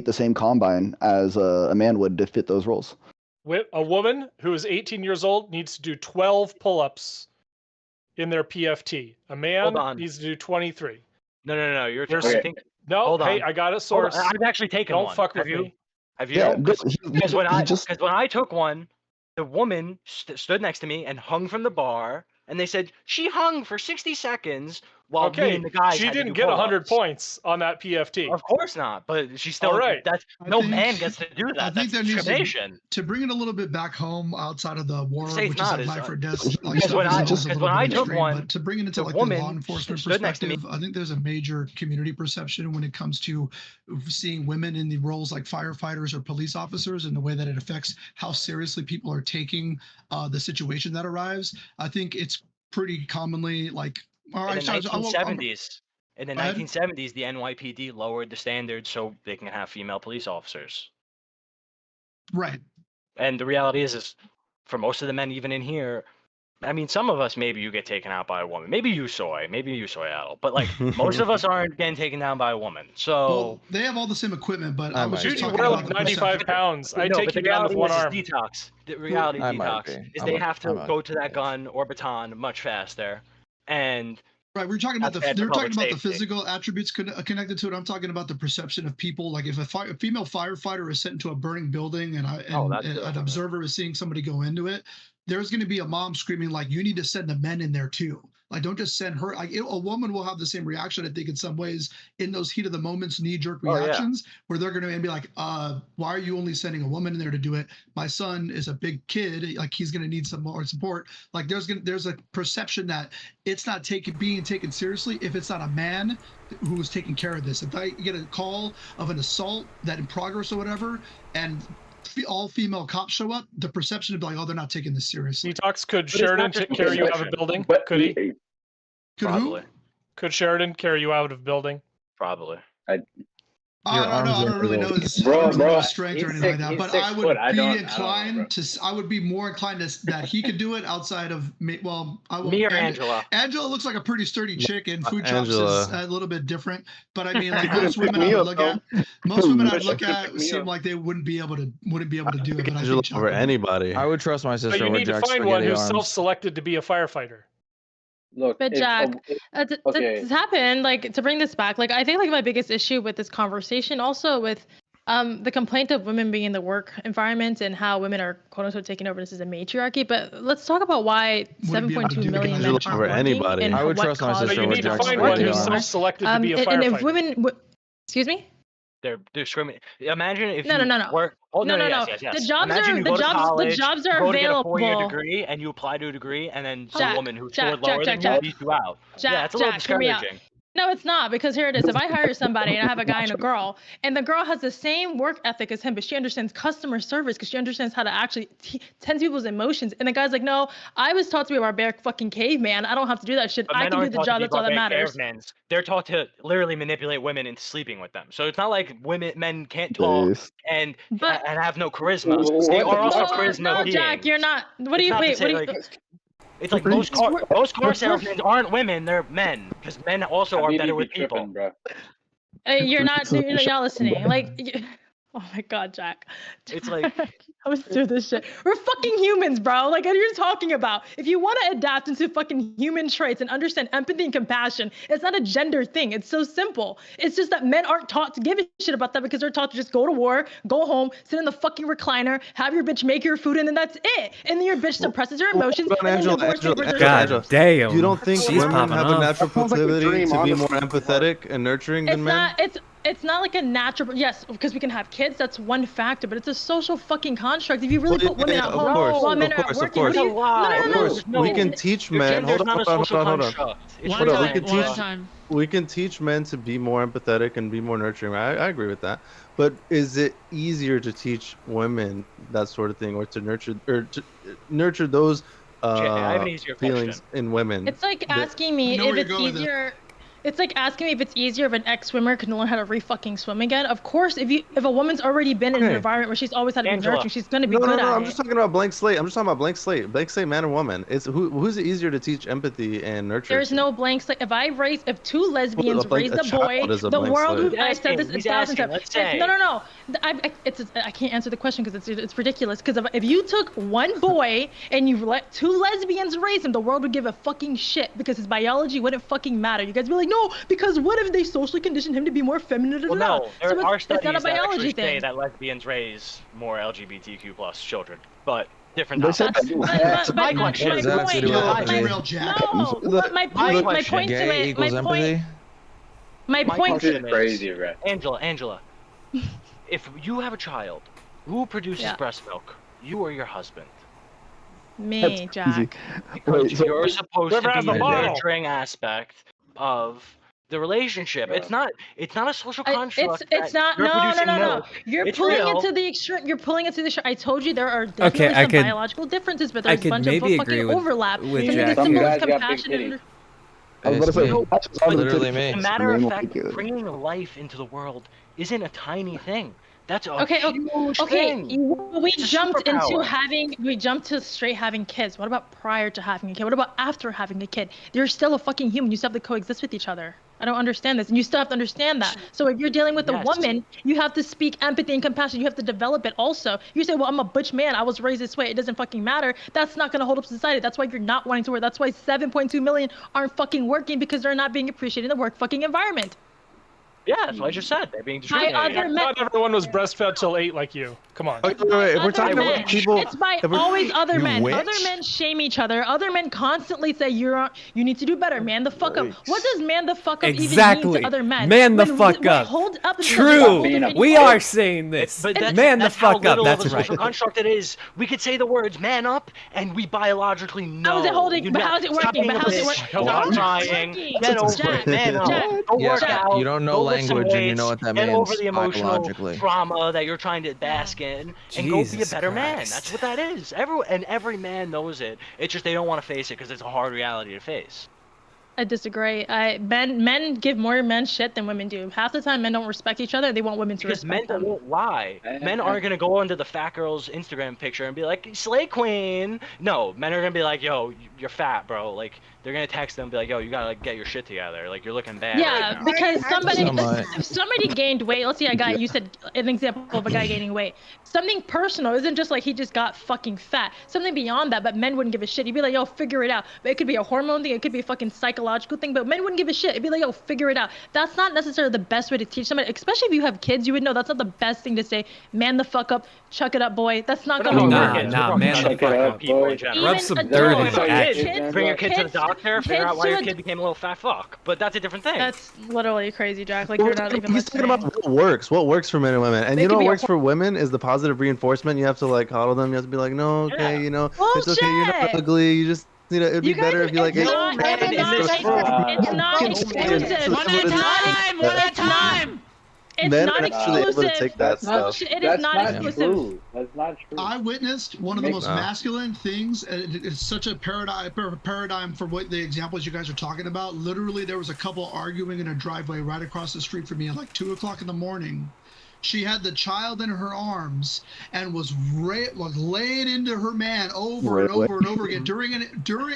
beat the same combine as a man would to fit those roles. A woman who is 18 years old needs to do 12 pull-ups in their PFT. A man needs to do 23. No. You're I think. No, hold hey, on. I got a source. I've actually taken one. Don't fuck with me. Have you? Because when I took one, the woman stood next to me and hung from the bar, and they said she hung for 60 seconds while me and the guys. She didn't get 100 points on that PFT. Of course not, but she's still. All right. That's no man gets to do that. I think that's discrimination. To bring it a little bit back home outside of the war, which is like life or death. Because when I took one, but to bring it into like the law enforcement perspective, I think there's a major community perception when it comes to seeing women in the roles like firefighters or police officers, and the way that it affects how seriously people are taking the situation that arrives. I think it's pretty commonly like. All right, in the 1970s, the NYPD lowered the standards so they can have female police officers. Right. And the reality is for most of the men, even in here, I mean, some of us, maybe you get taken out by a woman. Maybe you, Soy, Adel. But like, most of us aren't getting taken down by a woman. So well, they have all the same equipment, but I was just talking about 95 pounds. I take you down with one arm. Detox. The reality detox is they have to go to that gun or baton much faster. And right, we're talking about they're talking about the physical attributes connected to it. I'm talking about the perception of people. Like if a female firefighter is sent into a burning building and an observer is seeing somebody go into it, there's going to be a mom screaming like, "You need to send the men in there too." Like, don't just send her. Like, a woman will have the same reaction, I think, in some ways, in those heat of the moments, knee-jerk reactions, where they're going to be like, "Why are you only sending a woman in there to do it? My son is a big kid. Like, he's going to need some more support." Like, there's a perception that it's not being taken seriously if it's not a man who is taking care of this. If I get a call of an assault that in progress or whatever, and all female cops show up, the perception would be like, "Oh, they're not taking this seriously." Detox, could Sheridan carry you out of a building? Could he? Probably. Could Sheridan carry you out of building? Probably. I don't really know his strength or anything like that, but I would be more inclined that he could do it outside of me. Well, I will. Me or Angela. Angela looks like a pretty sturdy chick, and Food Chops is a little bit different. But I mean, like most women I would look at seem like they wouldn't be able to do it. But I think over anybody. I would trust my sister. So you need to find one who's self-selected to be a firefighter. Look, but Jack, it's happened. Like, to bring this back, like, I think like my biggest issue with this conversation, also with the complaint of women being in the work environment and how women are quote unquote taking over this as a matriarchy. But let's talk about why 7.2 million men aren't working. Anybody. I would trust my sister. You need to find one who's self-selected to be a firefighter. And if women, excuse me. They're discriminating. Imagine if no. Work. Oh, no. Yes. The jobs are available. Get a 4-year degree and you apply to a degree, and then some woman who scored lower than you beat you out. It's a little discouraging. No, it's not, because here it is. If I hire somebody and I have a guy and a girl, and the girl has the same work ethic as him, but she understands customer service because she understands how to actually tend to people's emotions, and the guy's like, "No, I was taught to be a barbaric fucking caveman. I don't have to do that shit. I can do the job. That's all that matters." They're taught to literally manipulate women into sleeping with them. So it's not like men can't talk and have no charisma. They are also charisma. No, Jack, you're not. What do you wait? It's like most car salesmen aren't women; they're men, because men also are better with people. You're not listening. Like, oh my God, Jack. It's like let's do this shit. We're fucking humans, bro. Like, what are you talking about? If you want to adapt into fucking human traits and understand empathy and compassion, it's not a gender thing. It's so simple. It's just that men aren't taught to give a shit about that because they're taught to just go to war, go home, sit in the fucking recliner, have your bitch make your food, and then that's it. And then your bitch suppresses her emotions. God damn. You don't think women have a natural proclivity to be more empathetic and nurturing than men? It's not like a natural, yes, because we can have kids, that's one factor, but it's a social fucking construct. If you really put women at home while men are working, no. We can teach men, hold on. We can teach men to be more empathetic and be more nurturing. I agree with that. But is it easier to teach women that sort of thing, or to nurture those feelings in women? It's like asking me if it's easier. It's like asking me if it's easier if an ex-swimmer can learn how to re-fucking swim again. Of course, if a woman's already been in an environment where she's always had to be nurturing, she's gonna be good at it. I'm just talking about blank slate. I'm just talking about blank slate. Blank slate, man or woman. It's who's it easier to teach empathy and nurture? There's no blank slate. If two lesbians raised a boy, the world would. I said this 1,000 times. No. I can't answer the question because it's ridiculous. Because if you took one boy and you let two lesbians raise him, the world would give a fucking shit because his biology wouldn't fucking matter. You guys be like, no, because what if they socially condition him to be more feminine? Well, no, there are studies that actually say that lesbians raise more LGBTQ plus children, but different topics. My point to it, crazy, right? Angela, if you have a child, who produces breast milk? You or your husband? Me, Jack. Because you're supposed to be the nurturing aspect of the relationship. It's not a social construct. It's not. No. You're pulling it to the extreme. I told you there are definitely some biological differences, but there's a bunch of fucking overlap. With Jack. Some compassion. I was about to say, literally me. As a matter of fact, bringing life into the world isn't a tiny thing. That's a huge thing. We jumped to straight having kids. What about prior to having a kid? What about after having a kid? You're still a fucking human. You still have to coexist with each other. I don't understand this, and you still have to understand that. So if you're dealing with a woman, you have to speak empathy and compassion. You have to develop it also. You say, well, I'm a butch man. I was raised this way. It doesn't fucking matter. That's not going to hold up society. That's why you're not wanting to work. That's why 7.2 million aren't fucking working because they're not being appreciated in the work fucking environment. Yeah, that's what I just said. They're being discriminated. Not everyone was breastfed till 8 like you. Come on. Wait, if we're talking about people, it's by always other men. Other men shame each other. Other men constantly say you need to do better. Man the fuck up. What does man the fuck up even mean to other men? Man the fuck up. True. We are saying this. Man the fuck up. That's right. Social construct it is. We could say the words "man up" and we biologically know. How is it holding? But how is it working? Stop trying. Get over it. Man up. Go work out. You don't know language and you know what that means. Get over the emotional trauma that you're trying to bask in and go be a better man. That's what that is. Every man knows it. It's just they don't want to face it because it's a hard reality to face. I disagree. Men give more men shit than women do. Half the time, men don't respect each other. They want women to respect them. Men won't lie. Men aren't gonna go into the fat girl's Instagram picture and be like, "Slay queen." No, men are gonna be like, "Yo, you're fat, bro." Like they're gonna text them, and be like, "Yo, you gotta get your shit together. Like you're looking bad." Yeah, right now. because somebody gained weight. Let's see a guy. You said an example of a guy gaining weight. Something personal isn't just like he just got fucking fat. Something beyond that, but men wouldn't give a shit. He'd be like, "Yo, figure it out." But it could be a hormone thing. It could be a fucking psychological thing. But men wouldn't give a shit. It'd be like, "Yo, figure it out." That's not necessarily the best way to teach somebody, especially if you have kids. You would know that's not the best thing to say. Man the fuck up, chuck it up, boy. That's not gonna work. Nah, man the fuck up. Rub some dirt in the action. Bring your kid to the doctor. Figure out why your kid became a little fat fuck. But that's a different thing. That's literally crazy, Jack. Like you're not even. He's talking about what works. What works for men and women. And you know what works for women is the positive reinforcement. You have to like coddle them. You have to be like, no, okay, you know, it's okay. You're not ugly. You just. You know, it'd be better if you like. It's not exclusive. One at a time. It's not exclusive. It is not exclusive. That's not true. I witnessed one of the most masculine things. It's such a paradigm for what the examples you guys are talking about. Literally, there was a couple arguing in a driveway right across the street from me at like 2 o'clock in the morning. She had the child in her arms and was laying into her man over and over again during,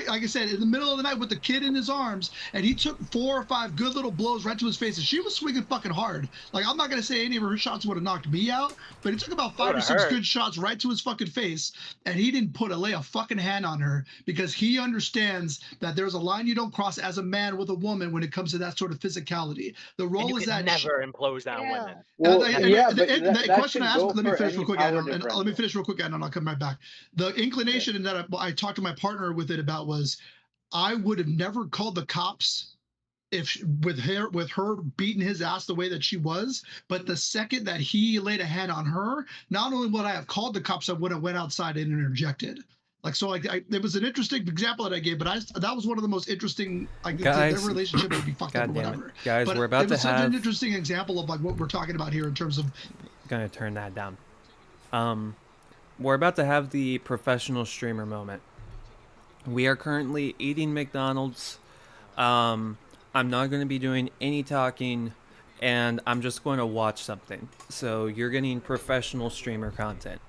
like I said, in the middle of the night with the kid in his arms, and he took 4 or 5 good little blows right to his face, and she was swinging fucking hard. Like, I'm not gonna say any of her shots would have knocked me out, but he took about 5 or 6 good shots right to his fucking face, and he didn't lay a fucking hand on her because he understands that there's a line you don't cross as a man with a woman when it comes to that sort of physicality. The role is that never impose that on women. Well, the question I asked, let me finish real quick, and I'll come right back. The inclination that I talked to my partner with it about was, I would have never called the cops with her beating his ass the way that she was, but the second that he laid a hand on her, not only would I have called the cops, I would have went outside and interjected. Like, so it was an interesting example that I gave, but that was one of the most interesting, like, their relationship would be fucked up or whatever. Guys, but we're about to have... It was such an interesting example of, like, what we're talking about here in terms of... Gonna turn that down. We're about to have the professional streamer moment. We are currently eating McDonald's. I'm not going to be doing any talking, and I'm just going to watch something. So you're getting professional streamer content.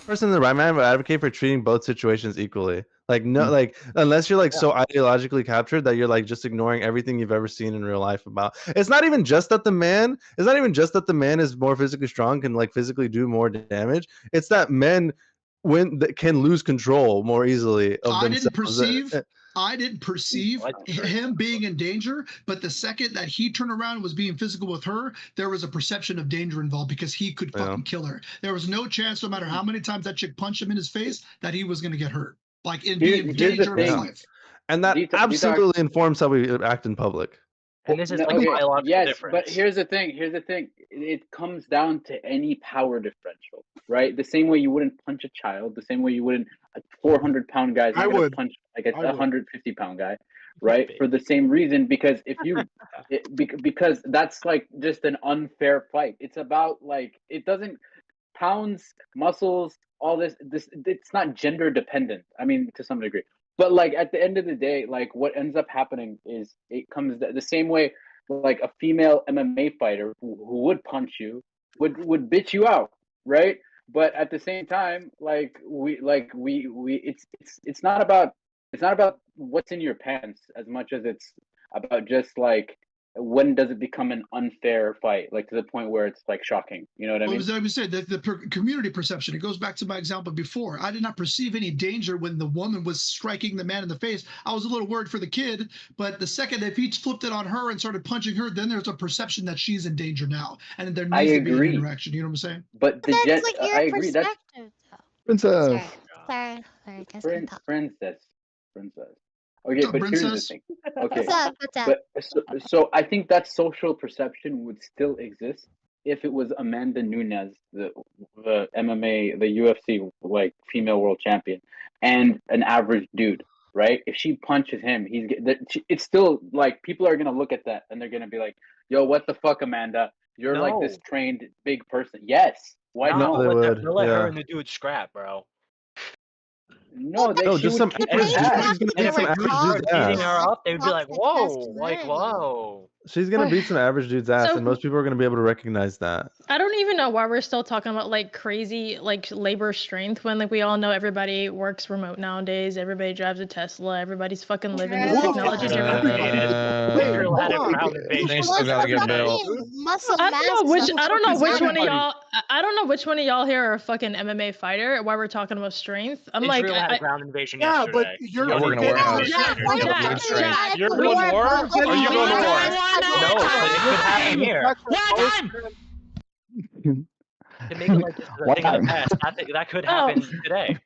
Person in the right mind would advocate for treating both situations equally. Like no, like unless you're like so ideologically captured that you're like just ignoring everything you've ever seen in real life about. It's not even just that the man. It's not even just that the man is more physically strong, can like physically do more damage. It's that men can lose control more easily of themselves. I didn't perceive him being in danger, but the second that he turned around and was being physical with her, there was a perception of danger involved because he could fucking kill her. There was no chance, no matter how many times that chick punched him in his face, that he was going to get hurt. Like in being danger of his life. And that absolutely informs how we act in public. And this is like a biological difference. But here's the thing. It comes down to any power differential, right? The same way you wouldn't punch a child, the same way you wouldn't a 400-pound guy punch like a 150-pound guy, right? For the same reason, because if you, because that's like just an unfair fight. It's about like it doesn't pounds, muscles, all this. It's not gender dependent. I mean, to some degree. But like at the end of the day, like what ends up happening is it comes the same way like a female MMA fighter who would punch you would bitch you out, right? But at the same time, it's not about what's in your pants as much as it's about just like when does it become an unfair fight, like to the point where it's like shocking, you know what I mean? As I was saying, the community perception, it goes back to my example before. I did not perceive any danger when the woman was striking the man in the face. I was a little worried for the kid, but the second if he flipped it on her and started punching her, then there's a perception that she's in danger now, and there needs to be an interaction. You know what I'm saying? But I agree. That's Princess. Sorry. Princess. Okay, but here's the thing. Okay, What's up? but so I think that social perception would still exist if it was Amanda Nunes, the MMA, the UFC like female world champion, and an average dude, right? If she punches him, it's still like people are gonna look at that and they're gonna be like, "Yo, what the fuck, Amanda? You're like this trained big person." Yes. Why not? They'll let her and the dude scrap, bro. No, just some average beating her up. They would be like, whoa. She's gonna beat some average dude's ass, and most people are gonna be able to recognize that. I don't even know why we're still talking about like crazy like labor strength when like we all know everybody works remote nowadays. Everybody drives a Tesla. Everybody's fucking living this technology driven way. They still gotta get built. I don't know which one of y'all here are a fucking MMA fighter. Why we're talking about strength? I'm like, had a ground invasion yesterday. But you're working a warehouse. You're going to war? Are you going to war? No, but it could happen here. To make it like this is a thing in the past, that could happen today.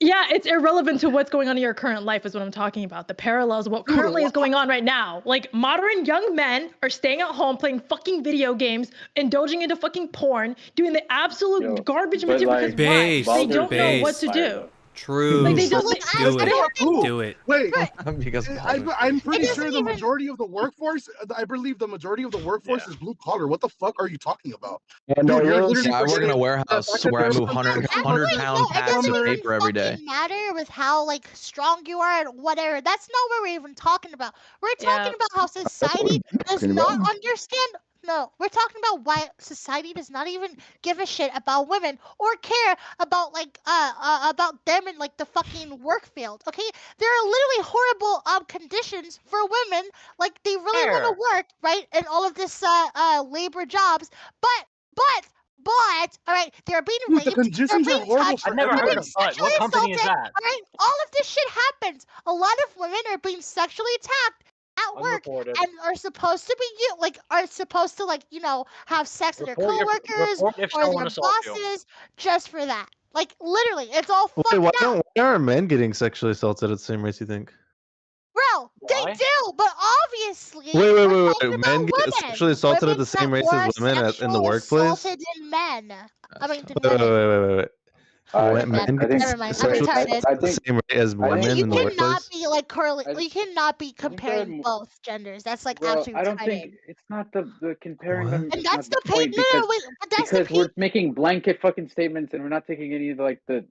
Yeah, it's irrelevant to what's going on in your current life is what I'm talking about. The parallels of what currently is going on right now. Like modern young men are staying at home playing fucking video games, indulging into fucking porn, doing the absolute garbage material because they don't know what to do. True. Like they do it. Wait, because I'm pretty sure the majority of the workforce, I believe the majority of the workforce is blue collar. What the fuck are you talking about? Dude, I work in a warehouse where I move 100-pound packs of paper every day. It doesn't matter with how like strong you are and whatever. That's not what we're even talking about. We're talking about how society does not understand. No, we're talking about why society does not even give a shit about women or care about like about them in like the fucking work field. Okay, there are literally horrible conditions for women. Like they really want to work, right, and all of this labor jobs, but all right, they're being raped. The conditions are horrible. I've never heard of but. What company is that? All right, all of this shit happens. A lot of women are being sexually attacked at work and are supposed to be have sex with their coworkers or their bosses just for that. Like literally, it's all fucked up. Why are men getting sexually assaulted at the same rates, you think? Bro, they do, but obviously. Wait. Men get sexually assaulted at the same rates as women in the workplace? Assaulted in men. I mean, wait. Men get sexually assaulted at the same rate as women in the workplace? You cannot be comparing both genders. That's like actually I don't think it's not the comparing them. And that's the point because we're making blanket fucking statements and we're not taking any of like the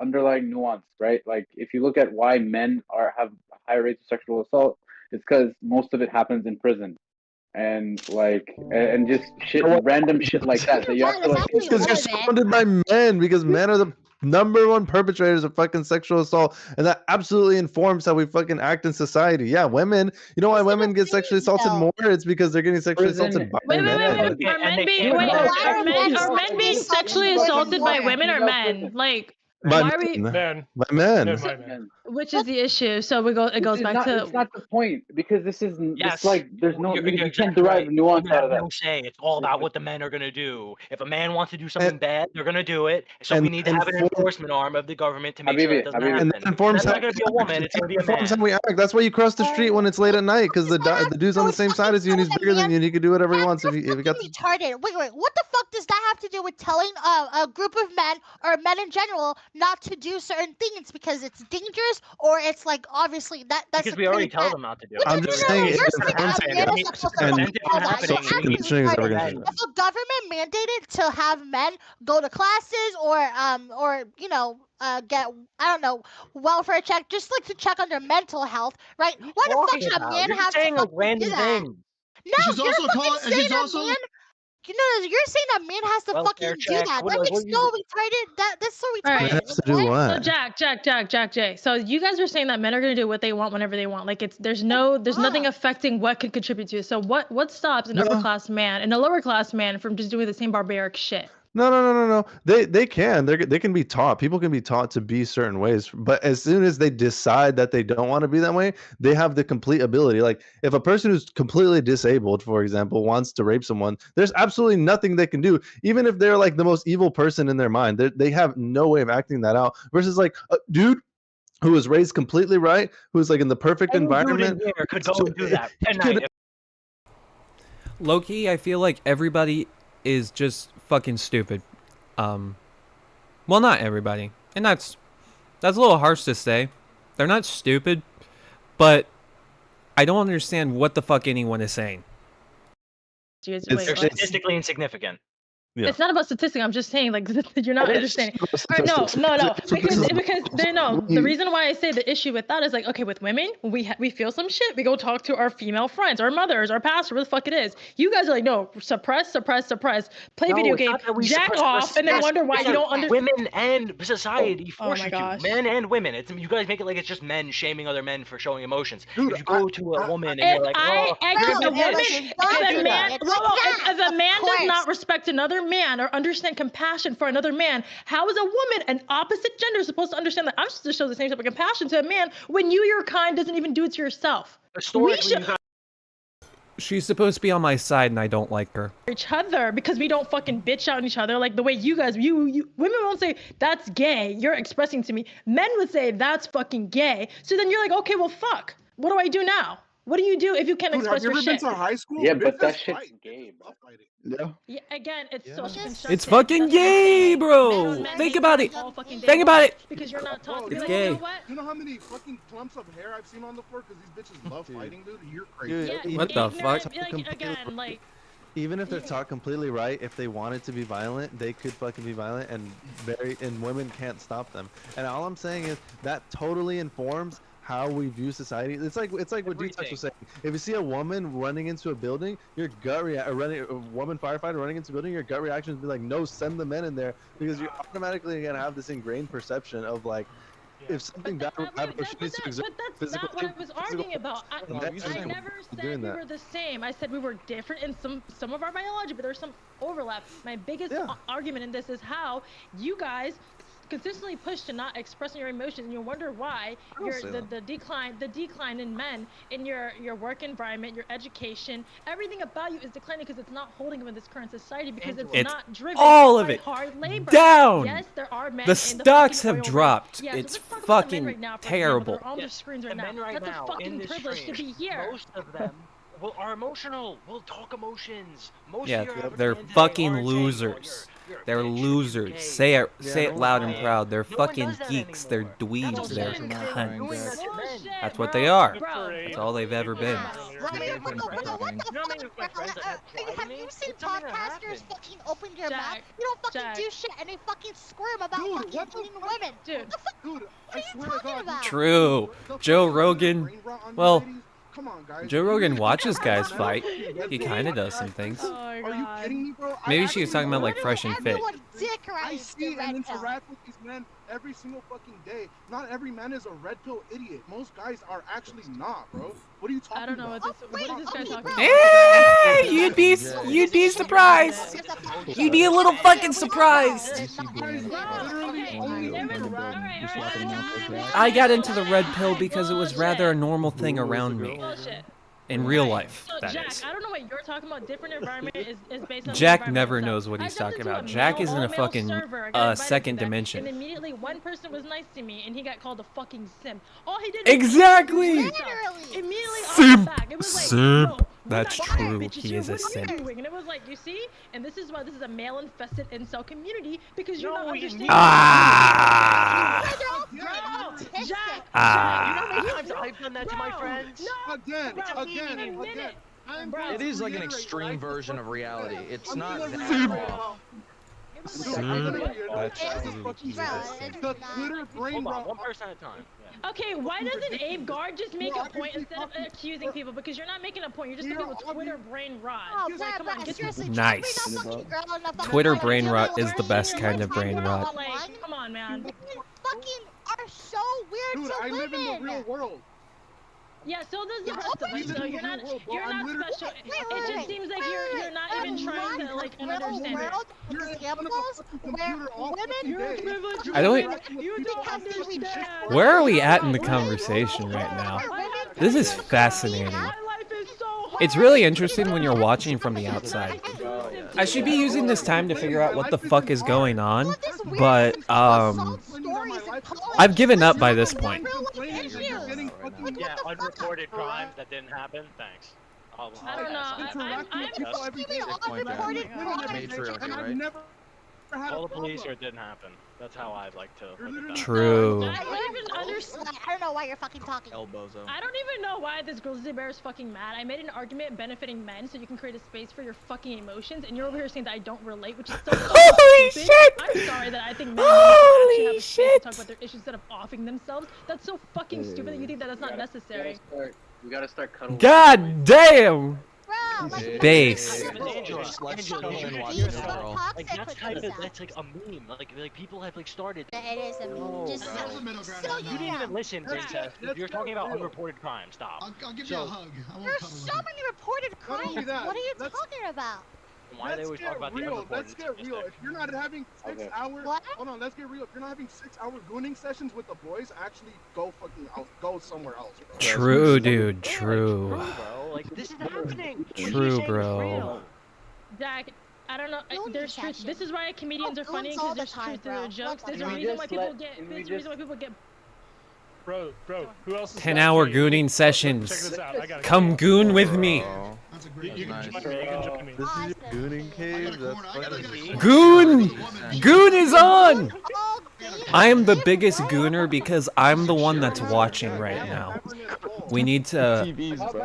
underlying nuance, right? Like if you look at why men have higher rates of sexual assault, It's because most of it happens in prison. And and just random shit like that you have to like. Because you're surrounded by men. Because men are the #1 perpetrators of fucking sexual assault, and that absolutely informs how we fucking act in society. Yeah, women. You know why women get sexually assaulted more? It's because they're getting sexually assaulted by men. Are men being sexually assaulted by women or men? Like. By men. Which is the issue? So it goes back to. It's not the point because this is. It's like there's no. You can't derive nuance out of that. No say. It's all about what the men are gonna do. If a man wants to do something bad, they're gonna do it. So we need to have an enforcement arm of the government to make sure it doesn't happen. And that informs not gonna be a woman. It's gonna be a man. How we act. That's why you cross the street when it's late at night because the dude's on the same side as you and he's bigger than you and he can do whatever he wants if he got. Retarded. Wait. What the fuck does that have to do with telling a group of men or men in general not to do certain things because it's dangerous or it's like obviously that's because we already tell them not to do it. I'm just saying it informs if a government mandated to have men go to classes or get welfare check just like to check on their mental health, right? Why the fuck should a man have to do that? No, you're fucking saying a man. You're saying a man has to fucking do that. That makes no retarded. That's so retarded. Right. To do what? So Jack. So you guys are saying that men are gonna do what they want whenever they want. Like there's nothing affecting what could contribute to it. So what stops an upper class man and a lower class man from just doing the same barbaric shit? No. They can be taught. People can be taught to be certain ways. But as soon as they decide that they don't want to be that way, they have the complete ability. Like if a person who's completely disabled, for example, wants to rape someone, there's absolutely nothing they can do. Even if they're like the most evil person in their mind, they have no way of acting that out. Versus like a dude who was raised completely right, who's like in the perfect environment. Could go and do that. Low-key, I feel like everybody is just fucking stupid. Well, not everybody, and that's a little harsh to say. They're not stupid, but I don't understand what the fuck anyone is saying. They're statistically insignificant. Yeah. It's not about statistics. I'm just saying, like, you're not understanding. No. Because the reason why I say the issue with that is like, okay, with women, we feel some shit. We go talk to our female friends, our mothers, our pastor, whatever the fuck it is. You guys are like, no, suppress. Play video game, jack off, and then wonder why you don't understand. Women and society force you to. Men and women. You guys make it like it's just men shaming other men for showing emotions. Dude, if you go to a woman and you're like, if a man does not respect another man or understand compassion for another man, how is a woman, an opposite gender, supposed to understand that I'm supposed to show the same type of compassion to a man when your kind doesn't even do it to yourself? She's supposed to be on my side and I don't like her. Each other because we don't fucking bitch out on each other like the way you guys, you women won't say that's gay, you're expressing to me. Men would say that's fucking gay. So then you're like, okay, well fuck. What do I do now? What do you do if you can't express your shit? Have you ever been to high school? Yeah, but that shit's gay, bro. Yeah, again, it's social construction. It's fucking gay, bro. Think about it. Think about it. Because you're not talking. It's gay. You know how many fucking clumps of hair I've seen on the floor? Because these bitches love fighting, dude. You're crazy. Yeah, what the fuck? Even if they're taught completely right, if they wanted to be violent, they could fucking be violent, and women can't stop them. And all I'm saying is that totally informs how we view society. It's like what Detox was saying. If you see a woman running into a building, your gut reaction, a woman firefighter running into a building, your gut reaction is be like, no, send the men in there, because you're automatically gonna have this ingrained perception of like, if something bad would happen, but that's not what I was arguing about. I never said we were the same. I said we were different in some of our biology, but there's some overlap. My biggest argument in this is how you guys consistently push to not expressing your emotions, and you wonder why the decline in men in your work environment, your education, everything about you is declining because it's not holding you in this current society because it's not driven by hard labor. Down. Yes, there are men. The stocks have dropped. Yeah, it's fucking right now, terrible. They're on their screens right now. That's a fucking privilege to be here. Most of them are emotional. We'll talk emotions. They're fucking losers. They're losers. Say it loud and proud. They're fucking geeks. They're dweebs. They're cunts. That's what they are. That's all they've ever been. Have you seen podcasters fucking open your mouth? You don't fucking do shit and they fucking squirm about fucking eating women. Dude, what are you talking about? True. Joe Rogan. Well, come on, guys. Joe Rogan watches guys fight. He kind of does some things. Oh, Are you kidding me, bro? Maybe she was talking about like Fresh and Fit. I see and interact with these men every single fucking day. Not every man is a red pill idiot. Most guys are actually not, bro. What are you talking about? I don't know what is this guy talking about. Hey, you'd be surprised. You'd be a little fucking surprised. I got into the red pill because it was rather a normal thing around me. In real life, so that Jack, is. I don't know what you're talking about. Different environment is based on. Jack never knows what he's talking about. Jack is in a fucking second dimension. And immediately one person was nice to me, and he got called a fucking simp. All he did. Exactly. Immediately Simp. Back. It was like, Simp. That's true. He is a simp. And it was like, you see, and this is why this is a male-infested incel community because you're not understanding. Jack. You know how many times I've done that to my friends? Again. It is like an extreme version of reality. It's not that raw. The Twitter brain rot. One person at a time. Okay, why doesn't Abe Guard just make a point instead of accusing people? Because you're not making a point. You're just looking with Twitter brain rot. Like, come on, get Nice. Twitter brain rot is the best kind of brain rot. Like, come on, man. Fucking are so weird Dude, to I live live in the real world. Yeah, so does the rest of us. So you're not special. It just seems like you're not even trying to like understand it. I don't. Where are we at in the conversation right now? This is fascinating. It's really interesting when you're watching from the outside. I should be using this time to figure out what the fuck is going on, but I've given up by this point. Yeah, unreported crimes that didn't happen. Thanks. I don't know. I'm All the police or it didn't happen. That's how I'd like to put it. True. I don't know why you're fucking talking. I don't even know why this grizzly bear is fucking mad. I made an argument benefiting men so you can create a space for your fucking emotions, and you're over here saying that I don't relate, which is so Holy stupid. shit! I'm sorry that I think men actually have a space to talk about their issues instead of offing themselves. That's so fucking stupid that you think that that's not necessary. We gotta start cuddling. God damn! Base. That's like a meme. Like people have like started. It is a meme. Just so you didn't even listen, Princess. You're talking about unreported crime. Stop. I'll give you a hug. There's so many reported crimes. What are you talking about? Why they always talk about the unreported? Let's get real. If you're not having 6 hours, hold on. Let's get real. If you're not having 6-hour gooning sessions with the boys, actually go fucking out. Go somewhere else. Bro. True, dude. True. Bro. Like this is happening. True, bro. Jack, I don't know. There's truth. This is why comedians are funny because there's truth to their jokes. There's a reason why people get. There's a reason why people get. Bro, who else is 10-hour gooning sessions. Check this out. Come goon with me. You can join me. This is your gooning cave. That's Goon! Goon is on! I am the biggest gooner because I'm the one that's watching right now. We need to,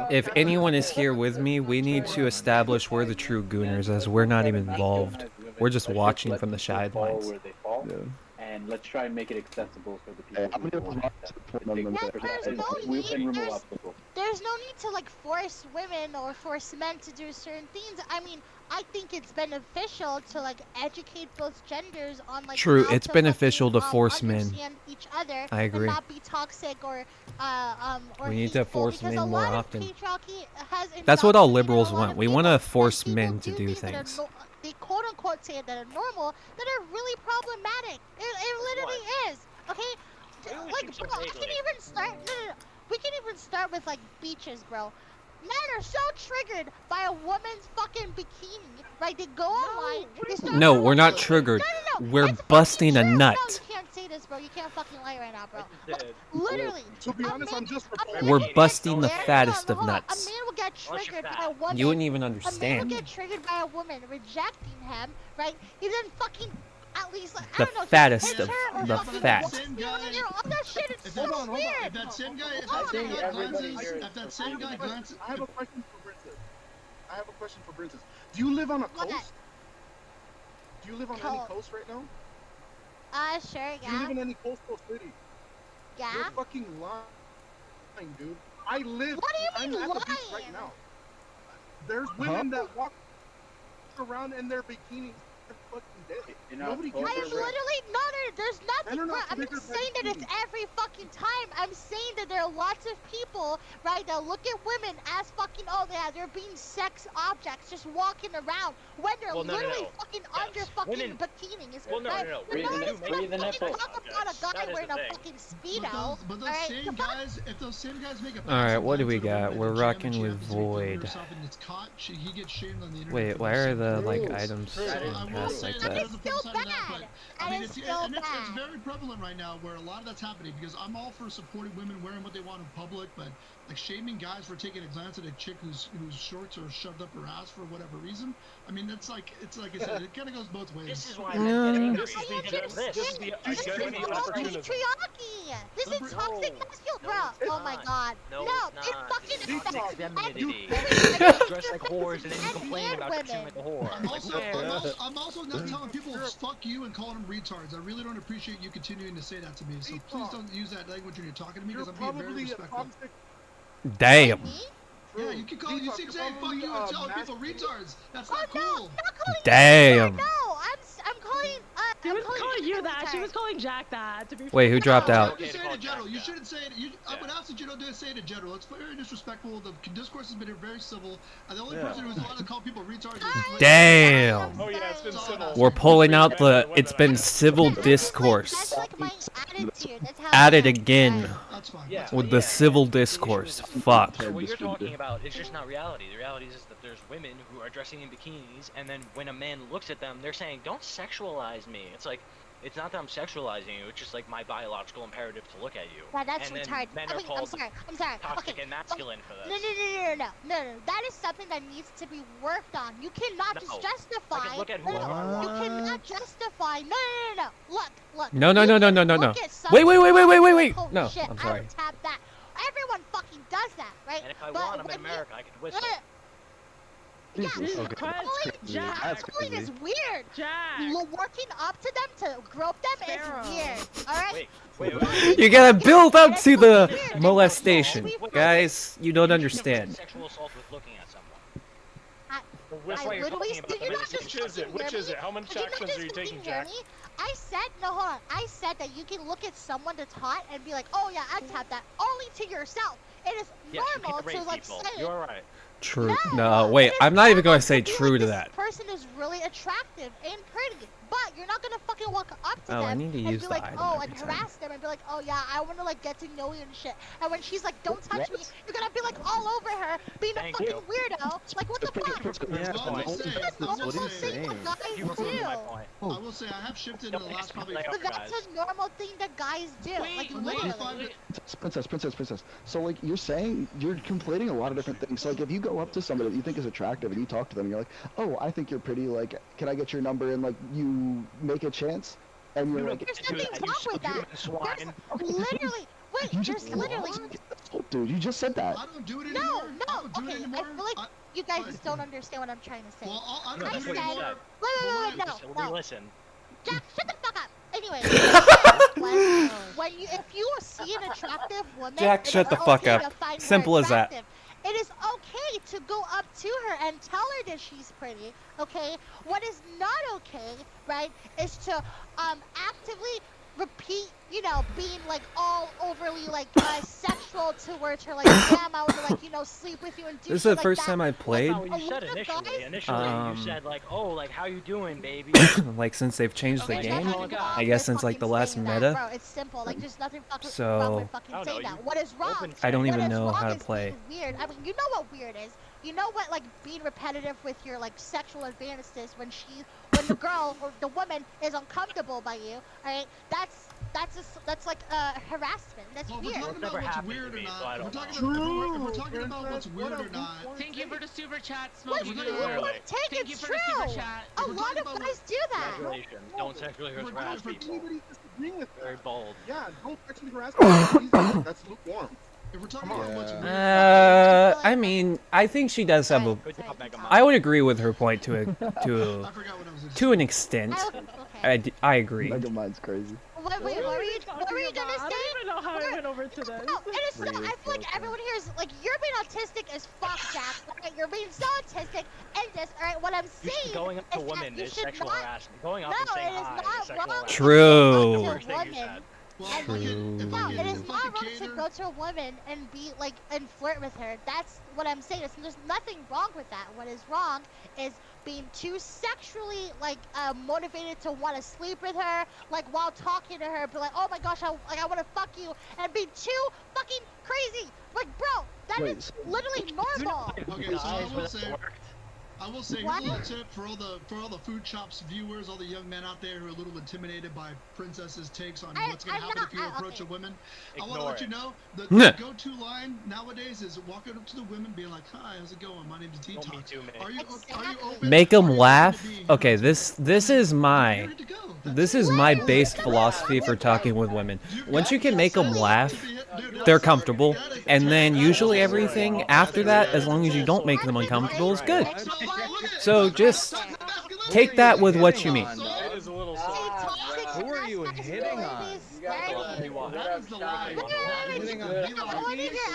if anyone is here with me, we need to establish we're the true gooners as we're not even involved. We're just watching from the sidelines. And let's try and make it accessible for the people who want it. There's no need to like force women or force men to do certain things. I mean, I think it's beneficial to like educate both genders on like True, how it's to beneficial to fucking, force men. understand each other I agree. and not be toxic or we need to hateful, force because men a more lot of often. patriarchy has That's what all indoctrinated liberals a lot want. of We people, want to force and men people to do things that are things. they quote unquote say that are normal that are really problematic. It literally is. Okay, like bro, I can even start. No. We can even start with like beaches, bro. Men are so triggered by a woman's fucking bikini, right? They go online. They start No, we're not triggered. We're busting a nut. No, you can't say this, bro. You can't fucking lie right now, bro. Literally. To be honest, I'm just. We're busting the fattest of nuts. A man will get triggered by a woman. You wouldn't even A man understand. will get triggered by a woman rejecting him, right? He then fucking. At least, like, The I don't know, fattest hit of her or the fucking fat. all that shit is so Hold on. weird. If that same guy, glances, I have a question for Princess. Do you live on a coast? Do you live on any coast right now? Sure, Do you live yeah. in any coastal city? Yeah. You're fucking lying, dude. I live. What do you mean I'm at the beach right now. There's women that walk around in their bikinis every fucking day. Nobody cares. I literally there's nothing. I'm not saying that it's every fucking time. I'm saying that there are lots of people, right, that look at women as fucking they're being sex objects, just walking around when they're literally fucking under fucking bikinis. Well, no. You're not gonna fucking talk about a guy wearing a fucking speedo. But those same guys, if those same guys make a all right, what do we got? We're rocking with Void. Wait, why are the like items passed like that? It's still bad. I mean, it's very prevalent right now where a lot of that's happening because I'm all for supporting women wearing what they want in public, but like shaming guys for taking a glance at a chick whose shorts are shoved up her ass for whatever reason. I mean, it's like I said, it kind of goes both ways. This is why I'm this is the identity opportunity. This is toxic masculine, bro. Oh my god. No, it's fucking femininity. Dress like whores and then you complain about dressing like a whore. I'm also not telling people fuck you and calling them retards. I really don't appreciate you continuing to say that to me. So please don't use that language when you're talking to me because I'm being very respectful. Damn. Yeah, you can call you keep saying fuck you and telling people retards. That's not cool. Damn. No, I'm calling. She was calling you that. She was calling Jack that. To be Wait, who dropped out? You say it in general. You shouldn't say it. I would ask that you don't say it in general. It's very disrespectful. The discourse has been very civil. And the only person who's allowed to call people retards is Damn. Oh yeah, it's been civil. We're pulling out the it's been civil discourse. That's like my attitude. That's how At it again. That's fine. Yeah. With the civil discourse. Fuck. So what you're talking about is just not reality. The reality is that there's women who are dressing in bikinis, and then when a man looks at them, they're saying, "Don't sexualize me." It's like, it's not that I'm sexualizing you. It's just like my biological imperative to look at you. Yeah, that's and retarded. Men are called I'm sorry. toxic and masculine for this. No. That is something that needs to be worked on. You cannot just justify. I can look at who I want. You cannot justify. No. Look. No. Wait. No, shit, I'm sorry. I would tap that. Everyone fucking does that, right? And if I want, I'm in America. I can whistle. Calling is weird. Jack. Working up to them to grope them is weird. All right. Wait. You gotta build up to the molestation, guys. You don't understand. Sexual assault with looking at someone. Which is it? How many actions are you taking, Jack? I said that you can look at someone that's hot and be like, oh yeah, I tap that. Only to yourself. It is normal to like say. You're right. True. No, wait. I'm not even going to say true to that. This person is really attractive and pretty, but you're not gonna fucking walk up to them I need to and use be the like, item oh, every and time. harass them and be like, oh yeah, I want to like get to know you and shit. And when she's like, don't touch me, you're gonna be like all over her, being a fucking weirdo. Like what the fuck? That's almost thing that guys do. I will say I have shifted in the last probably. But that's a normal thing that guys do. Like literally. Princess. So like you're saying you're conflating a lot of different things. So like if you go up to somebody that you think is attractive and you talk to them, you're like, oh, I think you're pretty. Like, can I get your number? And like you make a chance, and you're like, there's nothing wrong with that. There's literally. Wait, there's literally. Dude, you just said that. I don't do it anymore. No. Okay, I feel like you guys just don't understand what I'm trying to say. Well, I don't do it said, anymore. Wait, no. Listen. Jack, shut the fuck up. Anyway, if you see an attractive woman, Jack, shut the fuck up. Simple as that. It is okay to go up to her and tell her that she's pretty, okay? What is not okay, right, is to actively repeat, being like all overly like sexual towards her, like damn, I would like sleep with you and do. This is the first time I played. That's not what you said initially. You said like, oh, like how you doing, baby? Like since they've changed the game, I guess since like the last meta. Bro, it's simple. Like there's nothing fucking so wrong with fucking saying that. What is wrong? I don't even know how to play. Weird. I mean, you know what weird is. You know what, like being repetitive with your like sexual advances when the girl or the woman is uncomfortable by you. All right, that's like harassment. That's weird. We're talking about what's weird or not. We're talking about what's weird or not. Thank you for the super chat, What Smokey. do you want to take? Thank you It's for true. the super chat. A lot of guys do that. Congratulations. Don't sexually harass people. Very bold. Yeah, don't sexually harass people. That's lukewarm. If we're talking about what's weird. I mean, I think she does have a. I would agree with her point to an extent. I agree. Megamind's crazy. Wait, what were you gonna say? I don't even know how I went over to this. No, I feel like everyone here is like, you're being autistic as fuck, Jack. Right? You're being so autistic and this. All right, what I'm saying going up to women is sexual harassment. Going up and saying hi is sexual harassment. True. No, it is not wrong to go to a woman and be like and flirt with her. That's what I'm saying. There's nothing wrong with that. What is wrong is being too sexually like motivated to want to sleep with her, like while talking to her, be like, oh my gosh, I want to fuck you, and be too fucking crazy. Like, bro, that is literally normal. Okay, so I will say here's a little tip for all the Food Chops viewers, all the young men out there who are a little intimidated by Princess's takes on what's going to happen if you approach a woman. I want to let you know the go-to line nowadays is walking up to the women, being like, "Hi, how's it going? My name's Detox. Are you open?" Make them laugh. Okay, this is my base philosophy for talking with women. Once you can make them laugh, they're comfortable, and then usually everything after that, as long as you don't make them uncomfortable, is good. So just take that with what you mean. Who are you hitting on? I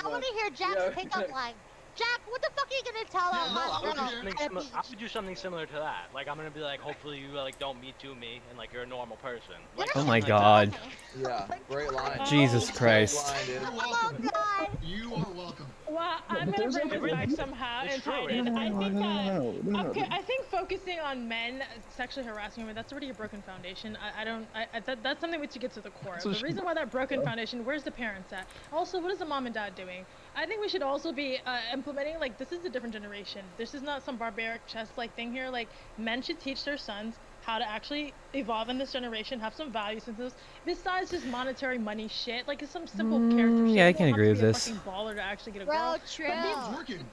want to hear Jack's pickup line. Jack, what the fuck are you gonna tell him? I would do something similar to that. Like, I'm gonna be like, hopefully you like don't Me Too me and like you're a normal person. Like, oh my god. Yeah, great line. Jesus Christ. Oh god. You are welcome. Well, I'm gonna bring it back somehow and tie it in. I think that okay, I think focusing on men sexually harassing women, that's already a broken foundation. That's something which you get to the core. The reason why that broken foundation, where's the parents at? Also, what is the mom and dad doing? I think we should also be implementing, like, this is a different generation. This is not some barbaric chess-like thing here. Like, men should teach their sons how to actually evolve in this generation, have some value systems, besides just monetary money shit. Like, it's some simple character shit. Yeah, I can agree with this. True. The mom's working.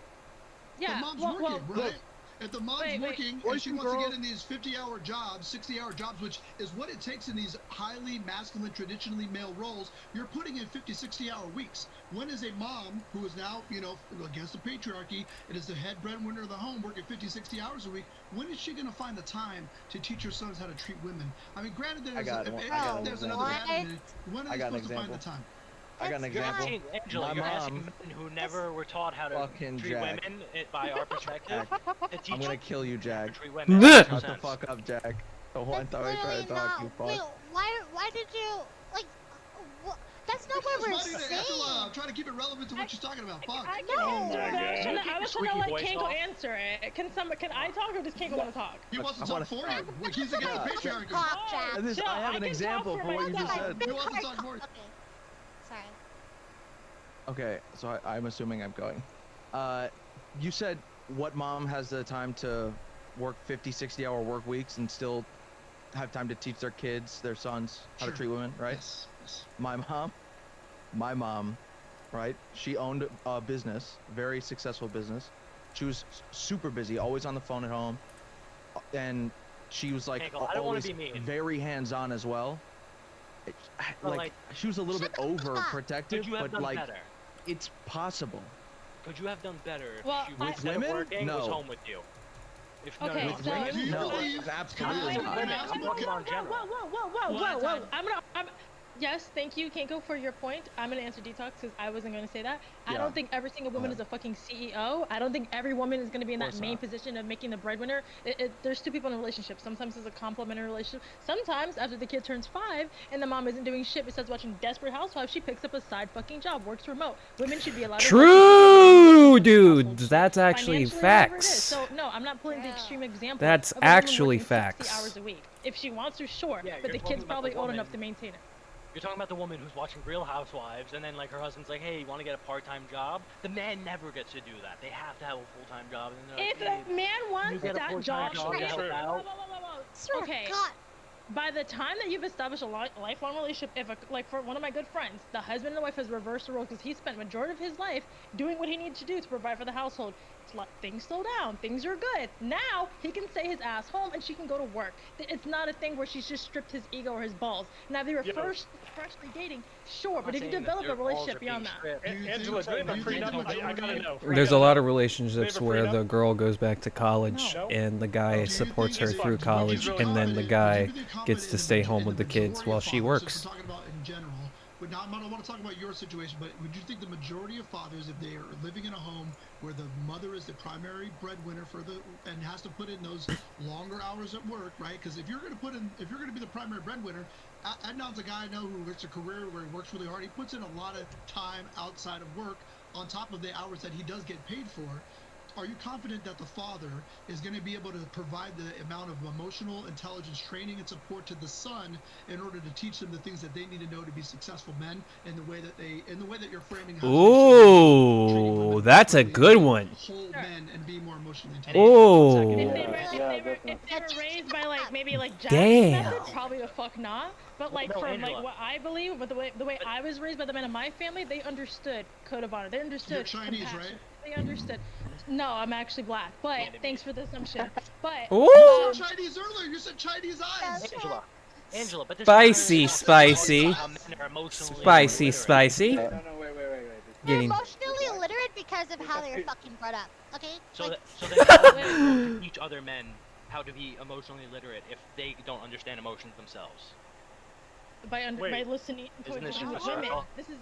Yeah, the mom's working, right? If the mom's working and she wants to get in these 50-hour jobs, 60-hour jobs, which is what it takes in these highly masculine, traditionally male roles, you're putting in 50, 60-hour weeks. When is a mom who is now, against the patriarchy, and is the head breadwinner of the home, working 50, 60 hours a week, when is she going to find the time to teach her sons how to treat women? I mean, granted, there's another avenue. When are they supposed to find the time? I got an example. Angela, my you're mom, asking men who never were taught how to treat women by our perspective. I'm gonna kill you, Jag. Treat women. Shut the fuck up, Jag. The one time I tried to talk, you fuck. Wait, why did you like? That's not what we're saying. I'm trying to keep it relevant to what she's talking about. Fuck. I was trying to let Kango answer it. Can I talk or does Kango want to talk? He wants to talk for you. He's against patriarchy. I have an example for what you just said. He wants to talk for you. Sorry. Okay, so I'm assuming I'm going. You said what mom has the time to work 50, 60-hour work weeks and still have time to teach their kids, their sons, how to treat women, right? Yes. My mom, right? She owned a business, very successful business. She was super busy, always on the phone at home, and she was like always very hands-on as well. Like she was a little bit overprotective, but like it's possible. Could you have done better if she with women? Working, was home with you? If okay, with women? No, absolutely not. I'm talking about general. Whoa. Yes, thank you, Kanko, for your point. I'm going to answer Detox because I wasn't going to say that. I don't think every single woman is a fucking CEO. I don't think every woman is going to be in that main position of making the breadwinner. There's two people in a relationship. Sometimes it's a complementary relationship. Sometimes after the kid turns 5 and the mom isn't doing shit besides watching Desperate Housewives, she picks up a side fucking job, works remote. Women should be allowed True, dude. That's actually facts. So, no, I'm not pulling the extreme example. That's actually facts. 60 hours a week. If she wants to, sure. But the kid's probably old enough to maintain it. You're talking about the woman who's watching Real Housewives, and then like her husband's like, "Hey, you want to get a part-time job?" The man never gets to do that. They have to have a full-time job. And if the man wants that job, okay. By the time that you've established a lifelong relationship, like for one of my good friends, the husband and the wife has reversed the role because he spent majority of his life doing what he needed to do to provide for the household. things slow down, things are good. Now he can stay his ass home and she can go to work. It's not a thing where she's just stripped his ego or his balls. Now, if they were freshly dating, sure, but if you develop a relationship beyond that. Angela, do you have a prenup? I gotta know. There's a lot of relationships where the girl goes back to college and the guy supports her through college, and then the guy gets to stay home with the kids while she works. I don't want to talk about your situation, but would you think the majority of fathers, if they are living in a home where the mother is the primary breadwinner and has to put in those longer hours at work, right? Because if you're going to be the primary breadwinner, Adnan's a guy I know who gets a career where he works really hard. He puts in a lot of time outside of work on top of the hours that he does get paid for. Are you confident that the father is going to be able to provide the amount of emotional intelligence, training, and support to the son in order to teach them the things that they need to know to be successful men in the way that you're framing how Ooh, that's a good one. Whole men and be more emotionally intelligent. If they were raised by like Jack's method, probably the fuck not. But what I believe, but the way I was raised by the men in my family, they understood code of honor. They understood. You're Chinese, compassion. right? They understood. No, I'm actually black. But thanks for the assumption. But you said Chinese earlier. You said Chinese eyes. Angela, but spicy. Spicy. They're emotionally illiterate because of how they were fucking brought up. Okay. So they teach other men how to be emotionally literate if they don't understand emotions themselves. By listening to women.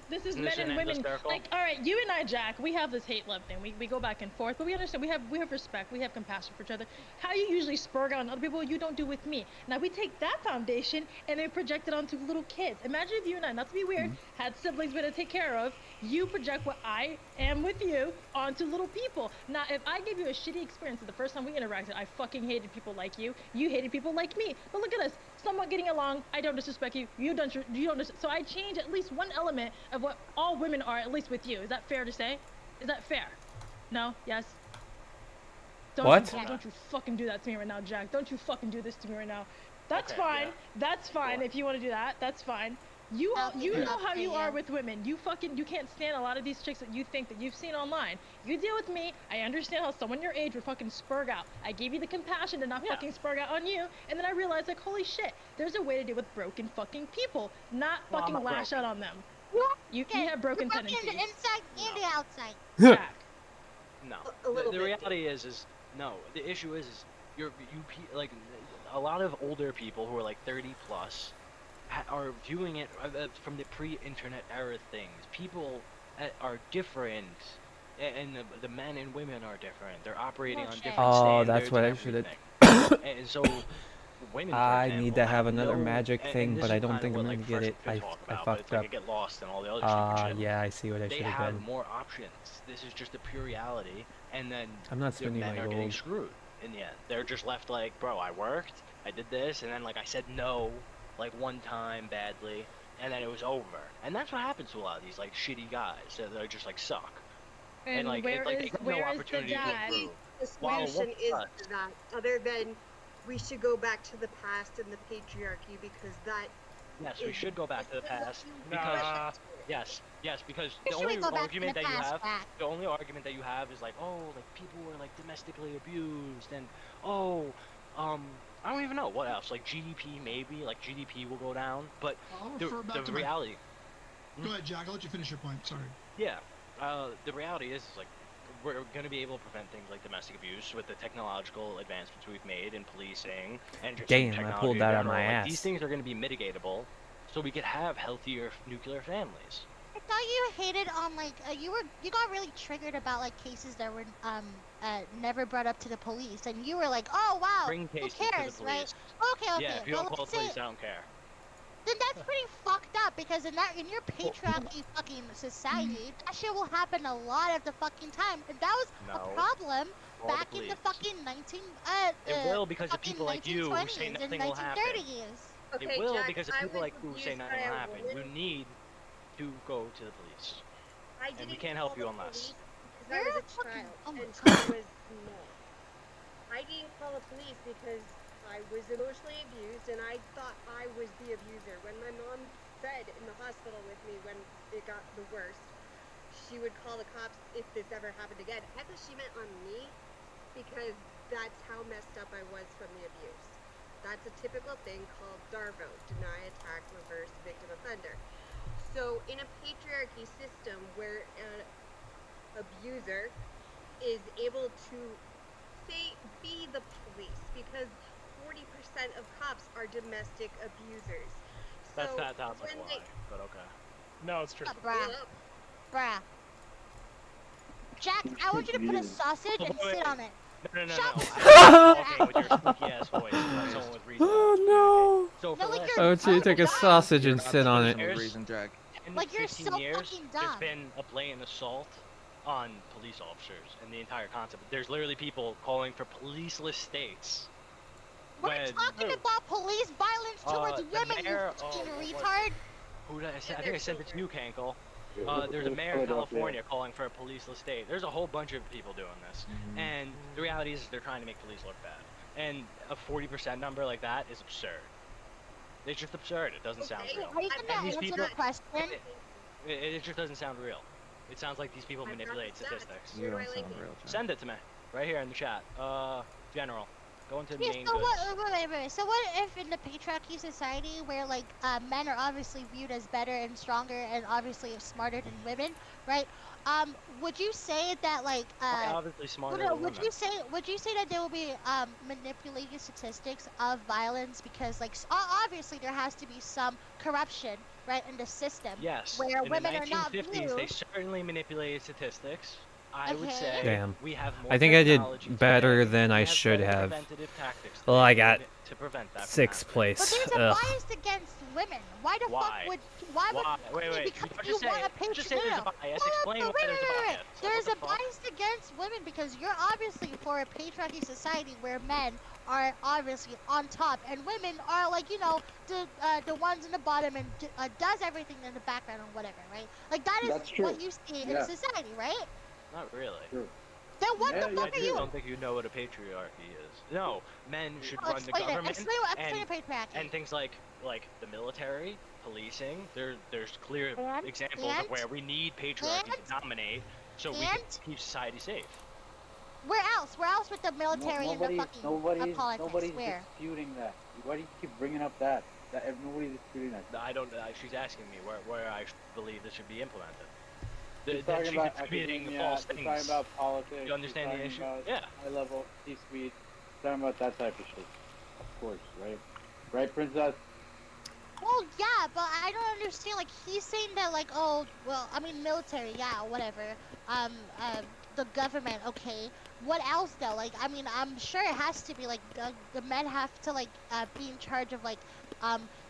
This is men and women. Like, all right, you and I, Jack, we have this hate-love thing. We go back and forth, but we understand. We have respect. We have compassion for each other. How you usually spur on other people, you don't do with me. Now we take that foundation and then project it onto little kids. Imagine if you and I, not to be weird, had siblings we had to take care of. You project what I am with you onto little people. Now, if I give you a shitty experience the first time we interacted, I fucking hated people like you. You hated people like me. But look at us, somewhat getting along. I don't disrespect you. You don't. So I change at least one element of what all women are, at least with you. Is that fair to say? Is that fair? No? Yes? Don't you fucking do that to me right now, Jack. Don't you fucking do this to me right now. That's fine. Yeah. That's fine. If you want to do that, that's fine. You know how you are with women. You can't stand a lot of these chicks that you think that you've seen online. You deal with me. I understand how someone your age would fucking spurg out. I gave you the compassion to not fucking spurg out on you, and then I realized like, holy shit, there's a way to deal with broken fucking people, not fucking lash out on them. You have broken tendencies. The inside and the outside. Jack. No. The reality is no. The issue is you like a lot of older people who are like 30 plus. Are viewing it from the pre-internet era things. People are different, and the men and women are different. They're operating on different standards. Oh, that's what I should have. And so, women. I need to have another magic thing, but I don't think I'm gonna get it. I fucked up. I get lost in all the other stupid shit. Yeah, I see what I should have done. They have more options. This is just a pure reality, and then I'm not spending men my are gold. getting screwed in the end. They're just left like, bro, I worked, I did this, and then like I said no. Like one time badly, and then it was over. And that's what happens to a lot of these like shitty guys. They're just like suck. And like they have no opportunity to improve. The solution is to that, other than we should go back to the past and the patriarchy because that. Yes, we should go back to the past because yes, because the only argument that you have is like, oh, like people were like domestically abused and I don't even know what else. Like GDP, maybe. Like GDP will go down, but the reality. Go ahead, Jack. I'll let you finish your point. Sorry. Yeah. The reality is like we're going to be able to prevent things like domestic abuse with the technological advancements we've made in policing and just Damn, I pulled that out of my ass. These things are going to be mitigatable, so we could have healthier nuclear families. I thought you hated on like you got really triggered about like cases that were never brought up to the police, and you were like, oh wow, who cares, right? Okay. Yeah, if you don't call the police, I don't care. Then that's pretty fucked up because in your patriarchy fucking society, that shit will happen a lot of the fucking time. If that was a problem back in the fucking it will because of people like you who say nothing will happen. Okay, it will Jack, because of people like you who say nothing will happen. You need to go to the police. And we can't help you unless. I was a child, and I was small. I didn't call the police because I was emotionally abused, and I thought I was the abuser. When my mom said in the hospital with me when it got the worst, she would call the cops if this ever happened again. I thought she meant on me because that's how messed up I was from the abuse. That's a typical thing called DARVO, deny, attack, reverse, victim offender. So in a patriarchy system where an abuser is able to be the police, because 40% of cops are domestic abusers. That's not a lie, but okay. No, it's true. Bruh. Jack, I want you to put a sausage and sit on it. No. Shut with your spooky ass voice. Someone with reason. Oh no! So for like I want you to take a sausage and sit on it. Like you're so fucking dumb. There's been a blatant assault on police officers and the entire concept. There's literally people calling for policeless states. We're talking about police violence towards women, you fucking retard. Who did I say? I think I sent it to you, Kankle. There's a mayor in California calling for a policeless state. There's a whole bunch of people doing this. And the reality is they're trying to make police look bad. And a 40% number like that is absurd. It's just absurd. It doesn't sound real. Are you gonna answer the question? It just doesn't sound real. It sounds like these people manipulate statistics. You don't sound real, Send it to me. Right here in the chat. General. Go into Yeah, main so goods. wait. So what if in the patriarchy society where like men are obviously viewed as better and stronger and obviously smarter than women, right? Would you say that like obviously smarter than women. would you say that there will be manipulated statistics of violence because like obviously there has to be some corruption, right, in the system. Yes. Where in women the 1950s, are not viewed. they certainly manipulated statistics. I would say Damn. we have more I think I did technology better today. than We I have should better have. preventative tactics Well, I today got to prevent that from 6th happening. place. But there's a Ugh. bias against women. Why the fuck would why would Wait. because You you just want say, a just say there's a bias. Explain why there's a bias. There's a bias against women because you're obviously for a patriarchy society where men are obviously on top and women are like the ones in the bottom and does everything in the background or whatever, right? Like that is what you see in society, right? Not really. Then what the fuck are you? I don't think you know what a patriarchy is. No, men should run the Explain government explain patriarchy. and things like the military, policing. There's clear examples of where we need patriarchy to dominate so we can keep society safe. Where else? Where else with the military and the fucking politics? Nobody's Where? disputing that. Why do you keep bringing up that? Nobody's disputing that. I don't. She's asking me where I believe this should be implemented. She's That talking she's about attributing academia, false she's things. talking about politics. You understand the issue? Yeah. High level, C-suite. Talking about that type of shit. Of course, right? Right, Princess? Well, yeah, but I don't understand. Like, he's saying that, like, oh, well, I mean, military, yeah, whatever. The government, okay. What else, though? Like, I mean, I'm sure it has to be, like, the men have to, like, be in charge of, like,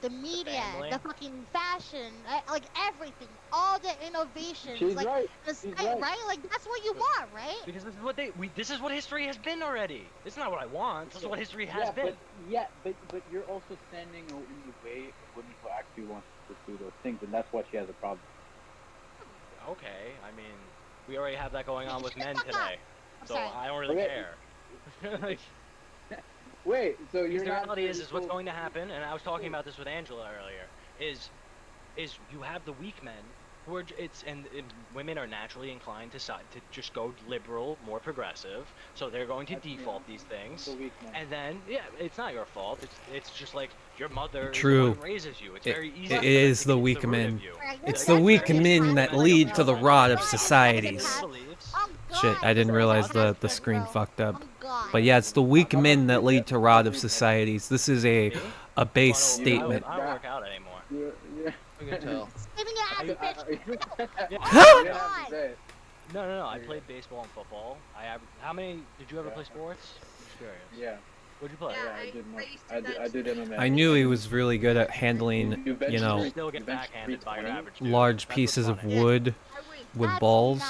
the media, the fucking fashion, like, everything. All the innovations. She's like, right. Right? Like, that's what you want, right? Because this is what this is what history has been already. It's not what I want. This is what history has been. But you're also standing in the way of women who actually want to pursue those things, and that's why she has a problem. Okay, I mean, we already have that going on with men today, so sorry. I don't really care. Wait, so you're the not... reality is what's going to happen, and I was talking about this with Angela earlier, is you have the weak men who are and women are naturally inclined to just go liberal, more progressive, so they're going to default these things, and then it's not your fault. It's just like your mother is the one who raises you. It's very easy. It is the weak men. It's the weak men that lead to the rot of societies. Shit, I didn't realize the screen fucked up. But yeah, it's the weak men that lead to rot of societies. This is a base statement. I don't work out anymore. We can tell. No. I played baseball and football. How many? Did you ever play sports? I'm just curious. Yeah. What'd you play? I did MMA. I knew he was really good at handling, you know, Still get backhanded by your average dude. large pieces of wood with balls.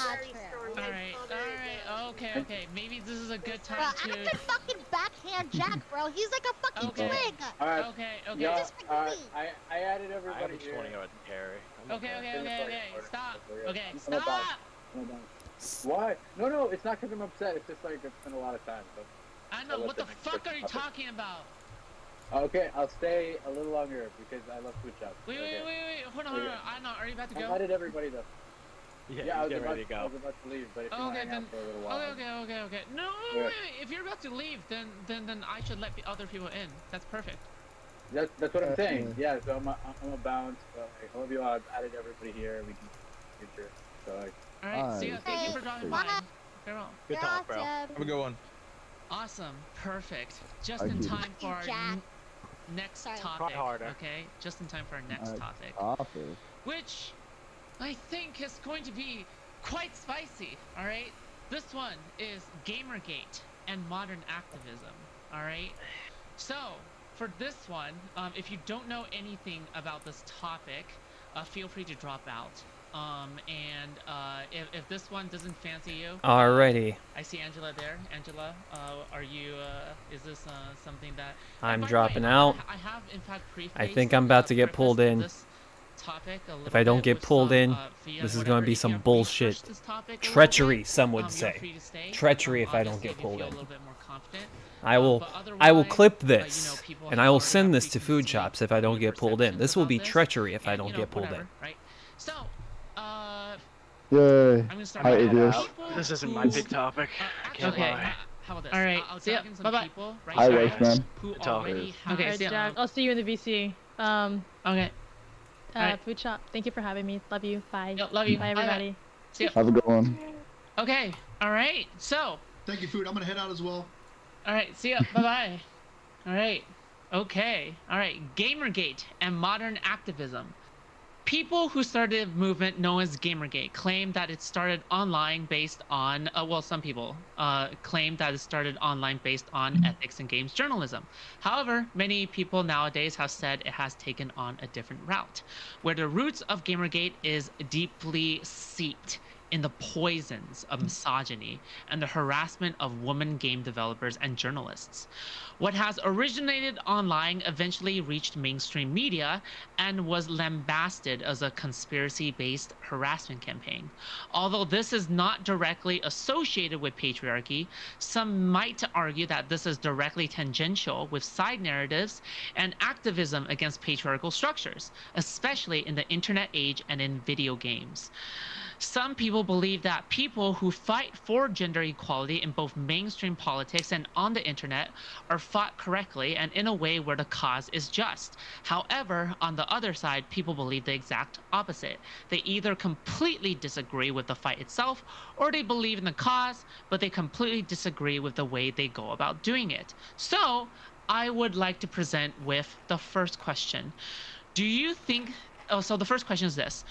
Okay, maybe this is a good time I can fucking backhand Jack, bro. He's like a fucking twig. Alright. Okay. Yeah, I added everybody I have a here. 20-yard carry. Okay. Stop. Okay, stop. What? No, it's not because I'm upset. It's just like it's been a lot of time. So I know. What the fuck are you talking about? Okay, I'll stay a little longer because I love switch up. Wait. Hold on. I know. Are you about to go? I added everybody though. Yeah, I was get about, ready to go. I was about to leave, but if you want to hang out for a little while. Okay. No, wait. If you're about to leave, then I should let other people in. That's perfect. That's what I'm saying. Yeah, so I'm a bounce. I love you all. I've added everybody here. We can future. So Alright, see ya. Thank you for dropping by. Farewell. Good talk, bro. Have a good one. Awesome. Perfect. Just in time for our next topic. Okay? Just in time for our next topic. Which I think is going to be quite spicy. Alright? This one is Gamergate and modern activism. Alright? So, for this one, if you don't know anything about this topic, feel free to drop out. If this one doesn't fancy you, alrighty. I see Angela there. Angela, are you? Is this something that I'm dropping out? I have in fact I think I'm about to get pulled in. If I don't get pulled in, this is going to be some bullshit. Treachery, some would say. Treachery if I don't get pulled in. I will clip this, and I will send this to food shops if I don't get pulled in. This will be treachery if I don't get pulled in. So, yay. Hi, Adios. This isn't my big topic. Okay. How about this? All right. See ya. Bye-bye. Hi, Life Man. Okay. Jack. I'll see you in the VC. Okay. Food shop. Thank you for having me. Love you. Bye. Yo, love you. Bye, everybody. See ya. Have a good one. Okay. All right. So. Thank you, Food. I'm gonna head out as well. All right. See ya. Bye-bye. All right. Okay. All right. Gamergate and modern activism. People who started a movement known as Gamergate claim that it started online based on, some people claim that it started online based on ethics and games journalism. However, many people nowadays have said it has taken on a different route, where the roots of Gamergate is deeply seeped in the poisons of misogyny and the harassment of women game developers and journalists. What has originated online eventually reached mainstream media and was lambasted as a conspiracy-based harassment campaign. Although this is not directly associated with patriarchy, some might argue that this is directly tangential with side narratives and activism against patriarchal structures, especially in the internet age and in video games. Some people believe that people who fight for gender equality in both mainstream politics and on the internet are fought correctly and in a way where the cause is just. However, on the other side, people believe the exact opposite. They either completely disagree with the fight itself, or they believe in the cause, but they completely disagree with the way they go about doing it. So, I would like to present with the first question. Do you think... Oh, so the first question is this.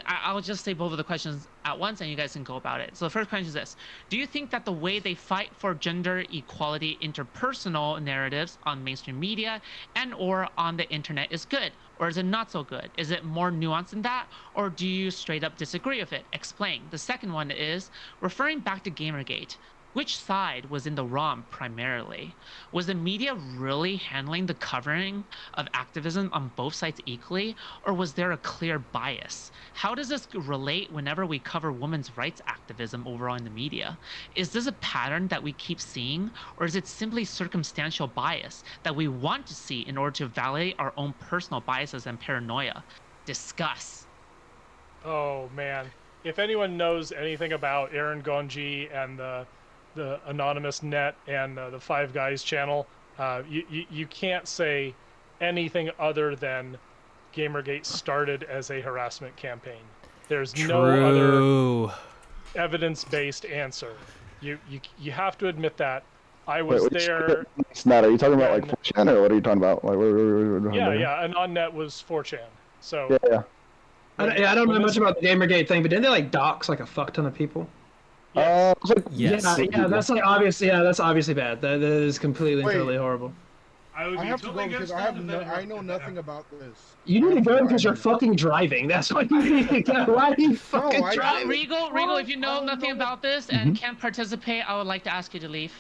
I'll just say both of the questions at once and you guys can go about it. So the first question is this. Do you think that the way they fight for gender equality interpersonal narratives on mainstream media and or on the internet is good? Or is it not so good? Is it more nuanced than that? Or do you straight up disagree with it? Explain. The second one is, referring back to Gamergate, which side was in the wrong primarily? Was the media really handling the covering of activism on both sides equally, or was there a clear bias? How does this relate whenever we cover women's rights activism overall in the media? Is this a pattern that we keep seeing, or is it simply circumstantial bias that we want to see in order to validate our own personal biases and paranoia? Discuss. Oh man, if anyone knows anything about Aaron Gonji and the Anonymous Net and the Five Guys channel, you can't say anything other than Gamergate started as a harassment campaign. There's no other evidence-based answer. You have to admit that. I was there. Snap, are you talking about like 4chan, or what are you talking about? Like, yeah, AnonNet was 4chan. So yeah. I don't know much about the Gamergate thing, but didn't they like dox like a fuck ton of people? Yes. Yeah, that's like obviously, that's obviously bad. That is completely and totally horrible. I have to go because I know nothing about this. You need to go because you're fucking driving. That's what you need to go. Why are you fucking driving? Regal, if you know nothing about this and can't participate, I would like to ask you to leave.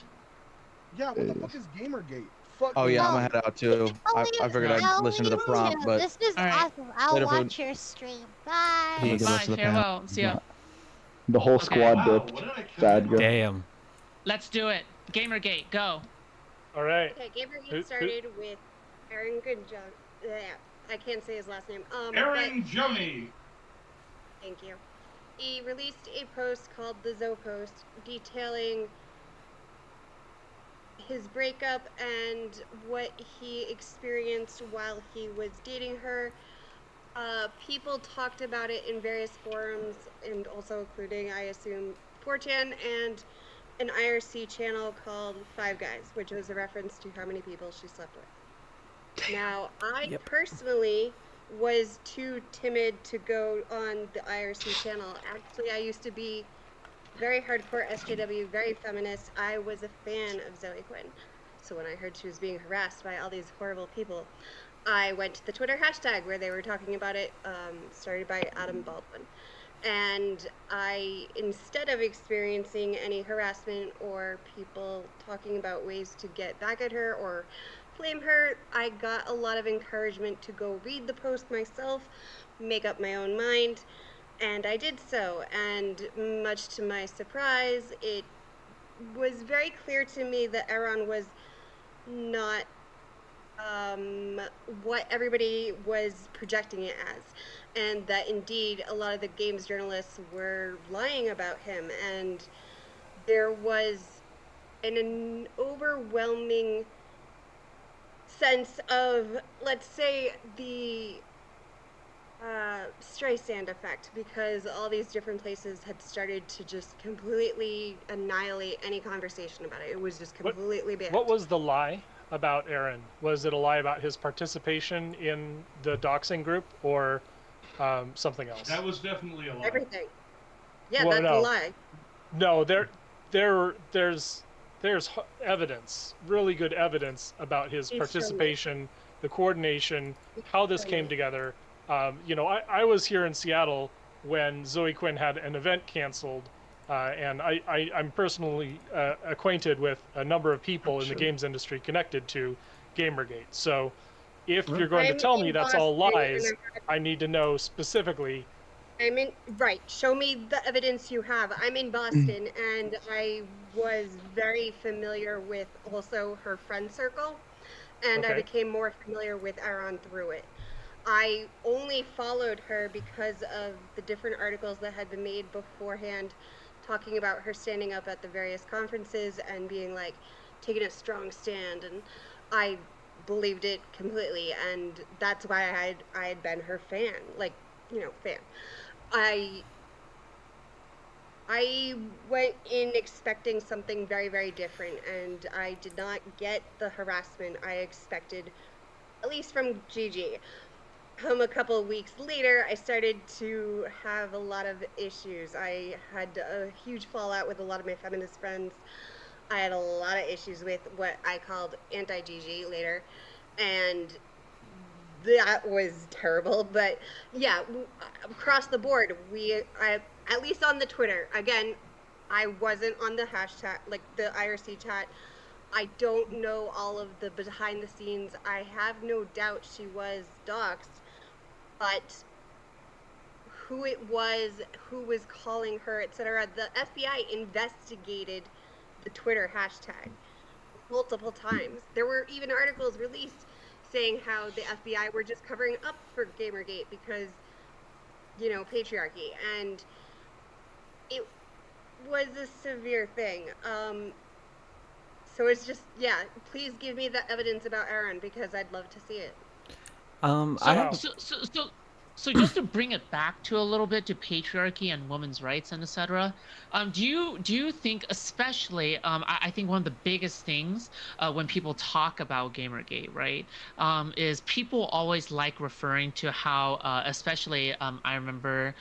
Yeah, what the fuck is Gamergate? Fuck I'm gonna head out too. I figured I'd listen to the prompt, but this is awesome. I'll watch your stream. Bye. Bye. Farewell. See ya. The whole squad dipped. Sad guy. Damn. Let's do it. Gamergate, go. All right. Okay, Gamergate started with Aaron Gonji. I can't say his last name. Aaron Joni. Thank you. he released a post called the Zoe Post detailing his breakup and what he experienced while he was dating her. People talked about it in various forums, and also including, I assume, 4chan and an IRC channel called Five Guys, which was a reference to how many people she slept with. Now, I personally was too timid to go on the IRC channel. Actually, I used to be very hardcore SJW, very feminist. I was a fan of Zoe Quinn. So when I heard she was being harassed by all these horrible people, I went to the Twitter hashtag where they were talking about it, started by Adam Baldwin. And I, instead of experiencing any harassment or people talking about ways to get back at her or flame her, I got a lot of encouragement to go read the post myself, make up my own mind, and I did so. And much to my surprise, it was very clear to me that Aaron was not what everybody was projecting it as, and that indeed a lot of the games journalists were lying about him, and there was an overwhelming sense of, let's say, the Streisand effect, because all these different places had started to just completely annihilate any conversation about it. It was just completely banned. What was the lie about Aaron? Was it a lie about his participation in the doxing group, or something else? That was definitely a lie. Everything. Yeah, well, that's a lie. No, there's evidence, really good evidence about his participation, the coordination, how this came together. I was here in Seattle when Zoe Quinn had an event canceled, and I'm personally acquainted with a number of people in the games industry connected to Gamergate. So if you're going to tell me that's all lies, I need to know specifically. Right, show me the evidence you have. I'm in Boston, and I was very familiar with also her friend circle, and I became more familiar with Aaron through it. I only followed her because of the different articles that had been made beforehand talking about her standing up at the various conferences and being like, taking a strong stand, and I believed it completely, and that's why I had been her fan, fan. I went in expecting something very, very different, and I did not get the harassment I expected, at least from Gigi. A couple of weeks later, I started to have a lot of issues. I had a huge fallout with a lot of my feminist friends. I had a lot of issues with what I called anti-Gigi later, and that was terrible. But yeah, across the board, at least on the Twitter, again, I wasn't on the hashtag, like the IRC chat. I don't know all of the behind the scenes. I have no doubt she was doxxed. But who it was, who was calling her, etc. The FBI investigated the Twitter hashtag multiple times. There were even articles released saying how the FBI were just covering up for Gamergate because, patriarchy. And it was a severe thing. So it's just, please give me the evidence about Aaron because I'd love to see it. So just to bring it back to a little bit to patriarchy and women's rights and etc. Do you think, especially, I think one of the biggest things when people talk about Gamergate, right, is people always like referring to how, especially, I remember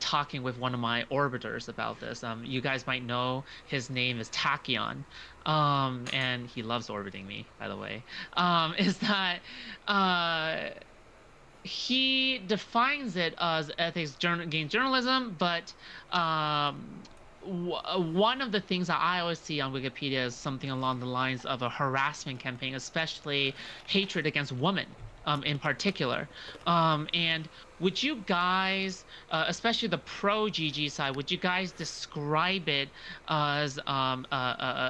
talking with one of my orbiters about this. You guys might know his name is Tachyon. And he loves orbiting me, by the way, is that he defines it as ethics game journalism, but one of the things that I always see on Wikipedia is something along the lines of a harassment campaign, especially hatred against women. In particular, and would you guys, especially the pro-GG side, would you guys describe it as,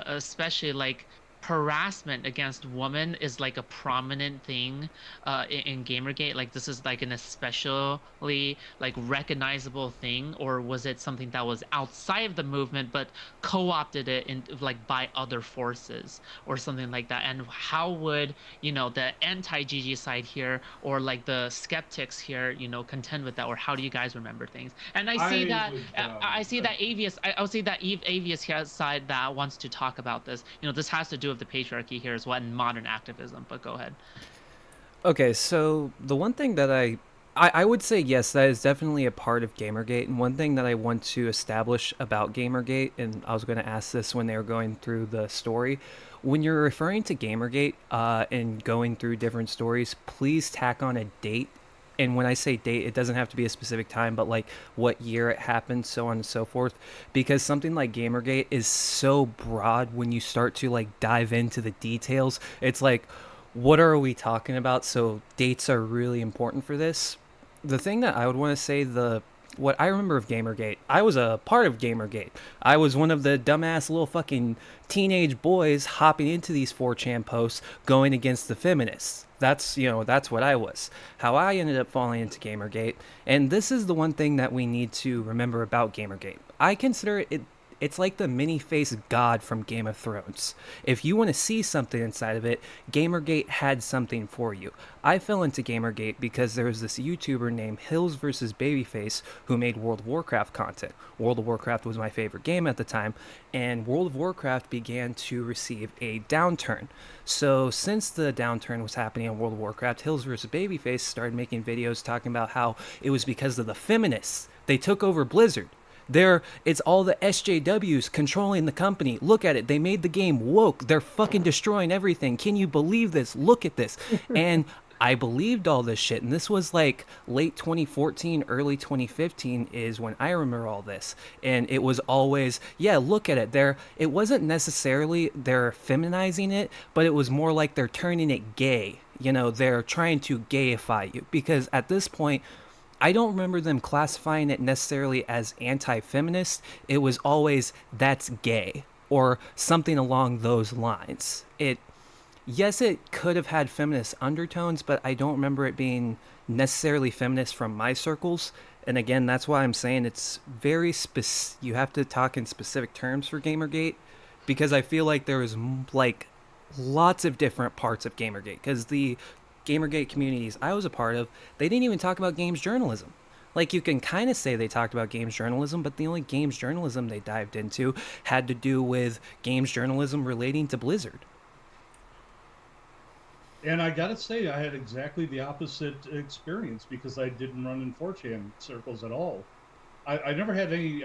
especially like harassment against women is like a prominent thing in Gamergate? Like this is like an especially like recognizable thing, or was it something that was outside of the movement but co-opted it in like by other forces or something like that? And how would, you know, the anti-GG side here or like the skeptics here, you know, contend with that, or how do you guys remember things? And I see that Avius, I'll see that Avius here side that wants to talk about this. You know, this has to do with the patriarchy here as well and modern activism, but go ahead. Okay, so the one thing that I would say, yes, that is definitely a part of Gamergate. And one thing that I want to establish about Gamergate, and I was going to ask this when they were going through the story, when you're referring to Gamergate and going through different stories, please tack on a date. And when I say date, it doesn't have to be a specific time, but like what year it happened, so on and so forth. Because something like Gamergate is so broad when you start to like dive into the details. It's like, what are we talking about? So dates are really important for this. The thing that I would want to say, what I remember of Gamergate, I was a part of Gamergate. I was one of the dumbass little fucking teenage boys hopping into these 4chan posts going against the feminists. That's what I was. How I ended up falling into Gamergate. And this is the one thing that we need to remember about Gamergate. I consider it's like the many-faced god from Game of Thrones. If you want to see something inside of it, Gamergate had something for you. I fell into Gamergate because there was this YouTuber named Hills vs. Babyface who made World of Warcraft content. World of Warcraft was my favorite game at the time, and World of Warcraft began to receive a downturn. So since the downturn was happening in World of Warcraft, Hills vs. Babyface started making videos talking about how it was because of the feminists. They took over Blizzard. It's all the SJWs controlling the company. Look at it. They made the game woke. They're fucking destroying everything. Can you believe this? Look at this. And I believed all this shit. And this was like late 2014, early 2015 is when I remember all this. And it was always, yeah, look at it. It wasn't necessarily they're feminizing it, but it was more like they're turning it gay. You know, they're trying to gayify you. Because at this point, I don't remember them classifying it necessarily as anti-feminist. It was always, that's gay, or something along those lines. Yes, it could have had feminist undertones, but I don't remember it being necessarily feminist from my circles. And again, that's why I'm saying it's very you have to talk in specific terms for Gamergate, because I feel like there was like lots of different parts of Gamergate, because the Gamergate communities I was a part of, they didn't even talk about games journalism. Like, you can kind of say they talked about games journalism, but the only games journalism they dived into had to do with games journalism relating to Blizzard. And I gotta say, I had exactly the opposite experience because I didn't run in 4chan circles at all. I never had any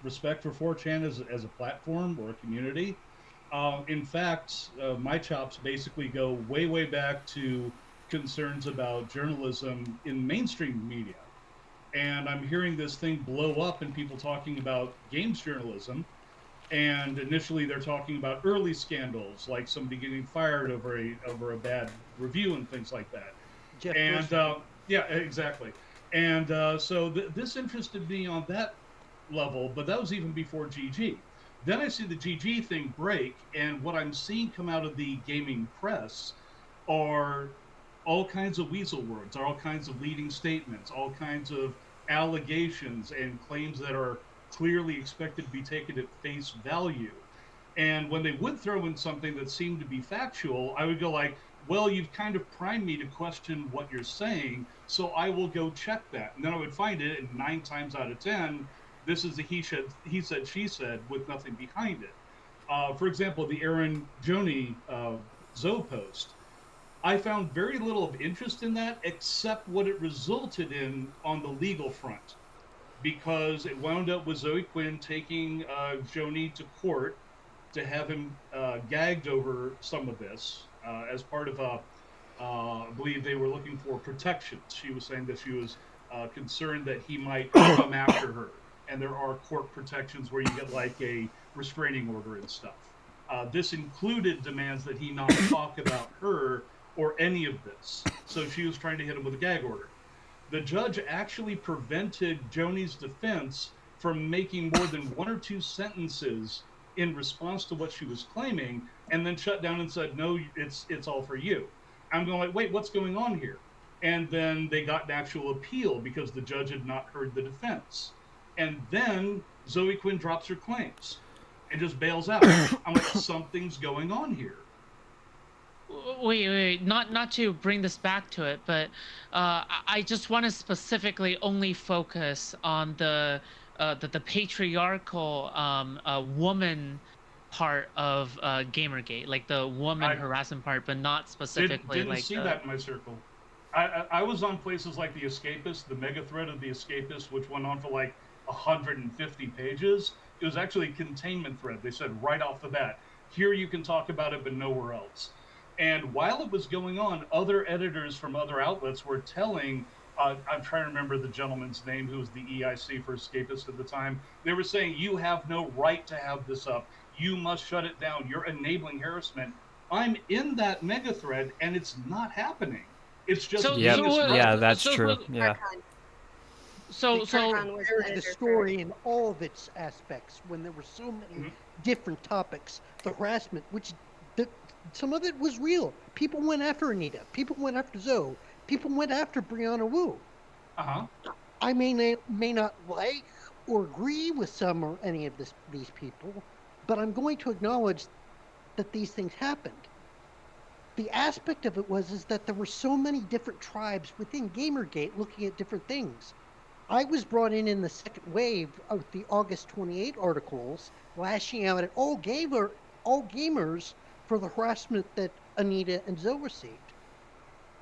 respect for 4chan as a platform or a community. In fact, my chops basically go way, way back to concerns about journalism in mainstream media. And I'm hearing this thing blow up and people talking about games journalism. And initially they're talking about early scandals, like somebody getting fired over a bad review and things like that. Yeah, exactly. And so this interested me on that level, but that was even before GG. Then I see the GG thing break, and what I'm seeing come out of the gaming press are all kinds of weasel words, all kinds of leading statements, all kinds of allegations and claims that are clearly expected to be taken at face value. And when they would throw in something that seemed to be factual, I would go like, well, you've kind of primed me to question what you're saying, so I will go check that. And then I would find it, and 9 times out of 10, this is a he said, she said, with nothing behind it. For example, the Aaron Joni Zoe post. I found very little of interest in that, except what it resulted in on the legal front. Because it wound up with Zoe Quinn taking Joni to court to have him gagged over some of this as part of I believe they were looking for protections. She was saying that she was concerned that he might come after her. And there are court protections where you get like a restraining order and stuff. This included demands that he not talk about her or any of this. So she was trying to hit him with a gag order. The judge actually prevented Joni's defense from making more than 1 or 2 sentences in response to what she was claiming, and then shut down and said, no, it's all for you. I'm going like, wait, what's going on here? And then they got an actual appeal because the judge had not heard the defense. And then Zoe Quinn drops her claims and just bails out. I'm like, something's going on here. Wait, not to bring this back to it, but I just want to specifically only focus on the patriarchal woman part of Gamergate, like the woman harassment part, but not specifically didn't like see that in my circle. I was on places like The Escapist, the mega thread of The Escapist, which went on for like 150 pages. It was actually a containment thread. They said right off the bat, here you can talk about it, but nowhere else. And while it was going on, other editors from other outlets were telling, I'm trying to remember the gentleman's name who was the EIC for Escapist at the time. They were saying, you have no right to have this up. You must shut it down. You're enabling harassment. I'm in that mega thread, and it's not happening. It's just yeah, that's true. Yeah. So the story in all of its aspects when there were so many different topics, the harassment, which some of it was real. People went after Anita. People went after Zoe. People went after Brianna Wu. I may not like or agree with some or any of these people, but I'm going to acknowledge that these things happened. The aspect of it is that there were so many different tribes within Gamergate looking at different things. I was brought in the second wave of the August 28 articles, lashing out at all gamers for the harassment that Anita and Zoe received.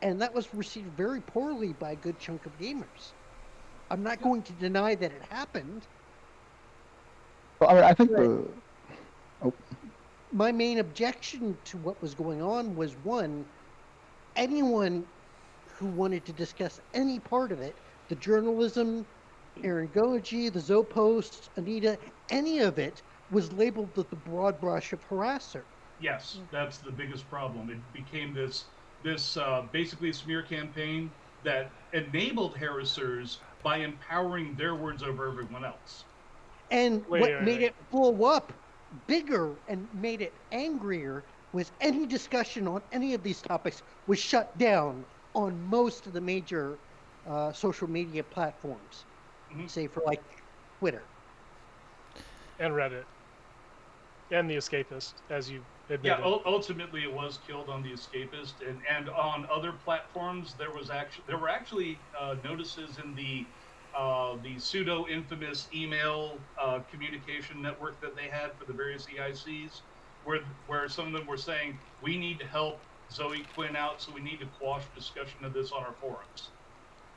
And that was received very poorly by a good chunk of gamers. I'm not going to deny that it happened. Well, I mean, I think my main objection to what was going on was, one, anyone who wanted to discuss any part of it, the journalism, Aaron Goji, the Zoe posts, Anita, any of it was labeled with the broad brush of harasser. Yes, that's the biggest problem. It became this basically smear campaign that enabled harassers by empowering their words over everyone else. And what made it blow up bigger and made it angrier was any discussion on any of these topics was shut down on most of the major social media platforms, say for like Twitter. And Reddit. And The Escapist, as you admitted. Yeah, ultimately it was killed on The Escapist, and on other platforms there were actually notices in the pseudo infamous email communication network that they had for the various EICs, where some of them were saying, we need to help Zoe Quinn out, so we need to quash discussion of this on our forums.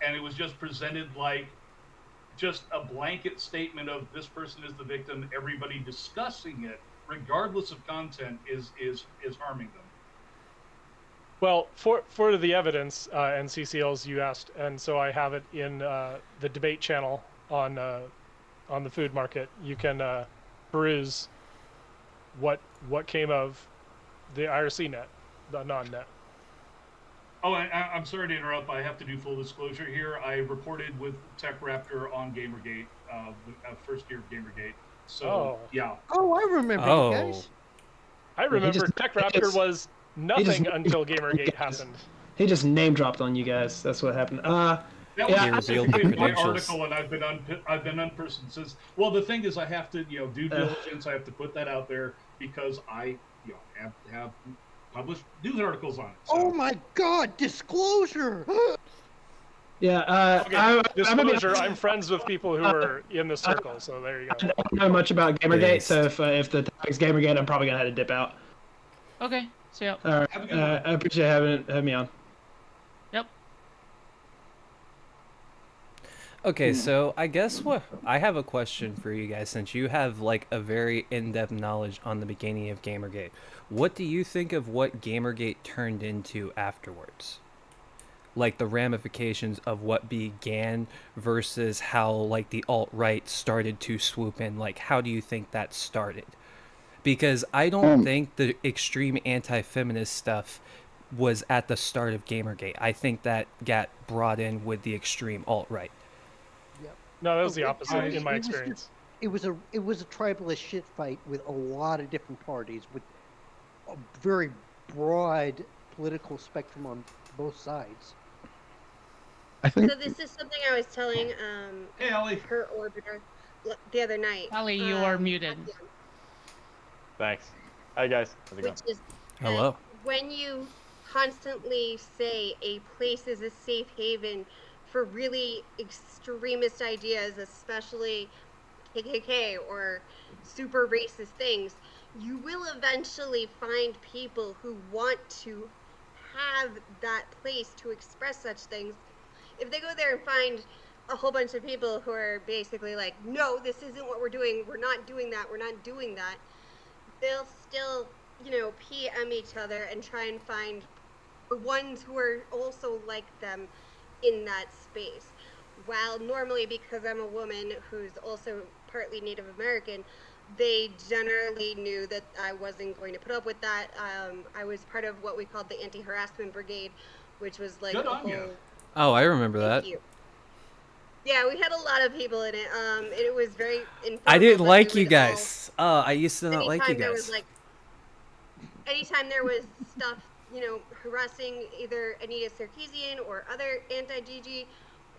And it was just presented like just a blanket statement of this person is the victim, everybody discussing it, regardless of content, is harming them. Well, for the evidence and CCLs you asked, and so I have it in the debate channel on the food market. You can peruse what came of the IRC net, the non-net. Oh, I'm sorry to interrupt. I have to do full disclosure here. I reported with TechRaptor on Gamergate, the first year of Gamergate. So, yeah. Oh, I remember you guys. I remember TechRaptor was nothing until Gamergate happened. He just name dropped on you guys. That's what happened. That was my article, and I've been unpersoned since. Well, the thing is, I have to, due diligence. I have to put that out there because I, have published news articles on it. So. Oh my God! Disclosure. Yeah. Okay, disclosure. I'm friends with people who are in the circle, so there you go. I don't know much about Gamergate, so if the topic's Gamergate, I'm probably gonna have to dip out. Okay. See ya. All right. I appreciate having me on. Yep. Okay, so I guess I have a question for you guys, since you have like a very in-depth knowledge on the beginning of Gamergate. What do you think of what Gamergate turned into afterwards? Like the ramifications of what began versus how like the alt-right started to swoop in. Like, how do you think that started? Because I don't think the extreme anti-feminist stuff was at the start of Gamergate. I think that got brought in with the extreme alt-right. No, that was the opposite in my experience. it was a tribalist shit fight with a lot of different parties with a very broad political spectrum on both sides. So this is something I was telling her orbiter the other night. Ellie, you are muted. Thanks. Hi guys. How's it going? Which is Hello. When you constantly say a place is a safe haven for really extremist ideas, especially KKK or super racist things, you will eventually find people who want to have that place to express such things. If they go there and find a whole bunch of people who are basically like, no, this isn't what we're doing, we're not doing that, they'll still, PM each other and try and find the ones who are also like them in that space. While normally, because I'm a woman who's also partly Native American, they generally knew that I wasn't going to put up with that. I was part of what we called the Anti-Harassment Brigade, which was like Good a on whole... you. Oh, I remember that. Thank you. Yeah, we had a lot of people in it. It was very informal. I didn't but like we you would all- guys. I used to not like you There was, guys. like, anytime there was stuff, harassing either Anita Sarkeesian or other anti-GG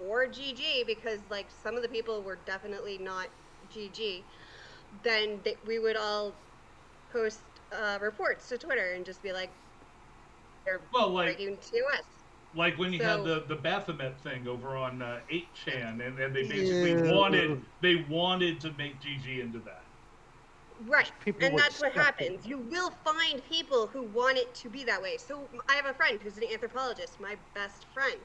or GG, because like some of the people were definitely not GG, then we would all post reports to Twitter and just be like, they're breaking to us. Like when you had the Baphomet thing over on 8chan, and they basically wanted to make GG into that. Right, and that's what happens. You will find people who want it to be that way. So I have a friend who's an anthropologist, my best friend.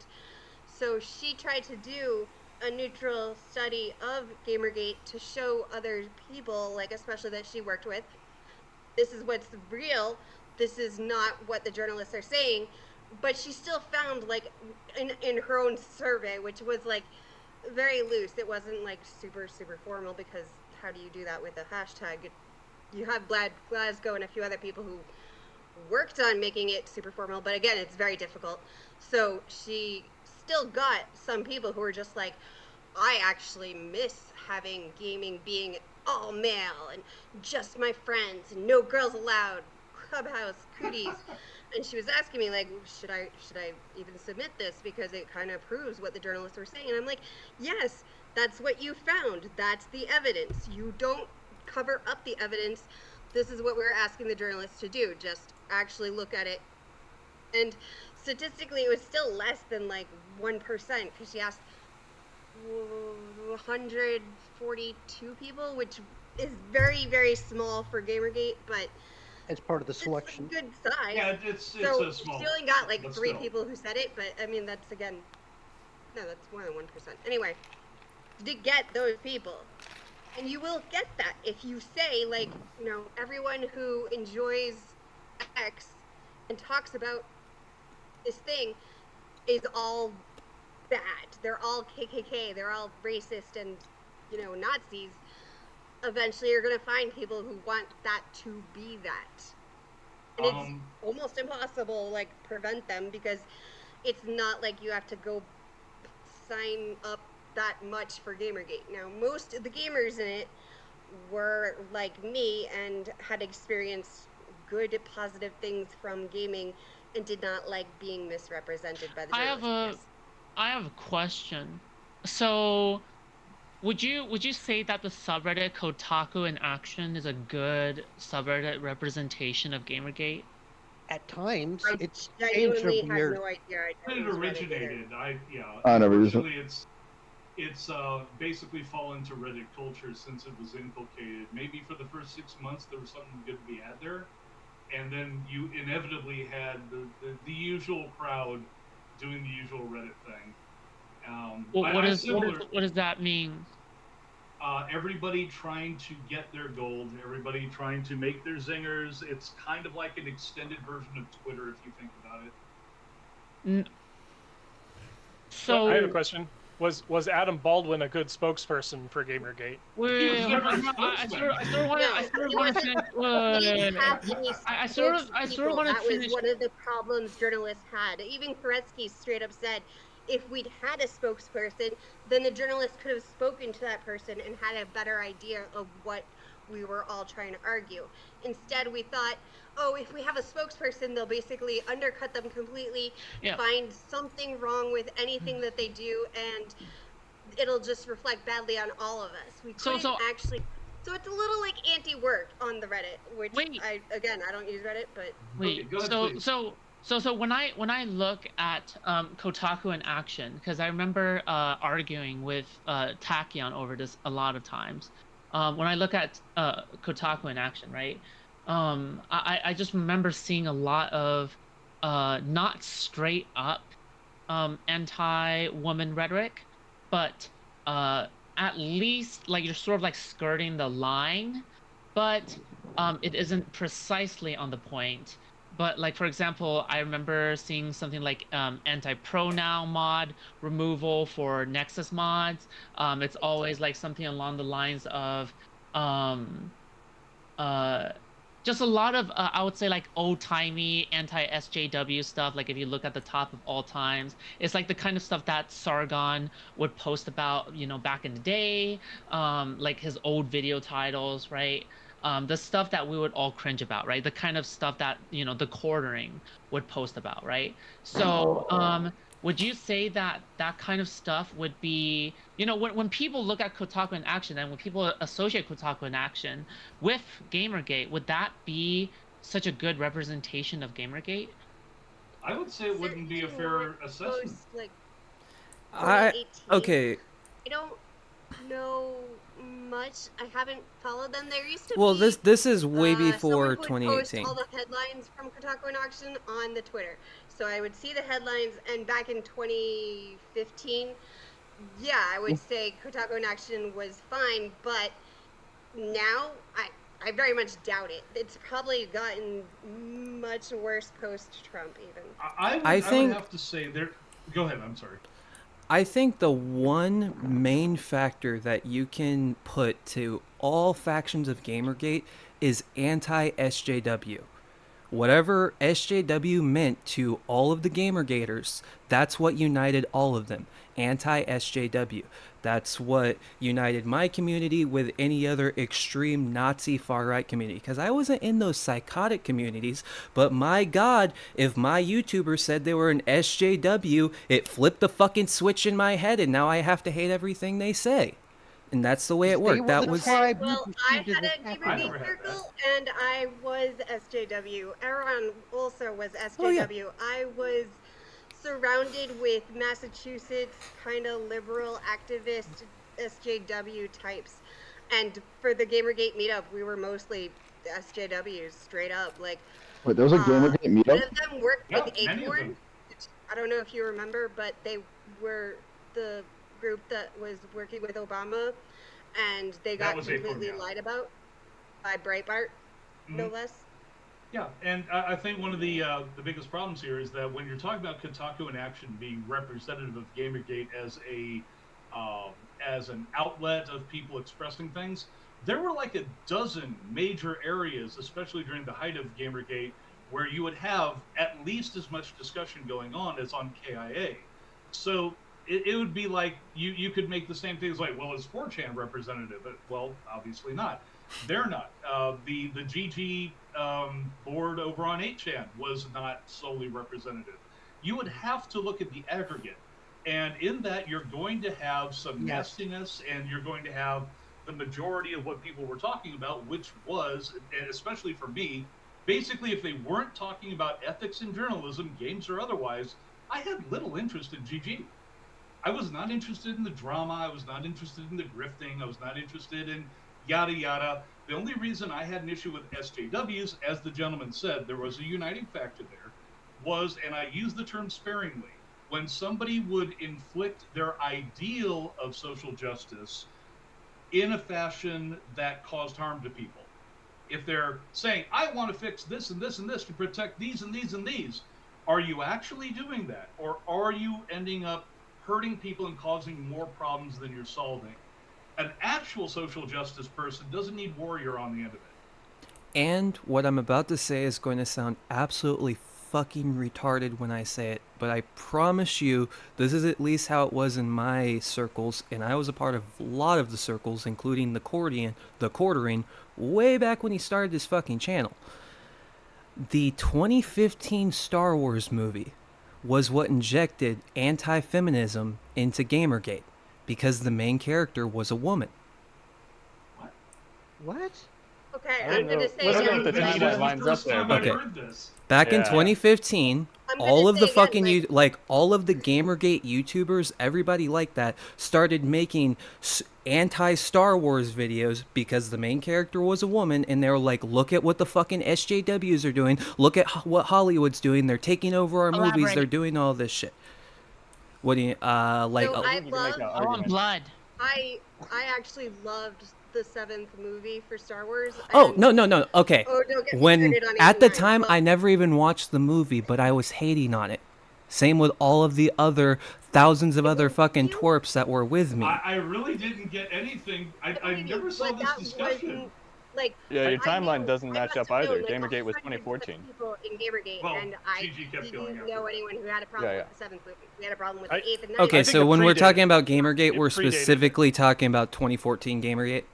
So she tried to do a neutral study of Gamergate to show other people, like especially that she worked with, this is what's real, this is not what the journalists are saying. But she still found, like, in her own survey, which was like very loose, it wasn't like super formal, because how do you do that with a hashtag? You have Glasgow and a few other people who worked on making it super formal, but again, it's very difficult. So she still got some people who were just like, I actually miss having gaming being all male and just my friends and no girls allowed, clubhouse, cooties. And she was asking me, like, should I even submit this, because it kind of proves what the journalists were saying. And I'm like, yes, that's what you found. That's the evidence. You don't cover up the evidence. This is what we're asking the journalists to do. Just actually look at it. And statistically, it was still less than like 1%, because she asked 142 people, which is very, very small for Gamergate, but as part of the selection. It's a good size. Yeah, it's so a small. She only got like but 3 still. people who said it, but I mean that's again, no, that's more than 1%. Anyway, to get those people, and you will get that if you say like, everyone who enjoys X and talks about this thing is all bad. They're all KKK. They're all racist and Nazis. Eventually you're going to find people who want that to be that. And it's almost impossible, like, prevent them, because it's not like you have to go sign up that much for Gamergate. Now, most of the gamers in it were like me and had experienced good, positive things from gaming and did not like being misrepresented by the journalists. I have a question. So... Would you say that the subreddit Kotaku in Action is a good subreddit representation of Gamergate? At times, it's genuinely have no idea. When it originated, I never used it. unfortunately, it's basically fallen to Reddit culture since it was inculcated. Maybe for the first 6 months there was something good to be had there, and then you inevitably had the usual crowd doing the usual Reddit thing. What does that mean? Everybody trying to get their gold, everybody trying to make their zingers. It's kind of like an extended version of Twitter if you think about it. So I have a question. Was Adam Baldwin a good spokesperson for Gamergate? I sort of want to finish. That was one of the problems journalists had. Even Koretsky straight up said, if we'd had a spokesperson, then the journalist could have spoken to that person and had a better idea of what we were all trying to argue. Instead, we thought, oh, if we have a spokesperson, they'll basically undercut them completely, find something wrong with anything that they do, and it'll just reflect badly on all of us. We couldn't actually. So it's a little like anti-work on the Reddit, which I don't use Reddit, but So when I look at Kotaku in action, because I remember arguing with Tachyon over this a lot of times. When I look at Kotaku in action, right? I just remember seeing a lot of not straight up anti-woman rhetoric, but at least like you're sort of like skirting the line, but it isn't precisely on the point. But like, for example, I remember seeing something like anti-pronoun mod removal for Nexus mods. It's always like something along the lines of just a lot of, I would say like old-timey anti-SJW stuff. Like if you look at the top of all times, it's like the kind of stuff that Sargon would post about, you know, back in the day, like his old video titles, right? The stuff that we would all cringe about, right? The kind of stuff that, you know, the quartering would post about, right? So would you say that that kind of stuff would be, you know, when people look at Kotaku in action and when people associate Kotaku in action with Gamergate, would that be such a good representation of Gamergate? I would say it wouldn't be a fair assessment. Like, okay. I don't know much. I haven't followed them. There used to Well, be, this is way before someone would 2018. post all the headlines from Kotaku in action on the Twitter. So I would see the headlines, and back in 2015, yeah, I would say Kotaku in action was fine, but now I very much doubt it. It's probably gotten much worse post-Trump even. I would have to say there. Go ahead. I'm sorry. I think the one main factor that you can put to all factions of Gamergate is anti-SJW. Whatever SJW meant to all of the Gamergaters, that's what united all of them. Anti-SJW. That's what united my community with any other extreme Nazi far-right community. Because I wasn't in those psychotic communities, but my God, if my YouTuber said they were an SJW, it flipped the fucking switch in my head, and now I have to hate everything they say. And that's the way it worked. That was. Well, I had a Gamergate circle, and I was SJW. Aaron also was SJW. Oh, yeah. I was surrounded with Massachusetts kind of liberal activist SJW types, and for the Gamergate meetup, we were mostly SJWs, straight up. Like, wait, there was a Gamergate meetup? One of them worked with Acorn. I don't know if you remember, but they were the group that was working with Obama, and they got completely lied about by Breitbart, no less. Yeah, and I think one of the biggest problems here is that when you're talking about Kotaku in action being representative of Gamergate as an outlet of people expressing things, there were like a dozen major areas, especially during the height of Gamergate, where you would have at least as much discussion going on as on KIA. So it would be like you could make the same things like, well, is 4chan representative? Well, obviously not. They're not. The GG board over on 8chan was not solely representative. You would have to look at the aggregate. And in that, you're going to have some nastiness, and you're going to have the majority of what people were talking about, which was, and especially for me, basically if they weren't talking about ethics in journalism, games or otherwise, I had little interest in GG. I was not interested in the drama. I was not interested in the grifting. I was not interested in yada yada. The only reason I had an issue with SJWs, as the gentleman said, there was a uniting factor there, was, and I use the term sparingly, when somebody would inflict their ideal of social justice in a fashion that caused harm to people. If they're saying, I want to fix this and this and this to protect these and these and these, are you actually doing that? Or are you ending up hurting people and causing more problems than you're solving? An actual social justice person doesn't need warrior on the end of it. And what I'm about to say is going to sound absolutely fucking retarded when I say it, but I promise you, this is at least how it was in my circles, and I was a part of a lot of the circles, including the quartering, way back when he started this fucking channel. The 2015 Star Wars movie was what injected anti-feminism into Gamergate, because the main character was a woman. What? Okay, I'm gonna say the timeline lines up there. Okay. Back in 2015, all of the fucking all of the Gamergate YouTubers, everybody like that, started making anti-Star Wars videos because the main character was a woman, and they were like, "Look at what the fucking SJWs are doing. Look at what Hollywood's doing. They're taking over our movies. They're doing all this shit." What do you like? So I want blood. I actually loved the 7th movie for Star Wars. Oh, no. Okay. Oh, don't get me When started on at the 89, time but- I never even watched the movie, but I was hating on it. Same with all of the other thousands of other fucking twerps that were with me. I really didn't get anything. I never saw this discussion. Like, Yeah, your I timeline knew- doesn't I match must up have either. known, like, Gamergate was 100 2014. people in Gamergate, Well, and I GG kept going didn't after know that. anyone who had a problem Yeah, with the 7th movie. We had a problem with the 8th and 9th. Okay, so when we're talking about Gamergate, we're It predated. specifically talking about 2014 Gamergate.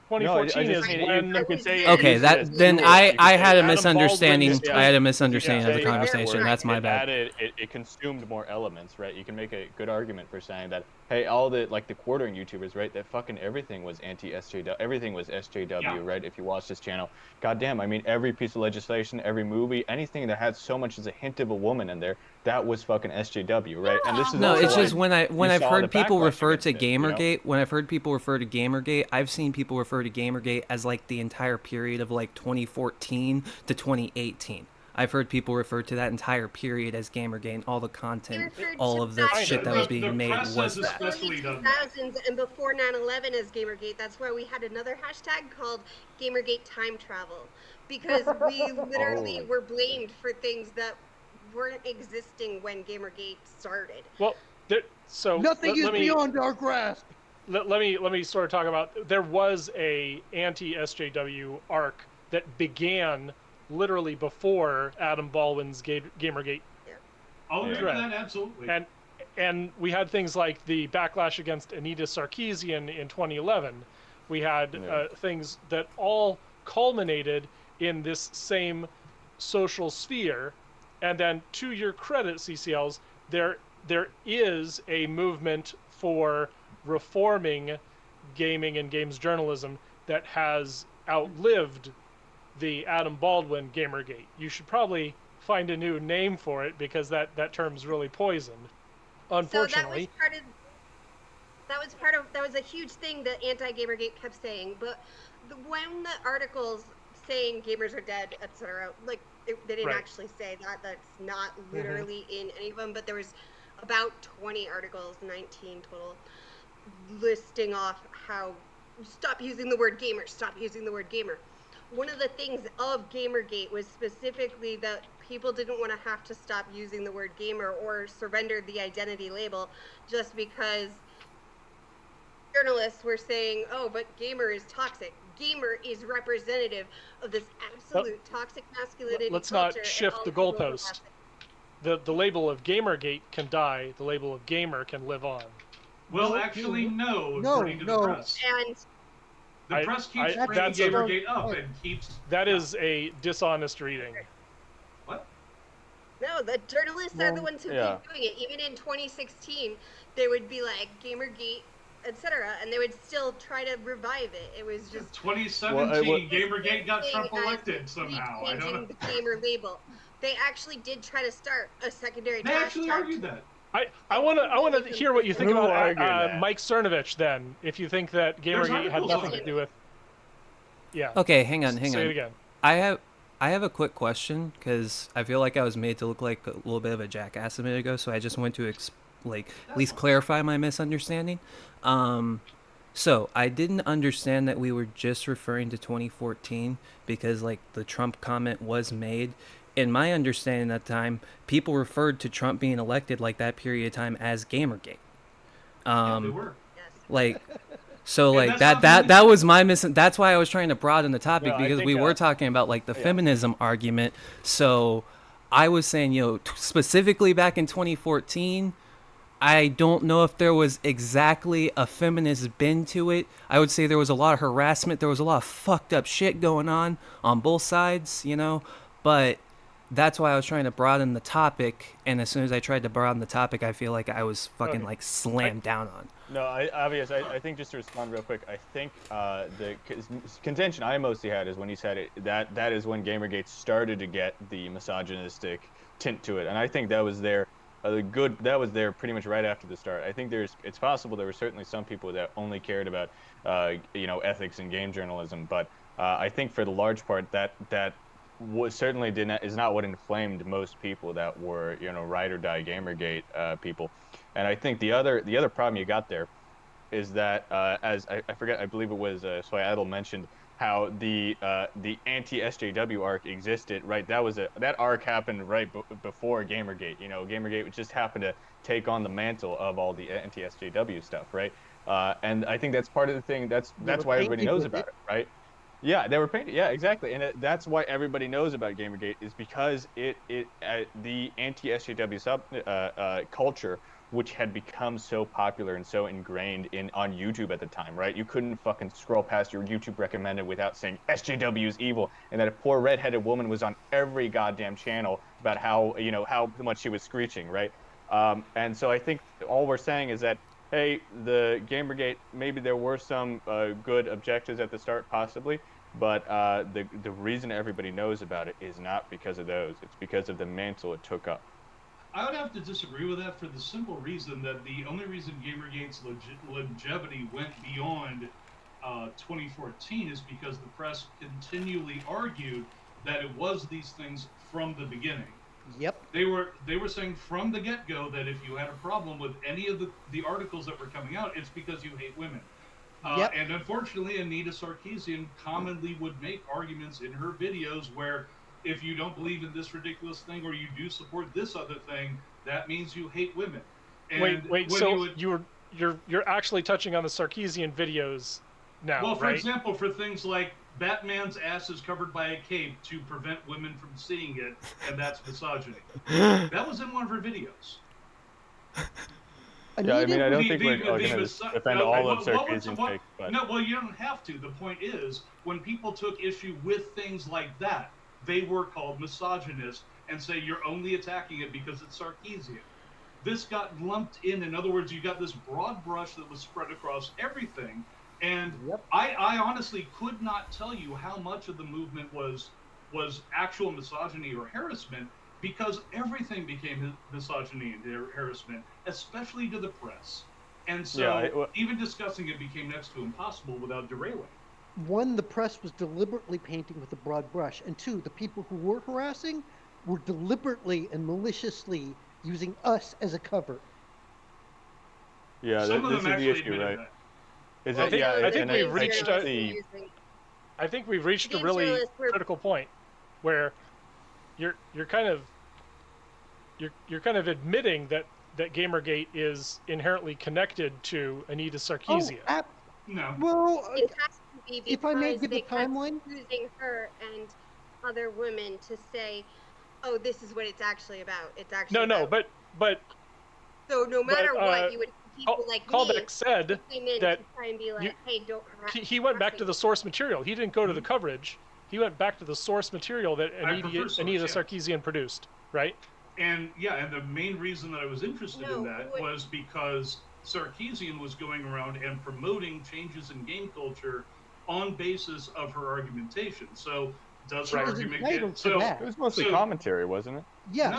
2014 No, I just is mean when. you could say Okay, it that exists. then You I could had say a Adam misunderstanding. Baldwin I had a is- misunderstanding of the say conversation. where That's my it bad. it consumed more elements, right? You can make a good argument for saying that, hey, all the quartering YouTubers, right? That fucking everything was anti-SJW. Everything was SJW, right? If you watch this channel, goddamn, I mean, every piece of legislation, every movie, anything that had so much as a hint of a woman in there, that was fucking SJW, right? And this is No, also it's just when I've saw heard the people backlash refer against to it, you know? Gamergate, when I've heard people refer to Gamergate, I've seen people refer to Gamergate as like the entire period of like 2014 to 2018. I've heard people refer to that entire period as Gamergate, and all the content, all of the shit that was being made was that. Early 2000s and before 9/11 as Gamergate. That's why we had another hashtag called Gamergate Time Travel, because we literally were blamed for things that weren't existing when Gamergate started. Well, so Nothing is beyond our grasp. Let me sort of talk about. There was a anti-SJW arc that began literally before Adam Baldwin's Gamergate. I'll agree with thread. that, absolutely. And we had things like the backlash against Anita Sarkeesian in 2011. We had things that all culminated in this same social sphere. And then, to your credit, CCLs, there is a movement for reforming gaming and games journalism that has outlived the Adam Baldwin Gamergate. You should probably find a new name for it, because that term's really poisoned. Unfortunately. So that was a huge thing that anti-Gamergate kept saying. But when the articles saying gamers are dead, etc., like they didn't actually say that. That's not literally in any of them. But there was about 20 articles, 19 total, listing off how stop using the word gamer, stop using the word gamer. One of the things of Gamergate was specifically that people didn't want to have to stop using the word gamer or surrender the identity label just because journalists were saying, oh, but gamer is toxic. Gamer is representative of this absolute toxic masculinity. Let's culture, not shift the goalpost. The label of Gamergate can die. The label of gamer can live on. Well, actually, no, according to the press. And the press keeps bringing Gamergate up and keeps... That is a dishonest reading. No, the journalists are the ones who keep doing it. Even in 2016, they would be like Gamergate, etc., and they would still try to revive it. It was just 2017. Gamergate got Trump elected somehow. I don't know. The gamer label. They actually did try to start a secondary. They actually argued that. I want to hear what you think about Mike Cernovich then. If you think that Gamergate had nothing to do with. Yeah. Okay, hang on. Say it again. I have a quick question, because I feel like I was made to look like a little bit of a jackass a minute ago, so I just want to at least clarify my misunderstanding. So I didn't understand that we were just referring to 2014 because the Trump comment was made. In my understanding at the time, people referred to Trump being elected that period of time as Gamergate. They were. So that was my that's why I was trying to broaden the topic, because we were talking about the feminism argument. So I was saying, specifically back in 2014, I don't know if there was exactly a feminist bend to it. I would say there was a lot of harassment. There was a lot of fucked up shit going on both sides, but that's why I was trying to broaden the topic. And as soon as I tried to broaden the topic, I feel like I was fucking slammed down on. No, I think just to respond real quick, I think the contention I mostly had is when he said that is when Gamergate started to get the misogynistic tint to it, and I think that was there. That was there pretty much right after the start. I think it's possible there were certainly some people that only cared about ethics and game journalism, but I think for the large part that was certainly is not what inflamed most people that were ride or die Gamergate people. And I think the other problem you got there is that as I forget, I believe it was Soyadel mentioned how the anti-SJW arc existed, right? That arc happened right before Gamergate. Gamergate just happened to take on the mantle of all the anti-SJW stuff, right? And I think that's part of the thing. That's why everybody knows about it, right? Yeah, they were painted. Yeah, exactly, and that's why everybody knows about Gamergate is because the anti-SJW culture, which had become so popular and so ingrained on YouTube at the time, right? You couldn't fucking scroll past your YouTube recommended without saying SJW is evil, and that a poor redheaded woman was on every goddamn channel about how much she was screeching, right? And so I think all we're saying is that, hey, the Gamergate, maybe there were some good objectives at the start, possibly, but the reason everybody knows about it is not because of those. It's because of the mantle it took up. I would have to disagree with that for the simple reason that the only reason Gamergate's longevity went beyond 2014 is because the press continually argued that it was these things from the beginning. Yep. They were saying from the get-go that if you had a problem with any of the articles that were coming out, it's because you hate women. Yep. And unfortunately, Anita Sarkeesian commonly would make arguments in her videos where if you don't believe in this ridiculous thing or you do support this other thing, that means you hate women. And wait. So you're actually touching on the Sarkeesian videos now, well, for right? example, for things like Batman's ass is covered by a cape to prevent women from seeing it, and that's misogyny. That was in one of her videos. Yeah, I mean, I don't think we're going to defend all of Sarkeesian's takes, but... No, well, you don't have to. The point is, when people took issue with things like that, they were called misogynist and say you're only attacking it because it's Sarkeesian. This got lumped in other words, you got this broad brush that was spread across everything, and I honestly could not tell you how much of the movement was actual misogyny or harassment, because everything became misogyny and harassment, especially to the press. And so even discussing it became next to impossible without derailing. One, the press was deliberately painting with a broad brush, and two, the people who were harassing were deliberately and maliciously using us as a cover. Yeah, this is the issue, right? I think we've reached a really critical point where you're kind of admitting that Gamergate is inherently connected to Anita Sarkeesian. No. Well, it has to be because if I may give they a timeline, using her and other women to say, "Oh, this is what it's actually about." It's actually but so no matter what, you would people like Callback said that to try and be like, "Hey, don't." He went back to the source material. He didn't go to the coverage. He went back to the source material that Anita Sarkeesian produced, right? And and the main reason that I was interested in that was because Sarkeesian was going around and promoting changes in game culture on basis of her argumentation. So does her argument get it was mostly commentary, wasn't it? Yeah.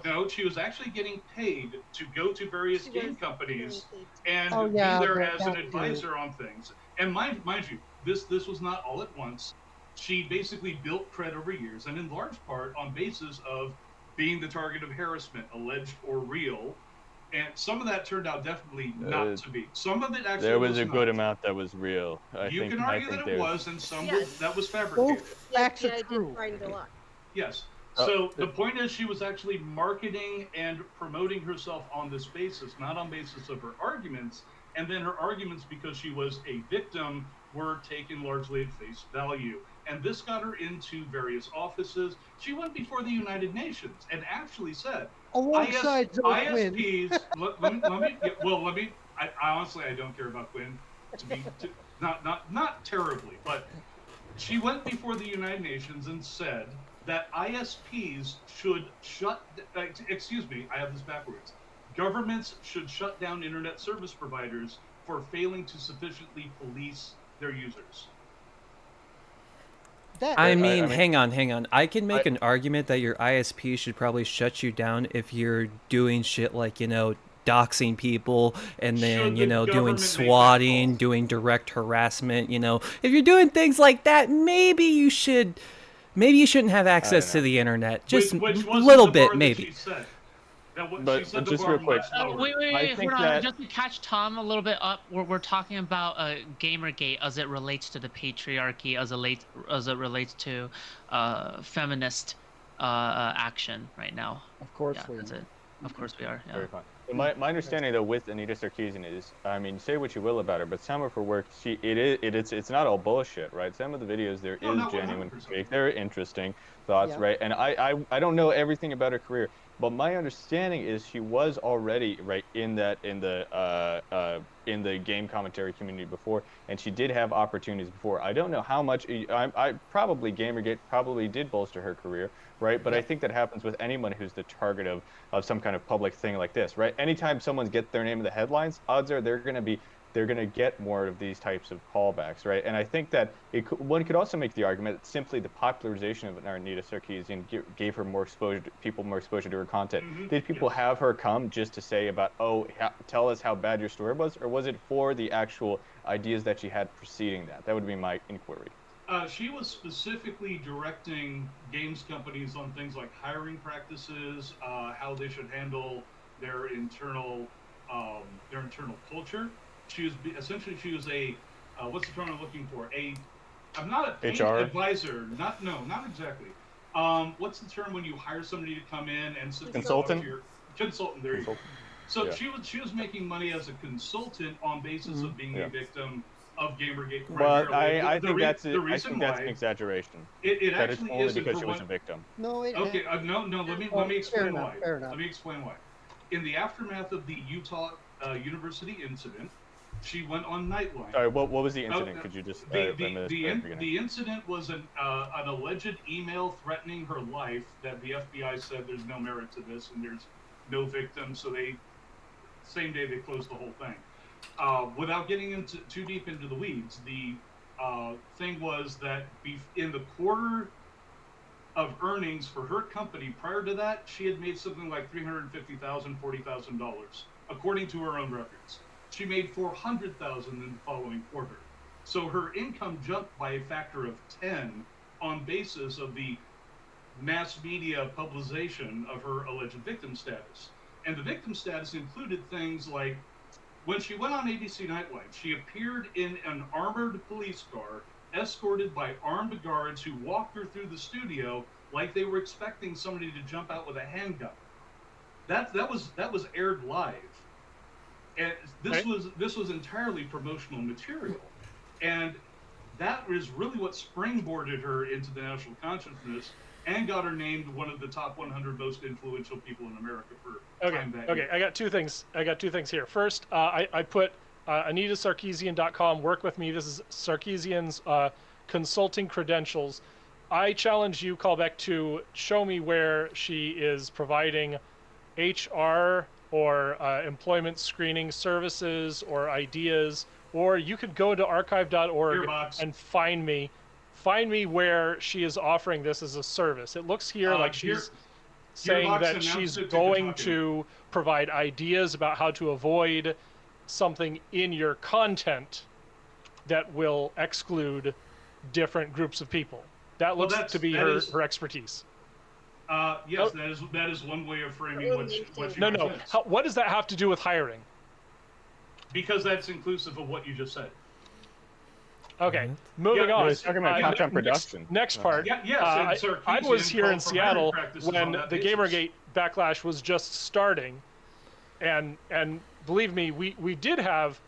No, she was actually getting paid to go to various game companies and be there as an advisor on things. And mind you, this was not all at once. She basically built cred over years, and in large part on basis of being the target of harassment, alleged or real. And some of that turned out definitely not to be. Some of it actually there was a good amount that was real. You can argue that it was, and some that was fabricated. Facts are true. Yes. So the point is, she was actually marketing and promoting herself on this basis, not on basis of her arguments. And then her arguments, because she was a victim, were taken largely at face value. and this got her into various offices. She went before the United Nations and actually said, alongside ISPs. let me. I honestly, I don't care about Quinn. Not terribly, but she went before the United Nations and said that ISPs should shut. Excuse me, I have this backwards. Governments should shut down internet service providers for failing to sufficiently police their users. I mean, hang on. I can make an argument that your ISP should probably shut you down if you're doing shit like, doxing people and then, doing swatting, doing direct harassment, If you're doing things like that, maybe you shouldn't have access to the internet. Just a little bit, maybe. But just real quick, wait, hold on. Just to catch Tom a little bit up, we're talking about Gamergate as it relates to the patriarchy, as it relates to feminist action right now. Of course we are. That's it. Of course we are. Yeah. Very fine. My understanding though with Anita Sarkeesian is, I mean, say what you will about her, but some of her work, it's not all bullshit, right? Some of the videos there is genuine fake. They're interesting thoughts, right? And I don't know everything about her career, but my understanding is she was already in the game commentary community before, and she did have opportunities before. I don't know how much. Gamergate probably did bolster her career, right? But I think that happens with anyone who's the target of some kind of public thing like this, right? Anytime someone gets their name in the headlines, odds are they're going to get more of these types of callbacks, right? And I think that one could also make the argument that simply the popularization of Anita Sarkeesian gave her more exposure, more exposure to her content. Mm-hmm. Did people have her come just to say about, tell us how bad your story was, or was it for the actual ideas that she had preceding that? That would be my inquiry. She was specifically directing games companies on things like hiring practices, how they should handle their internal culture. She was a what's the term I'm looking for? I'm not a paid HR advisor. Not exactly. What's the term when you hire somebody to come in and consultant? Consultant. There you go. So she was making money as a consultant on basis of being a victim of Gamergate. Well, I think that's an exaggeration. It that actually only isn't because she was a victim. No. Okay. No. Let me explain why. Fair enough. Let me explain why. In the aftermath of the Utah University incident, she went on Nightline. Sorry, what was the incident? Could you just the incident was an alleged email threatening her life that the FBI said there's no merit to this and there's no victim, so same day they closed the whole thing. Without getting too deep into the weeds, the thing was that in the quarter of earnings for her company prior to that, she had made something like $350,000, $40,000, according to her own records. She made $400,000 in the following quarter. So her income jumped by a factor of 10 on basis of the mass media publication of her alleged victim status. And the victim status included things like, when she went on ABC Nightline, she appeared in an armored police car, escorted by armed guards who walked her through the studio like they were expecting somebody to jump out with a handgun. That was aired live. And this was entirely promotional material, and that is really what springboarded her into the national consciousness and got her named one of the top 100 most influential people in America for time that year. I got two things here. First, I put AnitaSarkeesian.com. Work with me. This is Sarkeesian's consulting credentials. I challenge you, callback, to show me where she is providing HR or employment screening services or ideas, or you could go to archive.org and find me where she is offering this as a service. It looks here like she's saying that she's going to provide ideas about how to avoid something in your content that will exclude different groups of people. That looks to be her expertise. Yes, that is one way of framing what she presents. What does that have to do with hiring? Because that's inclusive of what you just said. Okay, moving on. Talking about content production. Next part. I was here in Seattle when the Gamergate backlash was just starting, and believe me, we did have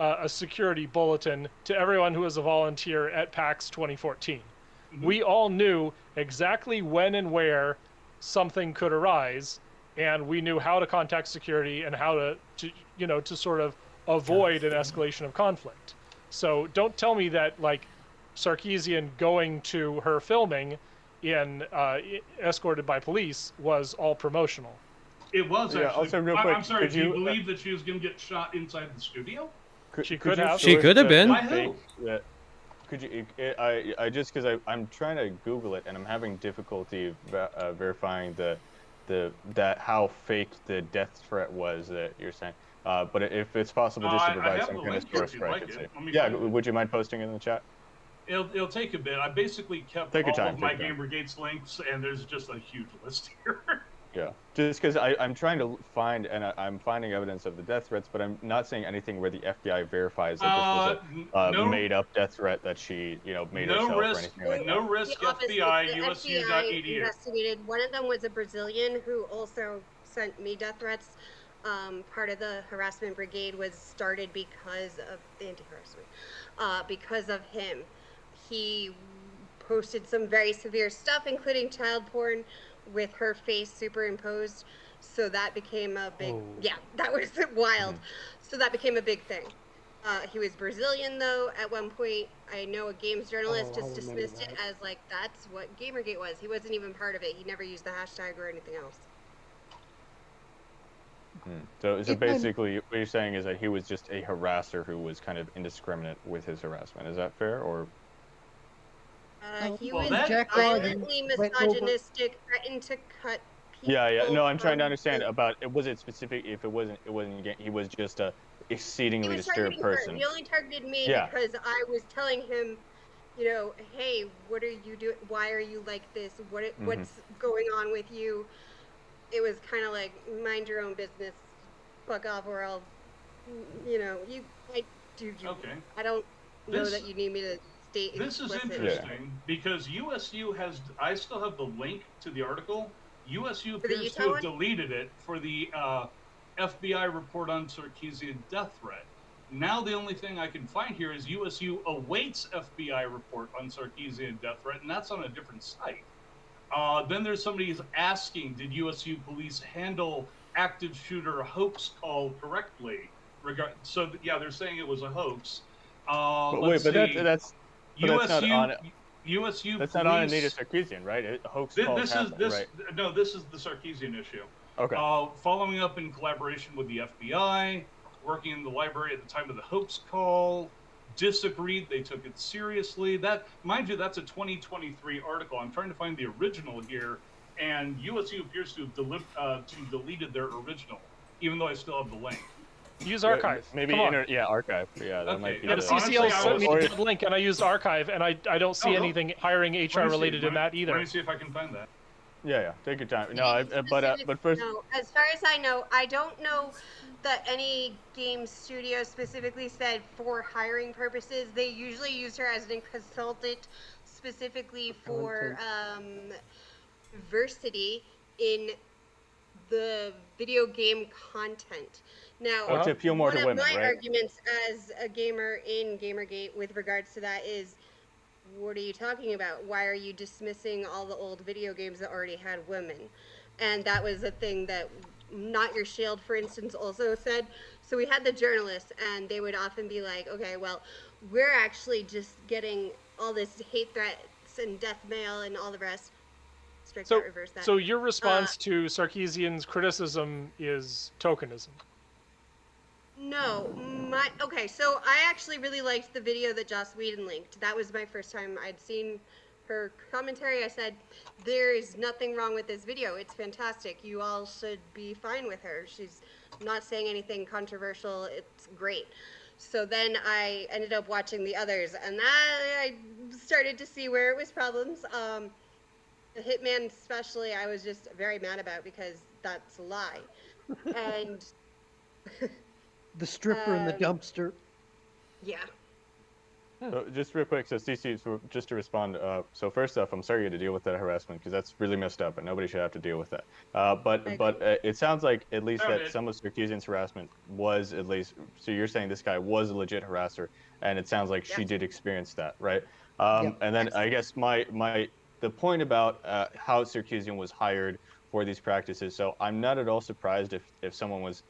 a security bulletin to everyone who was a volunteer at PAX 2014. we all knew exactly when and where something could arise, and we knew how to contact security and how to sort of avoid an escalation of conflict. So don't tell me that like Sarkeesian going to her filming in escorted by police was all promotional. It was actually. Also, real quick, I'm sorry. Do you believe that she was going to get shot inside the studio? She could have. She could have been. By who? Could you? I just because I'm trying to Google it and I'm having difficulty verifying that how fake the death threat was that you're saying. But if it's possible just to provide some kind of source where I could say. Yeah, would you mind posting it in the chat? It'll take a bit. I basically kept all of my Gamergate's links, and there's just a huge list here. Yeah, just because I'm trying to find, and I'm finding evidence of the death threats, but I'm not seeing anything where the FBI verifies that this was a made-up death threat that she, made herself or anything like that. No risk, FBI, the USU.edu. FBI investigated. One of them was a Brazilian who also sent me death threats. Part of the harassment brigade was started because of the anti-harassment, because of him. He posted some very severe stuff, including child porn, with her face superimposed, so that became a big that was wild. So that became a big thing. He was Brazilian though at one point. I know a games journalist just dismissed it as like that's what Gamergate was. He wasn't even part of it. He never used the hashtag or anything else. So basically what you're saying is that he was just a harasser who was kind of indiscriminate with his harassment. Is that fair? Or he was violently misogynistic, threatened to cut people. Yeah. No, I'm trying to understand about was it specific? If it wasn't, he was just a exceedingly disturbed person. He only targeted me because I was telling him, hey, what are you doing? Why are you like this? What's going on with you? It was kind of like mind your own business, fuck off, or I'll, I don't know that you need me to. This is interesting because USU has. I still have the link to the article. USU appears to have deleted it for the FBI report on Sarkeesian death threat. Now the only thing I can find here is USU awaits FBI report on Sarkeesian death threat, and that's on a different site. Then there's somebody who's asking, did USU police handle active shooter hoax call correctly? So they're saying it was a hoax. That's USU. USU. That's police, not on Anita Sarkeesian, right? Hoax calls happen, right? No, this is the Sarkeesian issue. Okay. Following up in collaboration with the FBI, working in the library at the time of the hoax call, disagreed. They took it seriously. That, mind you, that's a 2023 article. I'm trying to find the original here, and USU appears to have deleted their original, even though I still have the link. Use archive. Maybe archive. Yeah, that might be. Yeah, the CCL sent me the link, and I used archive, and I don't see anything hiring HR related in that either. Let me see if I can find that. Yeah. Take your time. No, but first. No, as far as I know, I don't know that any game studio specifically said for hiring purposes. They usually use her as a consultant, specifically for diversity in the video game content. Now, to appeal more to women, one of my right? arguments as a gamer in Gamergate with regards to that is, what are you talking about? Why are you dismissing all the old video games that already had women? And that was a thing that Not Your Shield, for instance, also said. So we had the journalists, and they would often be like, okay, well, we're actually just getting all this hate threats and death mail and all the rest. Reverse that. So your response to Sarkeesian's criticism is tokenism? No, okay, so I actually really liked the video that Joss Whedon linked. That was my first time I'd seen her commentary. I said, there is nothing wrong with this video. It's fantastic. You all should be fine with her. She's not saying anything controversial. It's great. So then I ended up watching the others, and I started to see where it was problems. The Hitman especially, I was just very mad about because that's a lie. And... The stripper in the dumpster. Yeah. So just real quick, so CC, just to respond. So first off, I'm sorry you had to deal with that harassment because that's really messed up, and nobody should have to deal with that. But it sounds like at least that some of Sarkeesian's harassment was at least. So you're saying this guy was a legit harasser, and it sounds like she did experience that, right? And then I guess the point about how Sarkeesian was hired for these practices. So I'm not at all surprised if someone was.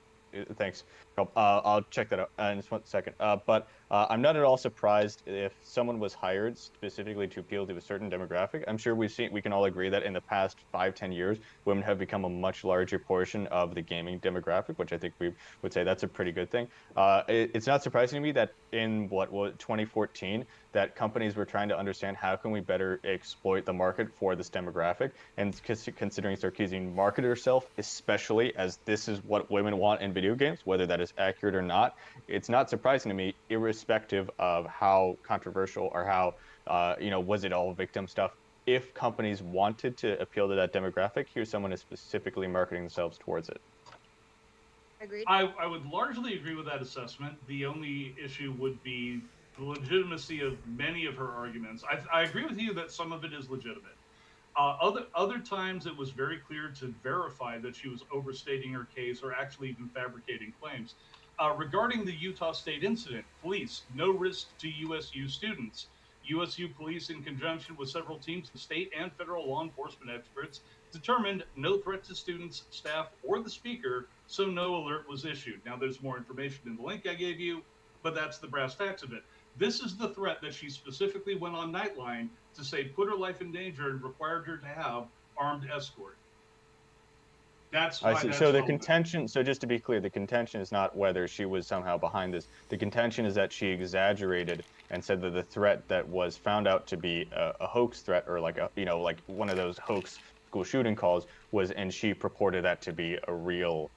Thanks. I'll check that out in just 1 second. But I'm not at all surprised if someone was hired specifically to appeal to a certain demographic. I'm sure we can all agree that in the past 5-10 years, women have become a much larger portion of the gaming demographic, which I think we would say that's a pretty good thing. It's not surprising to me that in 2014, that companies were trying to understand how can we better exploit the market for this demographic, and considering Sarkeesian marketed herself, especially as this is what women want in video games, whether that is accurate or not, it's not surprising to me, irrespective of how controversial or how, was it all victim stuff. If companies wanted to appeal to that demographic, here's someone who's specifically marketing themselves towards it. Agreed. I would largely agree with that assessment. The only issue would be the legitimacy of many of her arguments. I agree with you that some of it is legitimate. Other times it was very clear to verify that she was overstating her case or actually even fabricating claims. Regarding the Utah State incident, police, no risk to USU students. USU police, in conjunction with several teams of state and federal law enforcement experts, determined no threat to students, staff, or the speaker, so no alert was issued. Now, there's more information in the link I gave you, but that's the brass tacks of it. This is the threat that she specifically went on Nightline to say put her life in danger and required her to have armed escort. That's why that's so the contention, so just to be clear, the contention is not whether she was somehow behind this. The contention is that she exaggerated and said that the threat that was found out to be a hoax threat, or like one of those hoax school shooting calls was, and she purported that to be a real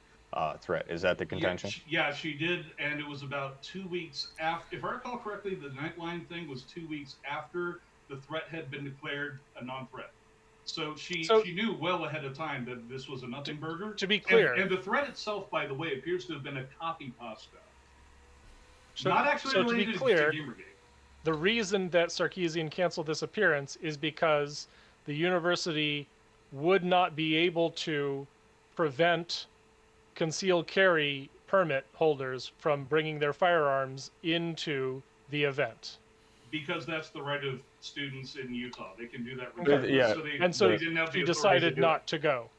threat. Is that the contention? Yeah, she did, and it was about 2 weeks after. If I recall correctly, the Nightline thing was 2 weeks after the threat had been declared a non-threat. So she knew well ahead of time that this was a nothing burger. To be clear, and the threat itself, by the way, appears to have been a copy pasta. Not actually related to Gamergate. The reason that Sarkeesian canceled this appearance is because the university would not be able to prevent concealed carry permit holders from bringing their firearms into the event. Because that's the right of students in Utah. They can do that regardless. Yeah. So she decided not to go.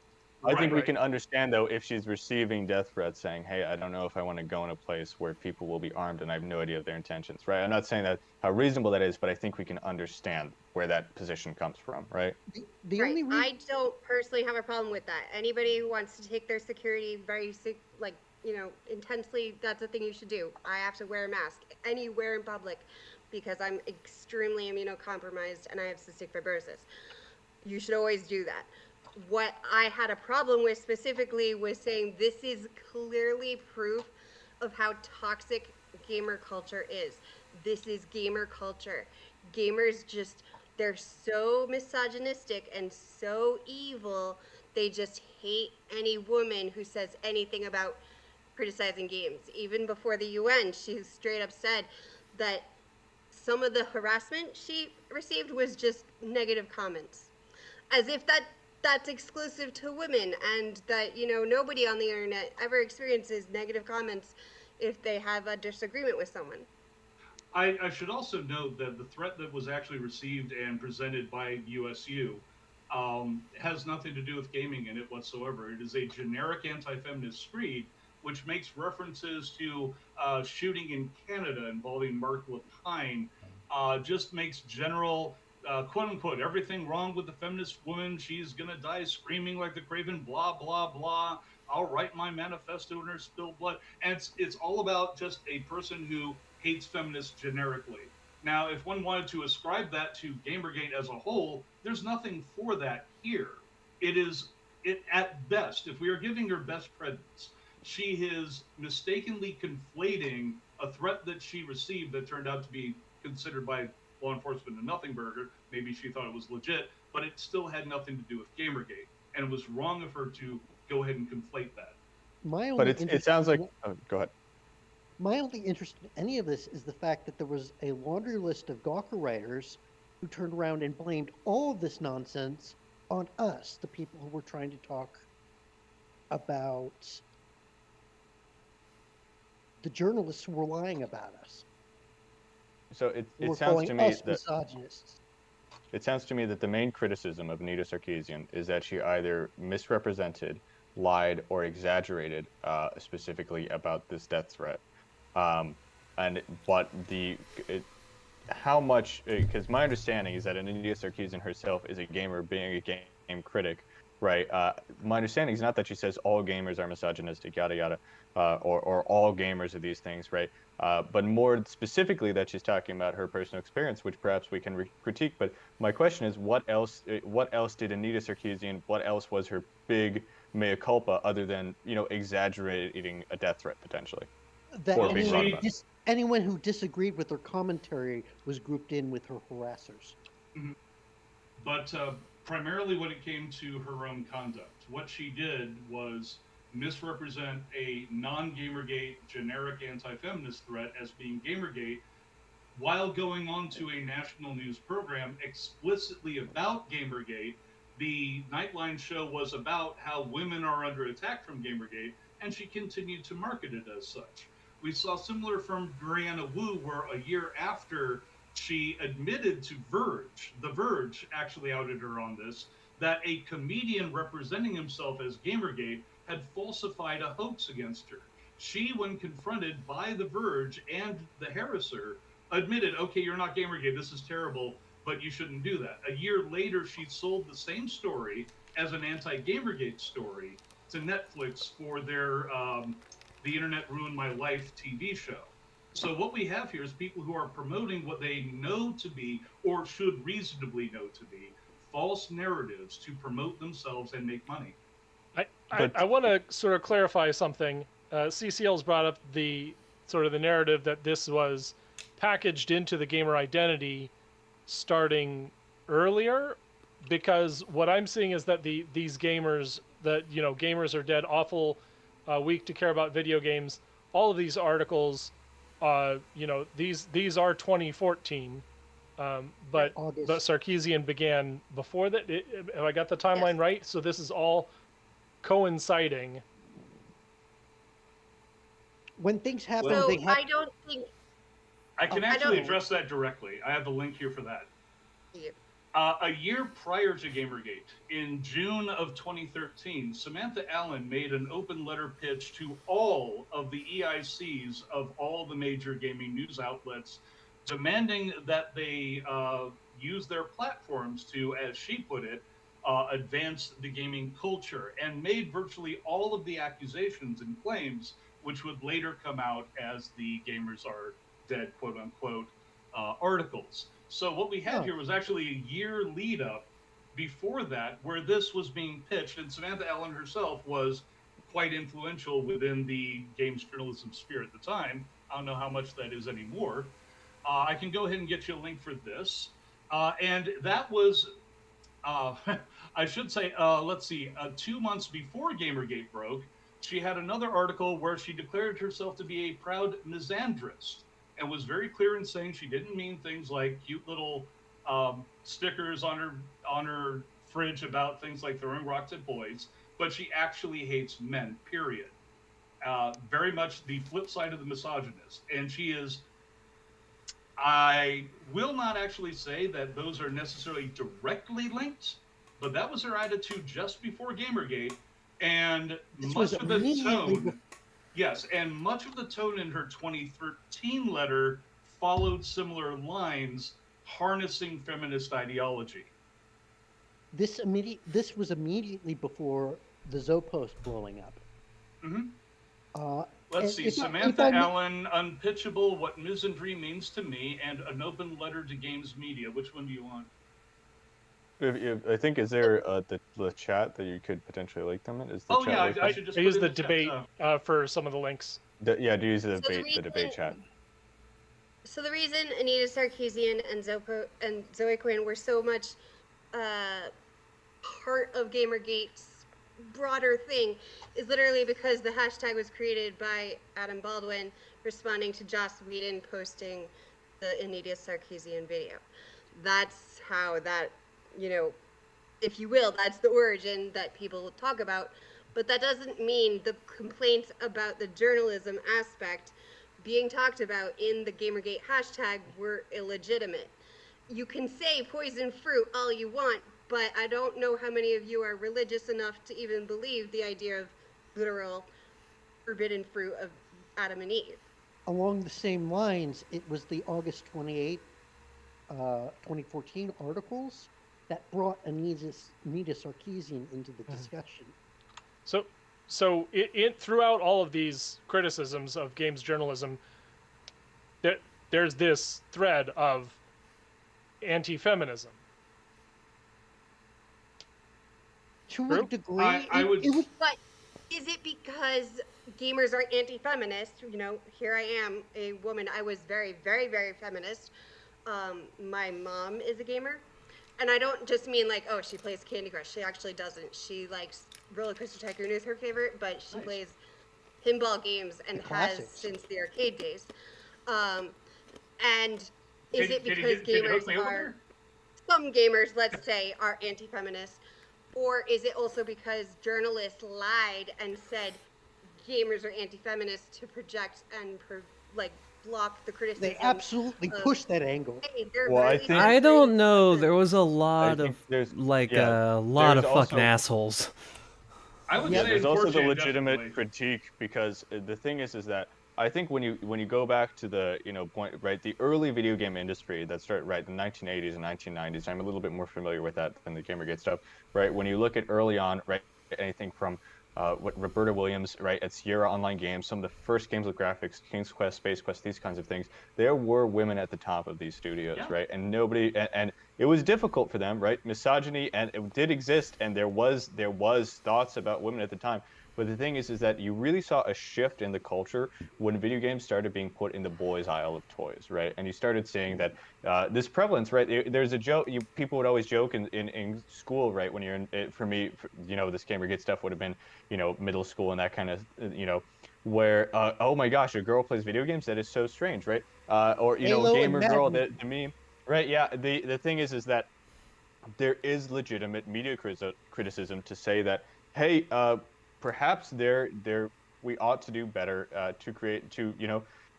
I think we can understand, though, if she's receiving death threats saying, hey, I don't know if I want to go in a place where people will be armed and I have no idea of their intentions, right? I'm not saying that how reasonable that is, but I think we can understand where that position comes from, right? I don't personally have a problem with that. Anybody who wants to take their security very, intensely, that's a thing you should do. I have to wear a mask anywhere in public because I'm extremely immunocompromised and I have cystic fibrosis. You should always do that. What I had a problem with specifically was saying this is clearly proof of how toxic gamer culture is. This is gamer culture. Gamers they're so misogynistic and so evil. They just hate any woman who says anything about criticizing games. Even before the UN, she straight up said that some of the harassment she received was just negative comments. As if that's exclusive to women, and that nobody on the internet ever experiences negative comments if they have a disagreement with someone. I should also note that the threat that was actually received and presented by USU has nothing to do with gaming in it whatsoever. It is a generic anti-feminist screed which makes references to shooting in Canada involving Mark Lapine, just makes general quote unquote everything wrong with the feminist woman. She's gonna die screaming like the Craven, blah blah blah. I'll write my manifesto in her spilled blood. And it's all about just a person who hates feminists generically. Now, if one wanted to ascribe that to Gamergate as a whole, there's nothing for that here. It at best, if we are giving her best credits, she is mistakenly conflating a threat that she received that turned out to be considered by law enforcement a nothing burger. Maybe she thought it was legit, but it still had nothing to do with Gamergate. And it was wrong of her to go ahead and conflate that. But it sounds like... Oh, go ahead. My only interest in any of this is the fact that there was a laundry list of Gawker writers who turned around and blamed all of this nonsense on us, the people who were trying to talk about the journalists who were lying about us. So it We're sounds calling to me us that misogynists. it sounds to me that the main criticism of Anita Sarkeesian is that she either misrepresented, lied, or exaggerated specifically about this death threat. And but how much? Because my understanding is that Anita Sarkeesian herself is a gamer, being a game critic, right? My understanding is not that she says all gamers are misogynistic, yada yada, or all gamers are these things, right? But more specifically that she's talking about her personal experience, which perhaps we can critique. But my question is, what else did Anita Sarkeesian? What else was her big mea culpa other than exaggerating a death threat potentially? That anyone who disagreed with her commentary was grouped in with her harassers. Mm-hmm. But primarily when it came to her own conduct, what she did was misrepresent a non-Gamergate generic anti-feminist threat as being Gamergate, while going on to a national news program explicitly about Gamergate. The Nightline show was about how women are under attack from Gamergate, and she continued to market it as such. We saw similar from Brianna Wu, where a year after she admitted to Verge, The Verge actually outed her on this, that a comedian representing himself as Gamergate had falsified a hoax against her. She, when confronted by The Verge and the harasser, admitted, okay, you're not Gamergate, this is terrible, but you shouldn't do that. A year later, she sold the same story as an anti-Gamergate story to Netflix for their The Internet Ruined My Life TV show. So what we have here is people who are promoting what they know to be, or should reasonably know to be, false narratives to promote themselves and make money. I want to sort of clarify something. CCL's brought up the narrative that this was packaged into the gamer identity starting earlier, because what I'm seeing is that these gamers, that gamers are dead, awful, weak to care about video games. All of these articles, these are 2014, but Sarkeesian began before that. Have I got the timeline right? So this is all coinciding. When things happen, so they happen. I don't think. I can actually address that directly. I have the link here for that. Yeah. A year prior to Gamergate, in June of 2013, Samantha Allen made an open letter pitch to all of the EICs of all the major gaming news outlets, demanding that they use their platforms to, as she put it, advance the gaming culture, and made virtually all of the accusations and claims, which would later come out as the Gamers Are Dead, quote unquote, articles. So what we had here was actually a year lead up before that, where this was being pitched, and Samantha Allen herself was quite influential within the games journalism sphere at the time. I don't know how much that is anymore. I can go ahead and get you a link for this. And that was, I should say, let's see, 2 months before Gamergate broke, she had another article where she declared herself to be a proud misandrist, and was very clear in saying she didn't mean things like cute little stickers on her fridge about things like throwing rocks at boys, but she actually hates men, period. Very much the flip side of the misogynist. And she is, I will not actually say that those are necessarily directly linked, but that was her attitude just before Gamergate. And much of the tone... Yes, and much of the tone in her 2013 letter followed similar lines, harnessing feminist ideology. This was immediately before the Zopost blowing up. Mm-hmm. Let's see, Samantha Allen, Unpitchable, What Misandry Means to Me, and An Open Letter to Games Media. Which one do you want? I think, is there the chat that you could potentially link them in? Is the chat I should just use the debate for some of the links. Do use the debate chat. So the reason Anita Sarkeesian and Zoe Quinn were so much part of Gamergate's broader thing is literally because the hashtag was created by Adam Baldwin, responding to Joss Whedon posting the Anita Sarkeesian video. That's how that, if you will, that's the origin that people talk about. But that doesn't mean the complaints about the journalism aspect being talked about in the Gamergate hashtag were illegitimate. You can say poison fruit all you want, but I don't know how many of you are religious enough to even believe the idea of literal forbidden fruit of Adam and Eve. Along the same lines, it was the August 28, 2014 articles that brought Anita Sarkeesian into the discussion. So throughout all of these criticisms of games journalism, there's this thread of anti-feminism. To a degree, But is it because gamers are anti-feminist? You know, here I am, a woman. I was very, very, very feminist. My mom is a gamer. And I don't just mean like, oh, she plays Candy Crush. She actually doesn't. She likes Roller Coaster Tycoon is her favorite, but she plays pinball games and has since the arcade days. And is it because some gamers, let's say, are anti-feminist? Or is it also because journalists lied and said gamers are anti-feminist to project and block the criticism? They absolutely pushed that angle. Hey, I don't know. There was a lot of fucking assholes. I would say there's also the legitimate critique, because the thing is that I think when you go back to the point, right, the early video game industry that started the 1980s and 1990s. I'm a little bit more familiar with that than the Gamergate stuff, right? When you look at early on, right, anything from what Roberta Williams, right, at Sierra Online Games, some of the first games with graphics, King's Quest, Space Quest, these kinds of things, there were women at the top of these studios, right? And nobody, and it was difficult for them, right? Misogyny, and it did exist, and there was thoughts about women at the time. But the thing is that you really saw a shift in the culture when video games started being put in the boys' aisle of toys, right? And you started seeing that this prevalence, right? There's a joke. People would always joke in school, right? When you're in, for me, this Gamergate stuff would have been, middle school and that kind of, where oh my gosh, a girl plays video games. That is so strange, right? Or gamer girl, the meme, right? Yeah. The thing is that there is legitimate media criticism to say that, hey, perhaps we ought to do better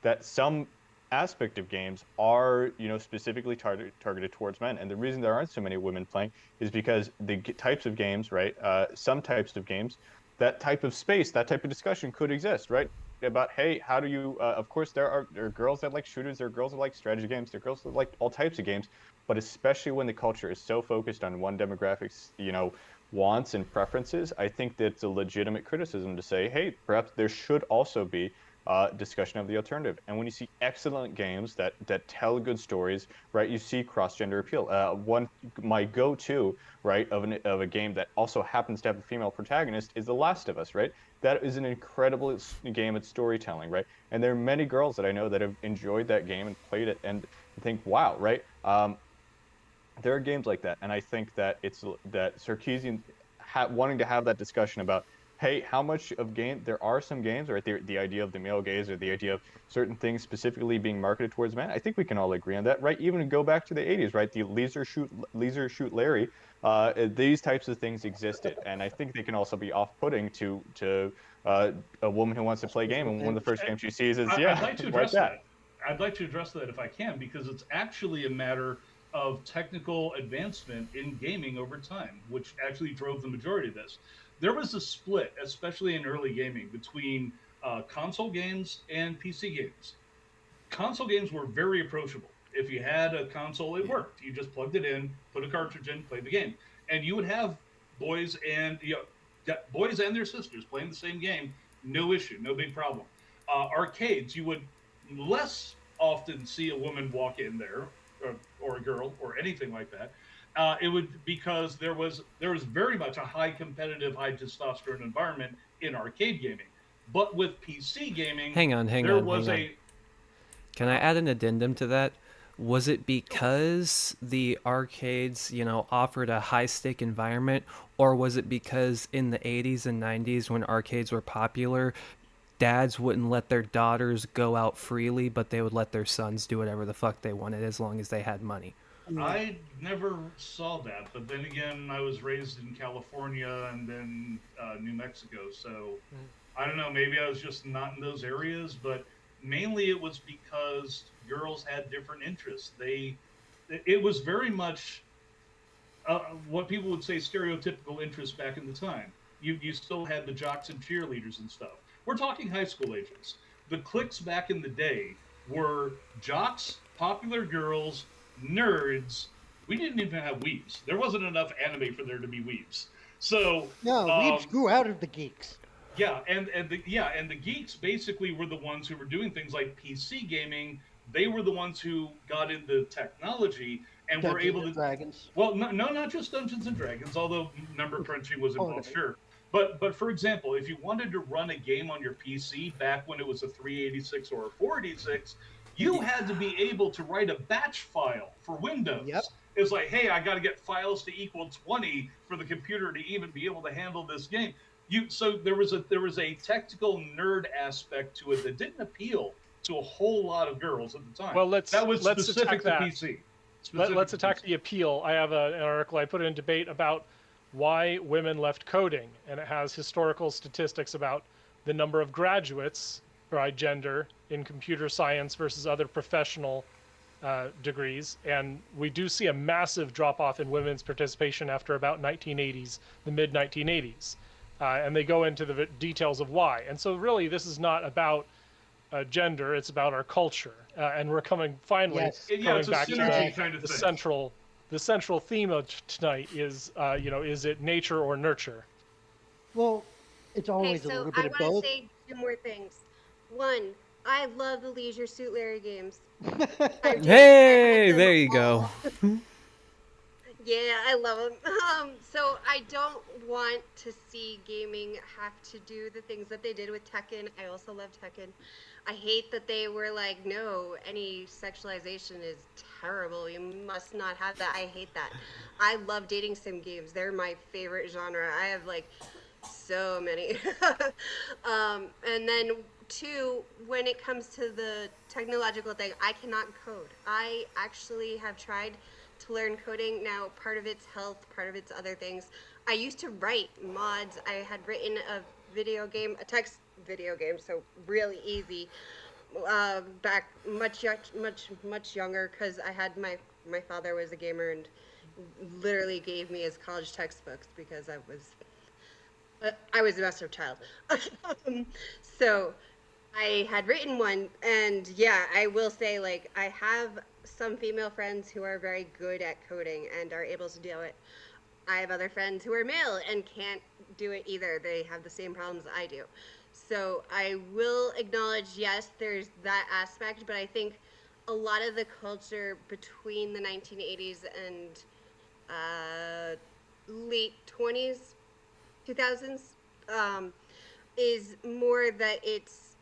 that some aspect of games are specifically targeted towards men. And the reason there aren't so many women playing is because the types of games, right, some types of games, that type of space, that type of discussion could exist, right, about, hey, how do you of course there are girls that like shooters, there are girls that like strategy games, there are girls that like all types of games, but especially when the culture is so focused on one demographic's wants and preferences, I think that's a legitimate criticism to say, hey, perhaps there should also be discussion of the alternative. And when you see excellent games that tell good stories, right, you see cross-gender appeal. My go-to, right, of a game that also happens to have a female protagonist is The Last of Us, right? That is an incredible game at storytelling, right? And there are many girls that I know that have enjoyed that game and played it and think, wow, right? There are games like that, and I think that it's that Sarkeesian wanting to have that discussion about, hey, how much of game, there are some games, right, the idea of the male gaze, or the idea of certain things specifically being marketed towards men. I think we can all agree on that, right? Even go back to the 80s, right? The Laser Shoot Larry, these types of things existed, and I think they can also be off-putting to a woman who wants to play a game, and one of the first games she sees is, I'd like to address that. I'd like to address that if I can, because it's actually a matter of technical advancement in gaming over time, which actually drove the majority of this. There was a split, especially in early gaming, between console games and PC games. Console games were very approachable. If you had a console, it worked. You just plugged it in, put a cartridge in, played the game, and you would have boys and their sisters playing the same game, no issue, no big problem. Arcades, you would less often see a woman walk in there, or a girl, or anything like that. It would, because there was very much a high competitive, high testosterone environment in arcade gaming. But with PC gaming, hang on. Can I add an addendum to that? Was it because the arcades, offered a high-stake environment, or was it because in the 80s and 90s when arcades were popular, dads wouldn't let their daughters go out freely, but they would let their sons do whatever the fuck they wanted as long as they had money? I never saw that, but then again, I was raised in California and then New Mexico, so I don't know, maybe I was just not in those areas, but mainly it was because girls had different interests. It was very much what people would say stereotypical interests back in the time. You still had the jocks and cheerleaders and stuff. We're talking high school ages. The cliques back in the day were jocks, popular girls, nerds. We didn't even have weebs. There wasn't enough anime for there to be weebs. So no, weebs grew out of the geeks. Yeah, and the geeks basically were the ones who were doing things like PC gaming. They were the ones who got into technology and were able to. Dragons. Well, no, not just Dungeons and Dragons, although number crunching was involved, sure. But for example, if you wanted to run a game on your PC back when it was a 386 or a 486, you had to be able to write a batch file for Windows. Yep. It's like, hey, I got to get files to equal 20 for the computer to even be able to handle this game. So there was a technical nerd aspect to it that didn't appeal to a whole lot of girls at the time. Well, let's specific attack that. to PC. Let's attack the appeal. I have an article I put in debate about why women left coding, and it has historical statistics about the number of graduates by gender in computer science versus other professional degrees, and we do see a massive drop-off in women's participation after about the mid 1980s, and they go into the details of why. And so really this is not about gender, it's about our culture, and we're coming back to the central theme of tonight is is it nature or nurture? Well, it's always a little bit of both. I want to say 2 more things. 1, I love the Leisure Suit Larry games. Hey, there you go. Yeah, I love them. So I don't want to see gaming have to do the things that they did with Tekken. I also love Tekken. I hate that they were like, no, any sexualization is terrible. You must not have that. I hate that. I love dating sim games. They're my favorite genre. I have like so many. And then 2, when it comes to the technological thing, I cannot code. I actually have tried to learn coding. Now, part of it's health, part of it's other things. I used to write mods. I had written a text video game, so really easy. Back much younger, because I had my father was a gamer and literally gave me his college textbooks because I was a messed up child. So I had written one, and yeah, I will say, like, I have some female friends who are very good at coding and are able to do it. I have other friends who are male and can't do it either. They have the same problems I do. So I will acknowledge, yes, there's that aspect, but I think a lot of the culture between the 1980s and late 20s, 2000s, is more that it's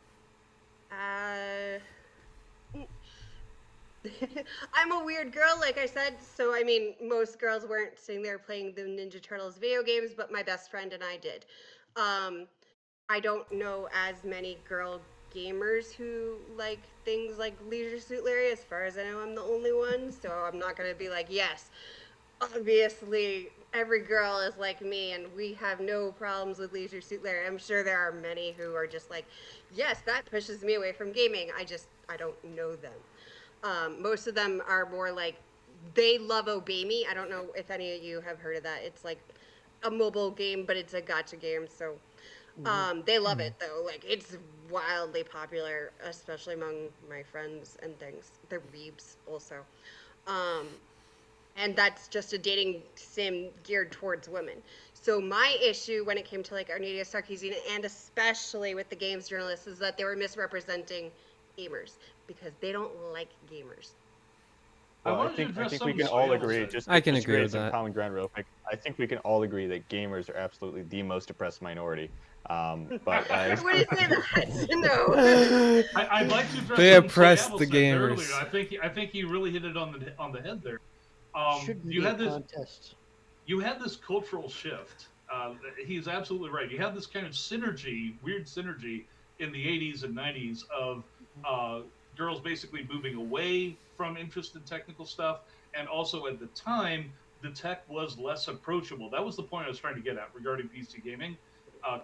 I'm a weird girl, like I said, so I mean, most girls weren't sitting there playing the Ninja Turtles video games, but my best friend and I did. I don't know as many girl gamers who like things like Leisure Suit Larry. As far as I know, I'm the only one, so I'm not going to be like, yes, obviously every girl is like me and we have no problems with Leisure Suit Larry. I'm sure there are many who are just like, yes, that pushes me away from gaming. I don't know them. Most of them are more like, they love Obey Me. I don't know if any of you have heard of that. It's like a mobile game, but it's a gacha game, so they love it though. Like, it's wildly popular, especially among my friends and things. They're weebs also. And that's just a dating sim geared towards women. So my issue when it came to like Arnadia Sarkeesian, and especially with the games journalists, is that they were misrepresenting gamers because they don't like gamers. Well, I think we can all agree. I can agree with that. Common ground real quick. I think we can all agree that gamers are absolutely the most oppressed minority. But what do you say that? No. I'd like to address they oppress the gamers. Earlier. I think you really hit it on the head there. You had this cultural shift. He's absolutely right. You had this kind of weird synergy in the 80s and 90s of girls basically moving away from interest in technical stuff, and also at the time, the tech was less approachable. That was the point I was trying to get at regarding PC gaming.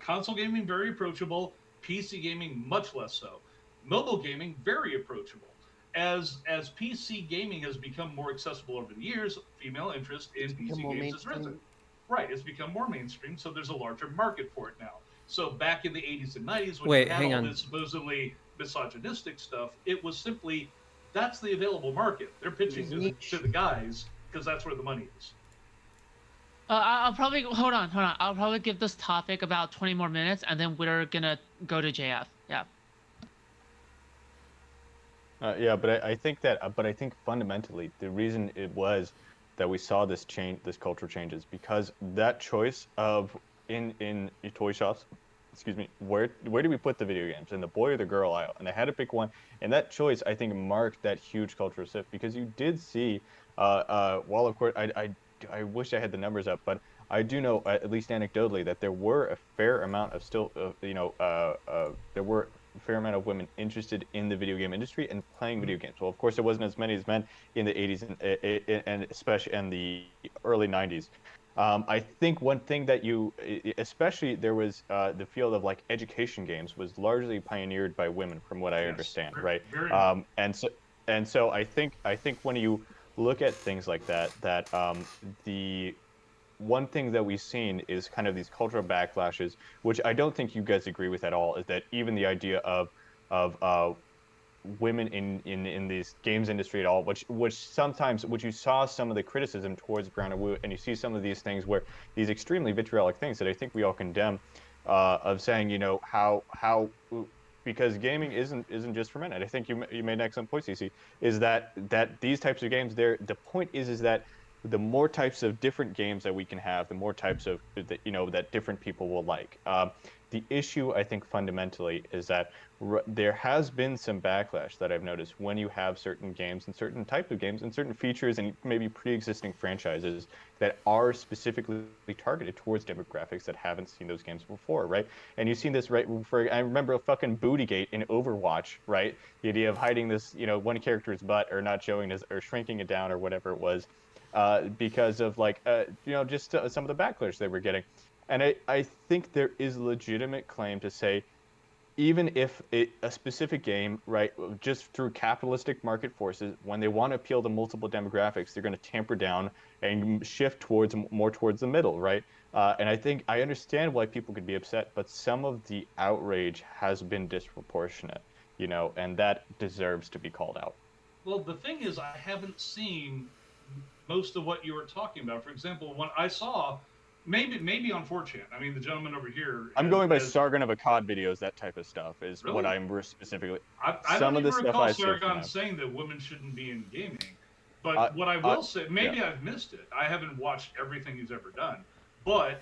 Console gaming, very approachable. PC gaming, much less so. Mobile gaming, very approachable. As PC gaming has become more accessible over the years, female interest in PC games has risen. Right, it's become more mainstream, so there's a larger market for it now. So back in the 80s and 90s, when you had all this supposedly misogynistic stuff, it was simply, that's the available market. They're pitching to the guys because that's where the money is. I'll probably hold on. I'll probably give this topic about 20 more minutes, and then we're gonna go to JF. Yeah. Yeah, but I think that, but I think fundamentally the reason it was that we saw this change, this cultural change, is because that choice of in toy shops, excuse me, where do we put the video games, in the boy or the girl aisle? And they had to pick one, and that choice I think marked that huge cultural shift, because you did see, well, of course, I wish I had the numbers up, but I do know, at least anecdotally, that there were a fair amount of still, there were a fair amount of women interested in the video game industry and playing video games. Well, of course, there wasn't as many as men in the 80s and especially in the early 90s. I think one thing that especially there was the field of like education games was largely pioneered by women, from what I understand, right? And so I think when you look at things like that, the one thing that we've seen is kind of these cultural backlashes, which I don't think you guys agree with at all, is that even the idea of women in these games industry at all, which you saw some of the criticism towards Brianna Wu, and you see some of these things where these extremely vitriolic things that I think we all condemn, of saying, how because gaming isn't just for men. And I think you made an excellent point, CC, is that these types of games, the point is that the more types of different games that we can have, the more types of that different people will like. The issue, I think, fundamentally is that there has been some backlash that I've noticed when you have certain games and certain types of games and certain features and maybe pre-existing franchises that are specifically targeted towards demographics that haven't seen those games before, right? And you've seen this, right? I remember a fucking Bootygate in Overwatch, right? The idea of hiding this, one character's butt or not showing this or shrinking it down or whatever it was, because of just some of the backlash they were getting. And I think there is a legitimate claim to say, even if a specific game, right, just through capitalistic market forces, when they want to appeal to multiple demographics, they're going to tamper down and shift more towards the middle, right? And I think I understand why people could be upset, but some of the outrage has been disproportionate, and that deserves to be called out. Well, the thing is, I haven't seen most of what you were talking about. For example, when I saw, maybe on 4chan, I mean, the gentleman over here. I'm going by Sargon of Akkad videos, that type of stuff is really what I'm specifically. I don't even recall Sargon saying that women shouldn't be in gaming. But what I will say, maybe I've missed it. I haven't watched everything he's ever done. But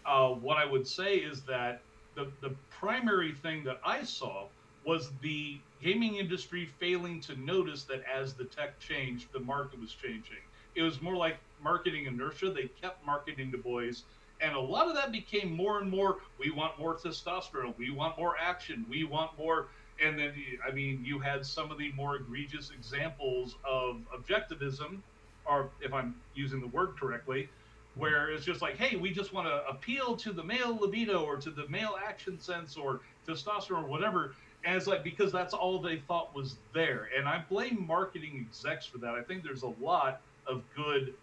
what I would say is that the primary thing that I saw was the gaming industry failing to notice that as the tech changed, the market was changing. It was more like marketing inertia. They kept marketing to boys, and a lot of that became more and more, we want more testosterone, we want more action, we want more. And then, I mean, you had some of the more egregious examples of objectivism, or if I'm using the word correctly, where it's just like, hey, we just want to appeal to the male libido or to the male action sense or testosterone or whatever. And it's like, because that's all they thought was there. And I blame marketing execs for that. I think there's a lot of good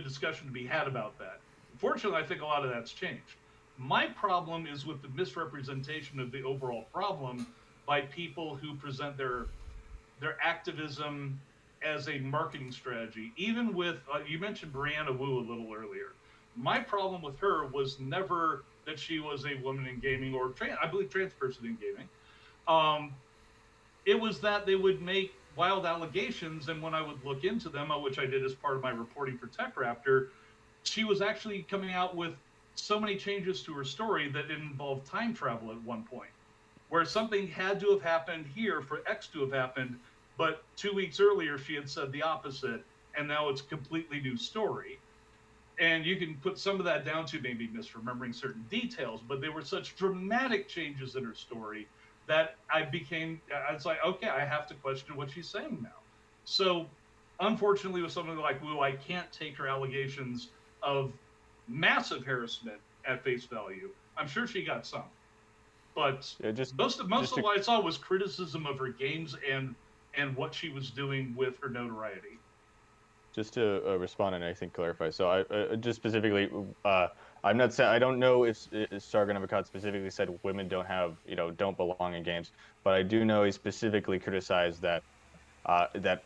discussion to be had about that. Unfortunately, I think a lot of that's changed. My problem is with the misrepresentation of the overall problem by people who present their activism as a marketing strategy. Even with, you mentioned Brianna Wu a little earlier. My problem with her was never that she was a woman in gaming or I believe trans person in gaming. It was that they would make wild allegations, and when I would look into them, which I did as part of my reporting for TechRaptor, she was actually coming out with so many changes to her story that it involved time travel at one point, where something had to have happened here for X to have happened, but 2 weeks earlier she had said the opposite, and now it's a completely new story. And you can put some of that down to maybe misremembering certain details, but there were such dramatic changes in her story that I was like, okay, I have to question what she's saying now. So unfortunately, with something like Wu, I can't take her allegations of massive harassment at face value. I'm sure she got some. But most of what I saw was criticism of her games and what she was doing with her notoriety. Just to respond and I think clarify. So I just specifically, I'm not saying, I don't know if Sargon of Akkad specifically said women don't belong in games, but I do know he specifically criticized that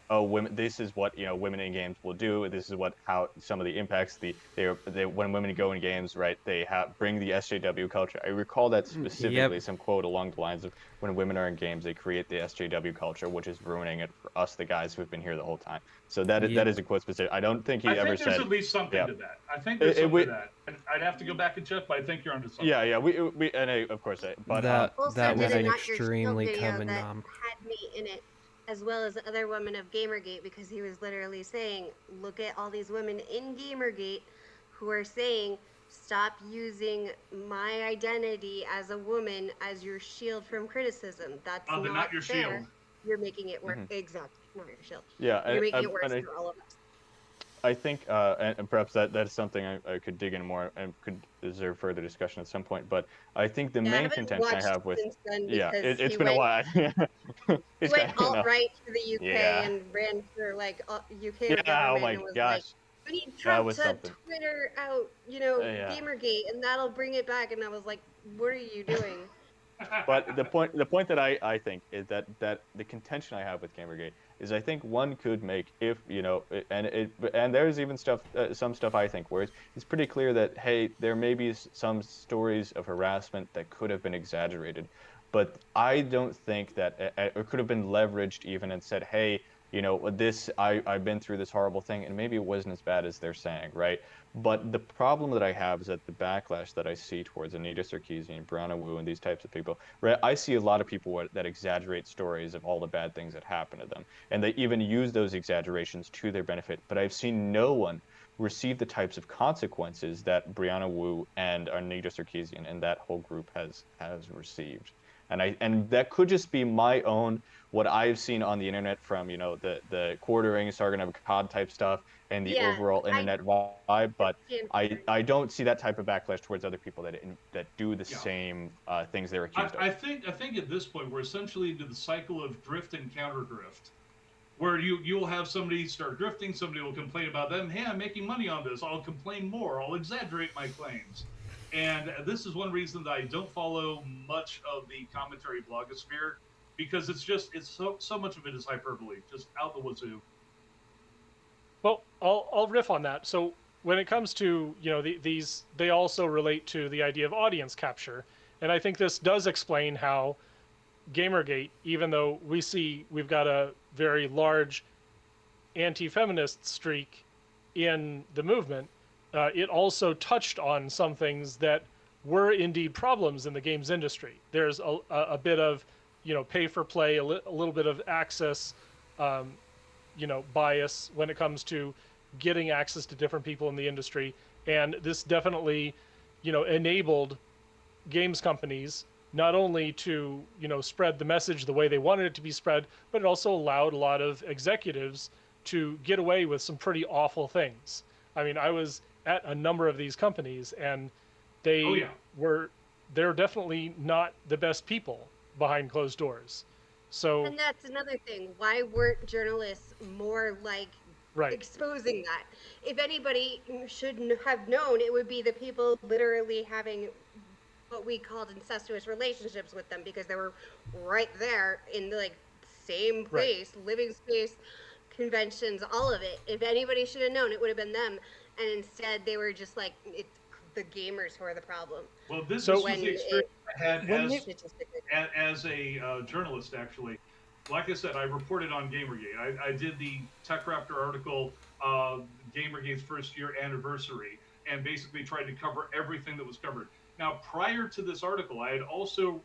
women, this is what women in games will do. This is how some of the impacts when women go in games, right? They bring the SJW culture. I recall that specifically, some quote along the lines of, when women are in games, they create the SJW culture, which is ruining it for us, the guys who've been here the whole time. So that is a quote specific. I don't think he ever said. I think there's at least something to that. I think there's something to that. I'd have to go back and check, but I think you're onto something. Yeah. We and of course, but that was an extremely common had me in it, as well as other women of Gamergate, because he was literally saying, look at all these women in Gamergate who are saying, stop using my identity as a woman as your shield from criticism. That's not your fair. Shield. You're making it work. Exactly. Not your shield. Yeah. You're making it worse for all of us. I think, and perhaps that's something I could dig in more and could deserve further discussion at some point. But I think the main contention I have with it's been a while. He went alt-right to the UK and ran for UK government. Oh my gosh. Like, we need Trump to Twitter out, Gamergate, and that'll bring it back. And I was like, what are you doing? But the point that I think is that the contention I have with Gamergate is, I think one could make, if and there's even some stuff I think where it's pretty clear that, hey, there may be some stories of harassment that could have been exaggerated, but I don't think that it could have been leveraged even and said, hey, I've been through this horrible thing, and maybe it wasn't as bad as they're saying, right? But the problem that I have is that the backlash that I see towards Anita Sarkeesian, Brianna Wu, and these types of people, right? I see a lot of people that exaggerate stories of all the bad things that happen to them, and they even use those exaggerations to their benefit. But I've seen no one receive the types of consequences that Brianna Wu and Anita Sarkeesian and that whole group has received. And that could just be my own, what I've seen on the internet from, the quartering, Sargon of Akkad type stuff, and the overall internet vibe, but I don't see that type of backlash towards other people that do the same things they're accused of. I think at this point we're essentially into the cycle of drift and counter drift, where you'll have somebody start drifting, somebody will complain about them. Hey, I'm making money on this. I'll complain more. I'll exaggerate my claims. And this is one reason that I don't follow much of the commentary blogosphere, because it's so much of it is hyperbole, just out the wazoo. Well, I'll riff on that. So when it comes to these, they also relate to the idea of audience capture, and I think this does explain how Gamergate, even though we've got a very large anti-feminist streak in the movement, it also touched on some things that were indeed problems in the games industry. There's a bit of pay for play, a little bit of access bias when it comes to getting access to different people in the industry, and this definitely enabled games companies not only to spread the message the way they wanted it to be spread, but it also allowed a lot of executives to get away with some pretty awful things. I mean, I was at a number of these companies, and they're definitely not the best people behind closed doors. So, and that's another thing. Why weren't journalists more exposing that? If anybody should have known, it would be the people literally having what we called incestuous relationships with them, because they were right there in the same place, living space, conventions, all of it. If anybody should have known, it would have been them. And instead, they were just it's the gamers who are the problem. Well, this was the experience I had as a journalist, actually. Like I said, I reported on Gamergate. I did the TechRaptor article, Gamergate's first year anniversary, and basically tried to cover everything that was covered. Now, prior to this article, I had also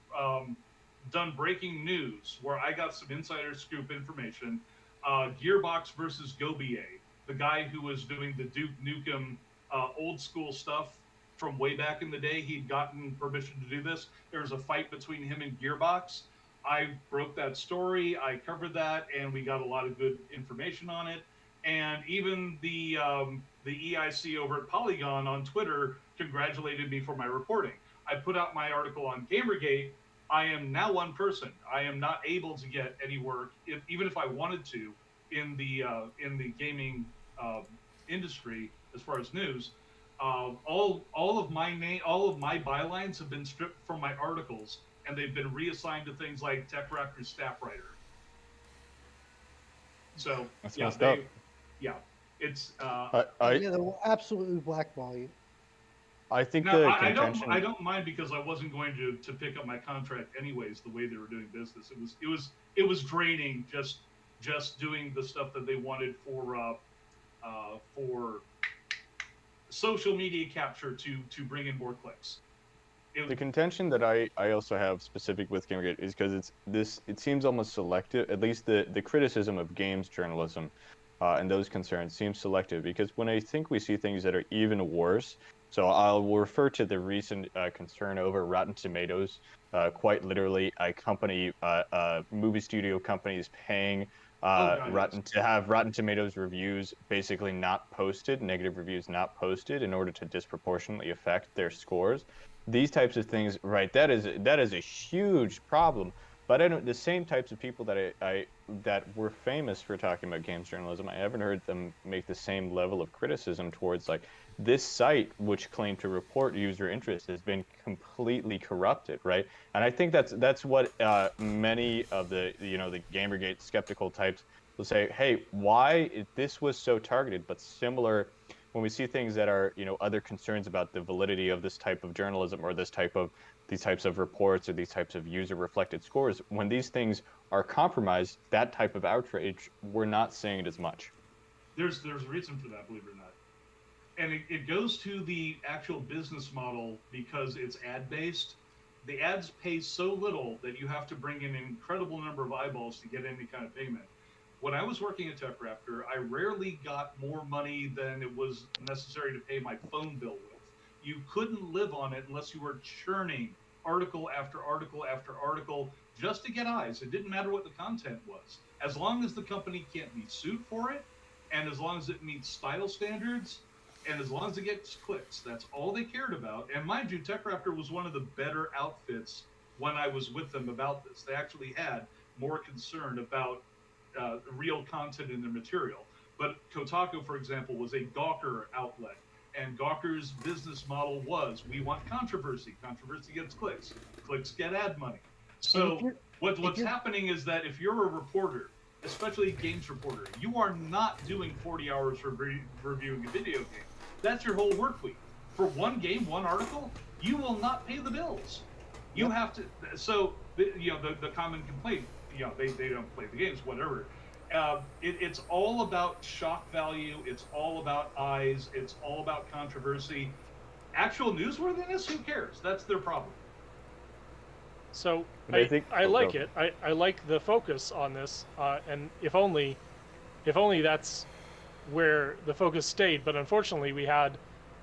done breaking news, where I got some insider scoop information. Gearbox versus GoBA, the guy who was doing the Duke Nukem old school stuff from way back in the day. He'd gotten permission to do this. There was a fight between him and Gearbox. I broke that story. I covered that, and we got a lot of good information on it. And even the EIC over at Polygon on Twitter congratulated me for my reporting. I put out my article on Gamergate, I am now one person. I am not able to get any work, even if I wanted to, in the gaming industry as far as news. All of my bylines have been stripped from my articles, and they've been reassigned to things like TechRaptor's staff writer. So That's yeah, messed up. Yeah, it's. Yeah, they will absolutely blackball you. I think now, the I contention. don't mind because I wasn't going to pick up my contract anyways. The way they were doing business, it was draining just doing the stuff that they wanted for social media capture to bring in more clicks. The contention that I also have specific with Gamergate is because it seems almost selective. At least the criticism of games journalism and those concerns seems selective, because when I think we see things that are even worse. So I'll refer to the recent concern over Rotten Tomatoes. Quite literally, a company, movie studio companies paying to have Rotten Tomatoes reviews basically not posted, negative reviews not posted, in order to disproportionately affect their scores. These types of things, right? That is a huge problem. But I don't. The same types of people that were famous for talking about games journalism, I haven't heard them make the same level of criticism towards like this site, which claimed to report user interest, has been completely corrupted, right? And I think that's what many of the the Gamergate skeptical types will say. Hey, why this was so targeted, but similar. When we see things that are, other concerns about the validity of this type of journalism or these types of reports or these types of user-reflected scores, when these things are compromised, that type of outrage, we're not seeing it as much. There's a reason for that, believe it or not. And it goes to the actual business model because it's ad-based. The ads pay so little that you have to bring in an incredible number of eyeballs to get any kind of payment. When I was working at TechRaptor, I rarely got more money than it was necessary to pay my phone bill with. You couldn't live on it unless you were churning article after article after article just to get eyes. It didn't matter what the content was. As long as the company can't be sued for it, and as long as it meets style standards, and as long as it gets clicks, that's all they cared about. And mind you, TechRaptor was one of the better outfits when I was with them about this. They actually had more concern about real content in their material. But Kotaku, for example, was a Gawker outlet, and Gawker's business model was, we want controversy. Controversy gets clicks. Clicks get ad money. So what's happening is that if you're a reporter, especially a games reporter, you are not doing 40 hours for reviewing a video game. That's your whole work week. For one game, one article, you will not pay the bills. You have to. So the common complaint, they don't play the games, whatever. It's all about shock value. It's all about eyes. It's all about controversy. Actual newsworthiness, who cares? That's their problem. So I like it. I like the focus on this, and if only that's where the focus stayed. But unfortunately, we had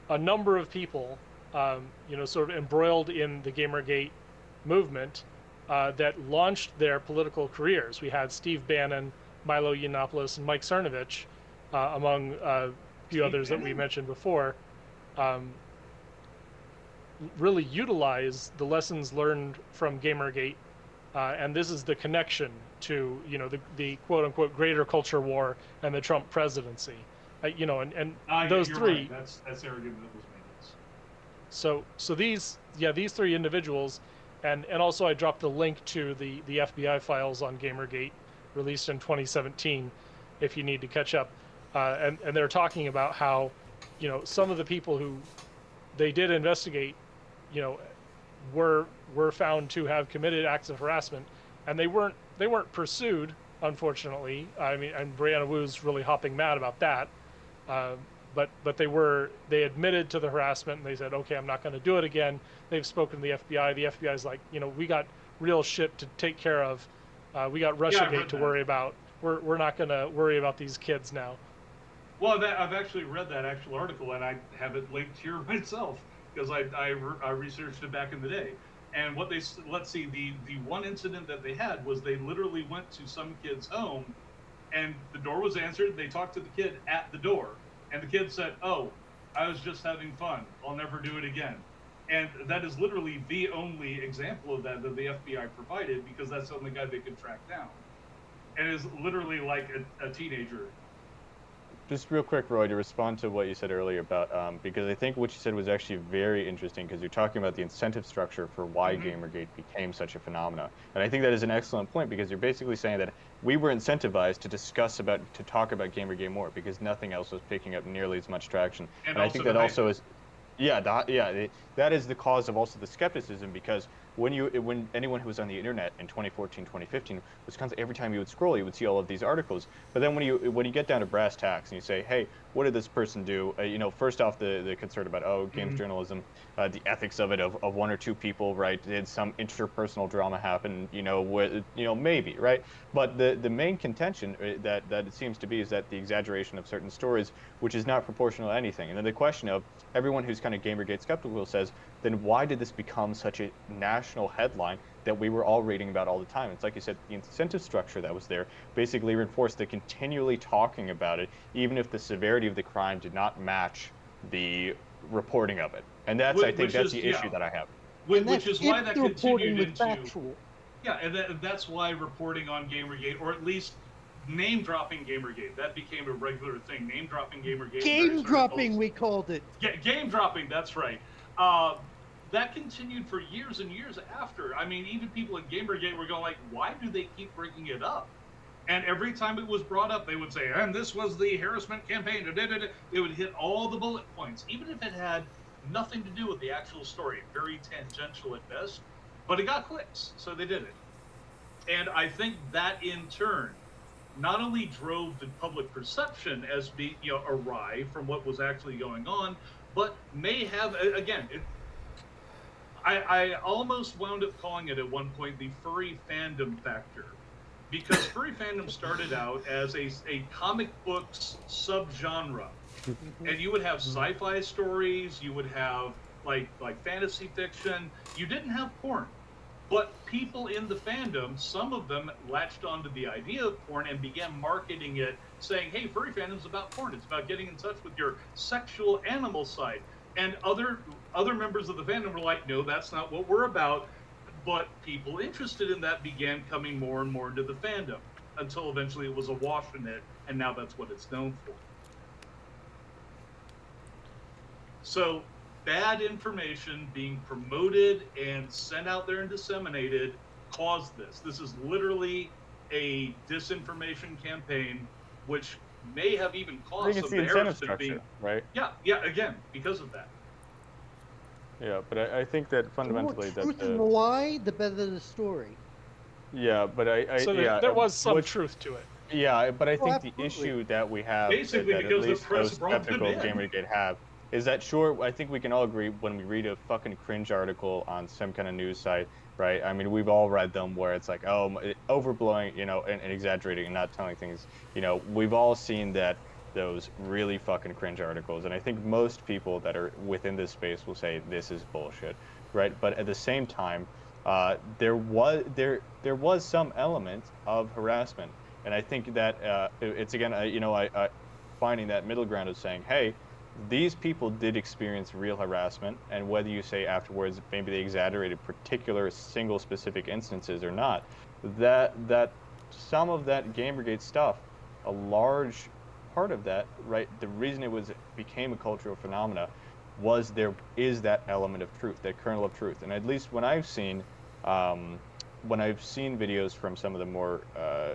a number of people, sort of embroiled in the Gamergate movement that launched their political careers. We had Steve Bannon, Milo Yiannopoulos, and Mike Cernovich, among a few others that we mentioned before, really utilize the lessons learned from Gamergate, and this is the connection to the quote-unquote greater culture war and the Trump presidency, and those three. Right. That's the argument that was made. So these three individuals. And also I dropped the link to the FBI files on Gamergate, released in 2017, if you need to catch up. And they're talking about how, some of the people who they did investigate, were found to have committed acts of harassment, and they weren't pursued, unfortunately. I mean, and Brianna Wu's really hopping mad about that. But they admitted to the harassment, and they said, okay, I'm not going to do it again. They've spoken to the FBI. The FBI's like, we got real shit to take care of. We got Russiagate to worry about. We're not going to worry about these kids now. Well, I've actually read that actual article, and I have it linked here myself because I researched it back in the day. And let's see, the one incident that they had was they literally went to some kid's home, and the door was answered. They talked to the kid at the door. And the kid said, "Oh, I was just having fun. I'll never do it again." And that is literally the only example of that the FBI provided, because that's the only guy they could track down. And is literally like a teenager. Just real quick, Roy, to respond to what you said earlier about, because I think what you said was actually very interesting, because you're talking about the incentive structure for why Gamergate became such a phenomenon. And I think that is an excellent point, because you're basically saying that we were incentivized to talk about Gamergate more, because nothing else was picking up nearly as much traction. And I think that also is, that is the cause of also the skepticism, because when anyone who was on the internet in 2014, 2015 was constantly, every time you would scroll, you would see all of these articles. But then when you get down to brass tacks and you say, hey, what did this person do? First off, the concern about games journalism, the ethics of it, of one or two people, right? Did some interpersonal drama happen? Maybe, right? But the main contention that it seems to be is that the exaggeration of certain stories, which is not proportional to anything. And then the question of everyone who's kind of Gamergate skeptical says, then why did this become such a national headline that we were all reading about all the time? It's like you said, the incentive structure that was there basically reinforced the continually talking about it, even if the severity of the crime did not match the reporting of it. And that's, I think, that's the issue that I have. Which is why that continued into... Factual. Yeah, and that's why reporting on Gamergate, or at least name-dropping Gamergate, that became a regular thing. Name-dropping Gamergate. Game-dropping, we called it. Yeah, game-dropping, that's right. That continued for years and years after. I mean, even people at Gamergate were going like, why do they keep bringing it up? And every time it was brought up, they would say, and this was the harassment campaign. They would hit all the bullet points, even if it had nothing to do with the actual story. Very tangential at best, but it got clicks, so they did it. And I think that in turn not only drove the public perception as being awry from what was actually going on, but may have, again, I almost wound up calling it at one point the furry fandom factor, because furry fandom started out as a comic books subgenre, and you would have sci-fi stories, you would have like fantasy fiction, you didn't have porn, but people in the fandom, some of them latched onto the idea of porn and began marketing it, saying, hey, furry fandom's about porn, it's about getting in touch with your sexual animal side. And other members of the fandom were like, no, that's not what we're about. But people interested in that began coming more and more into the fandom, until eventually it was awash in it, and now that's what it's known for. So bad information being promoted and sent out there and disseminated caused this. This is literally a disinformation campaign, which may have even caused some harassment being, right? Yeah, again, because of that. Yeah, but I think that fundamentally the more truth in the lie, the better the story. Yeah, but there was some truth to it. Yeah, but I think the issue that we have, basically that because at least the press those brought them skeptical in. Gamergate have, is that sure, I think we can all agree when we read a fucking cringe article on some kind of news site, right? I mean, we've all read them where it's like, oh, overblowing, and exaggerating and not telling things. We've all seen those really fucking cringe articles, and I think most people that are within this space will say this is bullshit, right? But at the same time, there was some element of harassment, and I think that it's again, I finding that middle ground of saying, hey, these people did experience real harassment, and whether you say afterwards maybe they exaggerated particular single specific instances or not, that some of that Gamergate stuff, a large part of that, right, the reason it became a cultural phenomena was there is that element of truth, that kernel of truth. And at least when I've seen videos from some of the more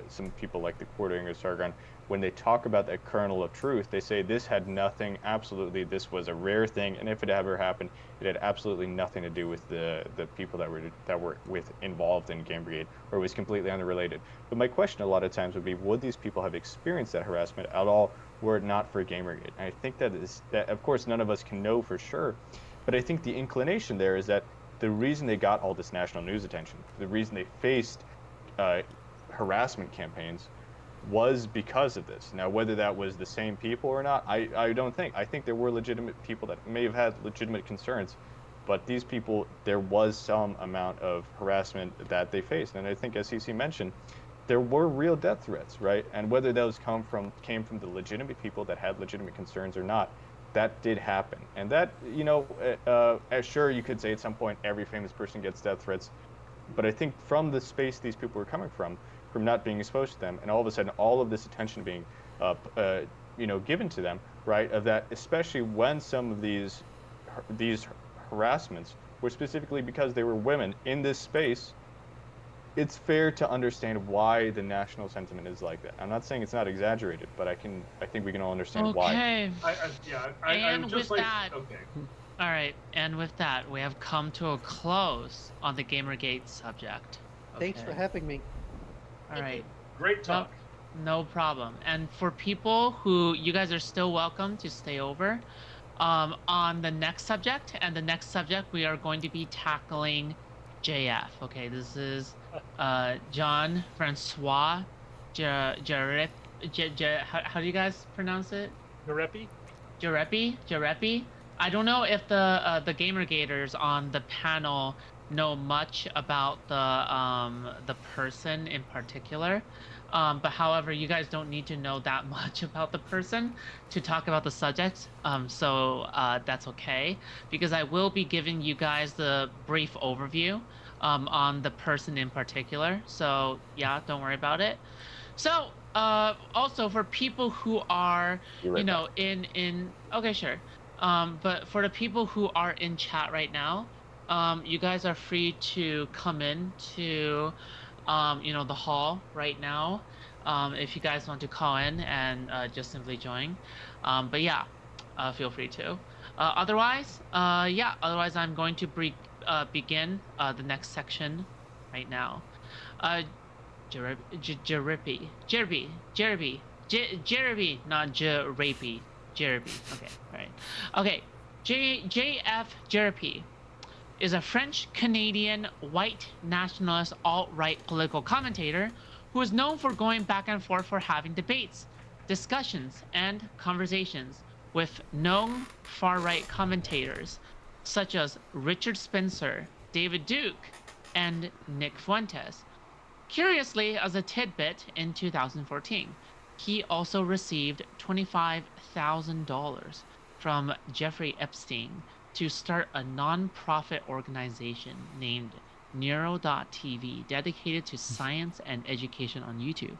some people like the Quartering or Sargon, when they talk about that kernel of truth, they say this had nothing, absolutely, this was a rare thing, and if it ever happened, it had absolutely nothing to do with the people that were involved in Gamergate, or it was completely unrelated. But my question a lot of times would be, would these people have experienced that harassment at all were it not for Gamergate? And I think that of course none of us can know for sure, but I think the inclination there is that the reason they got all this national news attention, the reason they faced harassment campaigns, was because of this. Now, whether that was the same people or not, I don't think. I think there were legitimate people that may have had legitimate concerns, but these people, there was some amount of harassment that they faced. And I think, as CC mentioned, there were real death threats, right? And whether those came from the legitimate people that had legitimate concerns or not, that did happen. And that, sure, you could say at some point every famous person gets death threats, but I think from the space these people were coming from not being exposed to them, and all of a sudden all of this attention being, given to them, right, of that, especially when some of these harassments were specifically because they were women in this space, it's fair to understand why the national sentiment is like that. I'm not saying it's not exaggerated, but I think we can all understand why. Okay. And with that, all right, and with that, we have come to a close on the Gamergate subject. Thanks for having me. All right. Great talk. No problem. And for people who, you guys are still welcome to stay over on the next subject. And the next subject, we are going to be tackling JF. Okay, this is John Francois Jarepi. How do you guys pronounce it? Jarepi. I don't know if the Gamergaters on the panel know much about the person in particular, but however, you guys don't need to know that much about the person to talk about the subject, so that's okay, because I will be giving you guys the brief overview on the person in particular, so yeah, don't worry about it. So also for people who are okay, sure, but for the people who are in chat right now, you guys are free to come in to the hall right now, if you guys want to call in and just simply join, but yeah, feel free to. Otherwise I'm going to begin the next section right now. Jeremy, not Jerapy. Jeremy. Okay, all right. Okay, JF Jerapy is a French-Canadian white nationalist alt-right political commentator who is known for going back and forth for having debates, discussions, and conversations with known far-right commentators such as Richard Spencer, David Duke, and Nick Fuentes. Curiously, as a tidbit, in 2014, he also received $25,000 from Jeffrey Epstein to start a non-profit organization named Neuro.tv, dedicated to science and education on YouTube.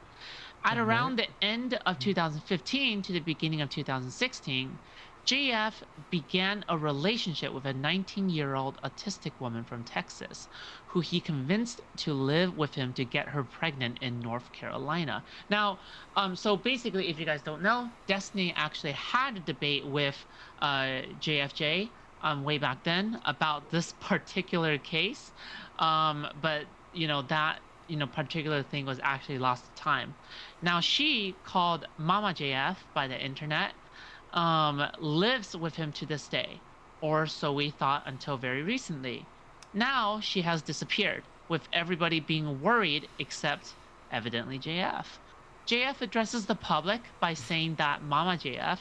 At around the end of 2015 to the beginning of 2016, JF began a relationship with a 19-year-old autistic woman from Texas, who he convinced to live with him to get her pregnant in North Carolina. Now, so basically, if you guys don't know, Destiny actually had a debate with JFJ way back then about this particular case, but that particular thing was actually lost to time. Now, she, called Mama JF by the internet, lives with him to this day, or so we thought until very recently. Now she has disappeared, with everybody being worried except evidently JF. JF addresses the public by saying that Mama JF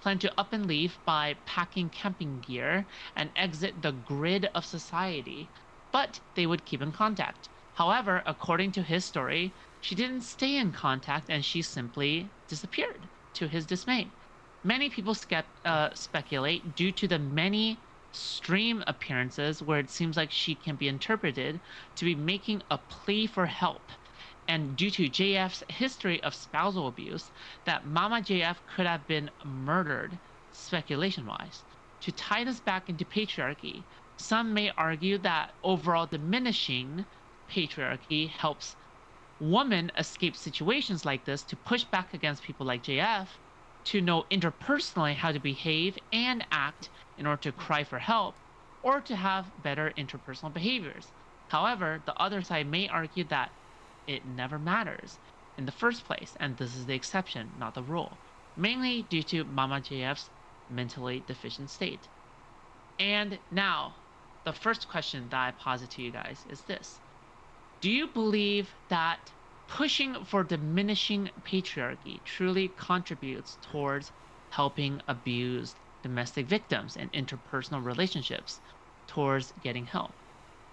planned to up and leave by packing camping gear and exit the grid of society, but they would keep in contact. However, according to his story, she didn't stay in contact and she simply disappeared, to his dismay. Many people speculate, due to the many stream appearances where it seems like she can be interpreted to be making a plea for help, and due to JF's history of spousal abuse, that Mama JF could have been murdered, speculation-wise. To tie this back into patriarchy, some may argue that overall diminishing patriarchy helps women escape situations like this to push back against people like JF, to know interpersonally how to behave and act in order to cry for help, or to have better interpersonal behaviors. However, the other side may argue that it never matters in the first place, and this is the exception, not the rule, mainly due to Mama JF's mentally deficient state. And now, the first question that I posit to you guys is this. Do you believe that pushing for diminishing patriarchy truly contributes towards helping abused domestic victims and interpersonal relationships towards getting help?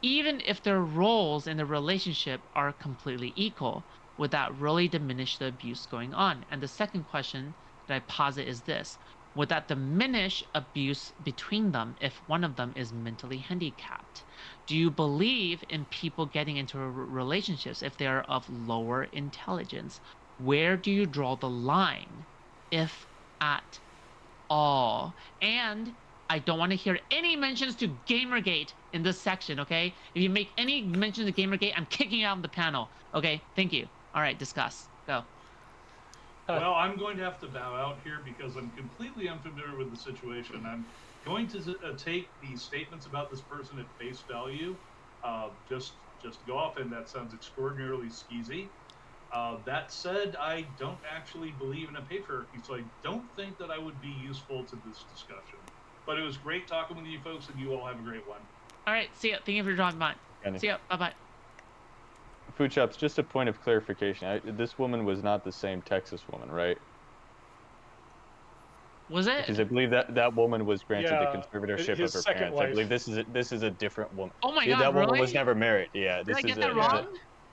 Even if their roles in the relationship are completely equal, would that really diminish the abuse going on? And the second question that I posit is this. would that diminish abuse between them if one of them is mentally handicapped? Do you believe in people getting into relationships if they are of lower intelligence? Where do you draw the line, if at all? And I don't want to hear any mentions to Gamergate in this section, okay? If you make any mention to Gamergate, I'm kicking you out of the panel. Okay, thank you. All right, discuss. Go. Well, I'm going to have to bow out here because I'm completely unfamiliar with the situation. I'm going to take the statements about this person at face value. Just go off, and that sounds extraordinarily skeezy. That said, I don't actually believe in a patriarchy, so I don't think that I would be useful to this discussion. But it was great talking with you folks, and you all have a great one. All right, see ya. Thank you for dropping by. See ya. Bye-bye. Food Chops, just a point of clarification. This woman was not the same Texas woman, right? Was it? Because I believe that woman was granted the conservatorship of her parents. Wife. I believe this is a different woman. Oh my God, that woman really? was never married. Yeah, Did I get that wrong?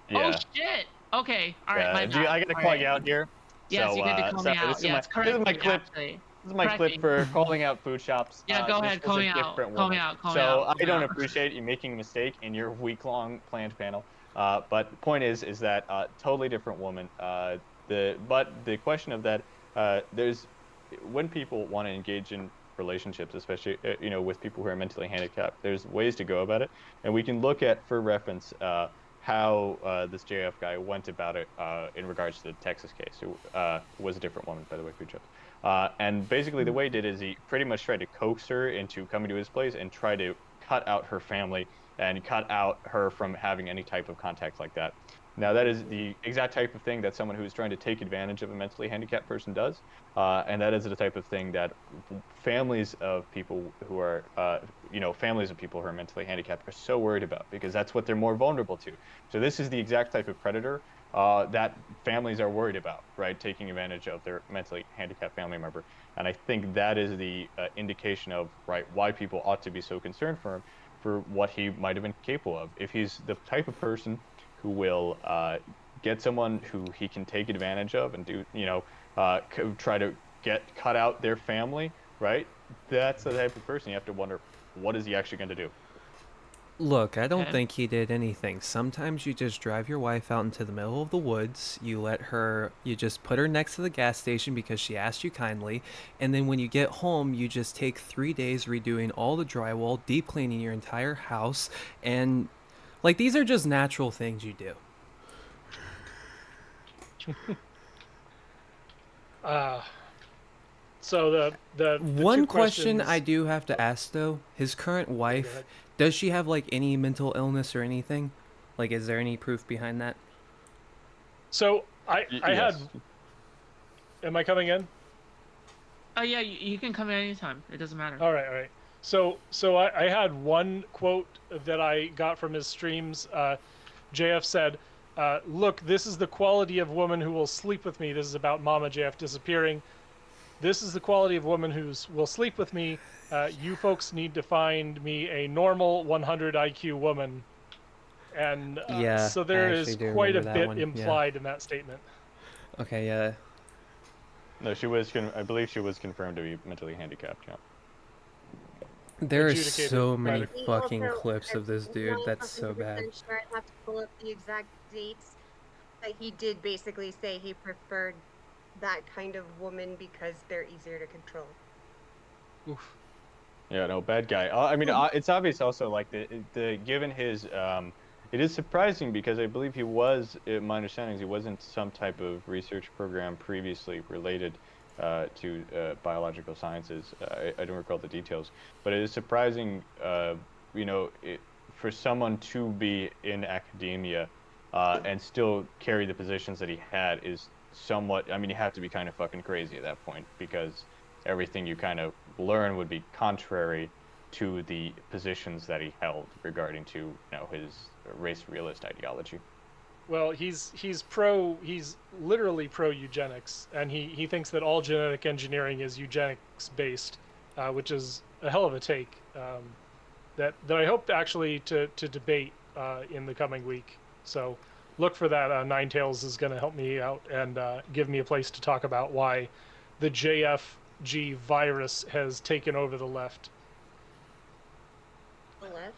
Yeah. Oh shit. Okay. All right. My bad. I got to call you out here. Yes, so, you get to call me out. This is my clip. This is my clip for calling out Food Shops. Yeah, go ahead. Call me out. Call me out. So I don't appreciate you making a mistake in your week-long planned panel. But the point is that totally different woman. But the question of that, there's when people want to engage in relationships, especially with people who are mentally handicapped, there's ways to go about it, and we can look at, for reference, how this JF guy went about it in regards to the Texas case. Who was a different woman, by the way, Food Chops. And basically the way he did is he pretty much tried to coax her into coming to his place and try to cut out her family and cut out her from having any type of contact like that. Now, that is the exact type of thing that someone who is trying to take advantage of a mentally handicapped person does. And that is the type of thing that families of people who are, families of people who are mentally handicapped are so worried about, because that's what they're more vulnerable to. So this is the exact type of predator that families are worried about, right? Taking advantage of their mentally handicapped family member. And I think that is the indication of, right, why people ought to be so concerned for him, for what he might have been capable of. If he's the type of person who will get someone who he can take advantage of and do, try to cut out their family, right? That's the type of person you have to wonder, what is he actually going to do? Look, I don't think he did anything. Sometimes you just drive your wife out into the middle of the woods, you just put her next to the gas station because she asked you kindly, and then when you get home, you just take 3 days redoing all the drywall, deep cleaning your entire house, and these are just natural things you do. So the one question I do have to ask though, his current wife, does she have any mental illness or anything? Is there any proof behind that? So I had. Am I coming in? Oh yeah, you can come in anytime. It doesn't matter. All right. So I had one quote that I got from his streams. JF said, "Look, this is the quality of woman who will sleep with me." This is about Mama JF disappearing. "This is the quality of woman who will sleep with me. You folks need to find me a normal 100 IQ woman." And so there is quite a bit implied in that statement. Okay, yeah. No, she was. I believe she was confirmed to be mentally handicapped. Yeah. There are so many fucking clips of this dude. That's so bad. Sure, I'd have to pull up the exact dates, but he did basically say he preferred that kind of woman because they're easier to control. Oof. Yeah, no, bad guy. I mean, it's obvious also, given his, it is surprising because I believe he was, in my understanding, he was in some type of research program previously related to biological sciences. I don't recall the details, but it is surprising, for someone to be in academia and still carry the positions that he had is somewhat, I mean, you have to be kind of fucking crazy at that point, because everything you kind of learn would be contrary to the positions that he held regarding to, his race realist ideology. Well, he's literally pro eugenics, and he thinks that all genetic engineering is eugenics based, which is a hell of a take. That I hope actually to debate in the coming week. So look for that. Ninetales is going to help me out and give me a place to talk about why the JF G virus has taken over the left. The left?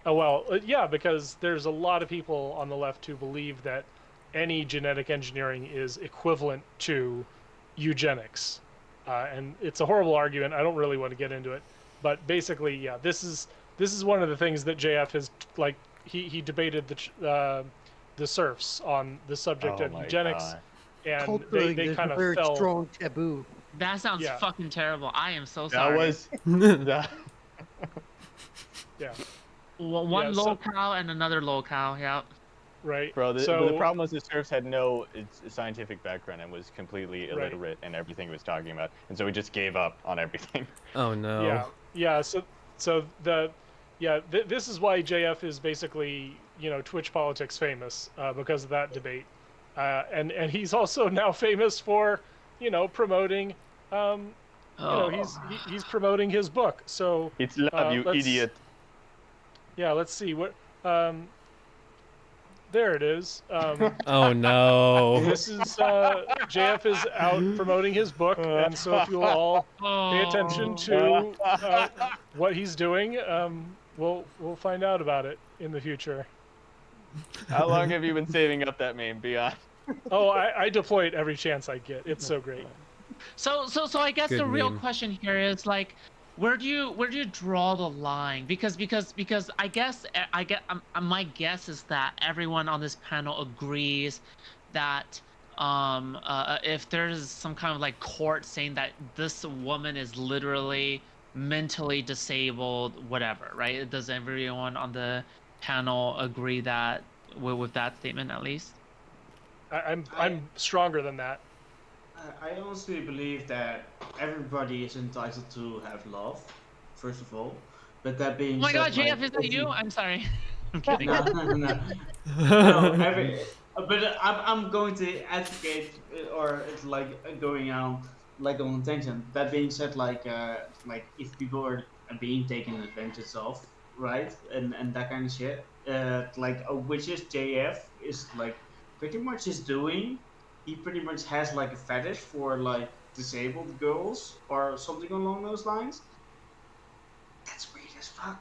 Oh, well, yeah, because there's a lot of people on the left who believe that any genetic engineering is equivalent to eugenics. And it's a horrible argument. I don't really want to get into it. But basically, yeah, this is one of the things that JF has, like, he debated the serfs on the subject of eugenics. God. And Culturally, they there's kind a of very fell. strong taboo. That sounds Yeah. fucking terrible. I am so sorry. That Yeah. One Yeah, so- locale and another locale. Yeah. Right. Bro, the So- problem was the serfs had no scientific background and was completely illiterate in everything he was talking about, and so he just gave up on everything. Oh no. Yeah, yeah. So this is why JF is basically, you know, Twitch politics famous, because of that debate, and he's also now famous for, you know, promoting, you know, he's promoting his book. So It's love, you idiot. Yeah, let's see what. There it is. Oh no. This is JF is out promoting his book, and so if you'll all pay attention to what he's doing, we'll find out about it in the future. How long have you been saving up that meme, Beyond? Oh, I deploy it every chance I get. It's so great. So I guess Good the real meme. question here is like, where do you draw the line? Because I guess my guess is that everyone on this panel agrees that if there's some kind of like court saying that this woman is literally mentally disabled, whatever, right? Does everyone on the panel agree that with that statement at least? I'm stronger than that. I honestly believe that everybody is entitled to have love, first of all. But that being Oh my said, God, JF, like, is that you? I'm sorry. I'm kidding. No. But I'm going to advocate, or it's like going on like on tangent. That being said, like if people are being taken advantage of, right, and that kind of shit, which is JF is like pretty much is doing. He pretty much has like a fetish for like disabled girls or something along those lines. That's weird as fuck.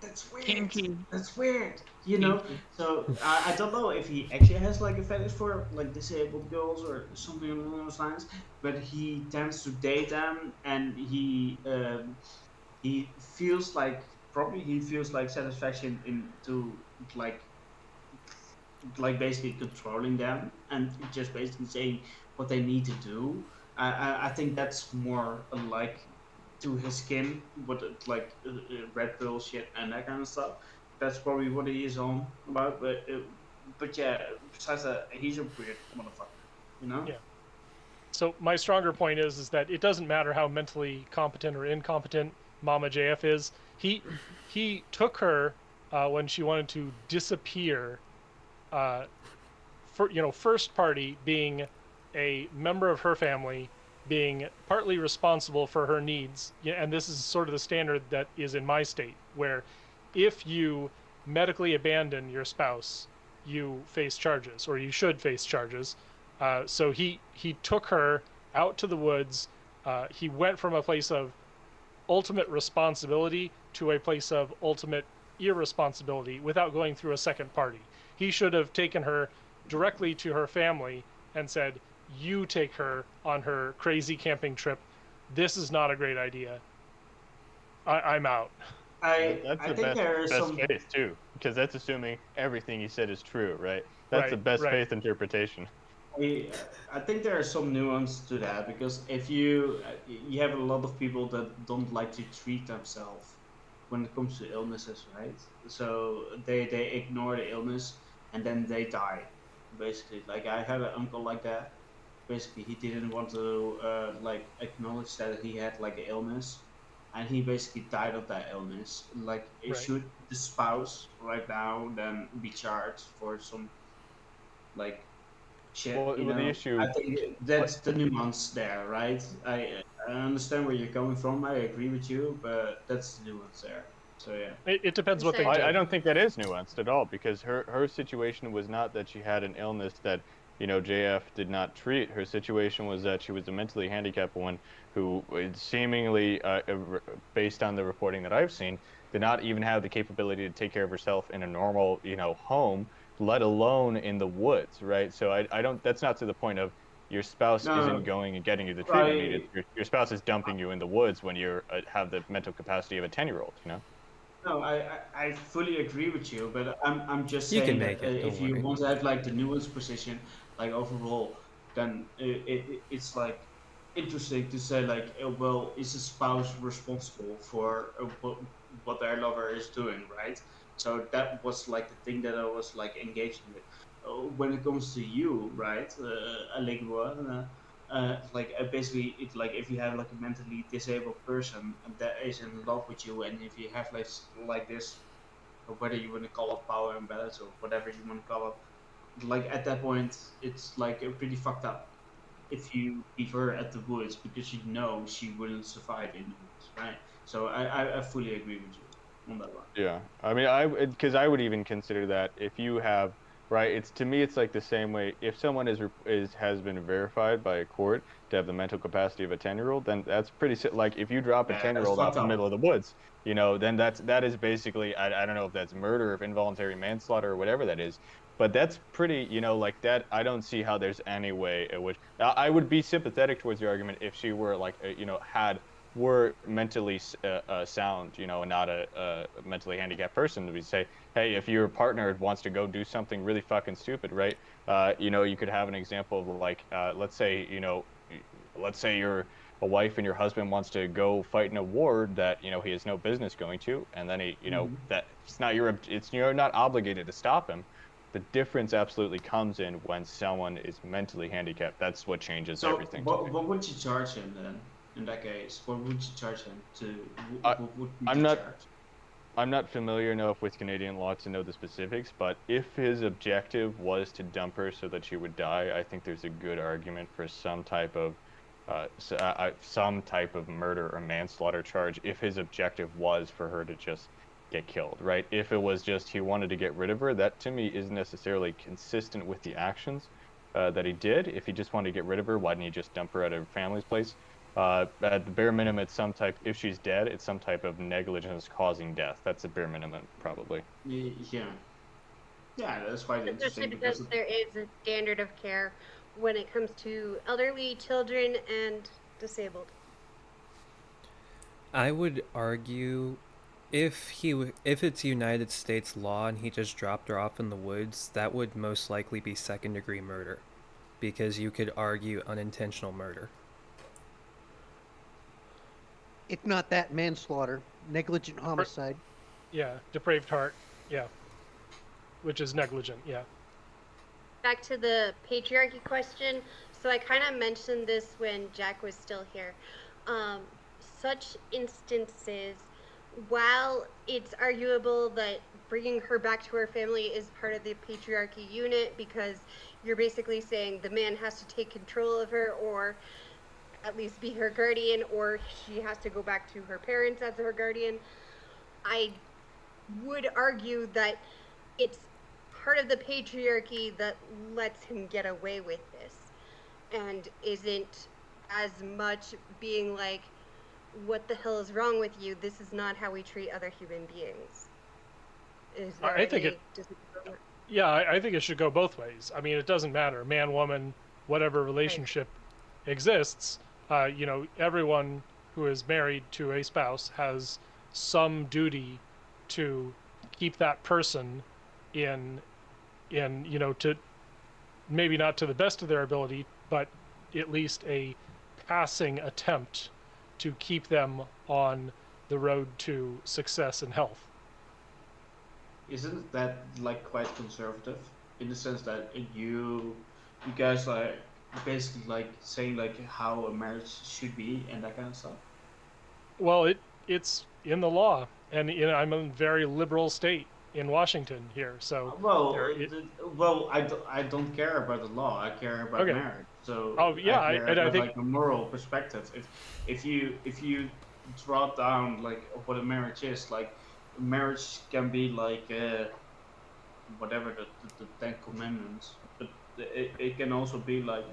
That's weird. Kinky. That's weird. You know. So I don't know if he actually has like a fetish for like disabled girls or something along those lines, but he tends to date them, and he feels like satisfaction into like basically controlling them and just basically saying what they need to do. I think that's more like to his skin, what like red pill shit and that kind of stuff. That's probably what he is on about. But yeah, besides that, he's a weird motherfucker, you know. Yeah. So my stronger point is that it doesn't matter how mentally competent or incompetent Mama JF is. He took her when she wanted to disappear. First party being a member of her family, being partly responsible for her needs, and this is sort of the standard that is in my state, where if you medically abandon your spouse, you face charges, or you should face charges. So he took her out to the woods. He went from a place of ultimate responsibility to a place of ultimate irresponsibility without going through a second party. He should have taken her directly to her family and said, you take her on her crazy camping trip. This is not a great idea. I'm out. That's the think there is best some- faith too, because that's assuming everything you said is true, right? That's the best faith interpretation. I think there is some nuance to that, because if you have a lot of people that don't like to treat themselves when it comes to illnesses, right? So they ignore the illness and then they die, basically. Like I had an uncle like that. Basically, he didn't want to acknowledge that he had like an illness, and he basically died of that illness. Like, should the spouse right now then be charged for some like shit? Well, you know? the issue. I think that's the nuance there, right? I understand where you're coming from. I agree with you, but that's the nuance there. So yeah. It depends what they do. I don't think that is nuanced at all, because her situation was not that she had an illness that JF did not treat. Her situation was that she was a mentally handicapped woman who seemingly, based on the reporting that I've seen, did not even have the capability to take care of herself in a normal, home, let alone in the woods, right? So I don't, that's not to the point of your spouse isn't going and getting you the treatment needed. Your spouse is dumping you in the woods when you have the mental capacity of a 10-year-old, No, I fully agree with you, but I'm just saying You can make that it, if don't you worry. want to have like the nuanced position, like overall, then it's like interesting to say like, well, is the spouse responsible for what their lover is doing, right? So that was like the thing that I was like engaging with. When it comes to you, right, Allegro, basically it's like if you have like a mentally disabled person that is in love with you, and if you have like this, or whether you want to call it power imbalance or whatever you want to call it, like at that point it's like pretty fucked up if you leave her at the woods because you know she wouldn't survive in the woods, right? So I fully agree with you on that one. Yeah, I mean, because I would even consider that if you have, right, to me it's like the same way. If someone has been verified by a court to have the mental capacity of a 10-year-old, then that's pretty like if you drop a 10-year-old off the middle of the woods, then that is basically, I don't know if that's murder, if involuntary manslaughter or whatever that is, but that's pretty, like that. I don't see how there's any way in which I would be sympathetic towards your argument if she were like, were mentally sound, and not a mentally handicapped person, to say, hey, if your partner wants to go do something really fucking stupid, right? You could have an example of like, let's say you're a wife and your husband wants to go fight in a war that he has no business going to, and then that you're not obligated to stop him. The difference absolutely comes in when someone is mentally handicapped. That's what changes everything. What would you charge him then? In that case, what would you charge him to? I'm not familiar enough with Canadian law to know the specifics, but if his objective was to dump her so that she would die, I think there's a good argument for some type of murder or manslaughter charge if his objective was for her to just get killed, right? If it was just he wanted to get rid of her, that to me isn't necessarily consistent with the actions that he did. If he just wanted to get rid of her, why didn't he just dump her at her family's place? At the bare minimum, it's if she's dead, it's some type of negligence causing death. That's the bare minimum, probably. Yeah, that's quite interesting. Because there is a standard of care when it comes to elderly, children, and disabled. I would argue if it's United States law and he just dropped her off in the woods, that would most likely be second-degree murder, because you could argue unintentional murder. If not that, manslaughter, negligent homicide. Yeah, depraved heart. Yeah, which is negligent. Yeah. Back to the patriarchy question. So I kind of mentioned this when Jack was still here. Such instances, while it's arguable that bringing her back to her family is part of the patriarchy unit, because you're basically saying the man has to take control of her, or at least be her guardian, or she has to go back to her parents as her guardian. I would argue that it's part of the patriarchy that lets him get away with this, and isn't as much being like, what the hell is wrong with you? This is not how we treat other human beings. I think it should go both ways. I mean, it doesn't matter, man, woman, whatever relationship exists. Everyone who is married to a spouse has some duty to keep that person in to maybe not to the best of their ability, but at least a passing attempt to keep them on the road to success and health. Isn't that like quite conservative in the sense that you guys are basically like saying like how a marriage should be and that kind of stuff? Well, it's in the law, and I'm a very liberal state in Washington here, so. I don't care about the law. I care about marriage. So. Oh yeah, I think like a moral perspective. If you draw down like what a marriage is, like marriage can be like whatever the 10 Commandments, but it can also be like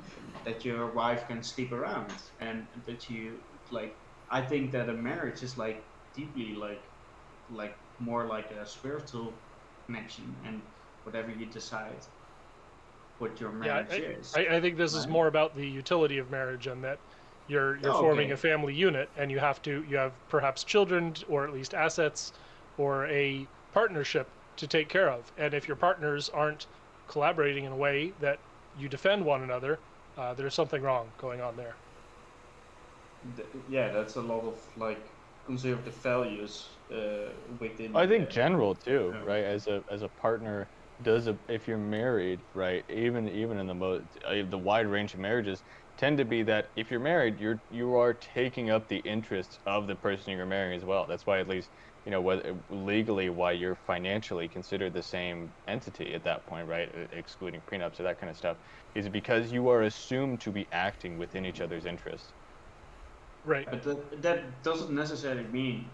that your wife can sleep around, and that you like. I think that a marriage is like deeply like more like a spiritual connection, and whatever you decide what your marriage is. I think this is more about the utility of marriage, and that you're forming a family unit, and you have perhaps children, or at least assets, or a partnership to take care of. And if your partners aren't collaborating in a way that you defend one another, there's something wrong going on there. Yeah, that's a lot of like conservative values within. I think general too, right? As a partner, if you're married, right? Even in the wide range of marriages tend to be that if you're married, you are taking up the interests of the person you're marrying as well. That's why, at least, whether legally, why you're financially considered the same entity at that point, right? Excluding prenups or that kind of stuff, is because you are assumed to be acting within each other's interests. Right. But that doesn't necessarily mean,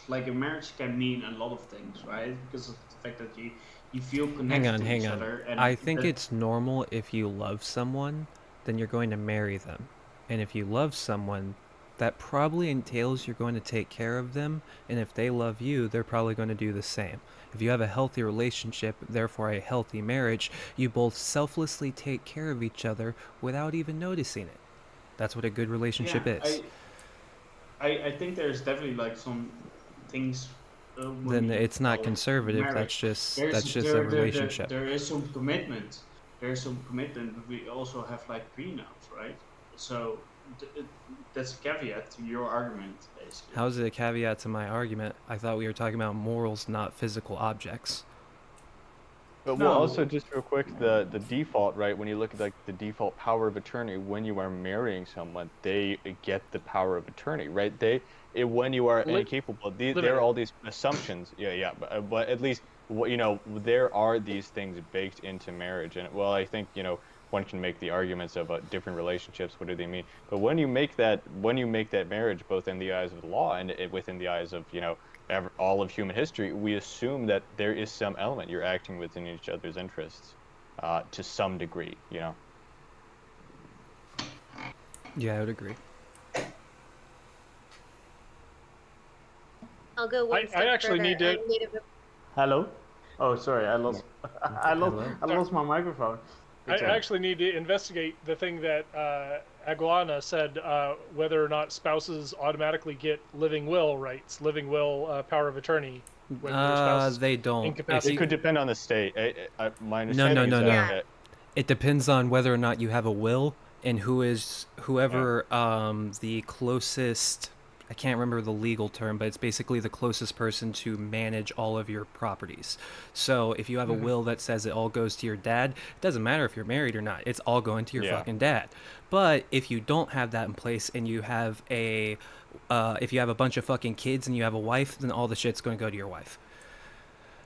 like, a marriage can mean a lot of things, right? Because of the fact that you feel connected to each other. And I think it's normal if you love someone, then you're going to marry them. And if you love someone, that probably entails you're going to take care of them. And if they love you, they're probably going to do the same. If you have a healthy relationship, therefore a healthy marriage, you both selflessly take care of each other without even noticing it. That's what a good relationship is. I think there's definitely like some things. Then it's not conservative. Marriage. That's just a relationship. There is some commitment. There's some commitment, but we also have like prenups, right? So that's a caveat to your argument, basically. How is it a caveat to my argument? I thought we were talking about morals, not physical objects. But well, also just real quick, the default, right? When you look at like the default power of attorney, when you are marrying someone, they get the power of attorney, right? When you are incapable, there are all these assumptions. Yeah. But at least there are these things baked into marriage, and well, I think one can make the arguments of different relationships. What do they mean? But when you make that marriage, both in the eyes of the law and within the eyes of all of human history, we assume that there is some element you're acting within each other's interests, to some degree. Yeah, I would agree. I'll go one step I actually further. need to. Hello. Oh, sorry, I lost my microphone. I actually need to investigate the thing that Aguana said, whether or not spouses automatically get living will rights, living will power of attorney. When their spouse they don't. It could depend on the state. My understanding is that it depends on whether or not you have a will and whoever the closest. I can't remember the legal term, but it's basically the closest person to manage all of your properties. So if you have a will that says it all goes to your dad, it doesn't matter if you're married or not. It's all going to your fucking dad. But if you don't have that in place and you have if you have a bunch of fucking kids and you have a wife, then all the shit's going to go to your wife.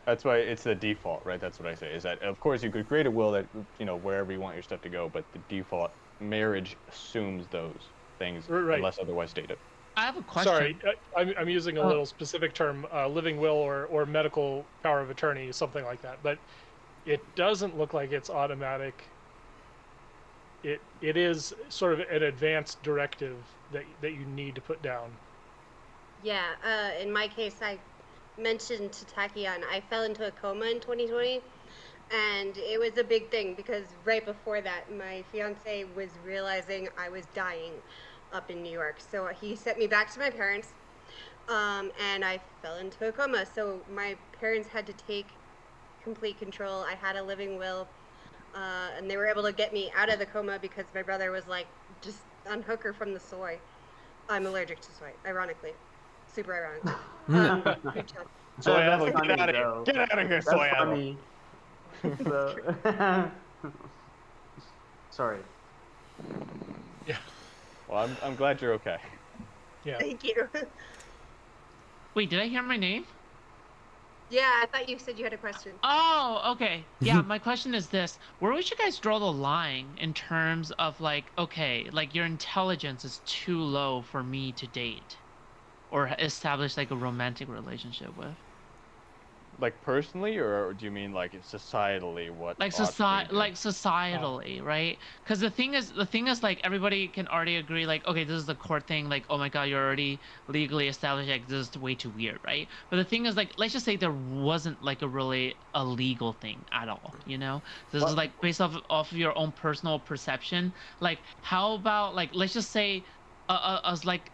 That's why it's the default, right? That's what I say. Is that of course you could create a will that wherever you want your stuff to go, but the default marriage assumes those things unless otherwise stated. I have a question. Sorry, I'm using a little specific term, living will or medical power of attorney, something like that. But it doesn't look like it's automatic. It is sort of an advanced directive that you need to put down. Yeah, in my case, I mentioned to Tachyon, I fell into a coma in 2020, and it was a big thing because right before that, my fiance was realizing I was dying up in New York. So he sent me back to my parents, and I fell into a coma. So my parents had to take complete control. I had a living will, and they were able to get me out of the coma because my brother was like, just unhook her from the soy. I'm allergic to soy, ironically. Super ironically. Soy apple, get out of here, soy apple. Sorry. Yeah. Well, I'm glad you're okay. Yeah. Thank you. Wait, did I hear my name? Yeah, I thought you said you had a question. Oh, okay. Yeah, my question is this. Where would you guys draw the line in terms of like, okay, like your intelligence is too low for me to date or establish like a romantic relationship with? like personally, or do you mean like societally? What like societally, right? Because the thing is like everybody can already agree, like, okay, this is the court thing, like, oh my god, you're already legally established, like this is way too weird, right? But the thing is, like, let's just say there wasn't like a really illegal thing at all, you know? This is like based off of your own personal perception. Like, how about, like, let's just say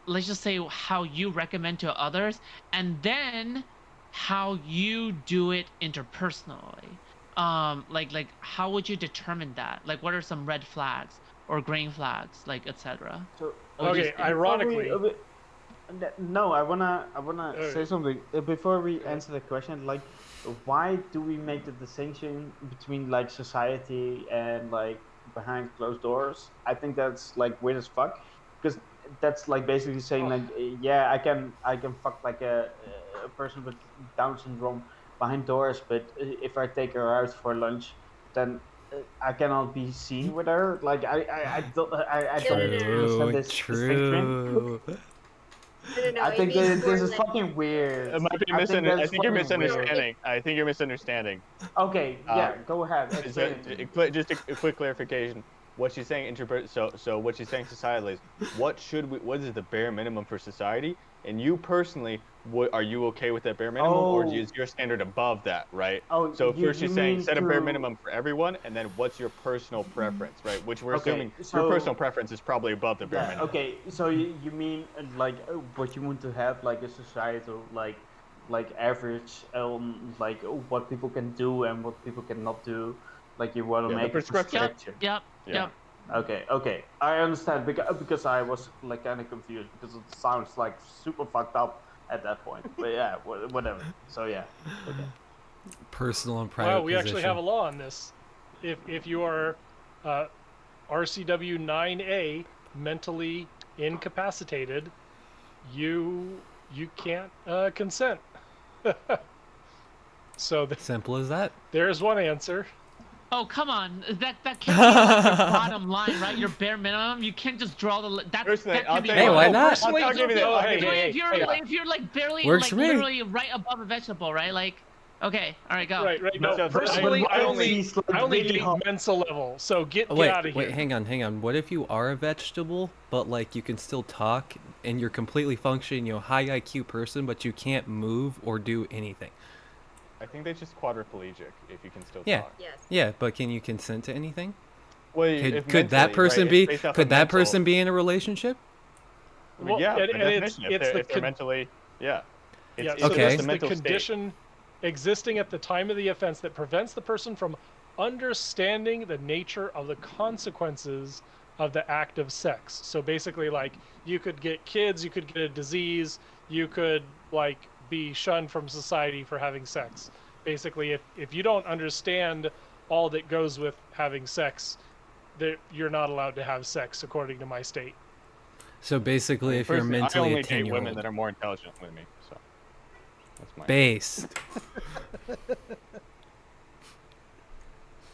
let's just say how you recommend to others, and then how you do it interpersonally. Like how would you determine that? Like, what are some red flags or green flags, like, etc.? So, okay, ironically, no, I wanna say something before we answer the question. Like, why do we make the distinction between like society and like behind closed doors? I think that's like weird as fuck, because that's like basically saying like, yeah, I can fuck like a person with Down syndrome behind doors, but if I take her out for lunch, then I cannot be seen with her. Like, I don't understand this distinction. No, I think this is fucking weird. It might be I think you're misunderstanding. I think you're misunderstanding. Okay, yeah, go ahead. Just a quick clarification. What she's saying so what she's saying societally is what is the bare minimum for society, and you personally, are you okay with that bare minimum, or is your standard above that, right? So first she's saying set a bare minimum for everyone, and then what's your personal preference, right? Which we're assuming your personal preference is probably above the bare minimum. Okay, so you mean like what you want to have, like a societal like average like what people can do and what people cannot do. Like, you want to make a prescription. Yep. Okay. I understand, because I was like kind of confused, because it sounds like super fucked up at that point. But yeah, whatever. So yeah. Okay. Personal and private. Well, we actually have a law on this. If you are RCW 9A mentally incapacitated, you can't consent. So simple as that. There's one answer. Oh, come on. That can't be like your bottom line, right? Your bare minimum. You can't just draw the... That can be... Hey, why not? If you're like barely, like, literally right above a vegetable, right? Like, okay, all right, go. Right. No, personally, I only date Mensa level, so get out of here. Wait, hang on. What if you are a vegetable, but like you can still talk and you're completely functioning, high IQ person, but you can't move or do anything? I think they're just quadriplegic if you can still talk. Yes. Yeah, but can you consent to anything? Well, could that person be? Could that person be in a relationship? Well, yeah, if they're mentally, yeah. So this is the condition existing at the time of the offense that prevents the person from understanding the nature of the consequences of the act of sex. So basically, like, you could get kids, you could get a disease, you could like be shunned from society for having sex. Basically, if you don't understand all that goes with having sex, that you're not allowed to have sex according to my state. So basically, if you're mentally a 10-year-old, I only date women that are more intelligent than me. So that's my base.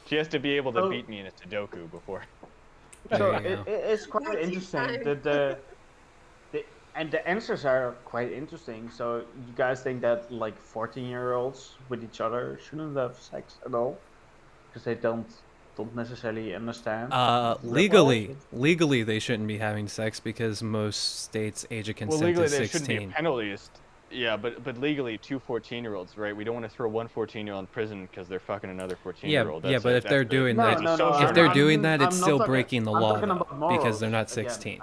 She has to be able to beat me in a Sudoku before. So it's quite interesting. And the answers are quite interesting. So you guys think that like 14-year-olds with each other shouldn't have sex at all, because they don't necessarily understand? Legally they shouldn't be having sex, because most states age of consent legally, is 16. There shouldn't be penalties. Yeah, but legally, 2 14-year-olds, right? We don't want to throw one 14-year-old in prison because they're fucking another 14-year-old. Yeah, but if they're doing that, if they're doing that, it's still breaking the law, because they're not 16.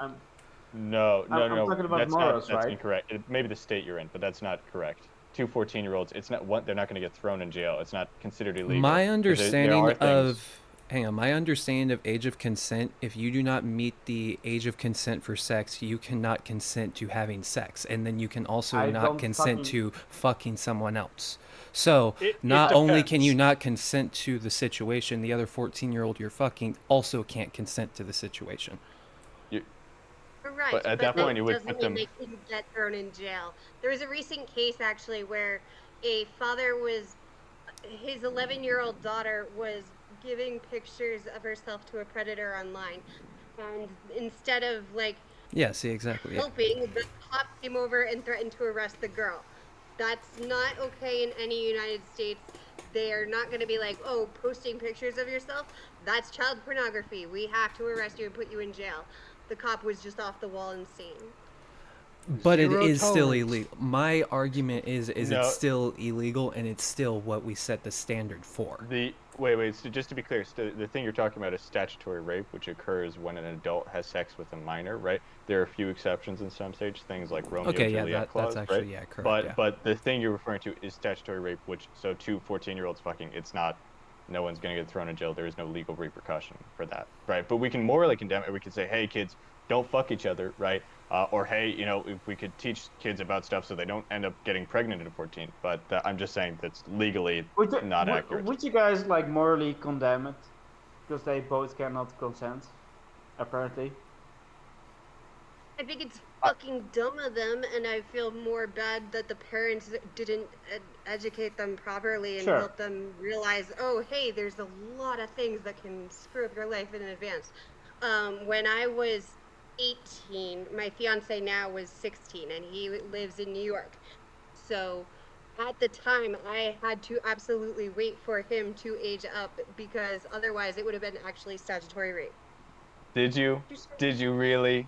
No. I'm talking about morals, that's right? incorrect. Maybe the state you're in, but that's not correct. 2 14-year-olds, it's not one. They're not going to get thrown in jail. It's not considered illegal. My understanding my understanding of age of consent, if you do not meet the age of consent for sex, you cannot consent to having sex, and then you can also not consent to fucking someone else. So not only can you not consent to the situation, the other 14-year-old you're fucking also can't consent to the situation. Right, but at that point, you would put them. They couldn't get thrown in jail. There was a recent case actually where a father his 11-year-old daughter was giving pictures of herself to a predator online, and instead of like exactly helping, the cop came over and threatened to arrest the girl. That's not okay in any United States. They're not going to be like, oh, posting pictures of yourself, that's child pornography. We have to arrest you and put you in jail. The cop was just off the wall insane. But it is still illegal. My argument is it's still illegal, and it's still what we set the standard for. Wait. So just to be clear, the thing you're talking about is statutory rape, which occurs when an adult has sex with a minor, right? There are a few exceptions in some states, things like Romeo and Juliet clause, that's actually right? Correct. But the thing you're referring to is statutory rape, which so 2 14-year-olds fucking, it's not. No one's gonna get thrown in jail. There is no legal repercussion for that, right? But we can morally condemn it. We can say, hey, kids, don't fuck each other, right? Or hey, if we could teach kids about stuff so they don't end up getting pregnant at 14. But I'm just saying that's legally not accurate. Would you guys like morally condemn it? Because they both cannot consent, apparently. I think it's fucking dumb of them, and I feel more bad that the parents didn't educate them properly and help them realize, oh, hey, there's a lot of things that can screw up your life in advance. When I was 18, my fiance now was 16, and he lives in New York. So at the time, I had to absolutely wait for him to age up, because otherwise it would have been actually statutory rape. Did you? Did you really?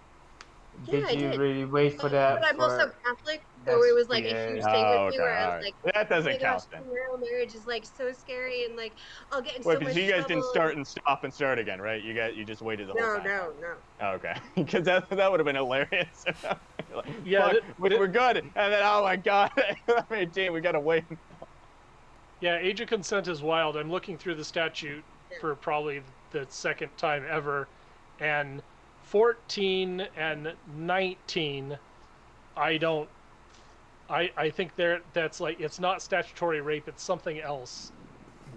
Yeah, Did you really wait for that? But I'm also Catholic, so it was like a huge thing with me where I was like, that doesn't oh my count gosh, then. Premarital marriage is like so scary, and like I'll get in Wait, so much you guys trouble. didn't start and stop and start again, right? You just waited the whole time. No. Oh, okay, because that would have been hilarious. Like, yeah, we're good, and then oh my god, I'm 18, we gotta wait. Yeah, age of consent is wild. I'm looking through the statute for probably the second time ever, and 14 and 19, I think that's like, it's not statutory rape, it's something else.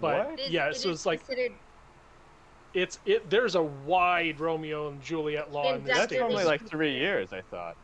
But What? yeah, so it's like there's a wide Romeo and Juliet law in this That's state. only like 3 years, I thought.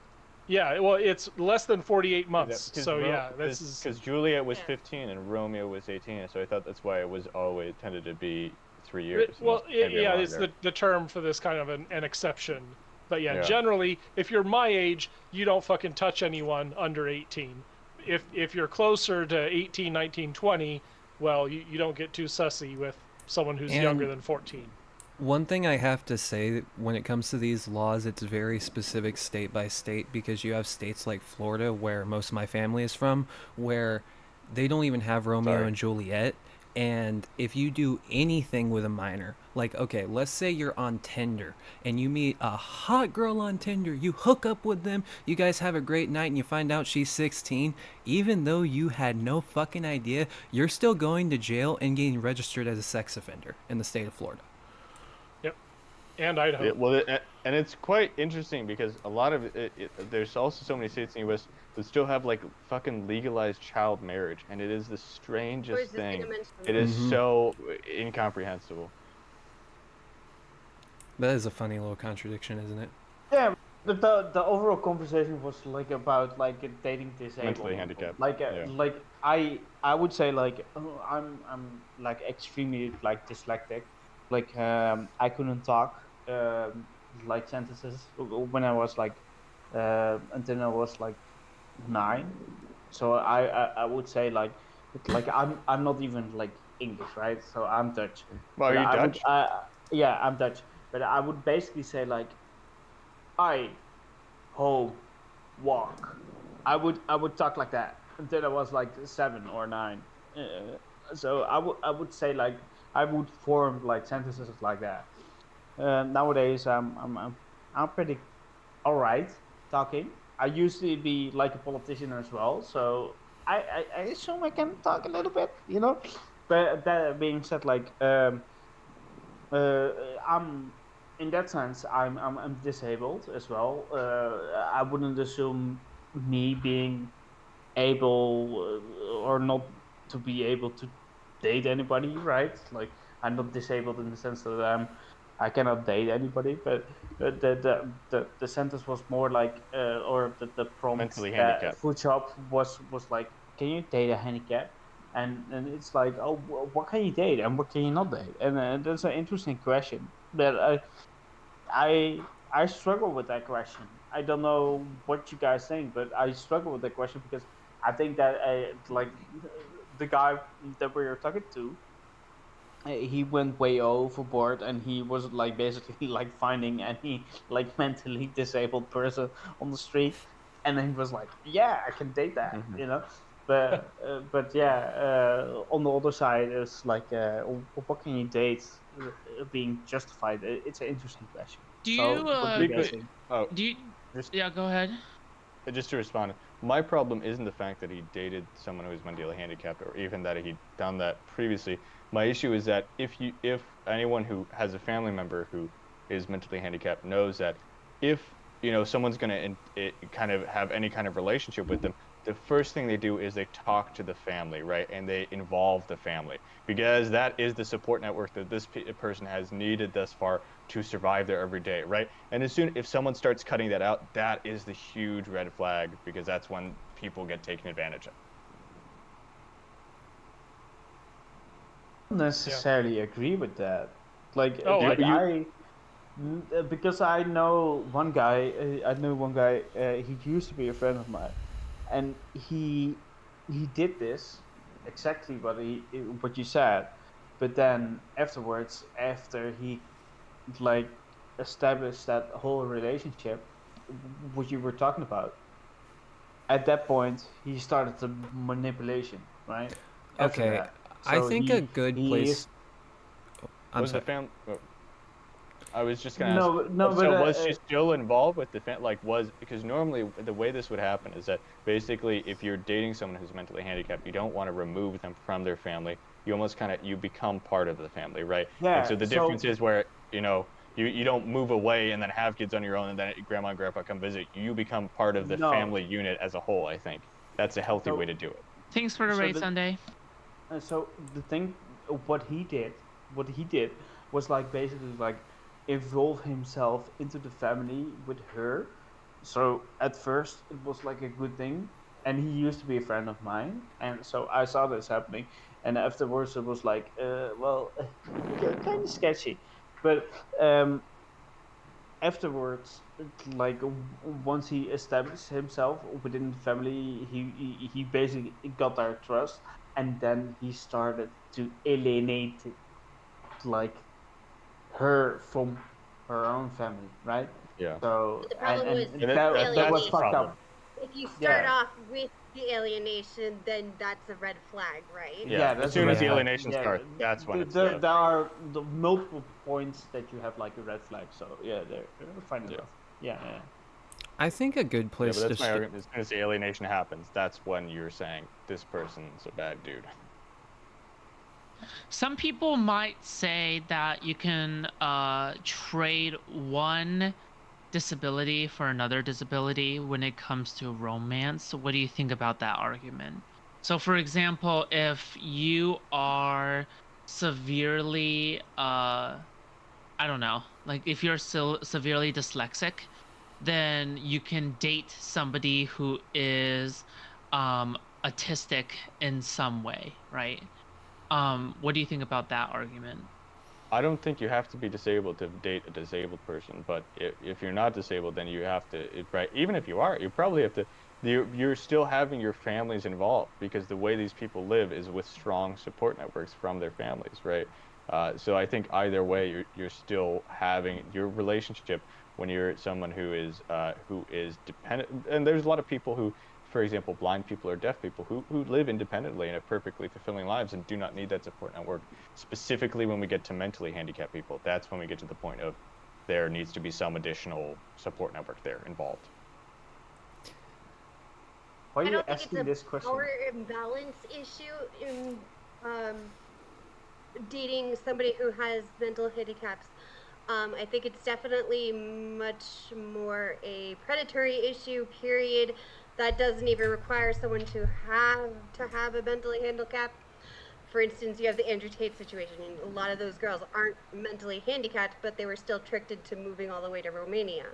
Yeah, well, it's less than 48 months. So yeah, this is because Juliet was 15 and Romeo was 18, so I thought that's why it was always tended to be 3 years. Well, yeah, it's the term for this kind of an exception. But yeah, generally, if you're my age, you don't fucking touch anyone under 18. If you're closer to 18, 19, 20, well, you don't get too sussy with someone who's younger than 14. One thing I have to say when it comes to these laws, it's very specific state by state, because you have states like Florida, where most of my family is from, where they don't even have Romeo and Juliet. And if you do anything with a minor, like, okay, let's say you're on Tinder and you meet a hot girl on Tinder, you hook up with them, you guys have a great night, and you find out she's 16, even though you had no fucking idea, you're still going to jail and getting registered as a sex offender in the state of Florida. Yep. And Idaho. Yeah, well, and it's quite interesting because a lot of there's also so many states in the U.S. that still have like fucking legalized child marriage, and it is the strangest thing. It is so incomprehensible. That is a funny little contradiction, isn't it? Yeah, the overall conversation was like about like dating disabled. Mentally handicapped. Like like I would say like I'm like extremely like dyslexic. Like I couldn't talk like sentences when I was like until I was like 9. So I would say like I'm not even like English, right? So I'm Dutch. Well, are you Dutch? Yeah, I'm Dutch. But I would basically say like I home walk. I would talk like that until I was like 7 or 9. So I would say like I would form like sentences like that. Nowadays I'm pretty alright talking. I used to be like a politician as well, so I assume I can talk a little bit, you know. But that being said, like I'm in that sense I'm disabled as well. I wouldn't assume me being able or not to be able to date anybody, right? Like I'm not disabled in the sense that I cannot date anybody, but the sentence was more like or the prompt mentally handicapped. Food shop was like, can you date a handicap? And it's like, oh, what can you date and what can you not date? And that's an interesting question. But I struggle with that question. I don't know what you guys think, but I struggle with that question because I think that like the guy that we were talking to, he went way overboard, and he was like basically like finding any like mentally disabled person on the street, and then he was like, yeah, I can date that, you know. But yeah, on the other side, it's like, what can you date being justified? It's an interesting question. Do you? Yeah, go ahead. Just to respond, my problem isn't the fact that he dated someone who was mentally handicapped, or even that he'd done that previously. My issue is that if anyone who has a family member who is mentally handicapped knows that if someone's going to kind of have any kind of relationship with them, the first thing they do is they talk to the family, right? And they involve the family, because that is the support network that this person has needed thus far to survive their everyday, right? And if someone starts cutting that out, that is the huge red flag, because that's when people get taken advantage of. I don't necessarily agree with that. Like, because I know one guy. He used to be a friend of mine, and he did this exactly what you said, but then afterwards, after he like established that whole relationship, what you were talking about, at that point he started the manipulation, right? Okay, I think a good place. I'm sorry. I was just gonna ask. Was she still involved with the because normally the way this would happen is that basically if you're dating someone who's mentally handicapped, you don't want to remove them from their family. You almost you become part of the family, right? Yeah. And so the difference is where you don't move away and then have kids on your own and then grandma and grandpa come visit. You become part of the family unit as a whole. I think that's a healthy way to do it. Thanks for the raid, Sunday. So the thing, what he did was like basically like involve himself into the family with her. So at first it was like a good thing, and he used to be a friend of mine, and so I saw this happening, and afterwards it was like kind of sketchy, but afterwards, like once he established himself within the family, he basically got their trust, and then he started to alienate like her from her own family, right? Yeah. So the problem that was fucked up. If you start off with the alienation, then that's a red flag, right? Yeah. As soon as the alienation starts, that's when there are the multiple points that you have like a red flag. So yeah, they're fine enough. Yeah. I think a good place to. That's my argument. As soon as the alienation happens, that's when you're saying this person's a bad dude. Some people might say that you can trade one disability for another disability when it comes to romance. What do you think about that argument? So, for example, if you are severely, I don't know, like if you're severely dyslexic, then you can date somebody who is autistic in some way, right? What do you think about that argument? I don't think you have to be disabled to date a disabled person, but if you're not disabled, then you have to, right? Even if you are, you probably have to, you're still having your families involved, because the way these people live is with strong support networks from their families, right? So I think either way, you're still having your relationship when you're someone who is dependent. And there's a lot of people who, for example, blind people or deaf people who live independently and have perfectly fulfilling lives and do not need that support network. Specifically when we get to mentally handicapped people, that's when we get to the point of there needs to be some additional support network there involved. Why are you asking this question? I don't think it's a power imbalance issue in dating somebody who has mental handicaps. I think it's definitely much more a predatory issue, period. That doesn't even require someone to have a mentally handicap. For instance, you have the Andrew Tate situation. A lot of those girls aren't mentally handicapped, but they were still tricked into moving all the way to Romania.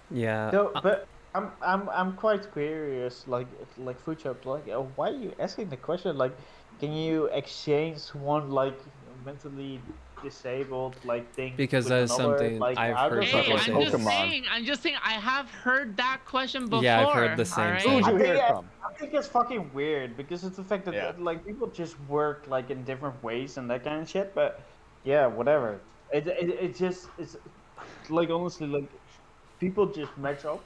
Yeah. No, but I'm quite curious, like Foodshop, like why are you asking the question? Like, can you exchange one like mentally disabled like thing. Because that is something I've heard people say. I'm just saying, I have heard that question before. Yeah, I've heard the same I thing. think it's fucking weird because it's the fact that like people just work like in different ways and that kind of shit. But yeah, whatever. It just it's like honestly like people just match up.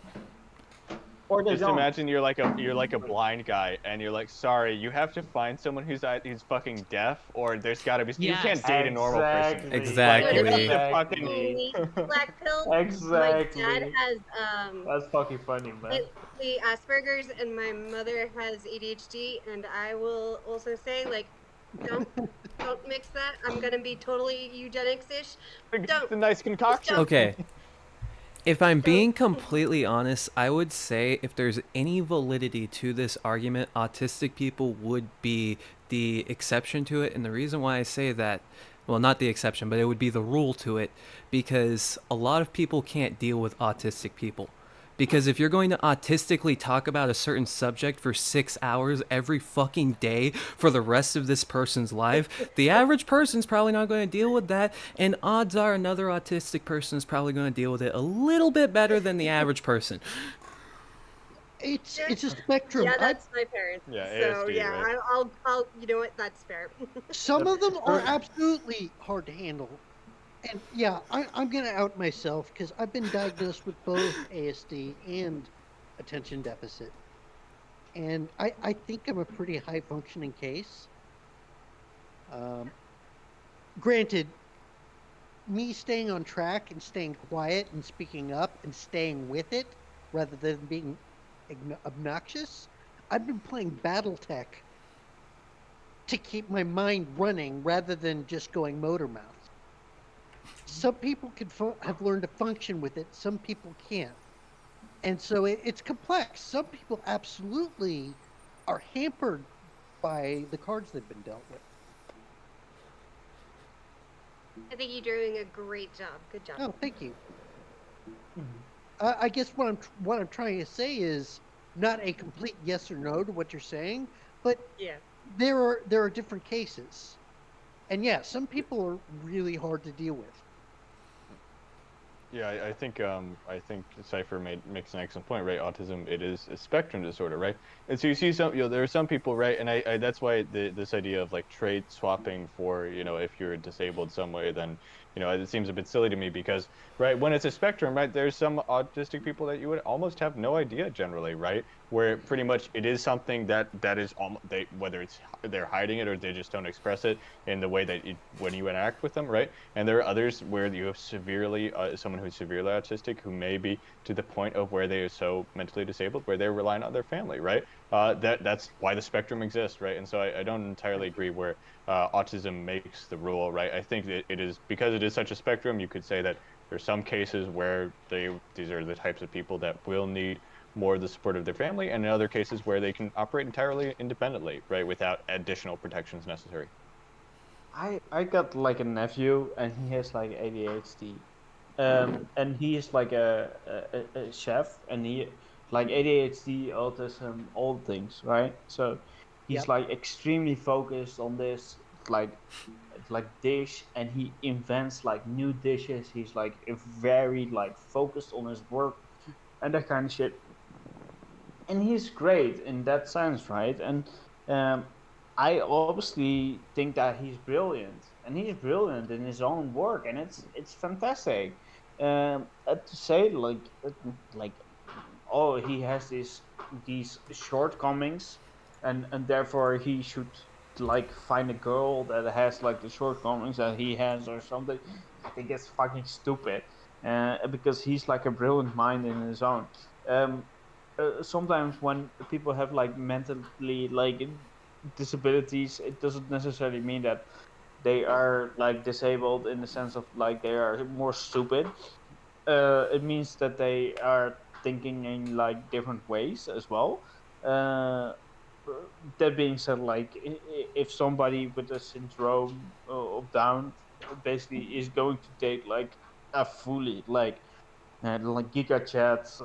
Or they just don't. imagine you're like a blind guy and you're like, sorry, you have to find someone who's fucking deaf, or there's got to be you can't date a normal person. Exactly. Black pill. Exactly. My dad has That's fucking funny, man. the Asperger's, and my mother has ADHD, and I will also say like, don't mix that. I'm gonna be totally eugenics-ish. It's a nice concoction. Okay. If I'm being completely honest, I would say if there's any validity to this argument, autistic people would be the exception to it. And the reason why I say that, well, not the exception, but it would be the rule to it, because a lot of people can't deal with autistic people. Because if you're going to autistically talk about a certain subject for 6 hours every fucking day for the rest of this person's life, the average person's probably not going to deal with that. And odds are another autistic person is probably going to deal with it a little bit better than the average person. It's a spectrum. Yeah, that's my parents. Yeah, so ASD, yeah, right? I'll you know what? That's fair. Some of them are absolutely hard to handle. And yeah, I'm going to out myself because I've been diagnosed with both ASD and attention deficit. And I think I'm a pretty high-functioning case. Granted, me staying on track and staying quiet and speaking up and staying with it rather than being obnoxious, I've been playing BattleTech to keep my mind running rather than just going motor mouth. Some people can have learned to function with it. Some people can't. And so it's complex. Some people absolutely are hampered by the cards they've been dealt with. I think you're doing a great job. Good job. Oh, thank you. I guess what I'm trying to say is not a complete yes or no to what you're saying, but yeah, there are different cases. And yeah, some people are really hard to deal with. Yeah, I think Cypher makes an excellent point, right? Autism, it is a spectrum disorder, right? And so you see there are some people, right? And I that's why this idea of like trait swapping for, if you're disabled some way, then, it seems a bit silly to me because, right, when it's a spectrum, right, there's some autistic people that you would almost have no idea generally, right? Where pretty much it is something that is whether it's they're hiding it or they just don't express it in the way that when you interact with them, right? And there are others where you have someone who's severely autistic who may be to the point of where they are so mentally disabled where they're relying on their family, right? That's why the spectrum exists, right? And so I don't entirely agree where autism makes the rule, right? I think that it is because it is such a spectrum. You could say that there's some cases where these are the types of people that will need more of the support of their family, and in other cases where they can operate entirely independently, right, without additional protections necessary. I got like a nephew, and he has like ADHD, and he is like a chef, and he like ADHD, autism, all things, right? So he's like extremely focused on this like dish, and he invents like new dishes. He's like very like focused on his work and that kind of shit. And he's great in that sense, right? And I obviously think that he's brilliant, and he's brilliant in his own work, and it's fantastic. To say like oh, he has these shortcomings, and therefore he should like find a girl that has like the shortcomings that he has or something. I think it's fucking stupid, because he's like a brilliant mind in his own. Sometimes when people have like mentally like disabilities, it doesn't necessarily mean that they are like disabled in the sense of like they are more stupid. It means that they are thinking in like different ways as well. That being said, like if somebody with a syndrome of Down basically is going to take like a fully like GigaChat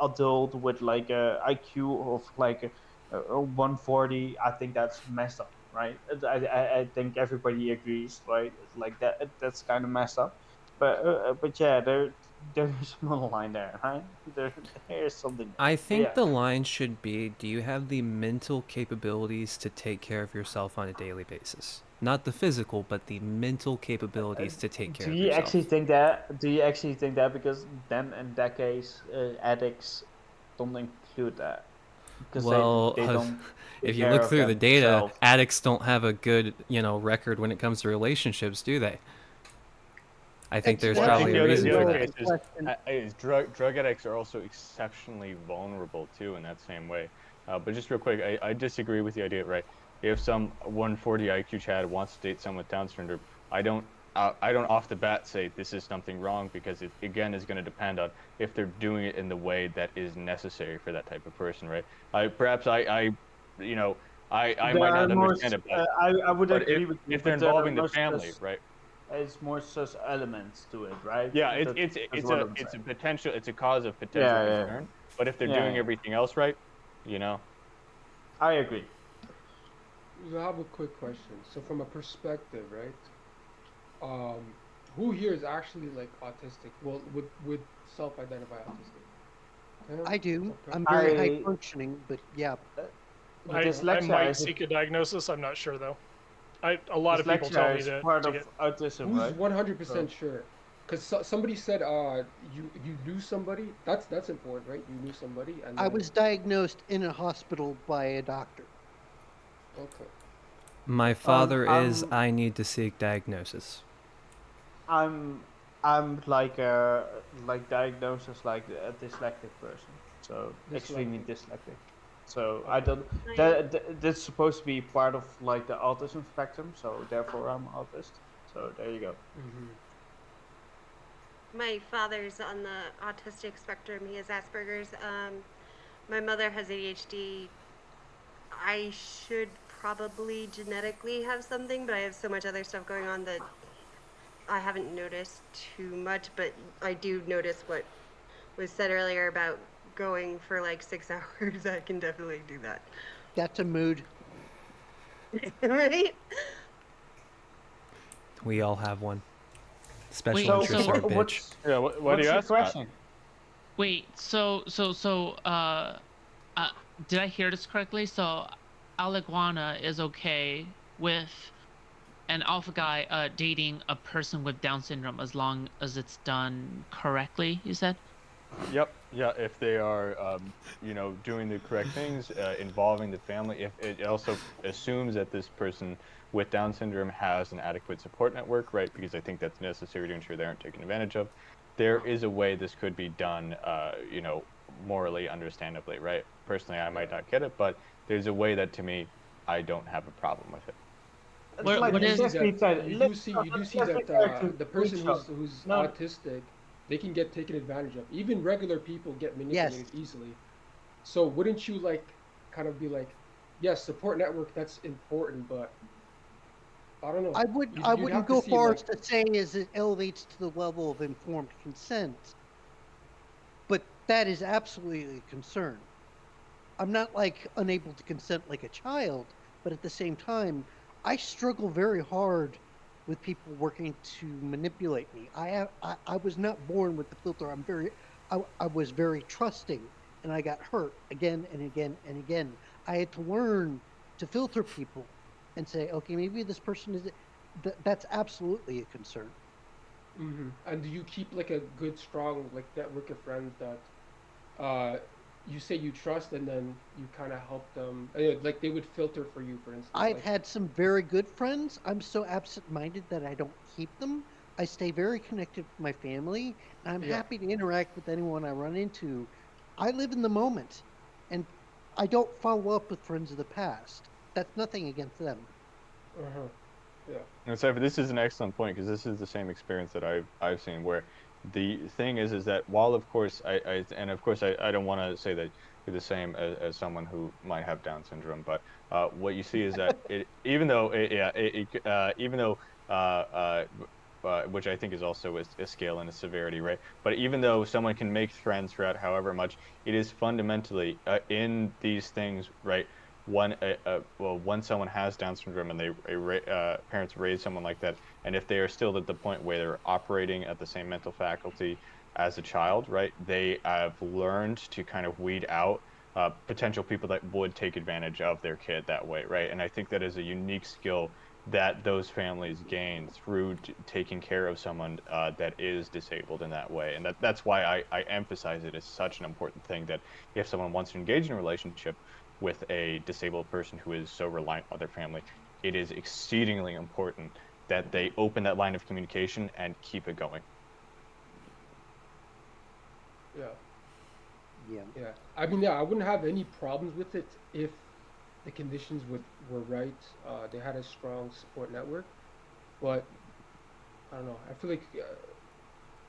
adult with like a IQ of like 140, I think that's messed up, right? I think everybody agrees, right? Like that's kind of messed up. But yeah, there's another line there, right? There's something. I think yeah. the line should be, do you have the mental capabilities to take care of yourself on a daily basis? Not the physical, but the mental capabilities to take care of yourself. Do you actually think that? Because then in that case, addicts don't include that. Well, they don't if you look through the data, addicts don't have a good, record when it comes to relationships, do they? I think there's probably a reason for that. Drug addicts are also exceptionally vulnerable too in that same way. But just real quick, I disagree with the idea, right? If some 140 IQ Chad wants to date someone with Down syndrome, I don't off the bat say this is something wrong, because it again is going to depend on if they're doing it in the way that is necessary for that type of person, right? Perhaps I might not understand it, but I would agree with you. If they're involving the family, right? It's more such elements to it, right? Yeah, it's a potential. It's a cause of potential concern. Yeah. But if they're doing everything else right, I agree. I have a quick question. So from a perspective, right? Who here is actually like autistic? Well, would self-identify autistic? I do. I'm very high functioning, but yeah. I might seek a diagnosis. I'm not sure though. A lot of people tell me that. Part of autism, who's 100% sure? Because somebody said you knew somebody. That's important, right? You knew somebody. And I was diagnosed in a hospital by a doctor. Okay. My father is. I need to seek diagnosis. I'm like diagnosis like a dyslexic person, so extremely dyslexic. So I don't. That's supposed to be part of like the autism spectrum. So therefore, I'm autist. So there you go. Mm-hmm. My father's on the autistic spectrum. He has Asperger's. My mother has ADHD. I should probably genetically have something, but I have so much other stuff going on that I haven't noticed too much. But I do notice what was said earlier about going for like 6 hours. I can definitely do that. That's a mood. Right? We all have one. Special interests are a bitch. Yeah, what do you ask? Wait, so did I hear this correctly? So Aleguana is okay with an alpha guy dating a person with Down syndrome as long as it's done correctly, you said? Yep. Yeah, if they are, doing the correct things, involving the family. If it also assumes that this person with Down syndrome has an adequate support network, right? Because I think that's necessary to ensure they aren't taken advantage of. There is a way this could be done, morally, understandably, right? Personally, I might not get it, but there's a way that, to me, I don't have a problem with it. You do see that the person who's autistic, they can get taken advantage of. Even regular people get manipulated easily. So wouldn't you kind of be like, yes, support network, that's important, but I don't know. I wouldn't go far as to say as it elevates to the level of informed consent, but that is absolutely a concern. I'm not unable to consent like a child, but at the same time, I struggle very hard with people working to manipulate me. I was not born with the filter. I was very trusting, and I got hurt again and again and again. I had to learn to filter people and say, okay, maybe this person is. That's absolutely a concern. Mm-hmm. And do you keep a good, strong network of friends that you say you trust, and then you kind of help them, they would filter for you, for instance? I've had some very good friends. I'm so absent-minded that I don't keep them. I stay very connected with my family, and I'm happy to interact with anyone I run into. I live in the moment, and I don't follow up with friends of the past. That's nothing against them. Uh-huh. Yeah. And so this is an excellent point, because this is the same experience that I've seen, where the thing is that while of course I don't want to say that you're the same as someone who might have Down syndrome, but what you see is that which I think is also a scale and a severity, right? But even though someone can make friends throughout however much, it is fundamentally in these things, right? when someone has Down syndrome and parents raise someone like that, and if they are still at the point where they're operating at the same mental faculty as a child, right, they have learned to kind of weed out potential people that would take advantage of their kid that way, right? And I think that is a unique skill that those families gain through taking care of someone that is disabled in that way. And that's why I emphasize it as such an important thing, that if someone wants to engage in a relationship with a disabled person who is so reliant on their family, it is exceedingly important that they open that line of communication and keep it going. Yeah. Yeah. Yeah. I mean, yeah, I wouldn't have any problems with it if the conditions were right. They had a strong support network, but I don't know. I feel like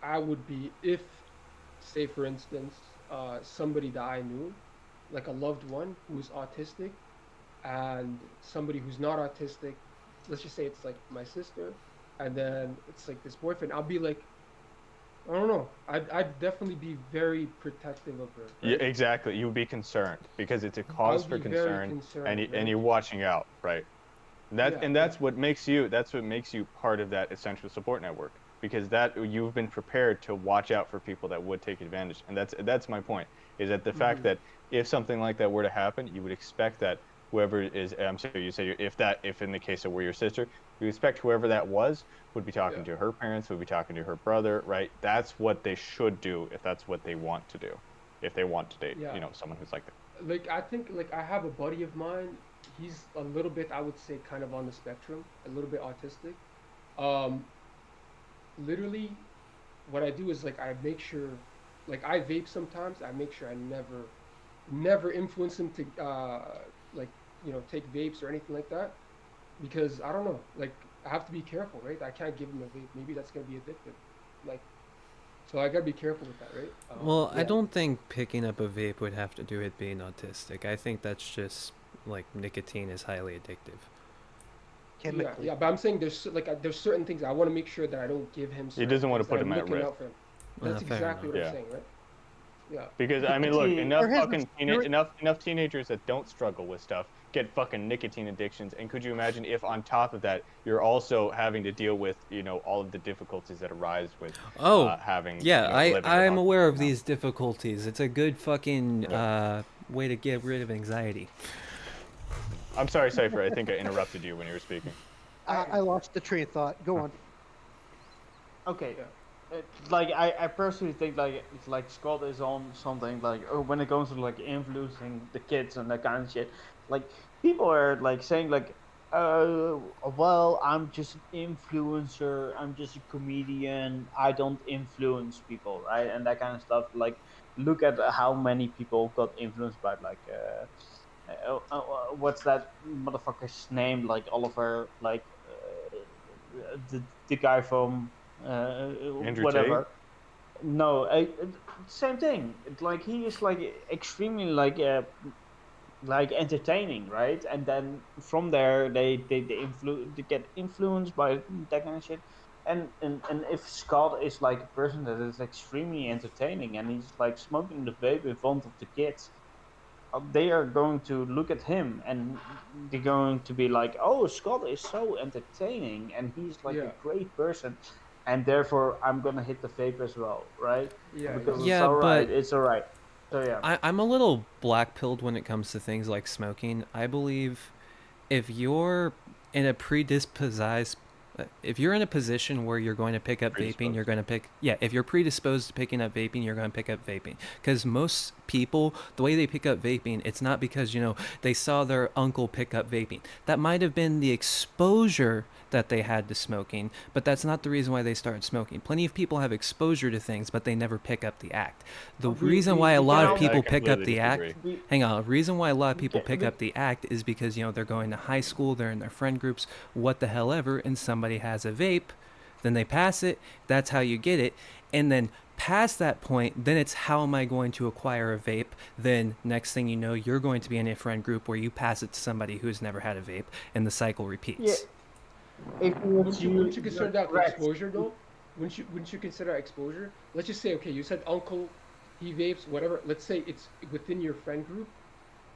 I would be, if, say for instance, somebody that I knew, like a loved one who's autistic, and somebody who's not autistic, let's just say it's like my sister, and then it's like this boyfriend, I'll be like, I don't know. I'd definitely be very protective of her. Right? Yeah, exactly. You would be concerned because it's a cause for concern, and you're watching out, right? That's what makes you part of that essential support network, because that you've been prepared to watch out for people that would take advantage. And that's my point, is that the fact that if something like that were to happen, you would expect that whoever is, I'm sorry, you say if in the case of where your sister, you expect whoever that was would be talking to her parents, would be talking to her brother, right? That's what they should do if that's what they want to do, if they want to date, someone who's like that. Like, I think, like, I have a buddy of mine, he's a little bit, I would say, kind of on the spectrum, a little bit autistic. Literally, what I do is, like, I make sure, like, I vape sometimes, I make sure I never influence him to, take vapes or anything like that, because I don't know, like, I have to be careful, right? I can't give him a vape. Maybe that's gonna be addictive, like, so I gotta be careful with that, right? Well, I don't think picking up a vape would have to do with being autistic. I think that's just like nicotine is highly addictive. Yeah, but I'm saying there's certain things I want to make sure that I don't give him. He doesn't want to put him at risk. That's exactly what I'm saying, right? Yeah. Because I mean, look, enough teenagers that don't struggle with stuff get fucking nicotine addictions, and could you imagine if on top of that you're also having to deal with all of the difficulties that arise with having I'm aware of these difficulties. It's a good fucking way to get rid of anxiety. I'm sorry, Cypher, I think I interrupted you when you were speaking. I lost the train of thought. Go on. Okay. Like I personally think like Scott is on something, like when it comes to like influencing the kids and that kind of shit. Like people are like saying like, well, I'm just an influencer, I'm just a comedian, I don't influence people, right? And that kind of stuff. Like look at how many people got influenced by like what's that motherfucker's name, like Oliver, like the guy from Andrew whatever. Tate? No, same thing. Like he is like extremely like entertaining, right? And then from there they get influenced by that kind of shit. And if Scott is like a person that is extremely entertaining and he's like smoking the vape in front of the kids, they are going to look at him and they're going to be like, oh, Scott is so entertaining and he's like a great person, and therefore I'm gonna hit the vape as well, right? Because it's alright. It's alright. So yeah. I'm a little black-pilled when it comes to things like smoking. I believe if you're in a if you're in a position where you're going to pick up vaping, you're going to pick... Yeah, if you're predisposed to picking up vaping, you're going to pick up vaping. Because most people, the way they pick up vaping, it's not because, they saw their uncle pick up vaping. That might have been the exposure that they had to smoking, but that's not the reason why they started smoking. Plenty of people have exposure to things, but they never pick up the act. The reason why a lot of people pick up the act... Hang on. The reason why a lot of people pick up the act is because, they're going to high school, they're in their friend groups, what the hell ever, and somebody has a vape, then they pass it, that's how you get it, and then past that point, then it's how am I going to acquire a vape, then next thing you know, you're going to be in a friend group where you pass it to somebody who's never had a vape, and the cycle repeats. Wouldn't you consider that exposure though? Wouldn't you consider exposure? Let's just say, okay, you said uncle, he vapes, whatever, let's say it's within your friend group,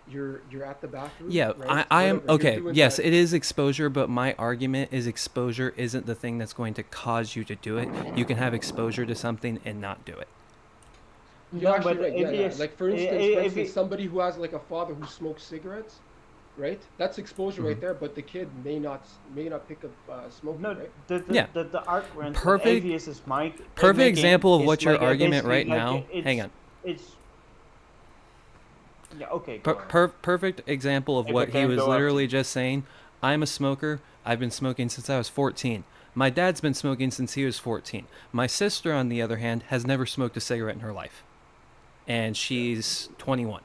you're at the bathroom. Yeah, right? I am Whatever, you're okay. doing Yes, that. it is exposure, but my argument is exposure isn't the thing that's going to cause you to do it. You can have exposure to something and not do it. You're No, actually but right. Yeah, if yeah. it's- Like for i- instance, if it- somebody who has like a father who smokes cigarettes, right? That's exposure right Mhm. there. But the kid may not pick up smoking, No, right? Yeah. the argument Perfect- Avius is Perfect making example of is what your like, argument basically right like, now. it's- Hang on. It's yeah, okay. go on. Perfect example of If what I he can was go literally just saying. I'm a smoker. I've been smoking since I was 14. My dad's been smoking since he was 14. My sister, on the other hand, has never smoked a cigarette in her life. And she's 21.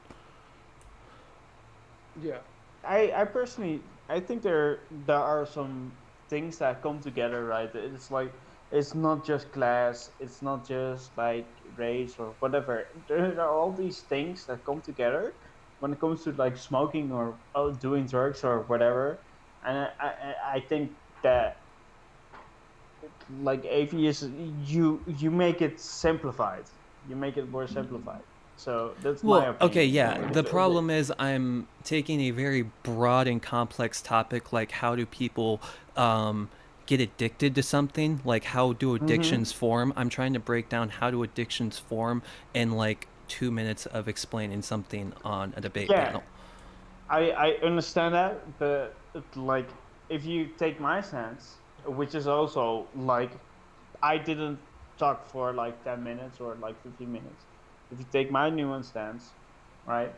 Yeah. I personally I think there are some things that come together, right? It's like it's not just class, it's not just like race or whatever. There are all these things that come together when it comes to like smoking or doing drugs or whatever. And I think that like Avius, you make it simplified. You make it more simplified. So that's my Well, opinion. okay, yeah. Like, The it's- problem is I'm taking a very broad and complex topic, like how do people get addicted to something? Like how do addictions form? I'm trying to break down how do addictions form in like 2 minutes of explaining something on a debate panel. I understand that, but like if you take my stance, which is also like I didn't talk for like 10 minutes or like 15 minutes. If you take my nuanced stance, right,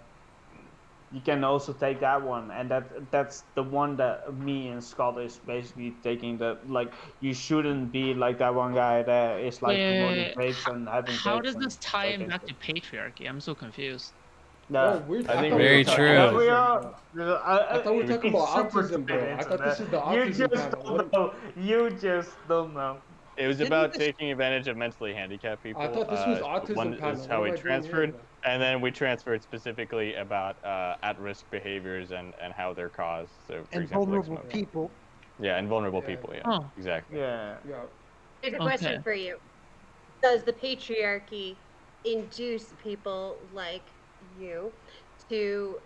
you can also take that one, and that's the one that me and Scott is basically taking. That like you shouldn't be like that one guy that is like promoting rapes and having. How vapes does and this tie in okay. back to patriarchy? I'm so confused. No, I think Very true. We are. I thought we were talking about super autism, bro. I into thought this that. is the You autism just panel. don't know. You just don't know. It was Didn't about this- taking advantage of mentally handicapped people. thought this was autism One panel. is how What we am I doing here, transferred, bro? and then we transferred specifically about at-risk behaviors and how they're caused. So, for And example, like vulnerable smoking. people. Yeah, and vulnerable people. Yeah, Oh. exactly. Yeah. Here's a question Okay. for you. Does the patriarchy induce people like you to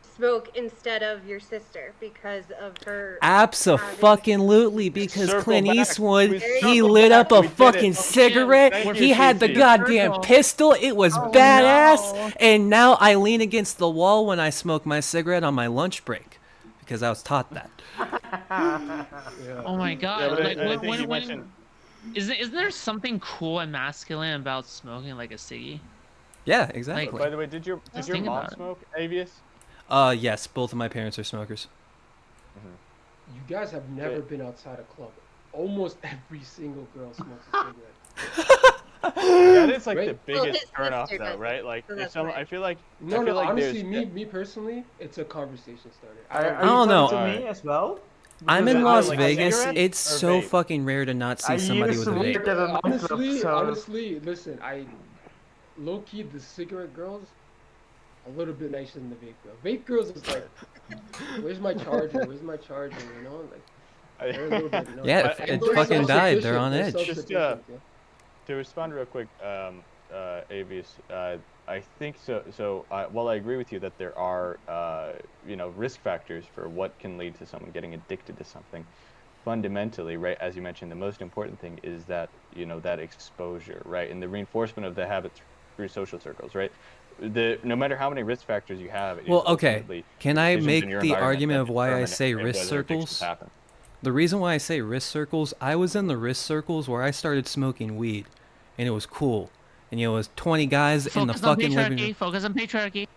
smoke instead of your sister because of her Abso-fucking-lutely, because Circle Clint back. Eastwood, We he circled lit back. up a We did it. fucking Oh, shit. cigarette. Thank He you, had the Cece. goddamn Circle. pistol. It was Oh, badass. no. And now I lean against the wall when I smoke my cigarette on my lunch break, because I was taught that. Oh my god! Yeah, but like, I when, think you when, mentioned. isn't there something cool and masculine about smoking like a ciggy? Yeah, exactly. By the way, did your Think mom about it. smoke, Avius? Yes, both of my parents are smokers. You guys have never been outside a club. Almost every single girl smokes a cigarette. That is like Right? the Well, biggest his turnoff, sister though, does right? it, Like, so if that's someone, why. I feel like, No, I feel no. like Honestly, there's, me personally, it's a conversation starter. Are I don't you know. talking to me as well? I'm Because in I Las like Vegas. cigarettes It's or so vape? fucking rare to not see I somebody used with a to vape. work at a nightclub, so- Honestly, listen, low key, the cigarette girls, a little bit nicer than the vape girl. Vape girls is like, where's my charger? Where's my charger? You know, like, they're a little bit, you know, Yeah, and it they're fucking died. They're self-sufficient, on edge. they're Just self-sufficient, yeah. to respond real quick, Avius, I think so. So while I agree with you that there are, risk factors for what can lead to someone getting addicted to something, fundamentally, right, as you mentioned, the most important thing is that, that exposure, right, and the reinforcement of the habits through social circles, right? No matter how many risk factors you have, it is Well, okay. ultimately Can I decisions make in your the environment argument that of why I determine say whether risk addictions circles? happen. The reason why I say risk circles, I was in the risk circles where I started smoking weed, and it was cool. And it was 20 guys in the Focus on fucking living room. patriarchy. Focus on patriarchy.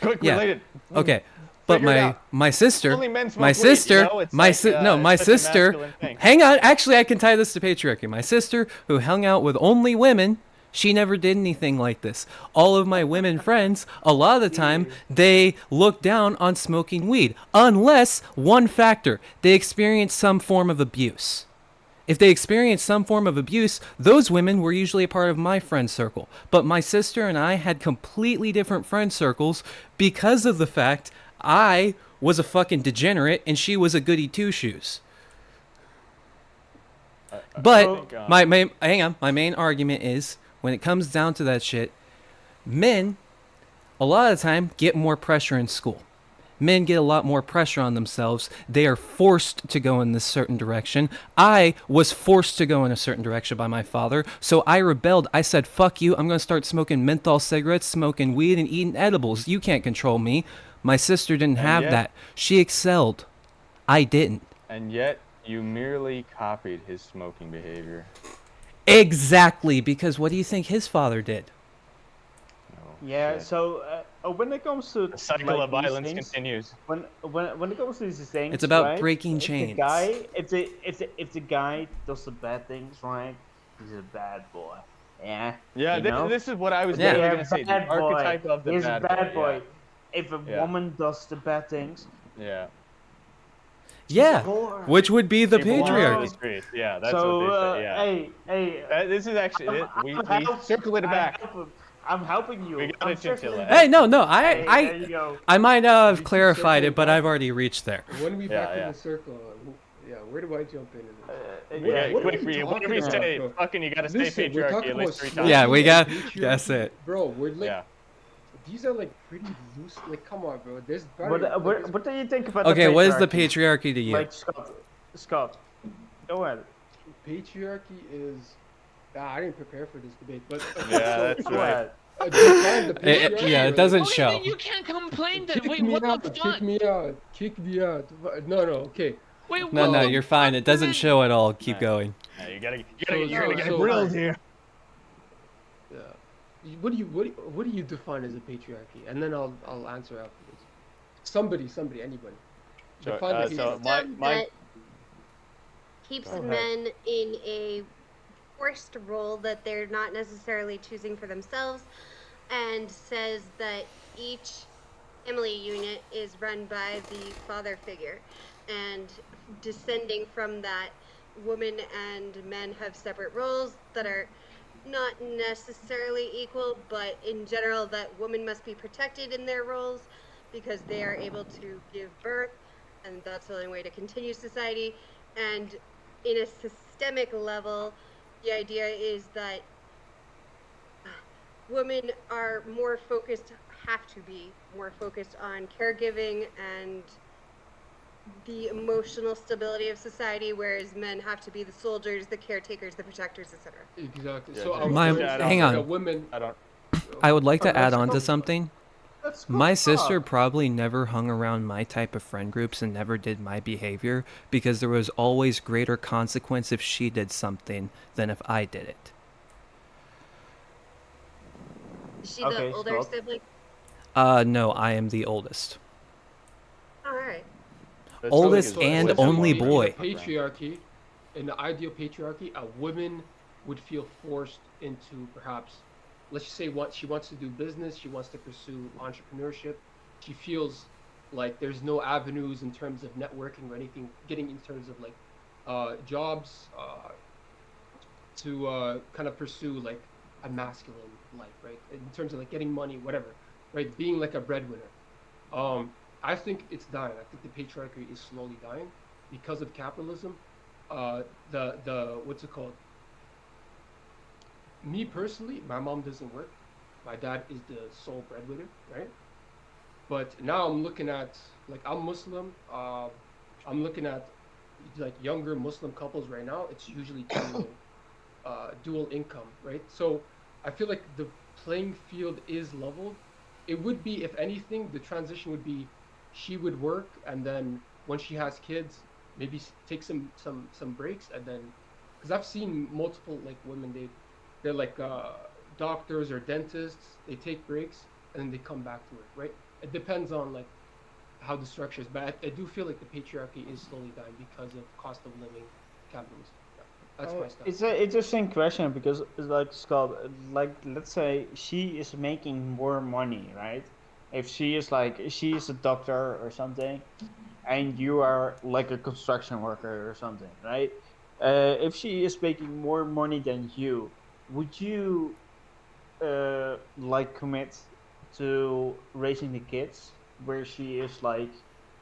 Quick, Yeah. related. Okay. But Figure it out. my sister, Only men smoke my weed, sister, you know? It's my like, si- no, my it's such a sister. masculine thing. Hang on, actually, I can tie this to patriarchy. My sister, who hung out with only women, she never did anything like this. All of my women friends, a lot of the time, they look down on smoking weed, unless one factor, they experience some form of abuse. If they experienced some form of abuse, those women were usually a part of my friend circle. But my sister and I had completely different friend circles because of the fact I was a fucking degenerate and she was a goody two-shoes. But my main argument is, when it comes down to that shit, men a lot of the time get more pressure in school. Men get a lot more pressure on themselves. They are forced to go in this certain direction. I was forced to go in a certain direction by my father, so I rebelled. I said, fuck you, I'm going to start smoking menthol cigarettes, smoking weed, and eating edibles. You can't control me. My sister didn't have that. She excelled. I didn't. And yet, you merely copied his smoking behavior. Exactly, because what do you think his father did? Yeah, so when it comes to the cycle of violence continues. When it comes to these things, it's about right, breaking chains. If the guy does the bad things, right, he's a bad boy. Yeah. Yeah, this is what I was going to say. The archetype of the bad boy. Yeah. If a woman does the bad things. Yeah. Yeah, which would be the patriarchy. Yeah, that's what they say. Yeah. This is actually we circle it back. I'm helping you. We got a chinchilla. Hey, no, I might have clarified it, but I've already reached there. When we back in the circle, where do I jump in? Quick for you. What do we say? Fucking, you gotta stay patriarchy at least 3 times. Yeah, we got. That's it. Bro, we're like. These are like pretty loose. Like, come on, bro. There's. What do you think about? Okay, the what is the patriarchy to you? Like Scott, go ahead. Patriarchy is. I didn't prepare for this debate, but that's right. It doesn't show. You can't complain then. Wait, what the fuck? Kick me out. No, okay. Wait, no, you're fine. It doesn't show at all. Keep going. Yeah, you gotta get grilled here. Yeah. What do you define as a patriarchy? And then I'll answer afterwards. Somebody, anybody. Sure. Define the so that keeps men in a forced role that they're not necessarily choosing for themselves, and says that each family unit is run by the father figure, and descending from that, women and men have separate roles that are not necessarily equal, but in general that women must be protected in their roles because they are able to give birth, and that's the only way to continue society. And in a systemic level, the idea is that women are more focused, have to be more focused on caregiving and the emotional stability of society, whereas men have to be the soldiers, the caretakers, the protectors, etc. Exactly. Yeah, so hang on. Women, I would like to add on to something. My sister probably never hung around my type of friend groups and never did my behavior because there was always greater consequence if she did something than if I did it. Is she the older sibling? No, I am the oldest. Alright. Oldest and only boy. In the ideal patriarchy, a woman would feel forced into perhaps, let's just say what she wants to do business, she wants to pursue entrepreneurship. She feels like there's no avenues in terms of networking or anything, getting in terms of like jobs to kind of pursue like a masculine life, right? In terms of like getting money, whatever, right? Being like a breadwinner. I think it's dying. I think the patriarchy is slowly dying because of capitalism. The what's it called? Me personally, my mom doesn't work. My dad is the sole breadwinner, right? But now I'm looking at, like, I'm Muslim. I'm looking at like younger Muslim couples right now. It's usually dual income, right? So I feel like the playing field is leveled. It would be, if anything, the transition would be she would work, and then when she has kids, maybe take some breaks, and then, because I've seen multiple like women, they're like doctors or dentists, they take breaks and then they come back to work, right? It depends on like how the structure is, but I do feel like the patriarchy is slowly dying because of cost of living, capitalism. That's my stuff. It's an interesting question because, like, Scott, like, let's say she is making more money, right? If she is a doctor or something, and you are like a construction worker or something, right? If she is making more money than you, would you like commit to raising the kids where she is like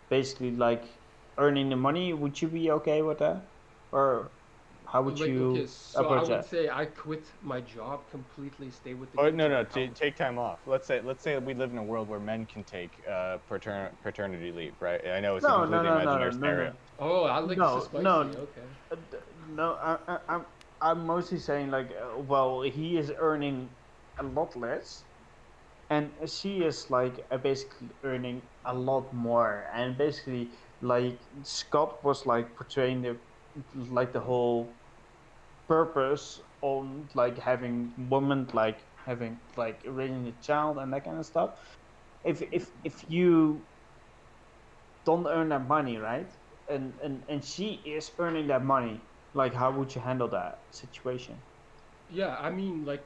basically like earning the money? Would you be okay with that? Or How would like, you okay, so I approach would that? say I quit my job completely, stay with the Oh kids. no, take time off. Let's say we live in a world where men can take paternity leave, right? I know it's a completely imaginary scenario. Oh, I like this is spicy. Okay. I'm mostly saying like, well, he is earning a lot less, and she is like basically earning a lot more, and basically like Scott was like portraying the whole purpose on like having women like having like raising a child and that kind of stuff. If you don't earn that money, right, and she is earning that money, like how would you handle that situation? Yeah, I mean, like,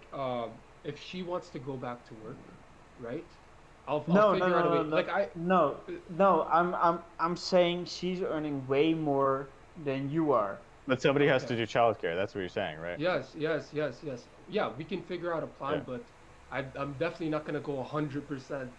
if she wants to go back to work, right? I'll No, figure out a way. Like I'm saying she's earning way more than you are. But somebody has to do childcare. That's what you're saying, right? Yes. Yeah, we can figure out a plan, Yeah. but I'm definitely not gonna go 100%.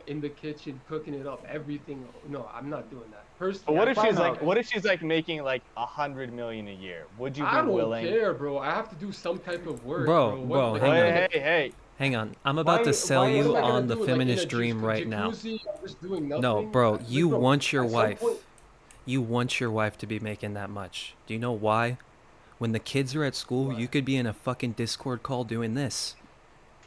In the kitchen cooking it up, everything. No, I'm not doing that. Personally, But what if she's like making like $100 million a year? Would you be I don't willing? care, bro. I have to do some type of work, Bro, hey. Hang on. I'm about to sell you on the feminist dream right now. No, bro, you want your wife. You want your wife to be making that much. Do you know why? When the kids are at school, you could be in a fucking Discord call doing this.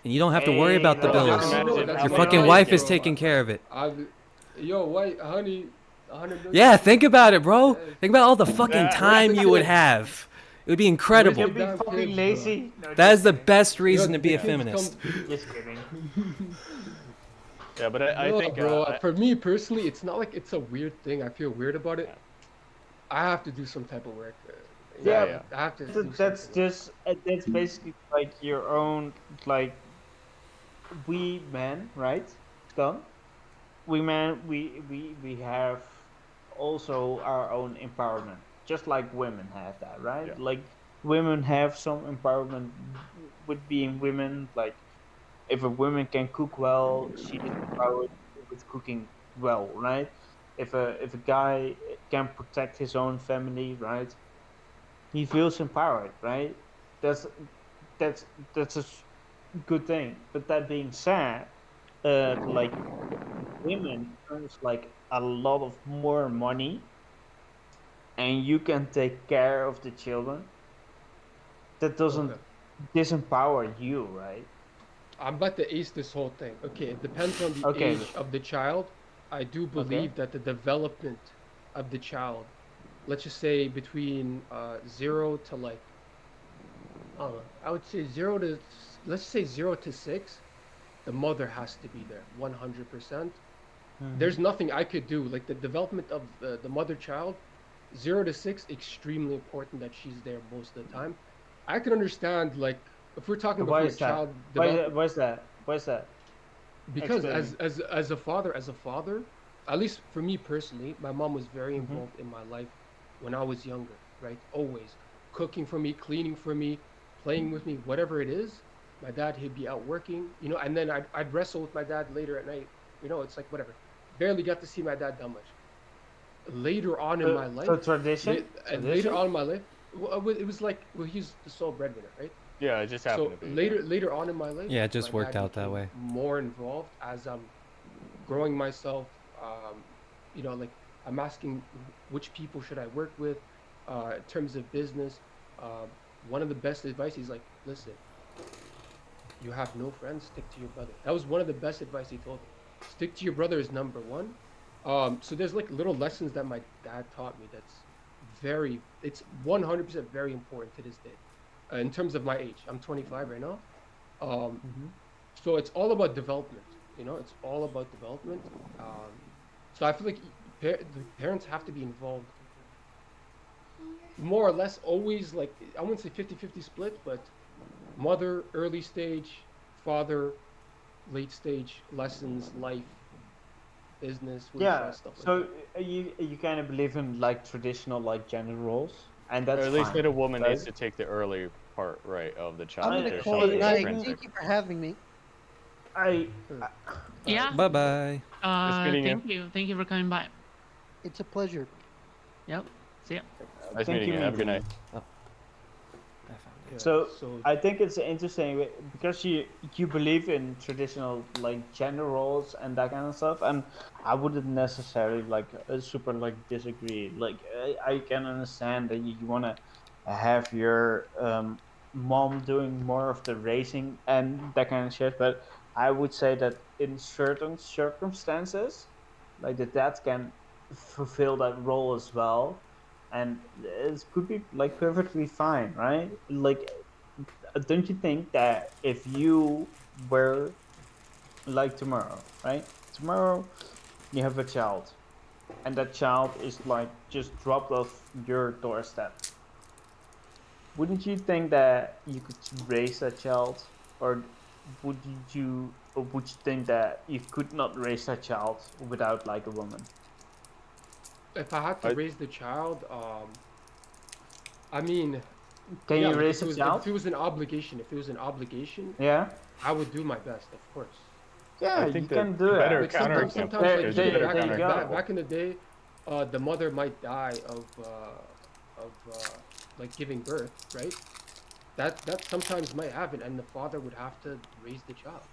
And you don't have to worry about the bills. Your fucking wife is taking care of it. Yo, wait, honey. 100 million. Yeah, think about it, bro. Think about all the fucking time you would have. It would be incredible. Would you be fucking lazy? No, That is the best reason to be a feminist. Just kidding. Yeah, but I think, bro, for me personally, it's not like it's a weird thing. I feel weird about it. I have to do some type of work. Yeah. I have to. That's basically like your own like. We men, right? Done. We men, we have also our own empowerment, just like women have that, right? Yeah. Like women have some empowerment with being women. Like if a woman can cook well, she is empowered with cooking well, right? If a guy can protect his own family, right? He feels empowered, right? That's a good thing. But that being said, like women earns like a lot of more money, and you can take care of the children. That doesn't disempower you, right? I'm about to ace this whole thing. Okay, it depends on the age of the child. I do believe that the development of the child, let's just say between 0 to like, I would say 0 to, let's say 0 to 6, the mother has to be there 100%. There's nothing I could do. Like the development of the mother child, 0 to 6, extremely important that she's there most of the time. I can understand, like, if we're talking about a child. Why is that? Because as a father, at least for me personally, my mom was very involved in my life when I was younger, right? Always cooking for me, cleaning for me, playing with me, whatever it is. My dad, he'd be out working, and then I'd wrestle with my dad later at night. It's like whatever. Barely got to see my dad that much. Later on in my life, tradition. Later on in my life, it was like, he's the sole breadwinner, right? Yeah, it just happened to be. Later on in my life, yeah, it just worked out that way. More involved as I'm growing myself. Like I'm asking which people should I work with in terms of business. One of the best advice is like, listen, you have no friends, stick to your brother. That was one of the best advice he told me. Stick to your brother is number one. So there's like little lessons that my dad taught me that's it's 100% very important to this day. In terms of my age, I'm 25 right now. So it's all about development, it's all about development. So I feel like the parents have to be involved more or less always, like, I wouldn't say 50-50 split, but mother, early stage, father, late stage, lessons, life, business, stuff so like you kind of believe in like traditional like gender roles, and that's or at least fine, that a woman right? needs to take the early part, right, of the child. I'm gonna call it a night. Thank you for having me. Yeah. Bye bye. Thank you for coming by. It's a pleasure. Yep. See ya. Nice meeting you. Have a good night. Oh. So I think it's interesting because you believe in traditional like gender roles and that kind of stuff, and I wouldn't necessarily like super like disagree. Like I can understand that you want to have your mom doing more of the racing and that kind of shit, but I would say that in certain circumstances, like the dad can fulfill that role as well. And it could be like perfectly fine, right? Like, don't you think that if you were like tomorrow, right? Tomorrow you have a child, and that child is like just dropped off your doorstep. Wouldn't you think that you could raise that child, or would you think that you could not raise that child without like a woman? If I had to raise the child, I mean, can you raise a child? If it was an obligation, yeah, I would do my best, of course. Yeah, you can do it. Like sometimes, like, back in the day, the mother might die of like giving birth, right? That sometimes might happen, and the father would have to raise the child.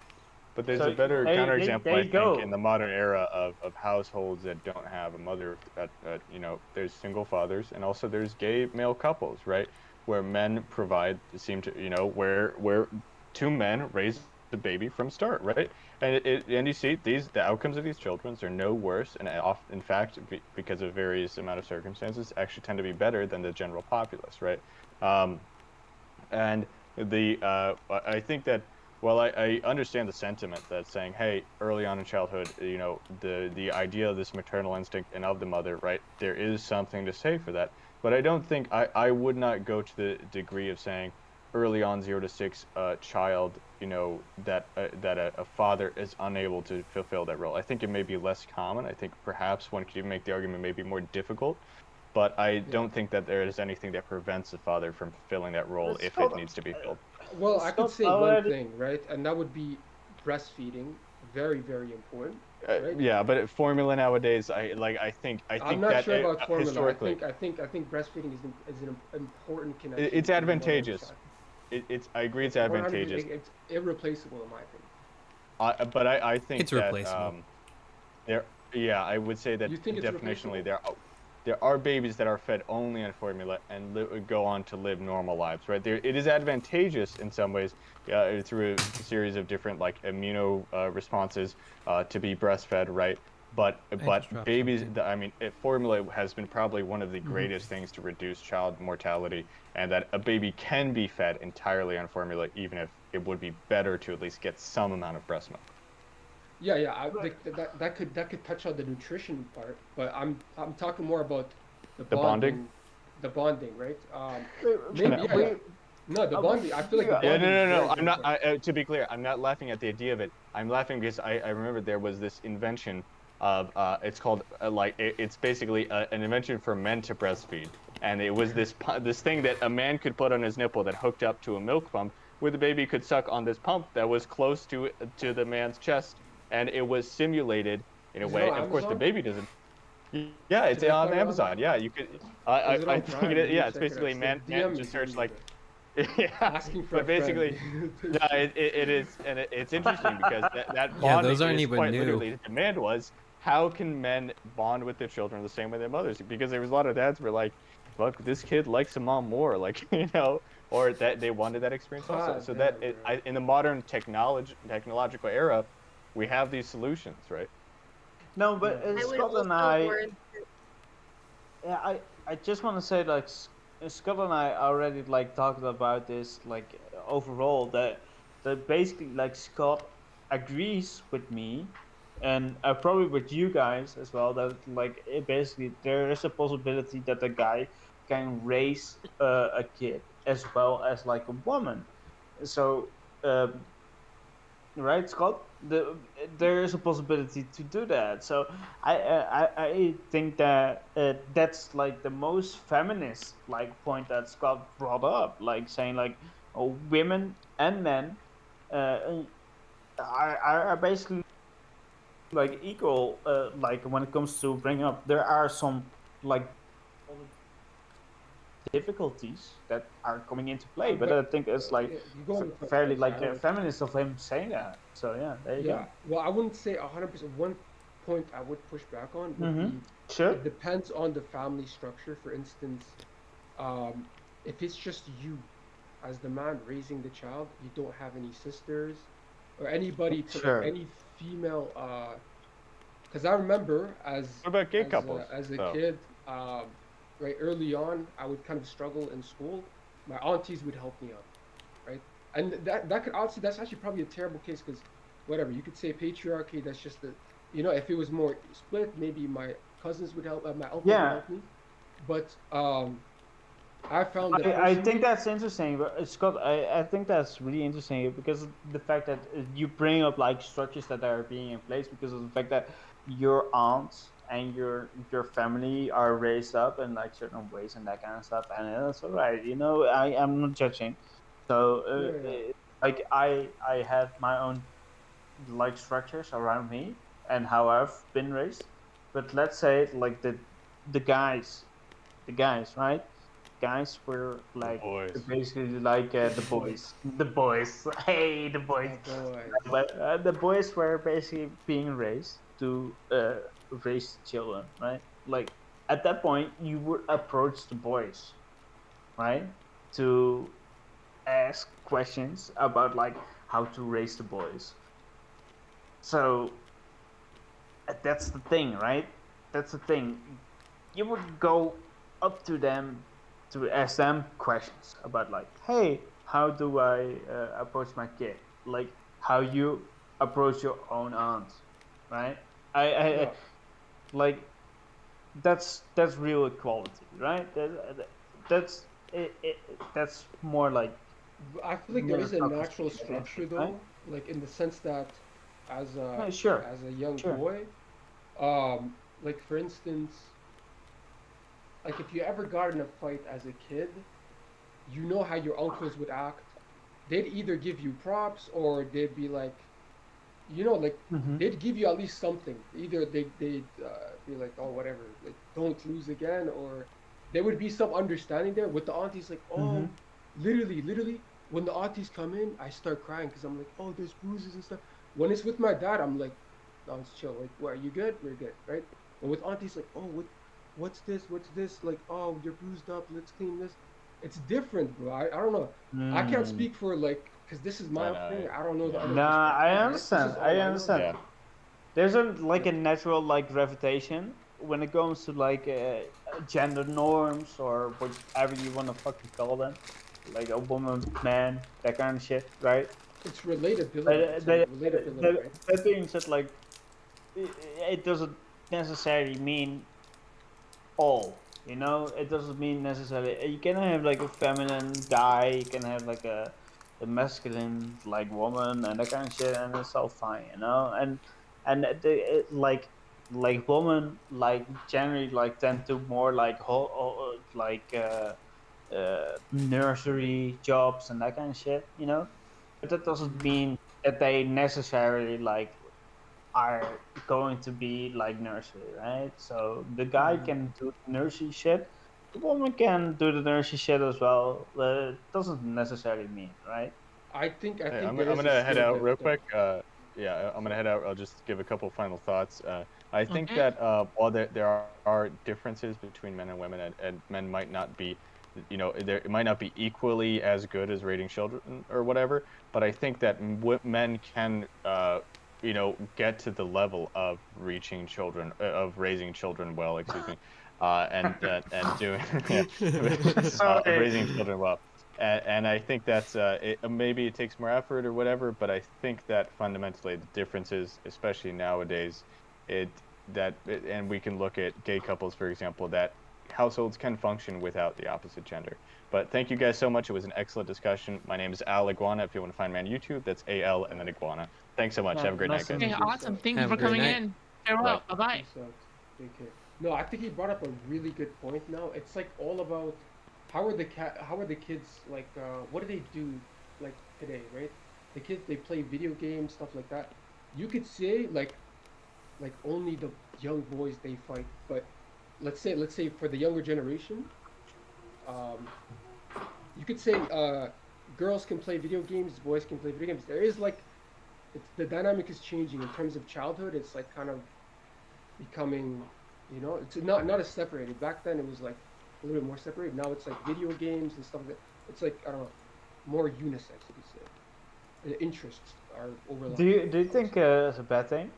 But there's a better counterexample, I think, in the modern era of households that don't have a mother. You know, there's single fathers, and also there's gay male couples, right, where men where two men raise the baby from start, right? And you see the outcomes of these children are no worse, and in fact, because of various amount of circumstances, actually tend to be better than the general populace, right? And I think that. Well, I understand the sentiment that's saying, hey, early on in childhood, you know, the idea of this maternal instinct and of the mother, right, there is something to say for that. But I don't think, I would not go to the degree of saying early on 0 to 6 child, you know, that a father is unable to fulfill that role. I think it may be less common. I think perhaps one could even make the argument may be more difficult. But I don't think that there is anything that prevents a father from fulfilling that role if it needs to be filled. Well, I could say one thing, right? And that would be breastfeeding. Very, very important. Right? Yeah, but formula nowadays, I think I'm not that sure about formula. Historically, I think breastfeeding is an important connection. It's advantageous. I agree, it's advantageous. It's irreplaceable in my opinion. But I think it's replaceable. I would say that definitionally there are babies that are fed only on formula and go on to live normal lives, right? It is advantageous in some ways through a series of different like immuno responses to be breastfed, right? But babies, formula has been probably one of the greatest things to reduce child mortality, and that a baby can be fed entirely on formula, even if it would be better to at least get some amount of breast milk. Yeah, that could touch on the nutrition part, but I'm talking more about the bonding. The bonding, right? No, the bonding. I feel like the bonding. No. I'm not. To be clear, I'm not laughing at the idea of it. I'm laughing because I remember there was this invention of it's called it's basically an invention for men to breastfeed, and it was this thing that a man could put on his nipple that hooked up to a milk pump, where the baby could suck on this pump that was close to the man's chest. And it was simulated in a way. Of course, the baby doesn't. Yeah, it's on Amazon. Yeah, you could. I think it is. Yeah, it's basically man just search like. Yeah, asking for but basically, it is, and it's interesting because that bonding yeah, those aren't is even quite new. literally the demand was how can men bond with their children the same way their mothers? Because there was a lot of dads who were like, look, this kid likes a mom more, like or that they wanted that experience also. So that in the modern technological era. We have these solutions, right? No, but Scott and I just want to say, like, Scott and I already like talked about this, like, overall that basically, like, Scott agrees with me, and probably with you guys as well, that like basically there is a possibility that a guy can raise a kid as well as like a woman. So, right, Scott? There is a possibility to do that. So I think that that's like the most feminist like point that Scott brought up, like saying like women and men are basically like equal. Like when it comes to bringing up, there are some like difficulties that are coming into play. But I think it's like fairly like feminist of him saying that. So yeah, there you go. Well, I wouldn't say 100%. One point I would push back on would be Sure. it depends on the family structure. For instance, if it's just you as the man raising the child, you don't have any sisters or anybody to Sure. any female. Because I remember as What about gay couples? As a though? kid, right early on, I would kind of struggle in school. My aunties would help me out, right? And that could honestly, that's actually probably a terrible case because whatever you could say patriarchy. That's just the, you know, if it was more split, maybe my cousins would help, my uncles would help me. But I found that I think that's interesting, but Scott, I think that's really interesting because of the fact that you bring up like structures that are being in place because of the fact that your aunts and your family are raised up in like certain ways and that kind of stuff, and that's all right. You know, I'm not judging. So like I have my own like structures around me and how I've been raised, but let's say like the guys, right? Guys were like basically like the boys. Hey, the boys. But the boys were basically being raised to raise children, right? Like at that point, you would approach the boys, right, to ask questions about like how to raise the boys. So that's the thing, right? That's the thing. You would go up to them to ask them questions about like, hey, how do I approach my kid? Like how you approach your own aunt, right? I like that's real equality, right? That's more like. I feel like there is a natural structure though, right? Like in the sense that as a as a young boy, like for instance. Like if you ever got in a fight as a kid, you know how your uncles would act. They'd either give you props or they'd be like, you know, like they'd give you at least something. Either they'd be like, oh whatever, like don't lose again, or there would be some understanding there. With the aunties, like, oh, literally, when the aunties come in, I start crying because I'm like, oh, there's bruises and stuff. When it's with my dad, I'm like, no, it's chill. Like, what, are you good? We're good, right? And with aunties, like, oh, what's this? Like, oh, you're bruised up. Let's clean this. It's different, bro. I don't know. I can't speak for like, because this is my opinion. I don't know the other. Nah, I understand. I understand. Yeah. There's a like a natural like gravitation when it comes to like gender norms or whatever you want to fucking call them, like a woman, man, that kind of shit, right? It's relatability. That being said, like, it doesn't necessarily mean all, you know. It doesn't mean necessarily you can have like a feminine guy, you can have like a masculine like woman and that kind of shit, and it's all fine, you know. And like women like generally like tend to more like nursery jobs and that kind of shit, you know. But that doesn't mean that they necessarily like are going to be like nursery, right? So the guy can do nursery shit, the woman can do the nursery shit as well. It doesn't necessarily mean, right? I think I'm gonna head out real quick. Yeah, I'm gonna head out. I'll just give a couple final thoughts. I think that while there are differences between men and women, and men might not be, you know, it might not be equally as good as raising children or whatever, but I think that men can, you know, get to the level of raising children well, excuse me, and doing raising children well. And I think that's maybe it takes more effort or whatever, but I think that fundamentally the differences, especially nowadays, and we can look at gay couples, for example, that households can function without the opposite gender. But thank you guys so much. It was an excellent discussion. My name is Al Iguana. If you want to find me on YouTube, that's AL and then Iguana. Thanks so much. Have a great night, guys. Okay, awesome. Thank you for coming in. Farewell. Bye-bye. No, I think he brought up a really good point now. It's like all about how are the kids like what do they do like today, right? The kids, they play video games, stuff like that. You could say like only the young boys they fight, but let's say for the younger generation, you could say girls can play video games, boys can play video games. There is like, the dynamic is changing in terms of childhood. It's like kind of becoming, you know, it's not as separated. Back then it was like a little bit more separated. Now it's like video games and stuff. That it's like, I don't know, more unisex, you could say. The interests are overlapping. Do you think it's a bad thing?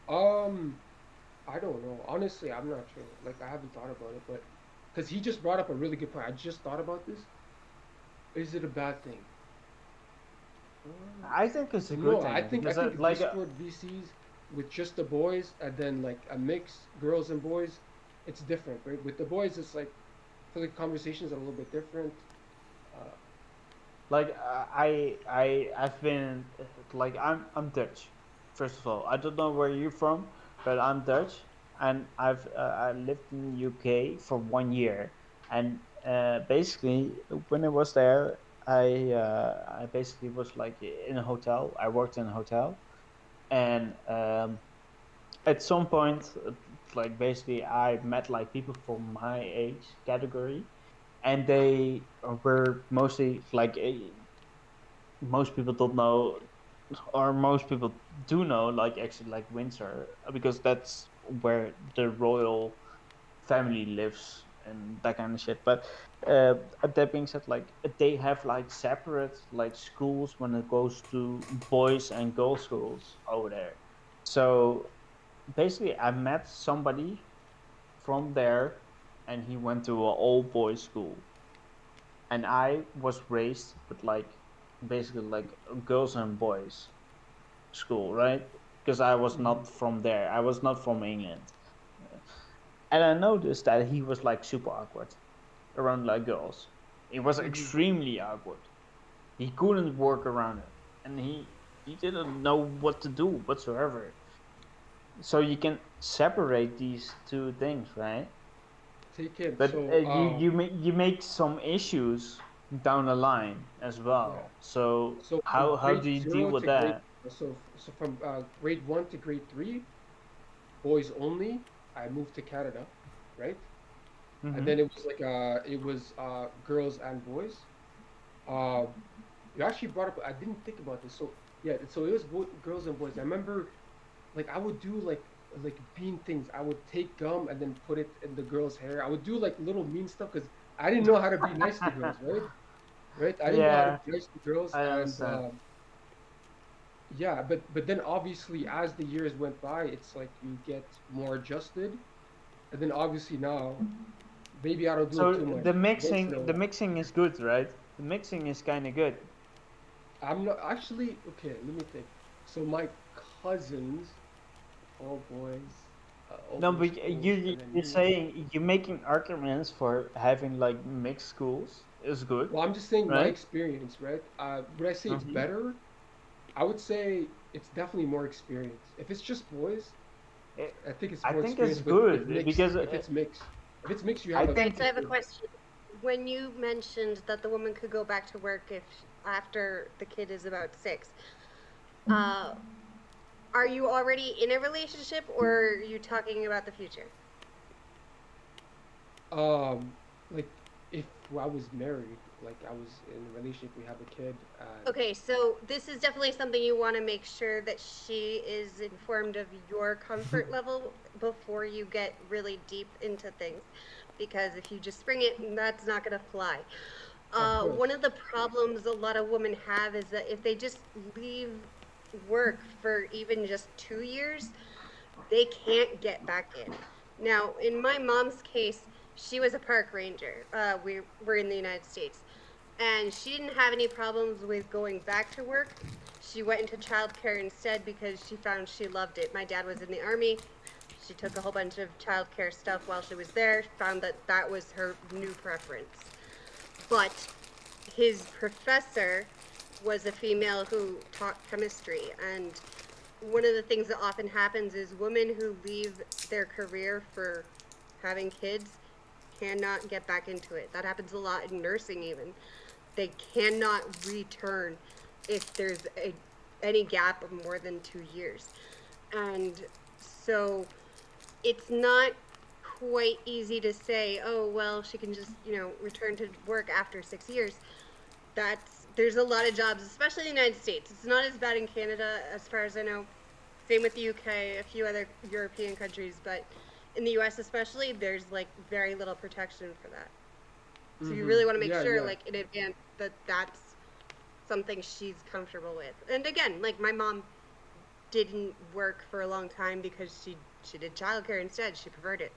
I don't know. Honestly, I'm not sure. Like, I haven't thought about it, but because he just brought up a really good point. I just thought about this. Is it a bad thing? I think it's a good thing. I think like Discord VCs with just the boys and then like a mix, girls and boys, it's different, right? With the boys, it's like, I feel like conversations are a little bit different. Like I've been like I'm Dutch, first of all. I don't know where you're from, but I'm Dutch, and I lived in the UK for 1 year, and basically when I was there, I basically was like in a hotel. I worked in a hotel, and at some point, like basically I met like people from my age category, and they were mostly like most people don't know, or most people do know, like actually like Windsor, because that's where the royal family lives and that kind of shit. But that being said, like they have like separate like schools when it goes to boys and girls schools over there. So basically I met somebody from there, and he went to an all boys school, and I was raised with like basically like girls and boys school, right? Because I was not from there. I was not from England. And I noticed that he was like super awkward around like girls. It was extremely awkward. He couldn't work around it, and he didn't know what to do whatsoever. So you can separate these two things, right? Take it. But So, you make some issues down the line as well. Yeah. So from how grade do you 0 deal with to grade- that? So from grade 1 to grade 3, boys only. I moved to Canada, right? Mhm. And then it was like girls and boys. You actually brought up. I didn't think about this. So yeah, so it was both girls and boys. I remember, like I would do like bean things. I would take gum and then put it in the girls' hair. I would do like little mean stuff because I didn't know how to be nice to girls, right? Right? I didn't know how to be nice to girls, I and understand. yeah, but then obviously as the years went by, it's like you get more adjusted, and then obviously now, maybe I don't do So it too much. the Once in a mixing while. is good, right? The mixing is kind of good. I'm not actually okay. Let me think. So my cousins, all boys. All No, boys but schools, you and then you're me. saying you're making arguments for having like mixed schools is good, Well, I'm just saying my right? experience, right? Would I say it's Mhm. better? I would say it's definitely more experience. If it's just boys, It- I think it's I more think it's experience. But good mixed, because if it's mixed, you I have a. think So I have a question. When you mentioned that the woman could go back to work if after the kid is about 6, are you already in a relationship, or are you talking about the future? Like if I was married, like I was in a relationship, we have a kid. Okay, so this is definitely something you want to make sure that she is informed of your comfort level before you get really deep into things, because if you just spring it, that's not going to fly. One of the problems a lot of women have is that if they just leave work for even just 2 years, they can't get back in. Now, in my mom's case, she was a park ranger. We were in the United States, and she didn't have any problems with going back to work. She went into childcare instead because she found she loved it. My dad was in the Army. She took a whole bunch of childcare stuff while she was there, found that that was her new preference. But his professor was a female who taught chemistry, and one of the things that often happens is women who leave their career for having kids cannot get back into it. That happens a lot in nursing even. They cannot return if there's any gap of more than 2 years. And so it's not quite easy to say, oh, well, she can just, return to work after 6 years. There's a lot of jobs, especially in the United States. It's not as bad in Canada, as far as I know. Same with the UK, a few other European countries, but in the US especially, there's like very little protection for that. So you really want to make sure, like in advance, that that's something she's comfortable with. And again, like my mom didn't work for a long time because she did childcare instead. She preferred it.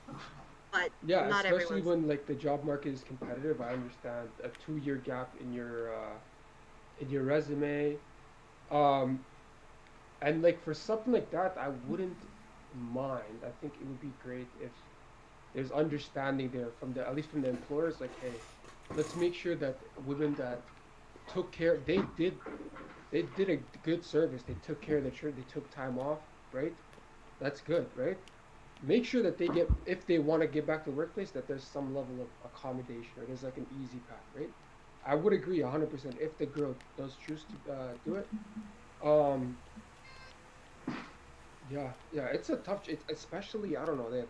But not especially when like the job market is competitive. I understand a 2-year gap in your resume, and like for something like that, I wouldn't mind. I think it would be great if there's understanding there from at least from the employers. Like, hey, let's make sure that women that took care, they did a good service. They took care of the children. They took time off, right? That's good, right? Make sure that they get, if they want to get back to the workplace, that there's some level of accommodation or there's like an easy path, right? I would agree 100% if the girl does choose to do it. Yeah, it's a tough, especially, I don't know, that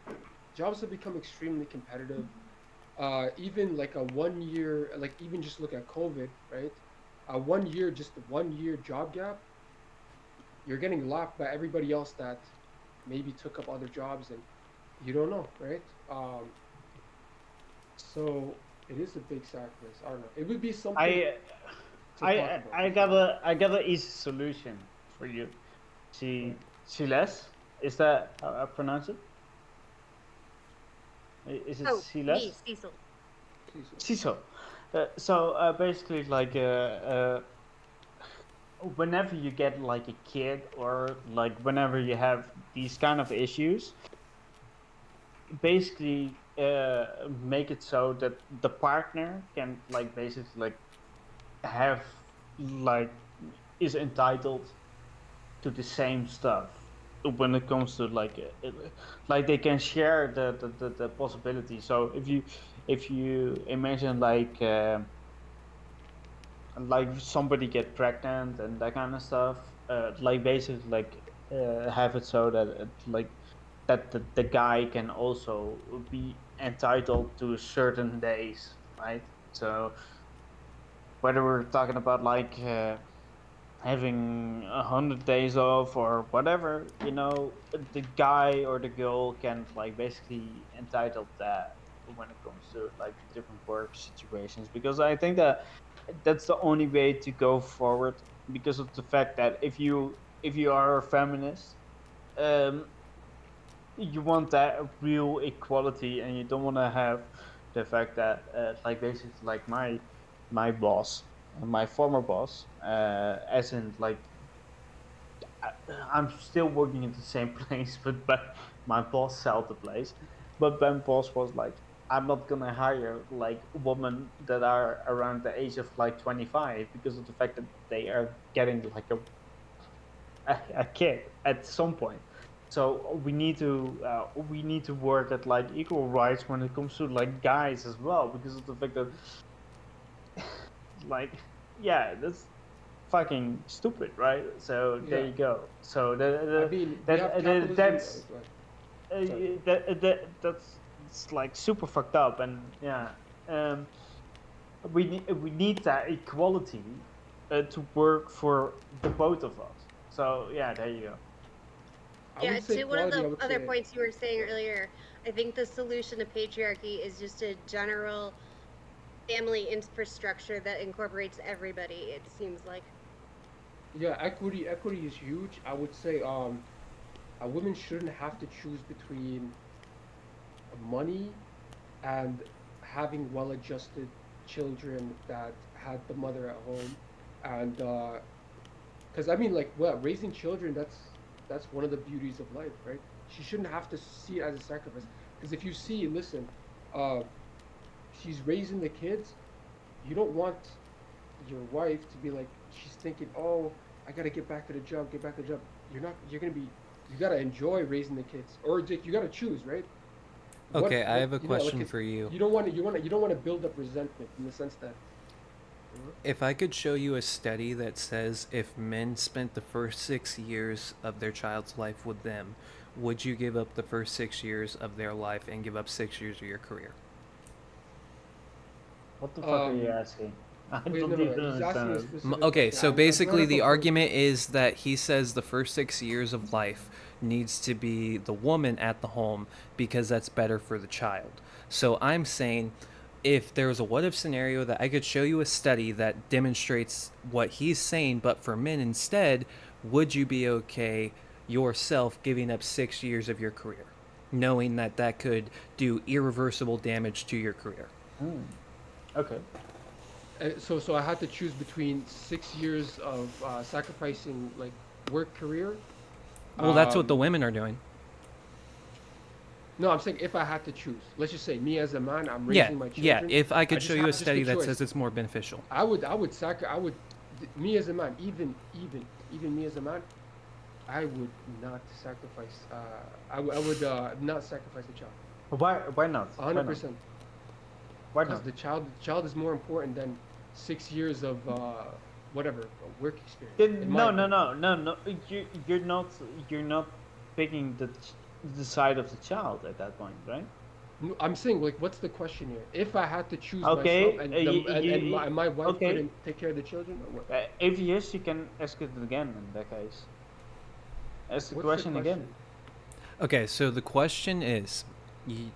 jobs have become extremely competitive. Even like a 1 year, like even just look at COVID, right? Just 1 year job gap, you're getting laughed by everybody else that maybe took up other jobs and you don't know, right? So it is a big sacrifice. I don't know. It would be something. I got an easy solution for you. Siles, is that how I pronounce it? Is it Siles? Cecil. Cecil. So basically, like whenever you get like a kid or like whenever you have these kind of issues, basically make it so that the partner can like basically like have like is entitled to the same stuff when it comes to like they can share the possibility. So if you imagine like somebody get pregnant and that kind of stuff, like basically like have it so that the guy can also be entitled to certain days, right? So whether we're talking about like having 100 days off or whatever, the guy or the girl can like basically entitled that when it comes to like different work situations, because I think that that's the only way to go forward, because of the fact that if you are a feminist, you want that real equality, and you don't want to have the fact that like basically like my boss, my former boss, as in like I'm still working in the same place, but my boss sold the place, but my boss was like, I'm not gonna hire like women that are around the age of like 25 because of the fact that they are getting like a kid at some point. So we need to work at like equal rights when it comes to like guys as well, because of the fact that like that's fucking stupid, right? So there you go. So that's it's like super fucked up, and we need that equality to work for the both of us. So there you go. Yeah, to one of the other points you were saying earlier, I think the solution to patriarchy is just a general family infrastructure that incorporates everybody, it seems like. Yeah, equity is huge. I would say a woman shouldn't have to choose between money and having well-adjusted children that had the mother at home, and because I mean, like, raising children, that's one of the beauties of life, right? She shouldn't have to see it as a sacrifice, because if you see, listen, she's raising the kids, you don't want your wife to be like, she's thinking, oh, I gotta get back to the job. You gotta enjoy raising the kids, or you gotta choose, right? Okay, I have a question for you. You don't want to build up resentment in the sense that If I could show you a study that says if men spent the first 6 years of their child's life with them, would you give up the first 6 years of their life and give up 6 years of your career? What the fuck are you asking? Okay, so basically the argument is that he says the first 6 years of life needs to be the woman at the home because that's better for the child. So I'm saying if there was a what if scenario that I could show you a study that demonstrates what he's saying, but for men instead, would you be okay yourself giving up 6 years of your career, knowing that that could do irreversible damage to your career? Okay. So I had to choose between 6 years of sacrificing like work career. Well, that's what the women are doing. No, I'm saying if I had to choose. Let's just say me as a man, I'm raising my children. Yeah, if I could show you a just study the that choice. says it's more beneficial. Me as a man, even me as a man, I would not sacrifice. I would not sacrifice the child. Why not? 100%. Why Because not? the child is more important than 6 years of whatever work experience. No. You're not picking the side of the child at that point, right? No, I'm saying, like, what's the question here? If I had to choose Okay, myself and my wife couldn't take care of the children, or what? If yes, you can ask it again in that case. Ask the question again. Okay, so the question is,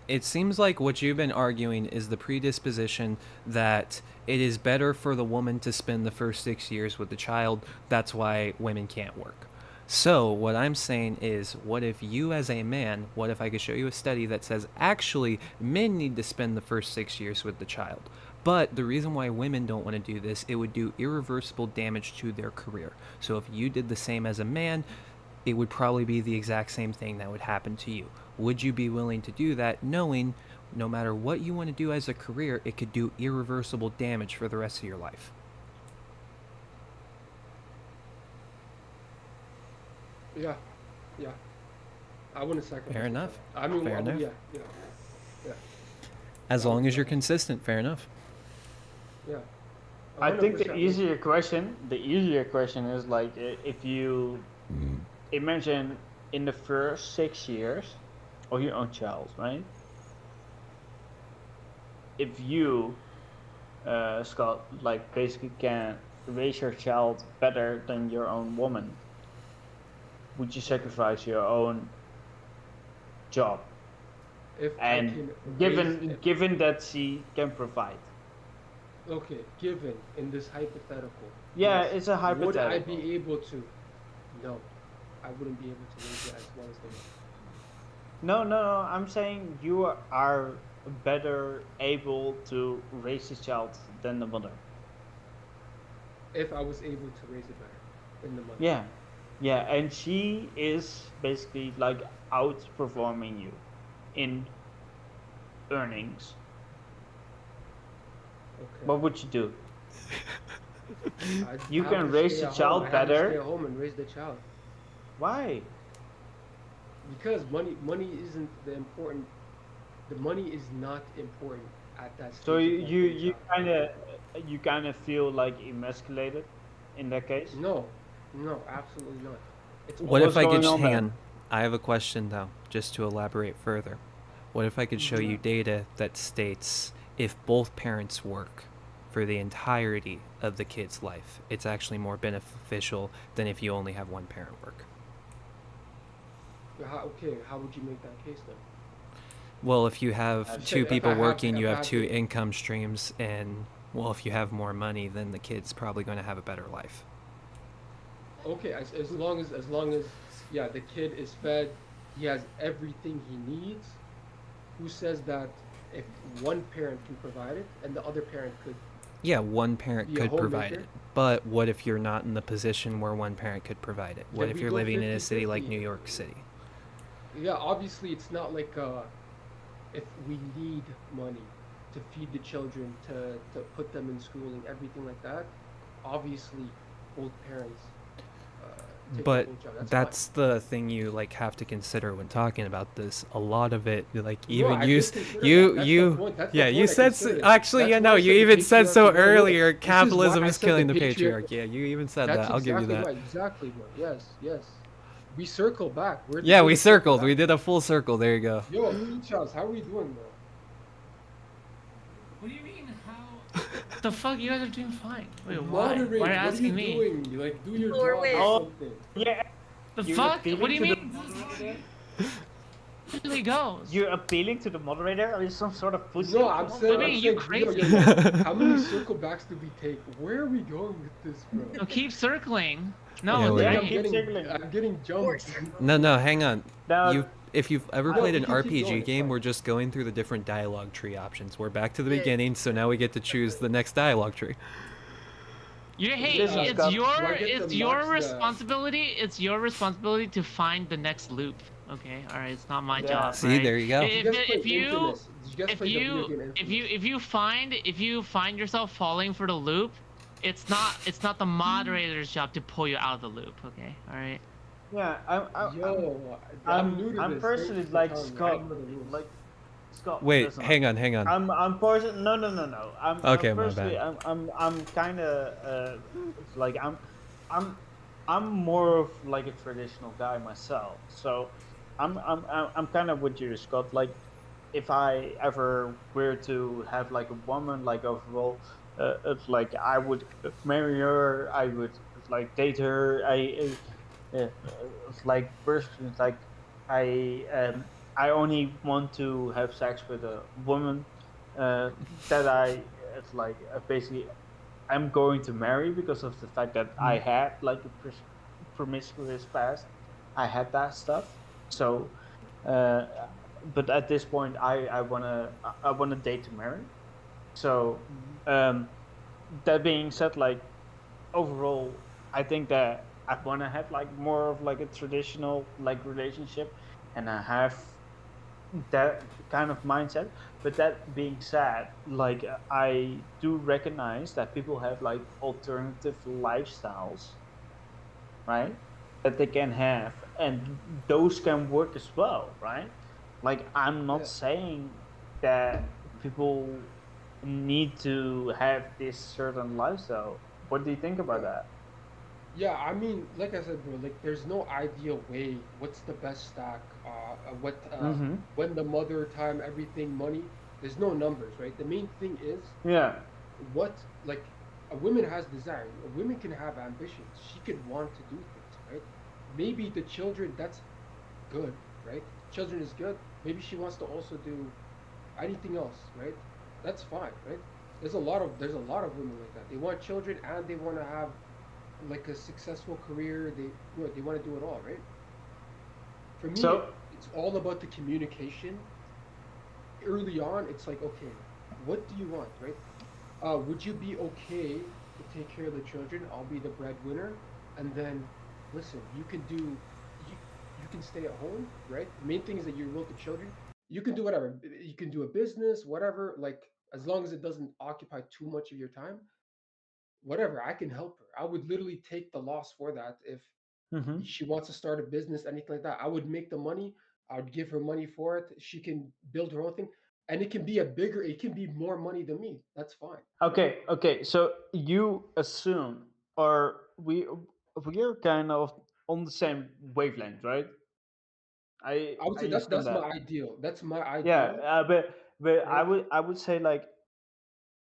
it seems like what you've been arguing is the predisposition that it is better for the woman to spend the first 6 years with the child. That's why women can't work. So what I'm saying is, what if you as a man, what if I could show you a study that says actually men need to spend the first 6 years with the child? But the reason why women don't want to do this, it would do irreversible damage to their career. So if you did the same as a man, it would probably be the exact same thing that would happen to you. Would you be willing to do that, knowing no matter what you want to do as a career, it could do irreversible damage for the rest of your life? Yeah. I wouldn't sacrifice. Fair enough. I mean, fair enough. Yeah. As long as you're consistent, fair enough. Yeah. I think the 100%. easier question is like if you imagine in the first 6 years of your own child, right? If you, Scott, like basically can raise your child better than your own woman, would you sacrifice your own job? Given that she can provide. Okay, given in this hypothetical. Yeah, yes. it's a hypothetical. Would I be able to? No, I wouldn't be able to raise it as well as they would. No. I'm saying you are better able to raise the child than the mother. If I was able to raise it better than the mother. Yeah, and she is basically like outperforming you in earnings. Okay. What would you do? You I can have to raise stay the at child home. I have to better. stay at home and raise the child. Why? Because money isn't the important. The money is not important at that stage. So of you kind of feel like emasculated in that case? No, absolutely not. It's What if I could going on hang there? on? I have a question though, just to elaborate further. What if I could show you data that states if both parents work for the entirety of the kid's life, it's actually more beneficial than if you only have one parent work? How would you make that case then? Well, if you have I'd two say if people I have- working, you if I have have two to- income streams, and well, if you have more money, then the kid's probably going to have a better life. Okay, as long as yeah, the kid is fed, he has everything he needs. Who says that if one parent can provide it and the other parent could? Yeah, one parent Be a could provide homemaker? it. But what if you're not in the position where one parent could provide it? What Then if we you're go living in a 50-50. city like New York City? Yeah, obviously it's not like if we need money to feed the children, to put them in school and everything like that. Obviously, both parents But that's the thing you like have to consider when talking about this. A lot of it, like even you said actually, yeah, no, you even said so earlier. Capitalism is killing the patriarchy. Yeah, you even said that. I'll give you that. Exactly, bro. Yes. We circle back. Yeah, we circled. We did a full circle. There you go. Yo, Charles, how are we doing, bro? What do you mean? How? The fuck? You guys are doing fine. Wait, Moderate. Why are you asking me? Doing? You like do your job or something. Yeah. The fuck? What do you mean? Really goes. You're appealing to the moderator? Are you some sort of pussy? No, I'm saying. You crazy? How many circle backs do we take? Where are we going with this, bro? No, keep circling. No, yeah, I'm getting jumped. No, hang on. Now, if you've ever played an RPG game, we're just going through the different dialogue tree options. We're back to the beginning, so now we get to choose the next dialogue tree. It's your responsibility. It's your responsibility to find the next loop. Okay, all right. It's not my job. See, there you go. If you find yourself falling for the loop, it's not the moderator's job to pull you out of the loop. Okay, all right. Yeah, I'm personally like Scott. Scott. Wait, listen, hang on. I'm personally no. Okay, I'm my personally, bad. I'm kind of like I'm more of like a traditional guy myself. So I'm kind of with you, Scott. Like if I ever were to have like a woman, like overall, it's like I would marry her. I would like date her. Like personally, like I only want to have sex with a woman that basically I'm going to marry because of the fact that I had like a promiscuous past. I had that stuff. So, but at this point, I wanna date to marry. So, that being said, like overall, I think that I wanna have like more of like a traditional like relationship, and I have that kind of mindset. But that being said, like I do recognize that people have like alternative lifestyles, right, that they can have, and those can work as well, right? Like I'm not saying that people need to have this certain lifestyle. What do you think about that? Yeah, I mean, like I said, bro, like there's no ideal way. What's the best stack? When the mother, time, everything, money. There's no numbers, right? The main thing is what like a woman has desire. A woman can have ambitions. She could want to do things, right? Maybe the children, that's good, right? Children is good. Maybe she wants to also do anything else, right? That's fine, right? There's a lot of women like that. They want children and they want to have like a successful career. They want to do it all, right? For me, it's all about the communication. Early on, it's like, okay, what do you want, right? Would you be okay to take care of the children? I'll be the breadwinner, and then, listen, you can stay at home, right? The main thing is that you're with the children. You can do whatever. You can do a business, whatever. Like as long as it doesn't occupy too much of your time. Whatever, I can help her. I would literally take the loss for that if she wants to start a business, anything like that. I would make the money. I would give her money for it. She can build her own thing, and it can be more money than me. That's fine. Okay. So you assume, or we're kind of on the same wavelength, right? I would say that's my ideal. That's my ideal. Yeah, but I would say like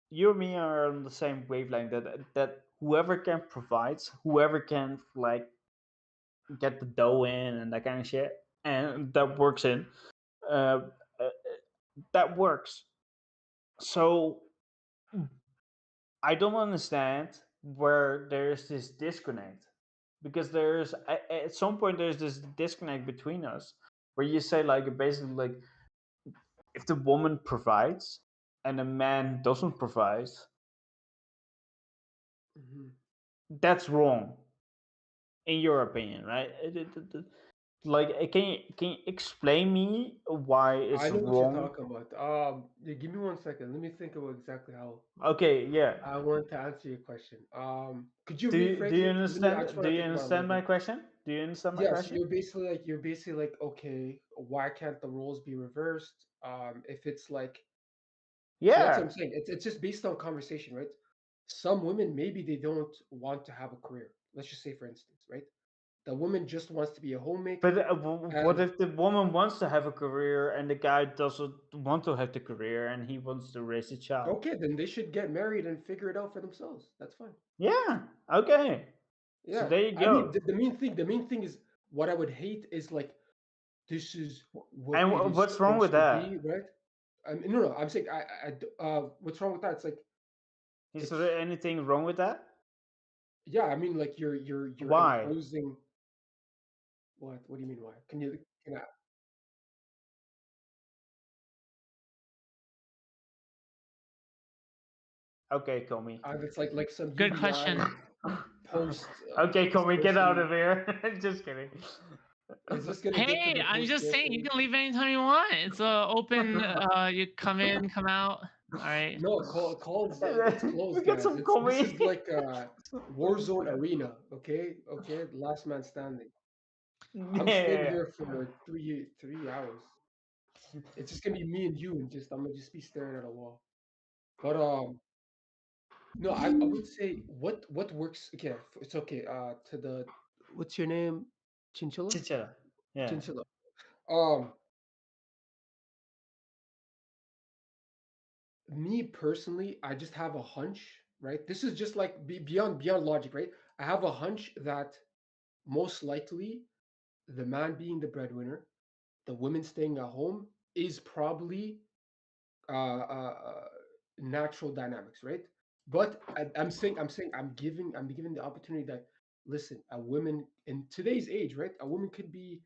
you and me are on the same wavelength, that whoever can provide, whoever can like get the dough in and that kind of shit, and that works in, that works. So I don't understand where there's this disconnect, because there's at some point there's this disconnect between us where you say like basically like if the woman provides and a man doesn't provide, that's wrong in your opinion, right? Like, can you explain me why it's I know what wrong? you're talking about. Yeah, give me 1 second. Let me think about exactly how. Okay, yeah. I want to answer your question. Could you Do rephrase you it? understand? I just want Do to you think about it a understand little my bit. question? Do you understand my Yeah, so question? you're basically like, okay, why can't the roles be reversed? If it's like, so that's what Yeah. I'm saying. It's just based on conversation, right? Some women maybe they don't want to have a career. Let's just say, for instance, right? The woman just wants to be a homemaker. But what if the woman wants to have a career and the guy doesn't want to have the career and he wants to raise a child? Okay, then they should get married and figure it out for themselves. That's fine. Yeah. Okay. So Yeah, there you I go. mean, the main thing is what I would hate is like, this is what And it is what's wrong with supposed to that? be, right? No, I'm saying what's wrong with that? It's like, Is there anything wrong with that? yeah, I mean, like you're Why? imposing. What? What do you mean? Why? Can I? Okay, Komi. It's like some Good UBI question. post. Okay, Komi, get out person- of here. Just kidding. Is this gonna get to Hey, the I'm post just saying you thing? can leave anytime you want. It's open. You come in, come out. All right. No, calls. It's closed, We got guys. some This is Komi. like Warzone arena. Okay, last man standing. I'm staying Yeah. here for 3 hours. It's just gonna be me and you, and I'm gonna just be staring at a wall. But no, I would say what works. Okay, it's okay. To the what's your name? Chinchilla. Chinchilla. Yeah. Chinchilla. Um, me personally, I just have a hunch, right? This is just like beyond logic, right? I have a hunch that most likely the man being the breadwinner, the woman staying at home is probably natural dynamics, right? But I'm giving the opportunity that, listen, a woman in today's age, right? A woman could be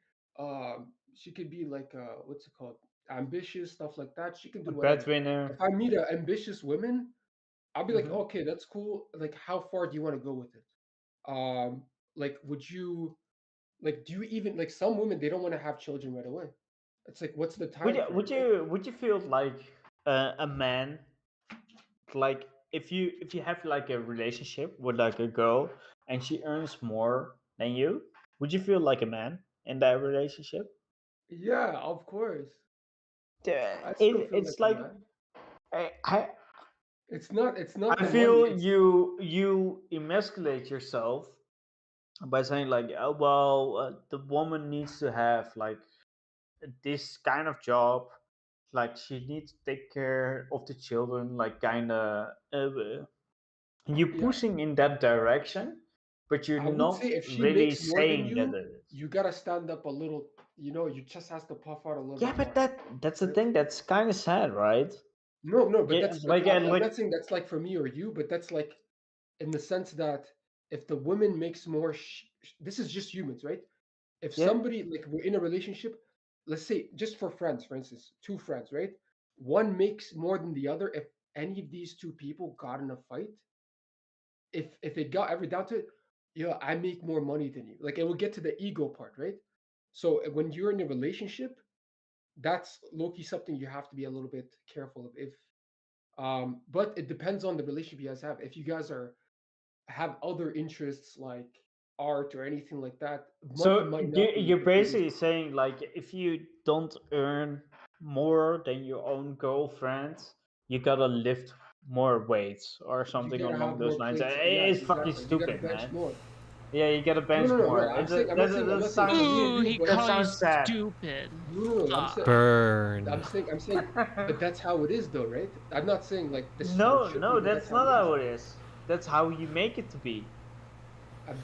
she could be like what's it called, ambitious, stuff like that. She can do A whatever. breadwinner. If I meet an ambitious woman, I'll be like, Mhm. okay, that's cool. Like, how far do you want to go with it? Like, would you like? Do you even like some women? They don't want to have children right away. It's like, what's the time frame? Would you feel like a man, like if you have like a relationship with like a girl and she earns more than you, would you feel like a man in that relationship? Yeah, of course. Yeah, I still feel it's like a like man. I It's not I the feel money. It's you emasculate yourself by saying like, oh, well, the woman needs to have like this kind of job, like she needs to take care of the children, like kind of you yeah. pushing in that direction, but you're I would not say if she really makes more than saying that you, it is. you gotta stand up a little. Your chest has to puff out a little Yeah, bit but more. that's the thing. That's kind of sad, right? No, but Yeah, that's like I'm like not saying that's like for me or you, but that's like in the sense that if the woman makes more, this is just humans, right? If yeah. somebody like we're in a relationship, let's say just for friends, for instance, two friends, right? One makes more than the other. If any of these two people got in a fight, if it got ever down to it, I make more money than you. Like it will get to the ego part, right? So when you're in a relationship, that's low-key something you have to be a little bit careful of. If but it depends on the relationship you guys have. If you guys have other interests like art or anything like that, money So might not be you're the biggest. basically saying like if you don't earn more than your own girlfriend, you gotta lift more weights or You something gotta along have those more lines. plates. Yeah, It's fucking exactly. You gotta stupid, bench man. more. Yeah, you gotta bench No. more. I'm saying. I'm not saying. I'm not saying for me Ooh, and he you, but that called you sounds sad. stupid. no. Burn. I'm saying, but that's how it is, though, right? I'm not saying like this is how No, it should no, be, but that's how not it is. how it is. That's how you make it to be.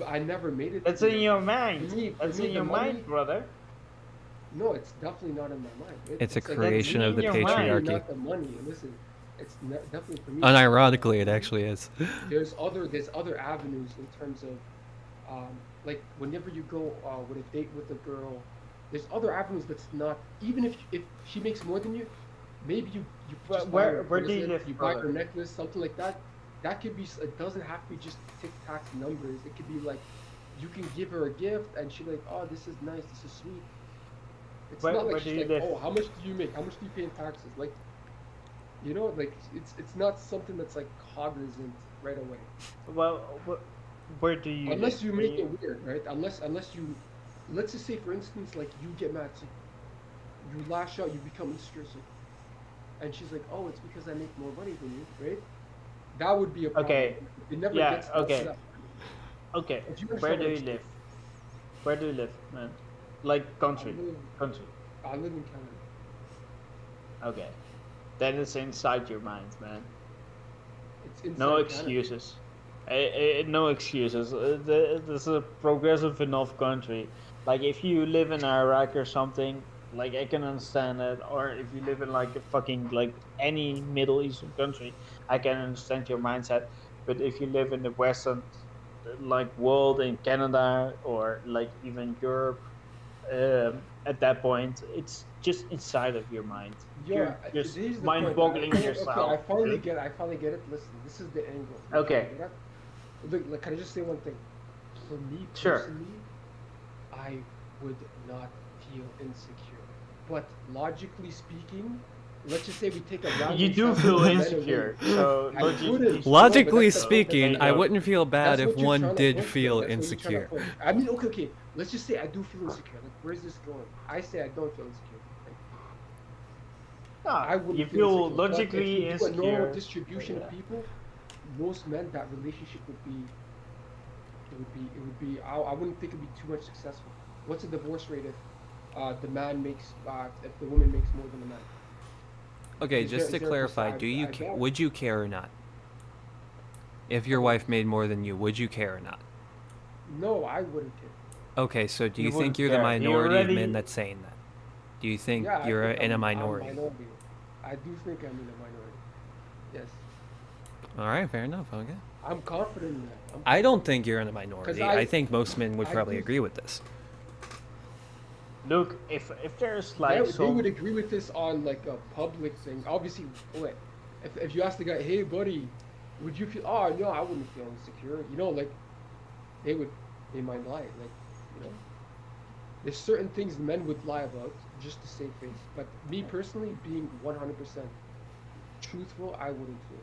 I never made it. That's to be in like your that. mind. For me, That's in the your money, mind, brother. No, it's definitely not in my mind. It's a like, creation of the in your mind. patriarchy. not the money. Listen, it's definitely for me. Unironically, it actually is. There's other avenues in terms of, like whenever you go with a date with a girl, there's other avenues that's not even if she makes more than you, maybe you just buy her a Where do you bracelet, live, you buy her brother? a necklace, something like that. That could be. It doesn't have to be just tic tac numbers. It could be like you can give her a gift and she's like, oh, this is nice, this is sweet. It's Where- not where like do she's you like, live? oh, how much do you make? How much do you pay in taxes? Like, you know, like it's not something that's like cognizant right away. Well, where do you Unless live? you Do make it weird, right? Unless you, let's just say for instance, like you get mad, so you lash out, you become insecure, so, and she's like, oh, it's because I make more money than you, right? That would be a problem. Okay. It never Yeah, gets to okay. that. Okay, If you where understand do what you I'm live? Where do you live, man? Like country, country. I live in Canada. Okay, then it's inside your mind, man. It's inside No Canada. excuses. No excuses. This is a progressive enough country. Like if you live in Iraq or something, like I can understand it. Or if you live in like a fucking like any Middle Eastern country, I can understand your mindset. But if you live in the Western like world in Canada or like even Europe, at that point it's just inside of your mind. You're just here's the mind-boggling point. yourself. Okay, I finally get it. Listen, this is the angle. Okay. Look, can I just say one thing? For me Sure. personally, I would not feel insecure. But logically speaking, let's just say we take a random You do sample feel of men and insecure, women. so I wouldn't. Logically No, but that's the point that speaking, I wouldn't feel bad that's if what you're one trying to did push, feel though. That's what you're trying to insecure. push. I mean, okay. Let's just say I do feel insecure. Like, where's this going? I say I don't feel insecure. I wouldn't you feel feel insecure. But logically if you do a normal insecure. distribution of people, most men, that relationship would be. It would be. I wouldn't think it'd be too much successful. What's the divorce rate if the man makes if the woman makes more than the man? Okay, Is just there- to is there a clarify, percent- do you I ca- doubt- would you care or not? If your wife made more than you, would you care or not? No, I wouldn't care. Okay, so do You you think wouldn't you're the care. You minority of already- men that's saying that? Do you think Yeah, I you're think in a I'm minority? I do think I'm in a minority. Yes, All right, fair enough. Okay. I'm confident in that. I don't think you're in a minority. 'Cause I think most men would I probably do- agree with this. Look, if there's like They some would agree with this on like a public thing. Obviously, wait, if you ask the guy, hey buddy, would you feel? Oh no, I wouldn't feel insecure. You know, like they might lie. Like you know, there's certain things men would lie about just to save face. But me personally, being 100% truthful, I wouldn't feel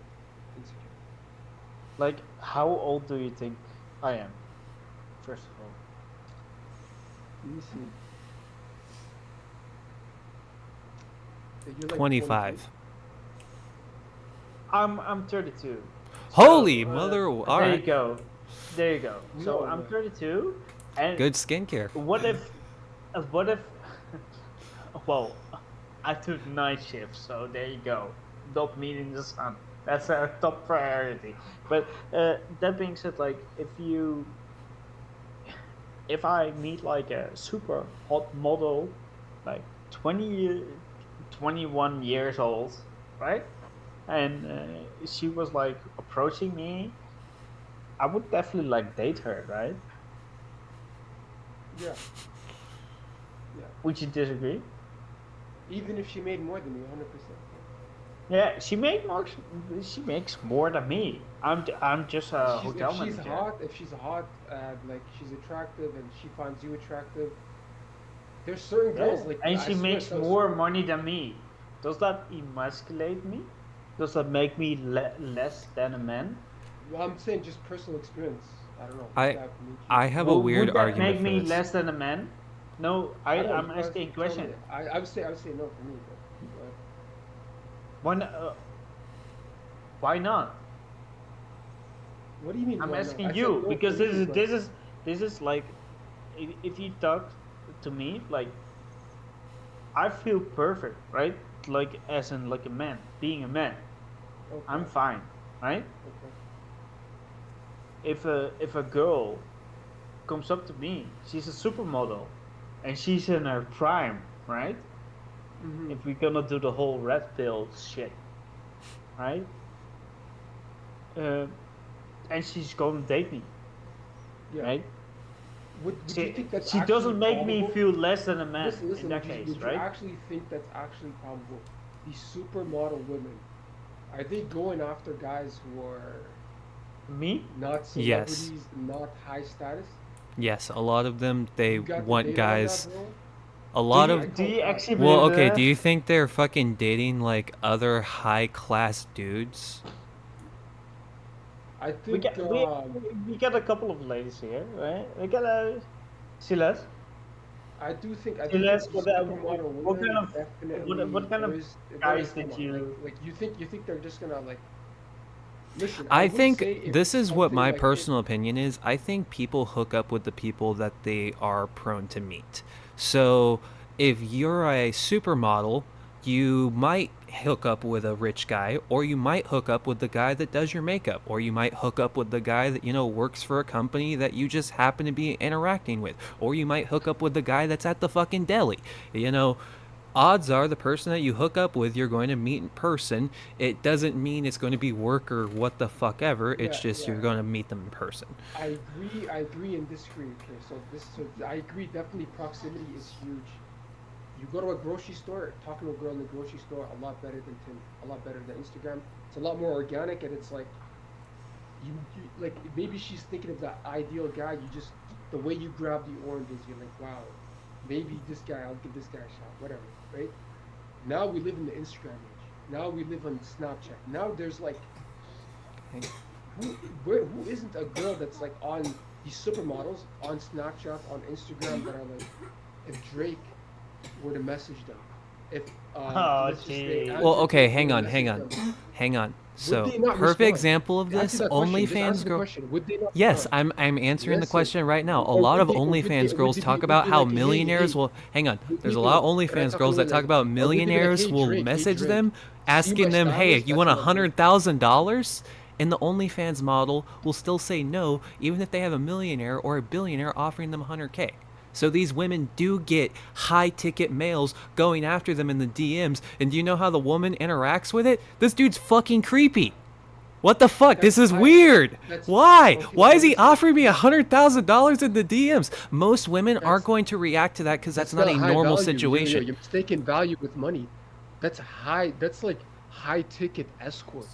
insecure. like how old do you think I am? First of all. Let me see. You're like 25. I'm 32. Holy mother! All there right. you go. There you go. So No, I'm no. 32, and Good skincare. what if, well, I took night shift, so there you go. Not meeting the sun. That's our top priority. But that being said, like if I meet like a super hot model, like 21 years old, right? And she was like approaching me, I would definitely like date her, right? Yeah. Would you disagree? Even if she made more than me, 100%. Yeah, she makes more than me. I'm just a hotel If she's manager. hot, like she's attractive, and she finds you attractive, there's certain girls Yeah, like. and I she swear, makes so- more money than me. Does that emasculate me? Does that make me less than a man? Well, I'm saying just personal experience. I don't know. I have a weird would that argument make for me this. less than a man? No, don't know, I'm you guys asking a tell me. question. I would say no for me. But Why not? what do you mean? I'm why not? asking I said you no because for me, but- this is like if you talk to me like I feel perfect, right? Like as in like a man, being a man. Okay. I'm fine, right? Okay. If a girl comes up to me, she's a supermodel, and she's in her prime, right? Mhm. If we're gonna do the whole red pill shit, right? And she's gonna date me, Yeah. right? Would you think that's She actually doesn't make me probable? feel less than a man Listen, in that would you- case, would right? you actually think that's actually probable? These supermodel women, are they going after guys who are Me? not Yes. celebrities, not high status? Yes, a lot of them, they You got the want data on that, guys. bro? A lot Do of. you actually Well, believe okay, that? do you think they're fucking dating like other high class dudes? I We think got we got a couple of ladies here, right? We got Silas. I think Silas, it's what, supermodel what women kind of definitely what kind of there guys is did come on, you? like you think they're just gonna like listen? I would think say if this is what something my like personal opinion is. I think people hook up with the people that they are prone to meet. So if you're a supermodel, you might hook up with a rich guy, or you might hook up with the guy that does your makeup, or you might hook up with the guy that, you know, works for a company that you just happen to be interacting with, or you might hook up with the guy that's at the fucking deli. You know, odds are the person that you hook up with you're going to meet in person. It doesn't mean it's going to be work or what the fuck ever. It's just you're going to meet them in person. I agree and disagree. Okay, so I agree. Definitely, proximity is huge. You go to a grocery store, talking to a girl in the grocery store, a lot better than Tim, a lot better than Instagram. It's a lot more organic, and it's like, you like maybe she's thinking of that ideal guy. You just the way you grab the oranges, you're like, wow, maybe this guy, I'll give this guy a shot, whatever, right? Now we live in the Instagram age. Now we live on Snapchat. Now there's like, who isn't a girl that's like on these supermodels on Snapchat, on Instagram that are like, if Drake were to message them, if let's just say Well, Andrew okay, Tate hang were to on, message them, hang on. So, they not perfect respond? example of Answer this, that question. Just OnlyFans answer the girl. question. Would they not Yes, respond? I'm answering the Listen. question right now. A Or lot would of they- or would OnlyFans they- girls would talk they about be how like, hey, millionaires hey, will. Hang on. would There's they a lot of be like, OnlyFans Drake, girls that like, talk about or would they be like, millionaires hey, will Drake, hey, message Drake, them, see asking my them, "Hey, stylist? you That's want what I do. $100,000?" And the OnlyFans model will still say no, even if they have a millionaire or a billionaire offering them 100K. So these women do get high-ticket males going after them in the DMs. And do you know how the woman interacts with it? This dude's fucking creepy. What the fuck? This is weird. Why? Why is he offering me $100,000 in the DMs? Most women aren't going to react to that because that's not a high normal value. situation. You're mistaking value with money. That's high. That's like high-ticket escort.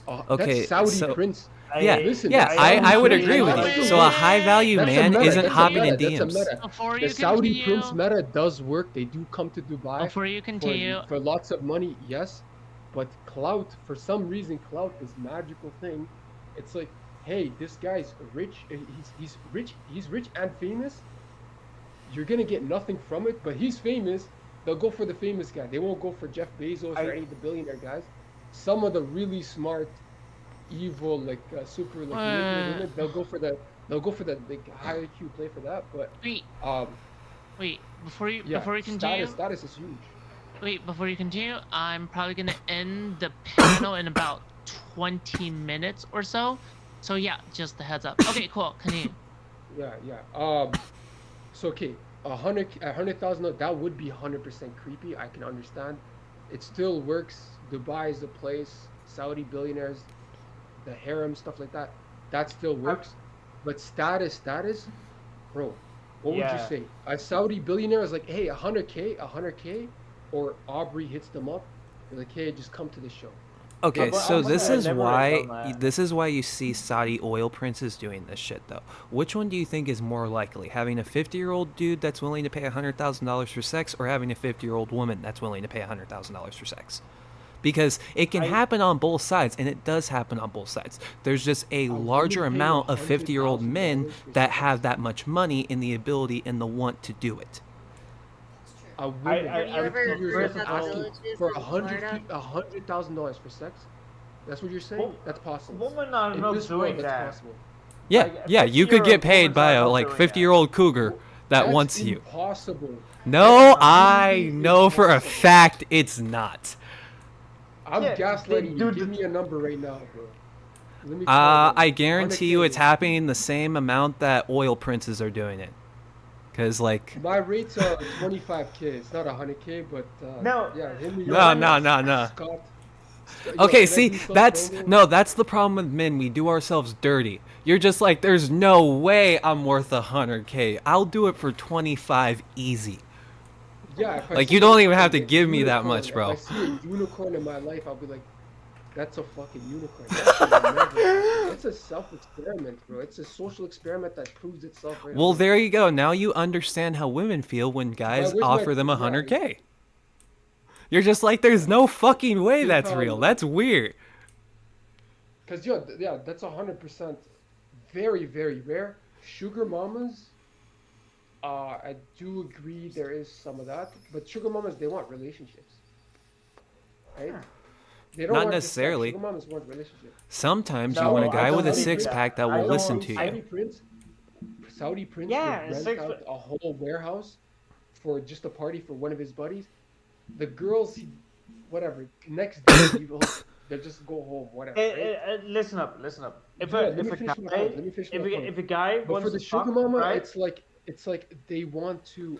Okay, that's Saudi so- prince. Yeah, Listen, yeah, that's I Saudi would prince. agree with That's you. a So a meta. high-value That's a man meta. isn't That's a hopping in meta. That's a DMs. meta. Before The you Saudi continue- prince meta does work. They do come to Dubai. Before you continue- for lots of money, yes, but clout, for some reason, clout is magical thing. It's like, hey, this guy's rich. He's rich. He's rich and famous. You're gonna get nothing from it, but he's famous. They'll go for the famous guy. They won't go for Jeff Bezos or any of the billionaire guys. Some of the really smart, evil, like super like manipulative women, they'll go for the like high IQ play for that. But wait, before you yeah, continue. status is huge. Wait, before you continue, I'm probably gonna end the panel in about 20 minutes or so. So yeah, just a heads up. Okay, cool. Continue. Yeah. So okay, 100,000. That would be 100% creepy. I can understand. It still works. Dubai is the place. Saudi billionaires, the harem, stuff like that. That still works. But status, bro. What would you say? A Saudi billionaire is like, hey, 100K, or Aubrey hits them up. They're like, hey, just come to the show. Okay, But so I'm this gonna is elaborate on why that. this is why you see Saudi oil princes doing this shit though. Which one do you think is more likely? Having a 50-year-old dude that's willing to pay $100,000 for sex, or having a 50-year-old woman that's willing to pay $100,000 for sex? Because it can happen on both sides, and it does happen on both sides. There's just a larger amount of 50-year-old men that have that much money and the ability and the want to do it. A woman, for $100,000 for sex. That's what you're saying? That's possible. Women are In not this doing world, that's that. possible. Yeah, Like, yeah, you could 50-year-old get paid women by are a not like doing 50-year-old cougar that That's wants you. impossible. No, I know for a fact it's not. I'm Yeah, gaslighting they you. do Give me a number right now, bro. Let me tell you. I guarantee you 100K. it's happening the same amount that oil princes are doing it. Cause like My rates are 25K. It's not 100K, but No. yeah, hit me no. up. Scott. Yo, Okay, can I see, do stuff, that's bro? that's the problem with men. We do ourselves dirty. You're just like, there's no way I'm worth 100K. I'll do it for 25 easy. Yeah, if I Like see you don't a- even have to a give me that unicorn, much, bro. If I see a unicorn in my life, I'll be like, that's a fucking unicorn. It's a self-experiment, bro. It's a social experiment that proves itself. Right Well, away. there you go. Now you understand how women feel when guys offer them 100K. You're just like, there's no fucking way that's real. That's weird. Because yeah, that's 100% very, very rare. Sugar mamas, I do agree there is some of that, but sugar mamas, they want relationships, right? They don't Not want necessarily. Sugar mamas want relationships. Sometimes you want a guy with a six-pack that will listen to you. Saudi Prince would rent out a whole warehouse for just a party for one of his buddies. The girls, whatever, next day they'll just go home, whatever. Right? Listen up. If a guy but wants for the to sugar fuck, mama, right? it's like they want to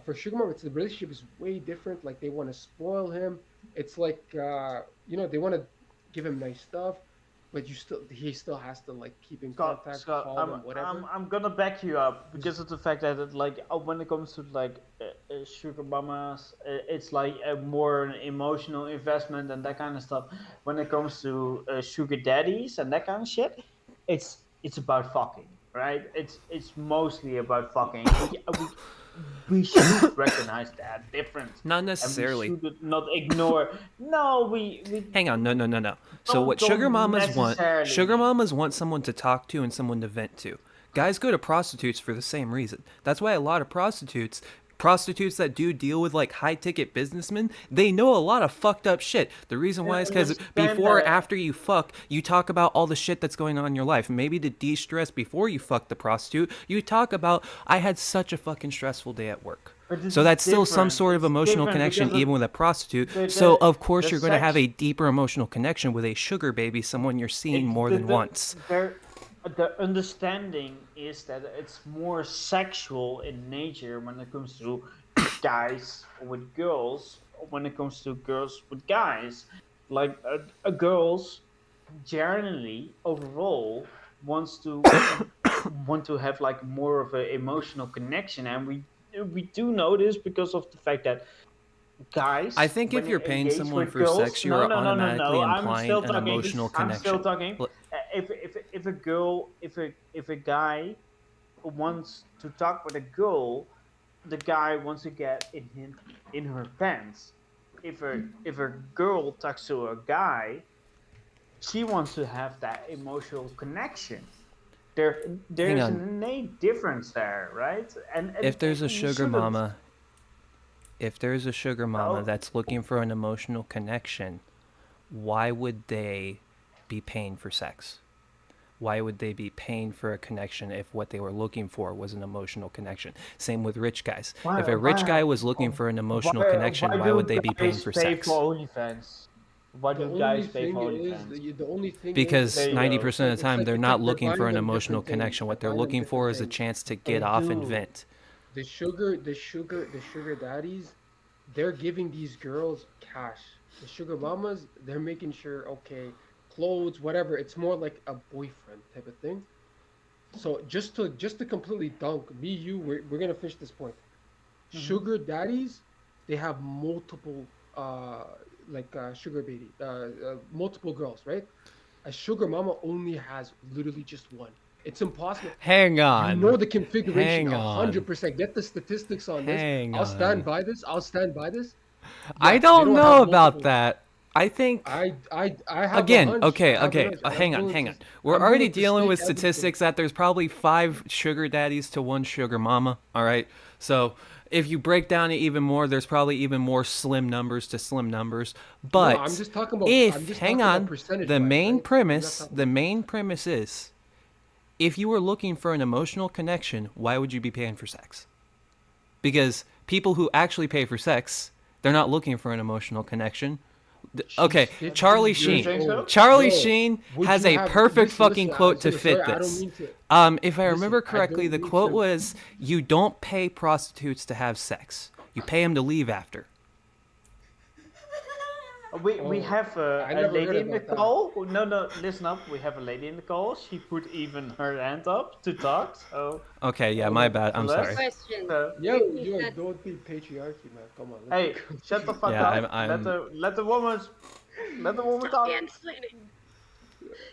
for sugar mama, the relationship is way different. Like they want to spoil him. It's like they want to give him nice stuff, but he still has to like keep in contact, call them, whatever. I'm gonna back you up because of the fact that when it comes to sugar mamas, it's like a more an emotional investment and that kind of stuff. When it comes to sugar daddies and that kind of shit, it's about fucking, right? It's mostly about fucking. We should recognize that difference. Not necessarily. And we should not ignore. No, we Hang on, no. So what sugar mamas want someone to talk to and someone to vent to. Guys go to prostitutes for the same reason. That's why a lot of prostitutes that do deal with like high ticket businessmen, they know a lot of fucked up shit. The reason why is because before or after you fuck, you talk about all the shit that's going on in your life. Maybe to de-stress before you fuck the prostitute, you talk about, I had such a fucking stressful day at work. So that's still some sort of emotional connection even with a prostitute. So of course you're going to have a deeper emotional connection with a sugar baby, someone you're seeing more than once. The understanding is that it's more sexual in nature when it comes to guys with girls, when it comes to girls with guys. Like girls generally overall want to have like more of an emotional connection, and we do know this because of the fact that guys, I think if you're paying someone for sex, you are automatically implying an emotional connection. I'm still talking. If a guy wants to talk with a girl, the guy wants to get in her pants. If a girl talks to a guy, she wants to have that emotional connection. There's an innate difference there, right? And if there's a sugar mama that's looking for an emotional connection, why would they be paying for sex? Why would they be paying for a connection if what they were looking for was an emotional connection? Same with rich guys. If a rich guy was looking for an emotional connection, why would they be paying for sex? Why do guys pay for OnlyFans? The only thing because 90% of the time they're not looking for an emotional connection. What they're looking for is a chance to get off and vent. The sugar daddies, they're giving these girls cash. The sugar mamas, they're making sure, okay, clothes, whatever. It's more like a boyfriend type of thing. So just to completely dunk me, you, we're gonna finish this point. Sugar daddies, they have multiple sugar baby, multiple girls, right? A sugar mama only has literally just one. It's impossible. Hang on. You know the configuration. 100%. Get the statistics on this. I'll stand by this. I don't know about that. I think I have again. Okay. Hang on. We're already dealing with statistics that there's probably 5 sugar daddies to 1 sugar mama. All right. So if you break down it even more, there's probably even more slim numbers to slim numbers. But no, I'm just talking about. The main premise is, if you were looking for an emotional connection, why would you be paying for sex? Because people who actually pay for sex, they're not looking for an emotional connection. Okay, Charlie Sheen. Charlie Sheen has a perfect fucking quote to fit this. If I remember correctly, the quote was, "You don't pay prostitutes to have sex. You pay them to leave after." We have a lady in the call. No, listen up. We have a lady in the call. She put even her hand up to talk. So. Okay, yeah, my bad. I'm sorry. Yo, don't be patriarchy, man. Come on. Hey, shut the fuck up. Let the woman talk.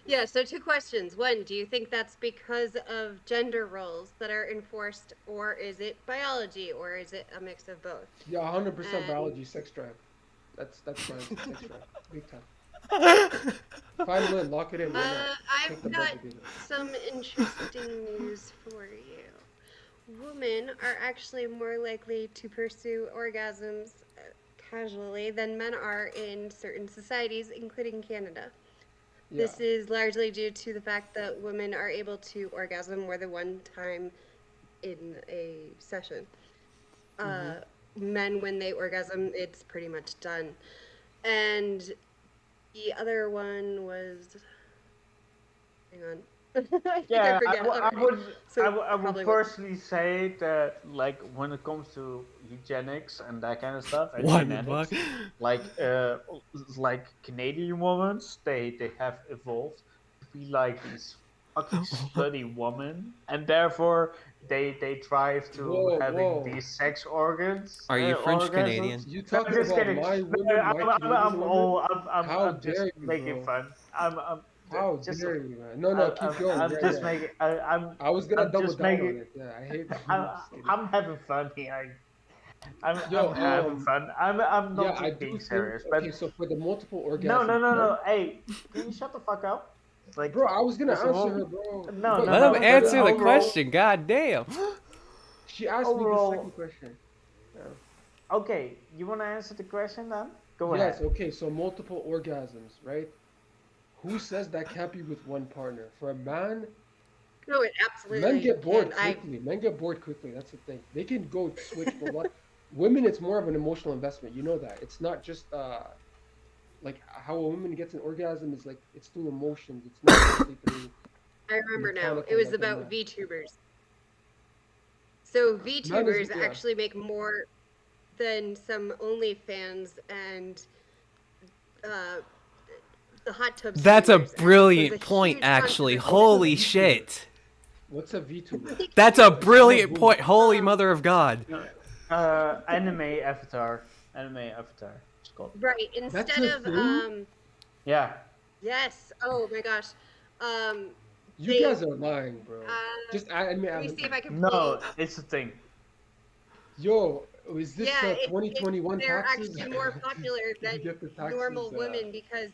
Yeah, so 2 questions. One, do you think that's because of gender roles that are enforced, or is it biology, or is it a mix of both? Yeah, 100% biology, sex drive. That's my sex drive. Big time. Fine, Lynn, lock it in. I've got some interesting news for you. Women are actually more likely to pursue orgasms casually than men are in certain societies, including Canada. Yeah. This is largely due to the fact that women are able to orgasm more than one time in a session. Men, when they orgasm, it's pretty much done. And the other one was... Hang on. I would personally say that, like, when it comes to eugenics and that kind of stuff, and genetics, like Canadian women, they have evolved to be like these fucking slutty women, and therefore they thrive to having these sex organs. Are you French Canadian? You talking about my women? I'm just making fun. How dare you, man? No, keep going. I'm just making. I was gonna double down on it. Yeah, I hate. I'm having fun here. I'm having fun. I'm not being serious. Okay, so for the multiple orgasms. No. Hey, can you shut the fuck up? Like, bro, I was gonna answer her, bro. No. Let him answer the question. God damn. She asked me the second question. Yeah. Okay, you wanna answer the question then? Go ahead. Yes. Okay. So multiple orgasms, right? Who says that can't be with one partner? For a man, no, it absolutely. Men get bored quickly. Men get bored quickly. That's the thing. They can go switch, but what? Women, it's more of an emotional investment. You know that. It's not just like how a woman gets an orgasm is like it's through emotions. It's not through. I remember now. It was about VTubers. So VTubers actually make more than some OnlyFans and the hot tub. That's a brilliant point, actually. Holy shit. What's a VTuber? That's a brilliant point. Holy mother of God. Anime avatar. It's called. Right. Instead of Yeah. Yes. Oh my gosh. You guys are lying, bro. Just anime avatar. Let me see if I can. No, it's a thing. Yo, is this 2021 they're taxes? actually more popular than normal women because.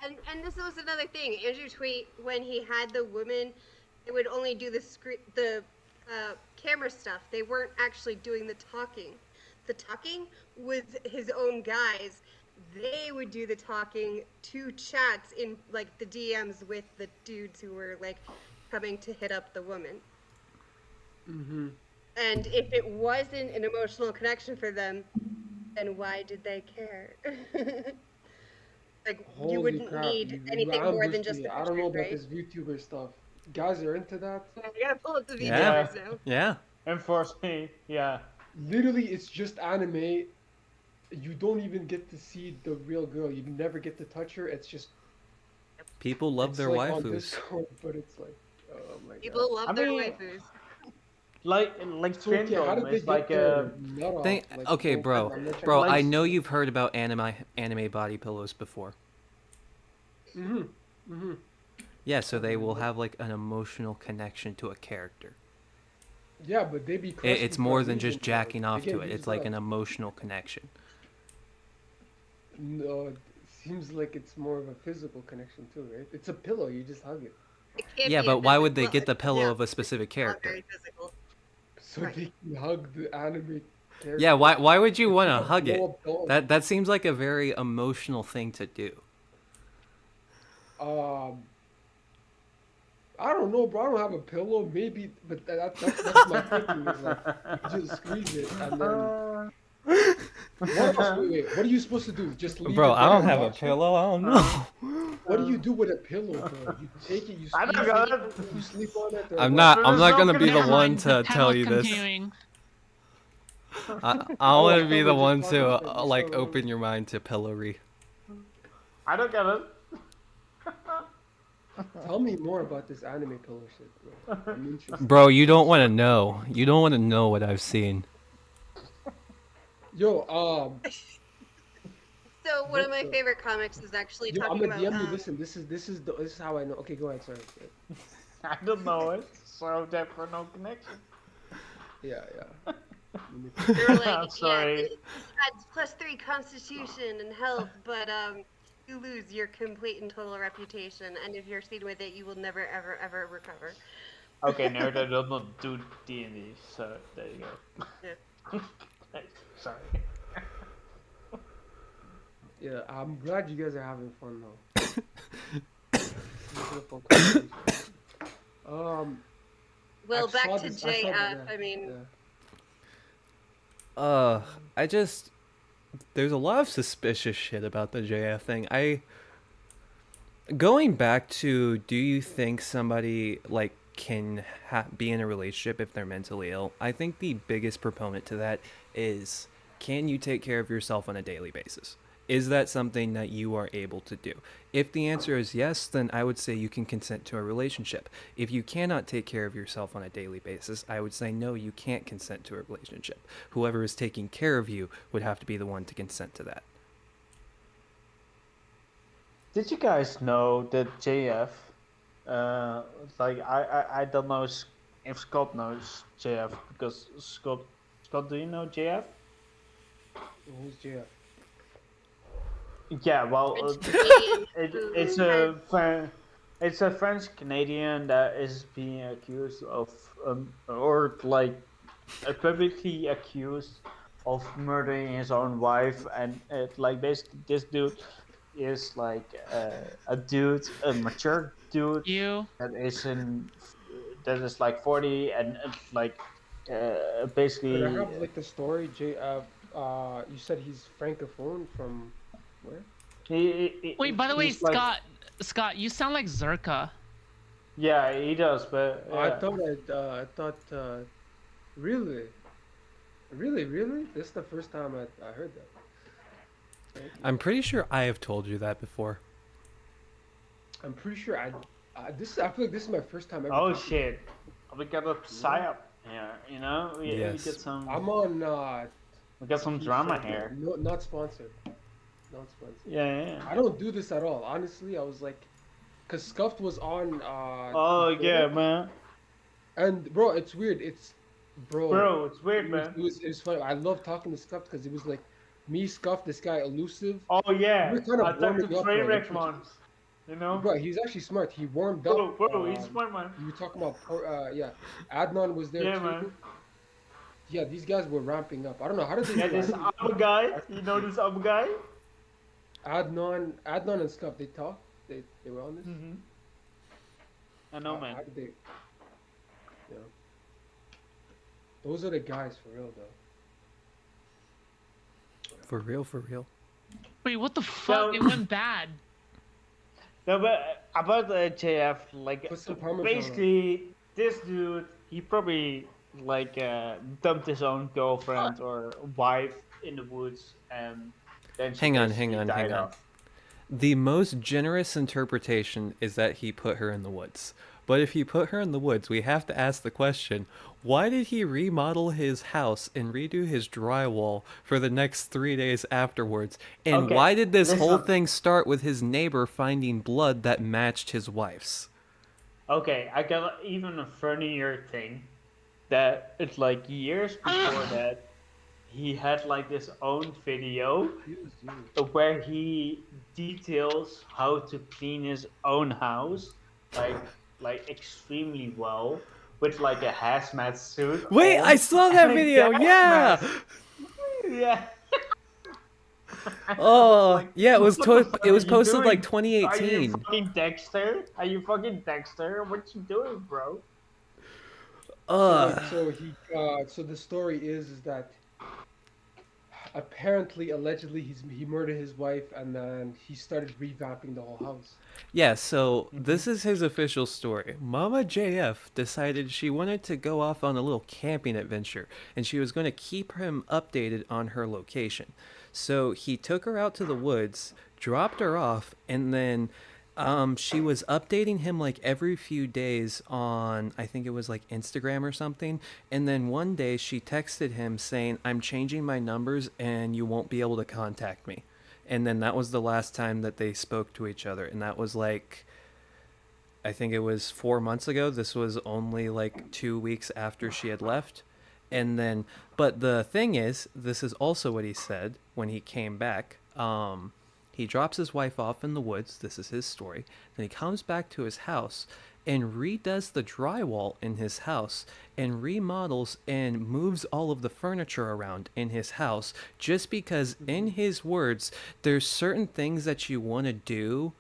And this was another thing. Andrew Tweet, when he had the women, they would only do the camera stuff. They weren't actually doing the talking. The talking with his own guys. They would do the talking to chats in like the DMs with the dudes who were like coming to hit up the woman. Mm-hmm. And if it wasn't an emotional connection for them, then why did they care? Like, holy you wouldn't crap, need anything more than just the I don't know about right? this VTuber stuff. Guys are into that. Yeah, you gotta pull up the VTubers now. Yeah. Enforce me. Yeah. Literally, it's just anime. You don't even get to see the real girl. You never get to touch her. It's just. People love their like waifus. On Discord, but it's like, oh my god. People love their waifus. Like Fandom is like a thing. Okay, bro, I know you've heard about anime body pillows before. Yeah, so they will have like an emotional connection to a character. Yeah, but they be. It's more than just jacking off to it. It's like an emotional connection. No, it seems like it's more of a physical connection too, right? It's a pillow. You just hug it. Yeah, but why would they get the pillow of a specific character? Very physical. So they can hug the anime character. Yeah, why would you want to hug it? That seems like a very emotional thing to do. I don't know, bro. I don't have a pillow. Maybe, but that's my thinking. Is like, you just squeeze it and then. Wait, what are you supposed to do? Just leave bro, it I don't have a pillow. I don't know. What do you do with a pillow, bro? You take it, you squeeze it, you sleep on it. I'm not gonna be the one to tell you this. I want to be the one to like open your mind to pillowy. I don't get it. Tell me more about this anime pillar shit, bro. I'm interested. Bro, you don't want to know. You don't want to know what I've seen. Yo, So one of my favorite comics is actually talking I'm gonna about. DM you. Listen, this is how I know. Okay, go ahead. Sorry. I don't know it, so therefore no connection. Yeah. They were like, I'm sorry. Yeah, it adds +3 Constitution and health, but you lose your complete and total reputation, and if you're seen with it, you will never, ever, ever recover. Okay, nerd, I don't do D&D, so there you go. Yeah. Sorry. Yeah, I'm glad you guys are having fun though. This is a fun conversation. Well, back to JF. I mean, there's a lot of suspicious shit about the JF thing. Going back to, do you think somebody like can be in a relationship if they're mentally ill? I think the biggest proponent to that is, can you take care of yourself on a daily basis? Is that something that you are able to do? If the answer is yes, then I would say you can consent to a relationship. If you cannot take care of yourself on a daily basis, I would say no, you can't consent to a relationship. Whoever is taking care of you would have to be the one to consent to that. Did you guys know that JF, like I don't know if Scott knows JF, because Scott, do you know JF? Who's JF? Yeah, well, it's a French Canadian that is being accused of, or like, publicly accused of murdering his own wife, and like basically this dude is like a mature dude that is like 40 and like basically. But I have like the story. You said he's francophone from. Where? Wait, by the way, Scott, you sound like Zerka. Yeah, he does, but yeah. I thought, really? This is the first time I heard that. I'm pretty sure I have told you that before. I'm pretty sure I feel like this is my first time ever. Oh shit! We got a psyop here, you know? We get some. I'm on. We got some drama here. No, not sponsored. Not sponsored. Yeah. I don't do this at all. Honestly, I was like, cause Scuffed was on. Oh yeah, man. And bro, it's weird. It's weird, man. It was funny. I love talking to Scuffed because it was like me, Scuffed, this guy Elusive. Oh yeah. We kind of I talked to Trainwreck once. You know. Bro, he's actually smart. He warmed up. Bro, he's smart, man. You were talking about Adnan was there too. Man. Yeah, these guys were ramping up. I don't know how did they. Yeah, this Abu guy. You know this Abu guy? Adnan and Scuff, they talked. They were on this. Mm-hmm. I know, man. How did they? Yeah. Those are the guys for real, though. For real. Wait, what the fuck? It went bad. No, but about the JF, like basically, this dude, he probably like dumped his own girlfriend or wife in the woods, and then she Hang on. died off. The most generous interpretation is that he put her in the woods. But if he put her in the woods, we have to ask the question, why did he remodel his house and redo his drywall for the next 3 days afterwards? And why did this whole thing start with his neighbor finding blood that matched his wife's? Okay, I got even a funnier thing. That it's like years before that, he had like this own video where he details how to clean his own house, like extremely well, with like a hazmat suit. Wait, I saw that video. Yeah. Yeah. Oh, yeah. It was posted like 2018. Are you fucking Dexter? What you doing, bro? So the story is that apparently, allegedly, he murdered his wife, and then he started revamping the whole house. Yeah, so this is his official story. Mama JF decided she wanted to go off on a little camping adventure, and she was going to keep him updated on her location. So he took her out to the woods, dropped her off, and then she was updating him like every few days on, I think it was like Instagram or something. And then one day she texted him saying, "I'm changing my numbers and you won't be able to contact me." And then that was the last time that they spoke to each other. And that was like, I think it was 4 months ago. This was only like 2 weeks after she had left. And then, but the thing is, this is also what he said when he came back. He drops his wife off in the woods. This is his story. Then he comes back to his house and redoes the drywall in his house and remodels and moves all of the furniture around in his house, just because, in his words, there's certain things that you want to do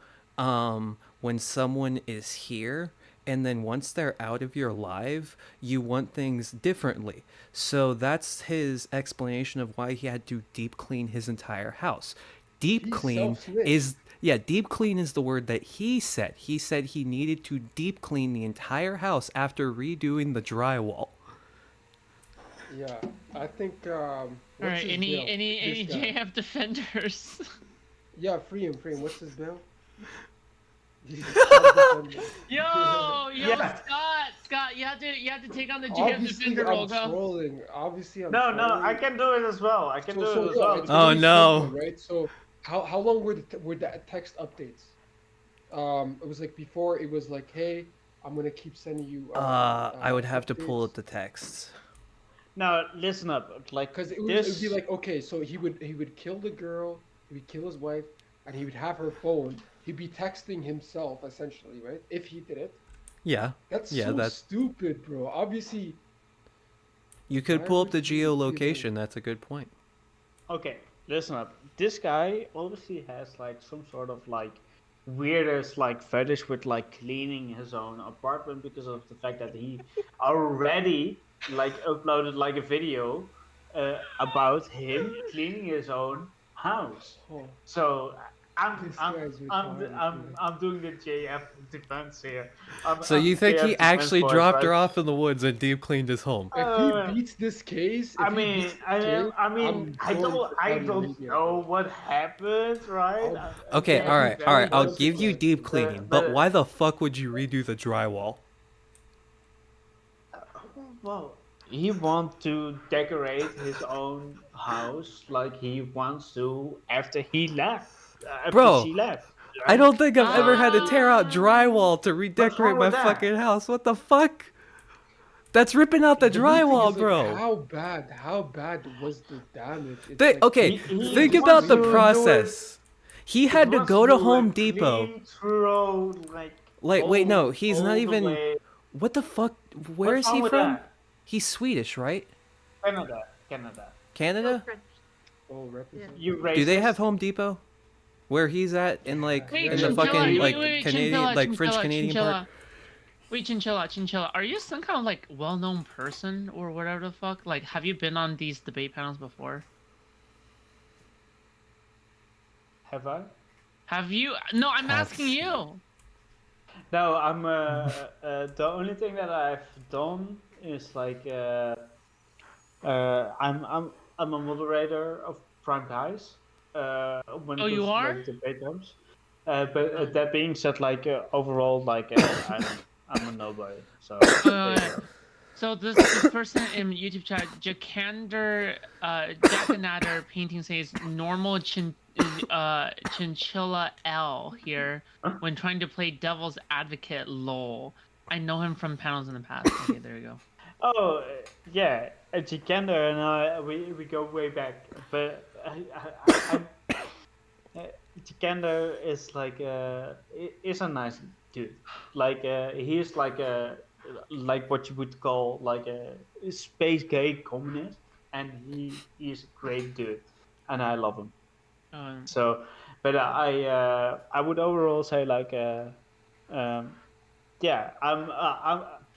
when someone is here, and then once they're out of your life, you want things differently. So that's his explanation of why he had to deep clean his entire house. Deep clean is the word that he said. He said he needed to deep clean the entire house after redoing the drywall. Yeah, I think. All right, any JF defenders? Yeah, free him. What's his bill? Yo, Yeah. Scott, you have to take on the JF defender role, go. Trolling. Obviously, I'm No, trolling. I can do it as well. I can do it as well. It's Oh, really no. simple, right? So how long were the text updates? It was like before. It was like, hey, I'm gonna keep sending you. I would have to pull up the texts. Now listen up, like, because it would be like, okay, so he would kill the girl, he would kill his wife, and he would have her phone. He'd be texting himself essentially, right? If he did it. Yeah. That's yeah, so that's stupid, bro. Obviously. You could pull up the geolocation. That's a good point. Okay, listen up. This guy obviously has like some sort of like weirdest like fetish with like cleaning his own apartment, because of the fact that he already like uploaded like a video about him cleaning his own house. So I'm doing the JF defense here. So you think he actually dropped her off in the woods and deep cleaned his home? If he beats this case, I don't know what happened, right? Okay, all right. I'll give you deep cleaning, but why the fuck would you redo the drywall? Well, he wants to decorate his own house like he wants to after he left. Bro, she left. I don't think I've ever had to tear out drywall to redecorate my fucking house. What the fuck? That's ripping out the drywall, bro. How bad was the damage? Okay, think about the process. He had to go to Home Depot. Wait, no, he's not even. What the fuck? Where is he from? He's Swedish, right? Canada? Oh, Do they have Home Depot? Where he's at in like in the fucking like Canadian, like French Canadian part? Wait, Chinchilla, are you some kind of like well-known person or whatever the fuck? Like, have you been on these debate panels before? Have I? Have you? No, I'm asking you. No, I'm the only thing that I've done is like I'm a moderator of Prime Guys. When you are? like, debate rooms. But that being said, like overall, like I'm a nobody. So. So this person in YouTube chat, Jakander Jackanatter painting says normal Chinchilla L here when trying to play devil's advocate. Lol. I know him from panels in the past. Okay, there you go. Oh yeah, Jakander and I we go way back, but Jakander is like is a nice dude. Like he's like what you would call like a space gay communist, and he is a great dude, and I love him. So, but I would overall say like yeah,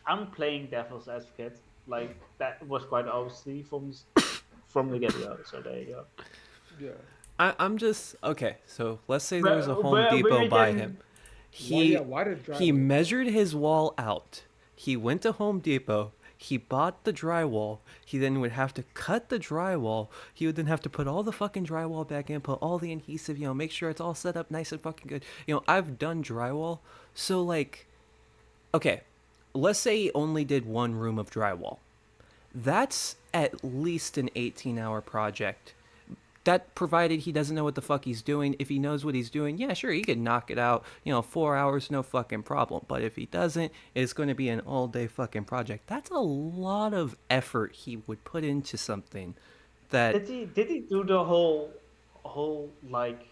I'm playing devil's advocate. Like that was quite obviously from the get-go. So there you go. Yeah. I'm just okay. So let's say there's a Home Depot by him. He measured his wall out. He went to Home Depot. He bought the drywall. He then would have to cut the drywall. He would then have to put all the fucking drywall back in, put all the adhesive, make sure it's all set up nice and fucking good. I've done drywall. So like, okay, let's say he only did one room of drywall. That's at least an 18-hour project. That provided he doesn't know what the fuck he's doing. If he knows what he's doing, yeah, sure, he can knock it out, 4 hours, no fucking problem. But if he doesn't, it's going to be an all-day fucking project. That's a lot of effort he would put into something that... Did he do the whole like,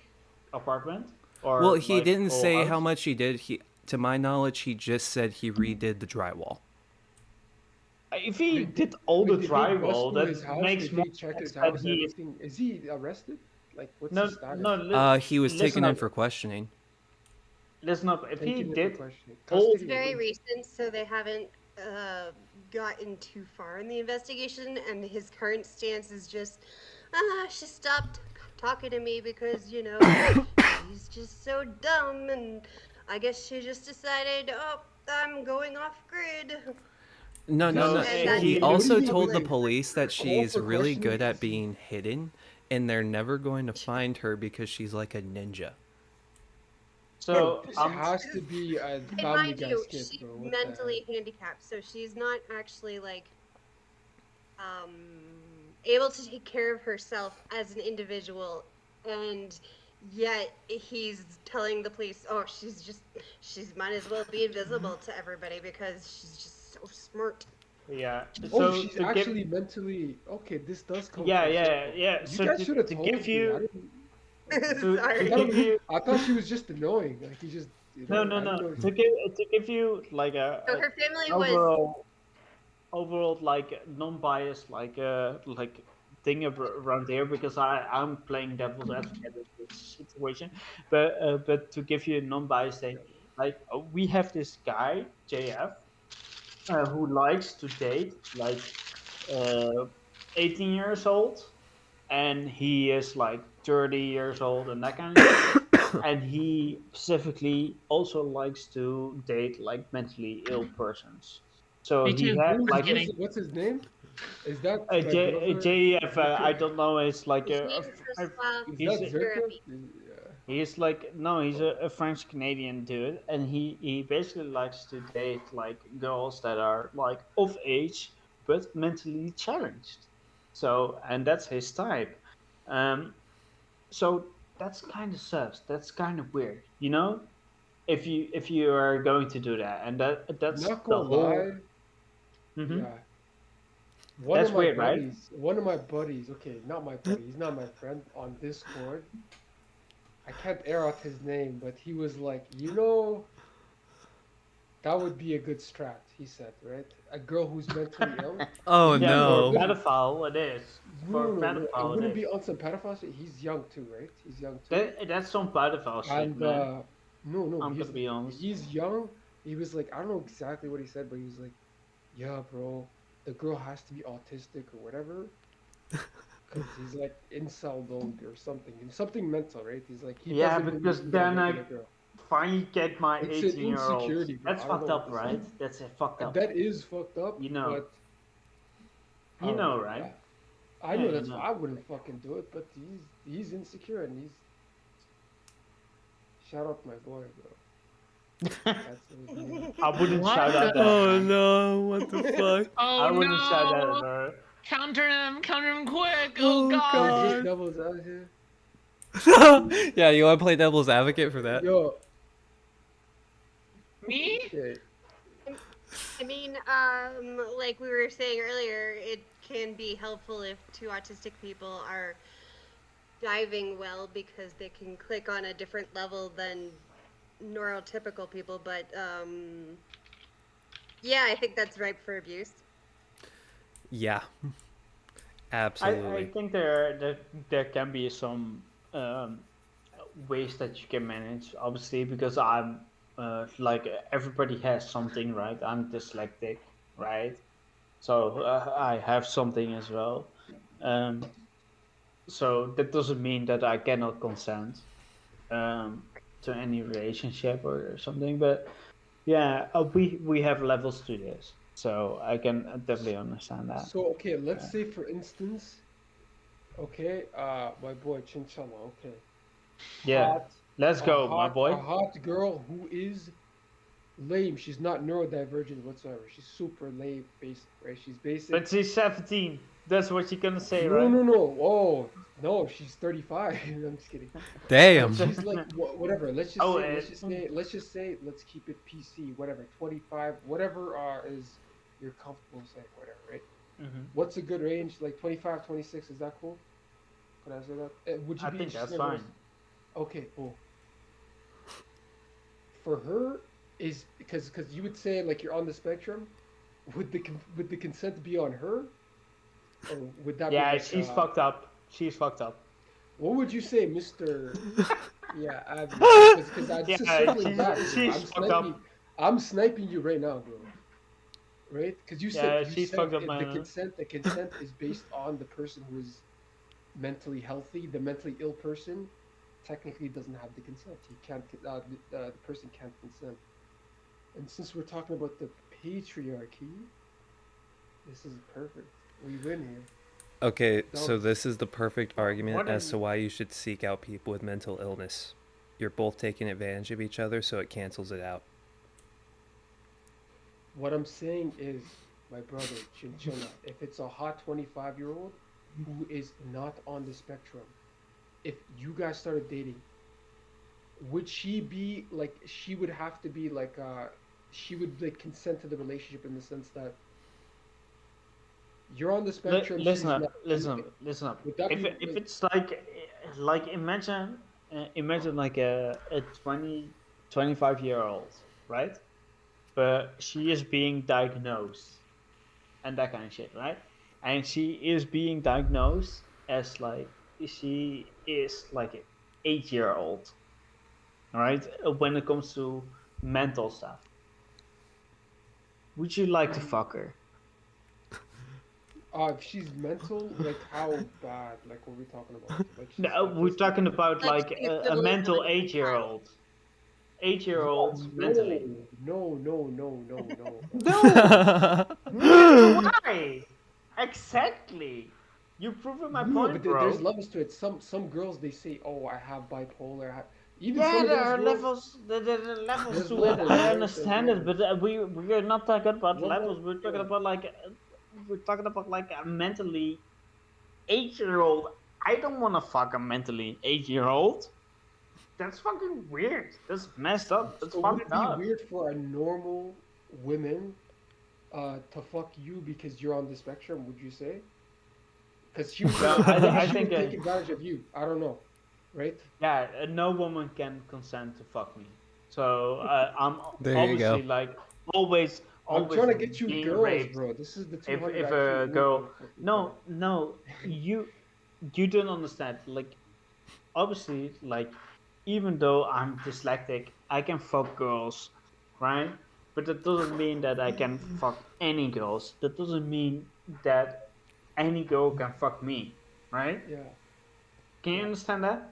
apartment? Or well, he like, didn't say house? how much he did. To my knowledge, he just said he redid the drywall. If he did all the drywall, that makes more check his sense house. that he Is he arrested? Like, what's No, his status? no. He was taken in for questioning. Listen up. If he Taken in for did questioning. all It's very recent, so they haven't gotten too far in the investigation, and his current stance is just, she stopped talking to me because, she's just so dumb, and I guess she just decided, oh, I'm going off grid. No. He also told the police that she's really good at being hidden, and they're never going to find her because she's like a ninja. So this has to be a And Family mind Guy you, skit, she's bro. What the mentally handicapped, so she's not actually like able to take care of herself as an individual, and yet he's telling the police, oh, she's might as well be invisible to everybody because she's just so smart. Yeah. Oh, So she's to actually give, mentally okay. This does come. yeah, full yeah, circle. yeah. You So guys should have to told give me. you, I didn't- to give you, I thought she was just annoying. Like he just. no. I didn't know To give you like So her family an was overall like non-biased like thing around there, because I'm playing devil's advocate in this situation, but to give you a non-biased thing, like we have this guy JF who likes to date like 18 years old, and he is like 30 years old and that kind of thing. And he specifically also likes to date like mentally ill persons. So Me he too. had Who's like this? What's his name? Is that JF, I don't know, it's like his a, name is he's, Zerka? he's like, no, he's a French Canadian dude, and he basically likes to date like girls that are like of age but mentally challenged. So, and that's his type. So that's kind of sus. That's kind of weird, if you are going to do that, and that's Not the gonna whole. lie. Mhm. Yeah. One That's of my weird, right? buddies, One of my buddies, okay, not my buddy, he's not my friend on Discord. I can't air out his name, but he was like, that would be a good strat, he said, right? A girl who's mentally ill. Oh Yeah, no. for pedophile it is. For It pedophile wouldn't it be is. on some pedophile shit. He's young too, right? He's young too. That's some pedophile shit, And man. no, I'm gonna be honest. he's young. He was like, I don't know exactly what he said, but he was like, yeah, bro, the girl has to be autistic or whatever. Because he's like incel dog or something mental, right? He's like, he Yeah, doesn't believe because in then regular I girl. finally get my It's an 18-year-old. insecurity, bro. That's I don't fucked know up, what to right? say. That's fucked up. That is fucked up. You know. But I You don't know, right? I Yeah, know you that's know. why I wouldn't fucking do it, but he's insecure and he's. Shout out my boy, bro. That's what it is. I wouldn't What shout out the- that. Oh no, what the fuck? Oh I wouldn't no! shout out her. Counter him quick! Oh, Oh, Is god! this devil's out here? Yeah, you want to play devil's advocate for that? Yo, Me? okay. I mean, like we were saying earlier, it can be helpful if two autistic people are diving well because they can click on a different level than neurotypical people. But yeah, I think that's ripe for abuse. Yeah. I Absolutely. think there can be some ways that you can manage, obviously, because I'm like everybody has something, right? I'm dyslexic, right? So I have something as well. So that doesn't mean that I cannot consent to any relationship or something. But yeah, we have levels to this, so I can definitely understand that. So okay, let's say for instance, okay, my boy Chinchilla, okay. Yeah, let's go, my boy. A hot girl who is lame. She's not neurodivergent whatsoever. She's super lame, basic, right? She's basic. But she's 17. That's what you're gonna say, no, right? No. Oh, no, she's 35. I'm just kidding. Damn. She's like whatever. Let's just say, let's keep it PC. Whatever, 25, whatever is you're comfortable saying, whatever, right? Mm-hmm. What's a good range? Like 25, 26. Is that cool? Could I say that? Would you I be think that's interested fine. Okay, cool. For her, is because you would say like you're on the spectrum. Would the consent be on her? Or would that yeah, be like, she's fucked up. She's fucked up. What would you say, Mr. Yeah, because I'm just Yeah, circling back. she's fucked up. I'm sniping you right now, bro. Right? Because you said she's fucked up, the man. consent is based on the person who is mentally healthy. The mentally ill person technically doesn't have the consent. He can't. The person can't consent. And since we're talking about the patriarchy, this is perfect. We win here. Okay, so this is the perfect argument What as is- to why you should seek out people with mental illness. You're both taking advantage of each other, so it cancels it out. What I'm saying is, my brother, Chinchilla, if it's a hot 25-year-old who is not on the spectrum, if you guys started dating, would she be like, she would have to be like, she would like consent to the relationship in the sense that you're on the spectrum. Listen she's up, not. listen up. Would that If be, it's like imagine like a 25-year-old, right? But she is being diagnosed and that kind of shit, right? And she is being diagnosed as like she is like an 8-year-old, right? When it comes to mental stuff, would you like to fuck her? if she's mental, like how bad? Like what are we talking about? Like she's No, we're talking about like a mental 8-year-old. 8-year-old mentally. No. Why? Exactly. You're proving my No, point, but bro. there's levels to it. Some girls they say, "Oh, I have bipolar." Even Yeah, some of there those are girls- levels. There are levels There's to levels, it. I right? understand There's it, but we are not talking about No, levels. We're talking about like a mentally 8-year-old. I don't want to fuck a mentally 8-year-old. That's fucking weird. That's messed up. That's So would fucked it be up. weird for a normal woman to fuck you because you're on the spectrum? Would you say? Because she would, I she think would take advantage of you. I don't know, right? Yeah, no woman can consent to fuck me. So I'm There you obviously go. like always. I'm trying to get you being girls, raped. bro. This is the If 200 if IQ a girl, woman. no, you don't understand. Like obviously, like even though I'm dyslexic, I can fuck girls, right? But that doesn't mean that I can fuck any girls. That doesn't mean that any girl can fuck me, right? Yeah. Can you understand that?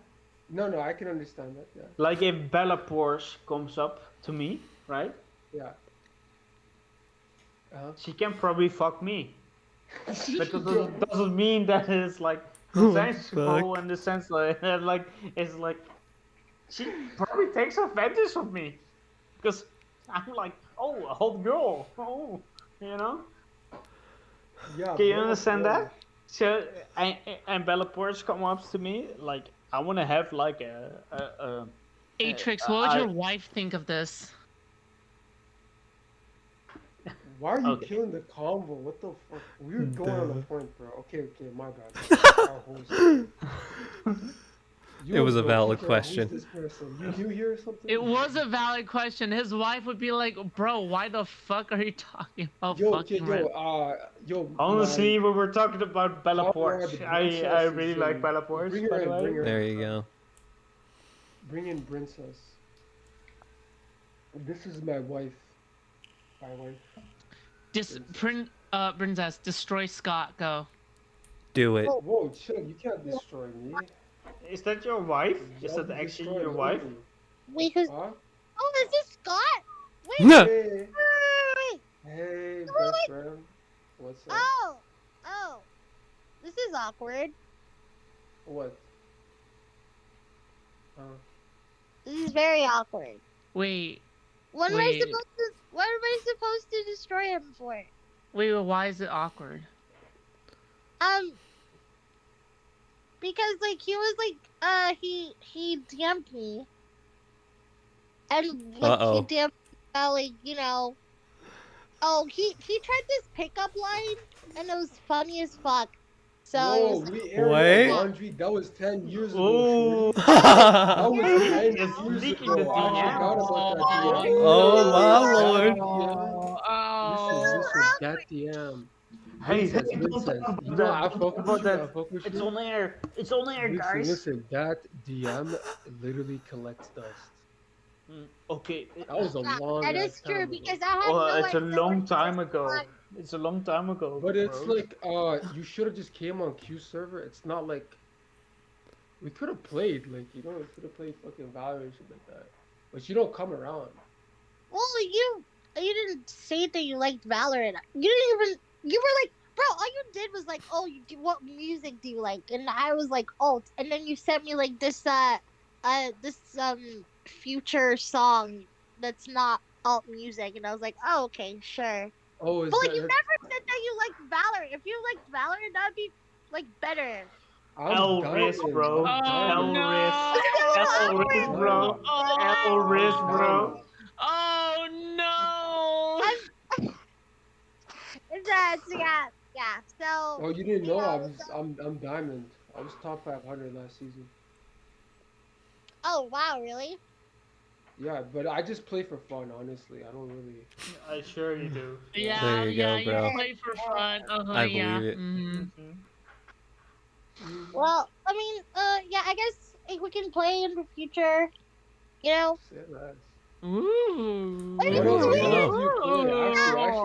No, I can understand that. Yeah. Like if Bella Porsche comes up to me, right? Yeah. She can probably fuck me. But that doesn't mean that it's like Oh, consensual fuck. in the sense that like it's like she probably takes advantage of me because I'm like, oh, a hot girl, oh, you know. Yeah. Can you bro, understand bro. that? So and Bella Porsche come up to me like I want to have like a Atrix, what would your wife think of this? Why are you Okay. killing the convo? What the fuck? We were going on a point, bro. Okay, my bad. Our host. It was a bro, valid Peter, question. Who's this person? You new here or something? It was a valid question. His wife would be like, "Bro, why the fuck are you talking about fucking red?" Honestly, we were talking about Bella Conrad Porsche. the I princess really is like in- Bella Porsche, bring her by the in, way. bring her in. There you go. Bring in Princess. This is my wife. My wife. Princess, destroy Scott. Go. Do it. Whoa, chill! You can't destroy me. Is that your wife? Is that actually your wife? Wait, who's? Huh? Oh, is this Scott? Wait, No. wait. Hey, Oh, best wait. friend. What's up? Oh, this is awkward. What? This is very awkward. Wait. What am I Wait. supposed to? What am I supposed to destroy him for? Wait, why is it awkward? Because like he was like he DM'd me, and like Uh-oh. he DM'd like he tried this pickup line, and it was funny as fuck. So it Whoa, was, we aired Wait. laundry. That was 10 years ago. Oh. shorty. That was 10 It's years leaking ago. the I DM. forgot about that DM. Oh my lord. Listen, that DM. Hey, Vincent, don't Vincent, talk you know I about fuck with you, I that. fuck with It's you. on air. It's on air, guys. Listen, that DM literally collects dust. Okay. That was a long that ass is true time ago. because I had Oh, no it's a idea long what time this ago. was. It's a long time ago. But it's bro. like, you should have just came on Q server. It's not like we could have played, like, we could have played fucking Valorant and shit like that. But you don't come around. Well, you didn't say that you liked Valorant. You didn't even. You were like, bro. All you did was like, oh, what music do you like? And I was like, alt. And then you sent me like this future song that's not alt music, and I was like, oh, okay, sure. Oh, is But like, that you never said that you liked Valorant. If you liked Valorant, that'd be like better. I'm Riz, dying, bro. I'm L dying. Riz, bro. L Riz, bro. Oh no! Yeah. So. Oh, you didn't know I'm diamond. I was top 500 last season. Oh wow, really? Yeah, but I just play for fun, honestly. I don't really. I sure you do. Yeah, There you go, bro. you play for fun. I yeah. believe it. Well, I mean, yeah, I guess if we can play in the future, you know. Ooh. What else do you play? Actually, everybody shut up.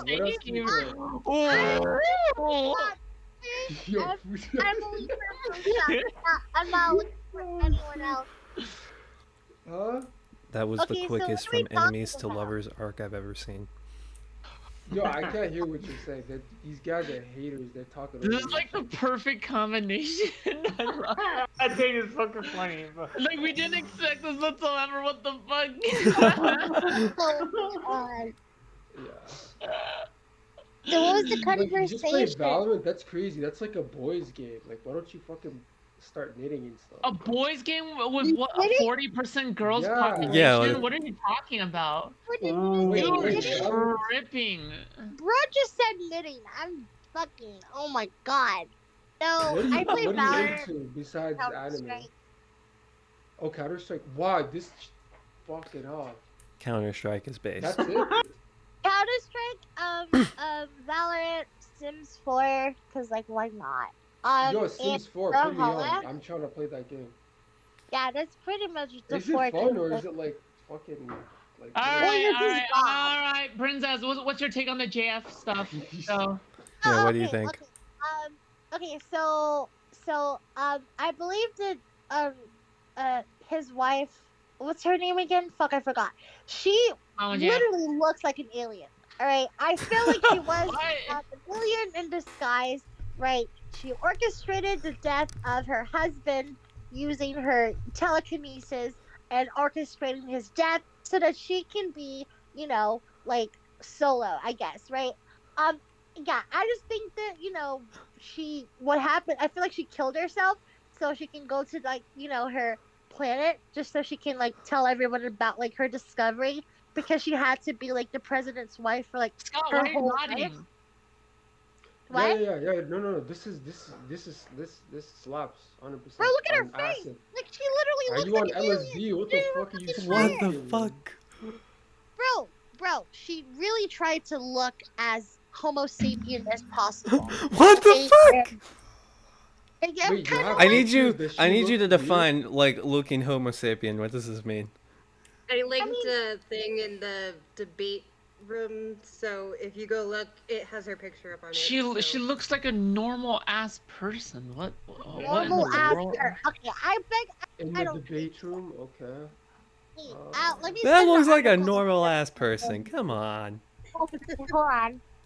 What else do you play? I'm not looking for anyone else. Huh? That was Okay, the so quickest what are we from enemies to talking about? lovers arc I've ever seen. Yo, I can't hear what you're saying. These guys are haters. They're talking. This over is me. like the perfect combination. I think it's fucking funny. But... Like we didn't expect this whatsoever. What the fuck? So what was the Like, you just play conversation? Valorant? That's crazy. That's like a boys' game. Like, why don't you fucking start knitting and stuff? A boys game with what? A 40% girls Yeah. population? Yeah, like- What are you talking about? Wait, You're Valorant? tripping. Bro just said knitting. I'm fucking. Oh my god. No, What I play are you Valorant. into besides anime? Counter-Strike. Oh, Counter Strike. Wow, this fucking off. Counter-Strike is base. That's it. Counter Strike, Valorant, Sims 4, cause like why not? Yo, Sims 4, and put me on. Brawlhalla. I'm trying to play that game. Yeah, that's pretty much the Is it 4 fun or things. is it like fucking like? All right, Princess. What's your take on the JF stuff? So. Yeah, what do you think? Okay, so I believe that his wife, what's her name again? Fuck, I forgot. She literally looks like an alien. All right, I feel like she was an alien in disguise. Right, she orchestrated the death of her husband using her telekinesis and orchestrating his death so that she can be, like solo, I guess. Right. Yeah, I just think that, what happened, I feel like she killed herself so she can go to, like, her planet, just so she can, like, tell everyone about, like, her discovery, because she had to be, like, the president's wife for, like, Scott, her why are you whole nodding? life. What? Yeah. No. This slaps 100%. Bro, look at her on face! acid. Like, she literally Are looks you like on an LSD? alien. What the fuck are you What the smoking? fuck? Bro, she really tried to look as Homo sapien as possible. What the fuck? Wait, I need you to define like looking Homo sapien. What does this mean? I linked a thing in the debate room, so if you go look, it has her picture up on it. She looks like a normal ass person. What in Normal the ass world? person. Okay, I beg. In I the don't. debate room, okay. Let me That send looks the like a article. normal ass person. Come on. Hold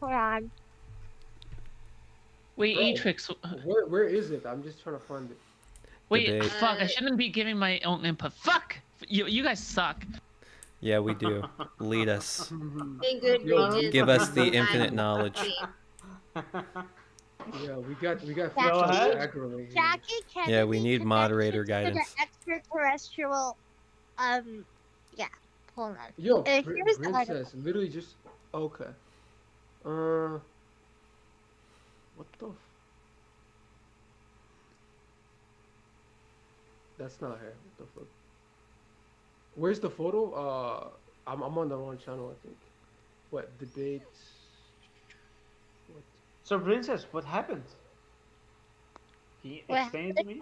on. Wait, Bro, Atrix. Where is it? I'm just trying to find it. Wait, Debate. fuck! I shouldn't be giving my own input. Fuck! You guys suck. Yeah, we do. Lead us. Being good regions. Give us the infinite knowledge. Yeah, we got Jackie, aggravated here. Jackie Kennedy. Yeah, we need moderator connected to guidance. The extraterrestrial. Yeah. Hold on. Yo, Here's the article. princess, literally just okay. What the? That's not her. What the fuck? Where's the photo? I'm on the wrong channel, I think. What debates? What? So, Princess, what happened? Can you explain it to me?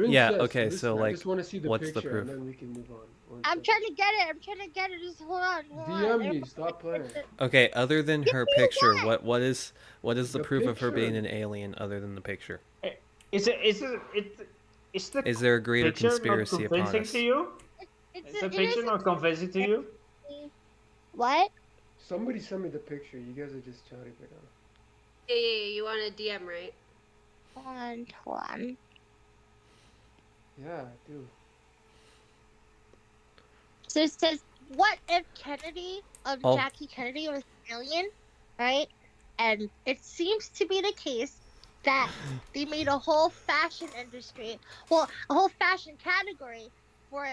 Yeah, Princess, okay, listen, so, I like, just want to see the what's the picture proof? and then we can move on. I'm trying to get it. Just hold on. DM me. Stop playing. Okay, other than her picture, what is the The proof of her being picture. an alien other than the picture? Is the Is there a greater picture conspiracy not upon convincing us? to you? Is the picture not convincing to you? What? Somebody send me the picture. You guys are just chatting right now. Yeah, you want a DM, right? Hold on. Yeah, I do. So it says, what if Kennedy, Oh. Jackie Kennedy was an alien, right? And it seems to be the case that they made a whole fashion industry, well, a whole fashion category for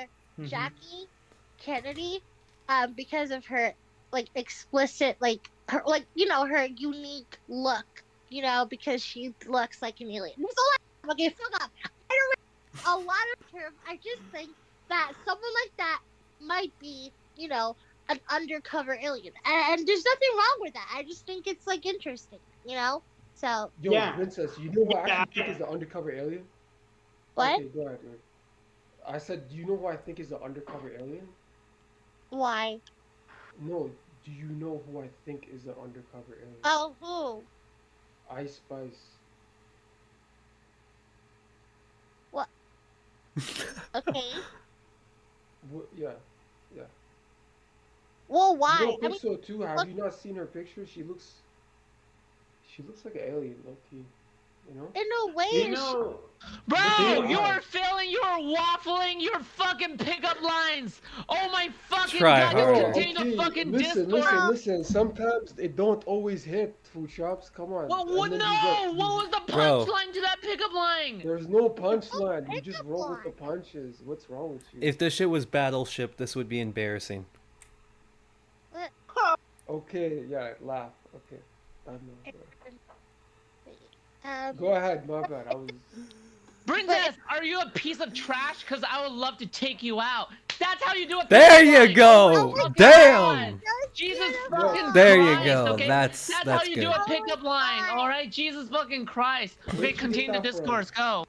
Jackie Kennedy, because of her, like, explicit, like, her, like, her unique look, because she looks like an alien. There's a lot. Okay, fuck up. I don't really, a lot of terms. I just think that someone like that might be, an undercover alien, and there's nothing wrong with that. I just think it's like interesting, So Yo, Princess, you know who I actually think is the undercover alien? What? Okay, go ahead. I said, do you know who I think is the undercover alien? Why? No, do you know who I think is the undercover alien? Oh, who? Ice Spice. What? Okay. Yeah. Well, why? You don't I think mean, so too? Have you not seen her picture? She looks like an alien, low key. In a way, Bro, you're failing. You're waffling. You're fucking pickup lines. Oh my fucking Try god! You harder. contain the fucking Listen. Discord. Sometimes it don't always hit food shops. Come on. What? And then No. What was the Bro. punchline to that pickup line? There's no punchline. You just roll with the punches. What's wrong with you? If this shit was Battleship, this would be embarrassing. Okay, yeah, laugh. Okay. I know. Um, Go ahead, my bad. I was. Princess, are you a piece of trash? Cause I would love to take you out. That's how you do it. There you go. Damn. Jesus fucking There you Christ, go. okay? That's how you good. do a pickup line. All right, Jesus fucking Christ. Okay, continue the discourse. Go.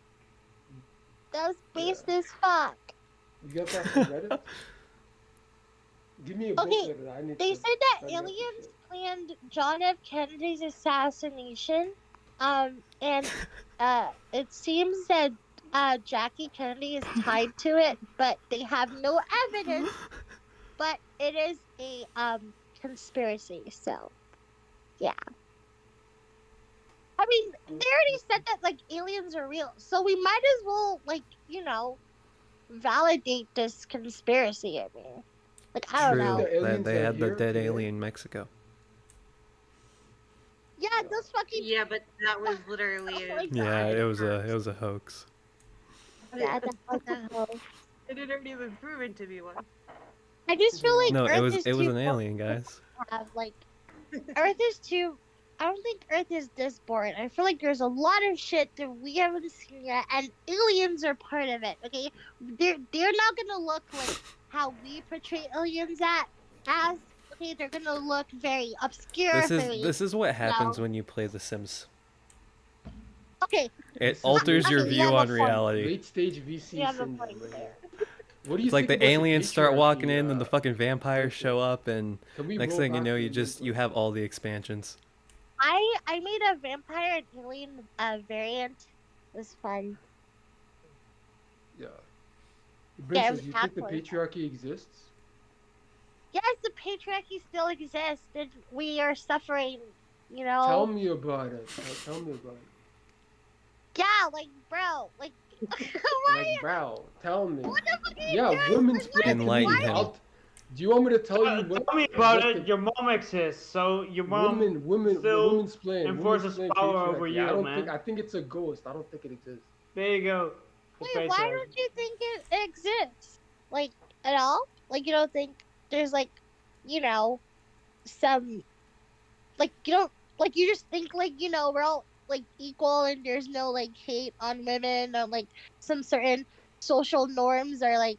that was based as fuck. You got that from Reddit? Give me a book Okay, with it. I need they to said that study up this aliens shit. planned John F. Kennedy's assassination, and it seems that Jackie Kennedy is tied to it, but they have no evidence. But it is a conspiracy, so yeah. I mean, they already said that like aliens are real, so we might as well validate this conspiracy. I mean, like I don't know. They had the dead alien in Mexico. Yeah, those fucking. Yeah, but that was literally. Yeah, it was a hoax. Yeah, that was a hoax. It had already been proven to be one. I just feel like No, Earth it was too an alien, guys. have, like, Earth is too. I don't think Earth is this boring. I feel like there's a lot of shit that we haven't seen yet, and aliens are part of it. Okay, they're not gonna look like how we portray aliens as. Okay, they're gonna look very obscure. This is what happens when you play The Sims. Okay. It alters your view on reality. Late stage VC You have a syndrome. point there. What do you It's like think the about aliens start walking in, patriarchy, then the fucking vampires show up, and Can we next roll thing you back know, to you have all the expansions. I made a vampire and alien variant. It was fun. Yeah. Yeah, it Princess, was you think the tackling. patriarchy exists? Yes, the patriarchy still exists, and we are suffering. You know. Tell me about it. Tell me about it. Yeah, like bro, like. Like, bro, tell me. What the fuck are you Yeah, doing? women's play. Enlighten him. Do you want me to tell you what? Tell me about what it. Your mom exists, so your mom still women's playing. enforces Women's power playing over patriarchy. you, I don't man. think. I think it's a ghost. I don't think it exists. There you go. Wait, why don't you think it exists? Like, at all? Like, you don't think there's, like, you know, some, like, you don't, like, you just think, like, you know, we're all, like, equal and there's no, like, hate on women, or, like, some certain social norms are, like,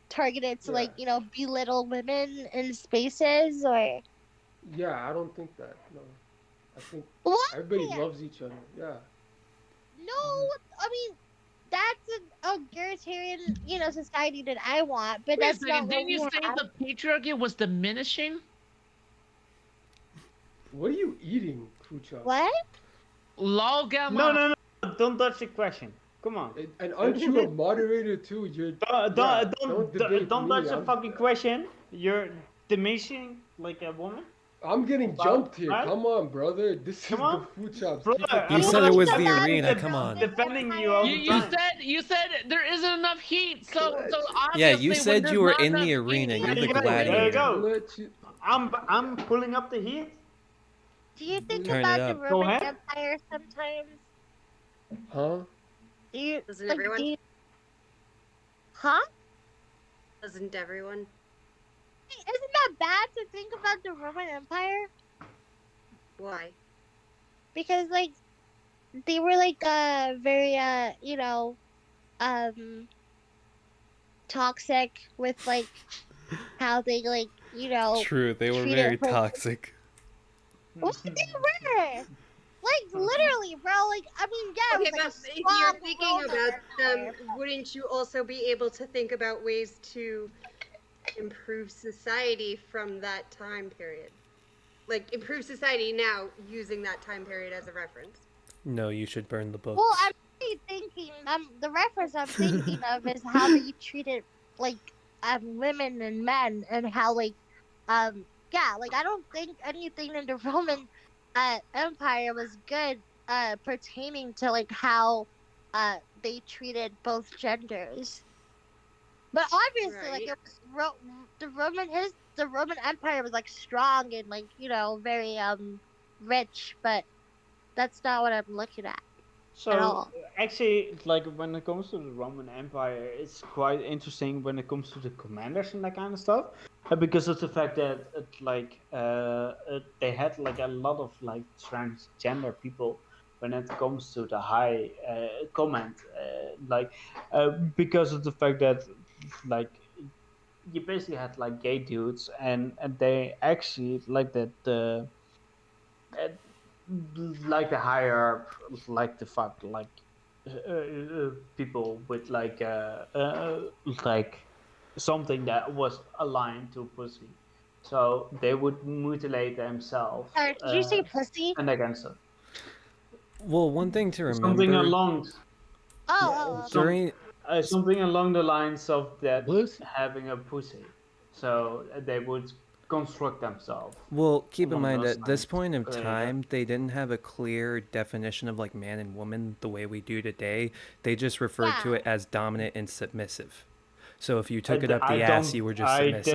targeted to, like, you know, belittle women in spaces, or... Yeah, I don't think that. No, I think What? everybody loves each other. Yeah. No, I mean, that's an egalitarian, you know, society that I want, but Wait a that's second, not what didn't we you say have. the patriarchy was diminishing? What are you eating, Kucha? What? Logama. No. Don't touch the question. Come on. And aren't you a moderator too? You're Don't debate touch me. the fucking question. You're diminishing like a woman. I'm getting jumped here. Right? Come on, brother. This Come is on. the food shops. Brother, You said it was the arena. Come on. Defending you all the You time. you said there isn't enough heat, so obviously Yeah, you when said there's you were not in the enough arena. heat- You're the There you gladiator. go. I'm pulling up the heat. Do you think Turn it about the up. Go Roman ahead. Empire sometimes? Huh? Do you, Doesn't like, everyone? do you... Huh? Doesn't everyone? Isn't that bad to think about the Roman Empire? Why? Because, like, they were, like, very, you know, toxic with, like, how they, like, you know... True, they were treated very women. toxic. What they were? Like, literally, bro. Like, I mean, yeah, Okay, it was, like, but a if you're strong thinking Roman about Empire. them, wouldn't you also be able to think about ways to improve society from that time period? Like, improve society now using that time period as a reference. No, you should burn the books. Well, I'm really thinking, the reference I'm thinking of is how they treated, like, women and men, and how, like, yeah, like, I don't think anything in the Roman Empire was good, pertaining to, like, how, they treated both genders. But obviously, like, it was the Roman Empire was, like, strong and, like, you know, very, rich, but that's not what I'm looking at. So At all. actually, like when it comes to the Roman Empire, it's quite interesting when it comes to the commanders and that kind of stuff, because of the fact that they had like a lot of like transgender people when it comes to the high command, because of the fact that like you basically had like gay dudes and they actually like that like the higher like the fuck like people with like something that was aligned to pussy, so they would mutilate themselves. Sorry, did you say pussy? And against it. Well, one thing to remember. Something along. Oh, During something along the lines of that having a pussy, so they would construct themselves. Well, keep in along mind those at this lines. point in Yeah. time, they didn't have a clear definition of like man and woman the way we do today. They just referred to it as dominant and submissive. So if you took it up the ass, you were just submissive.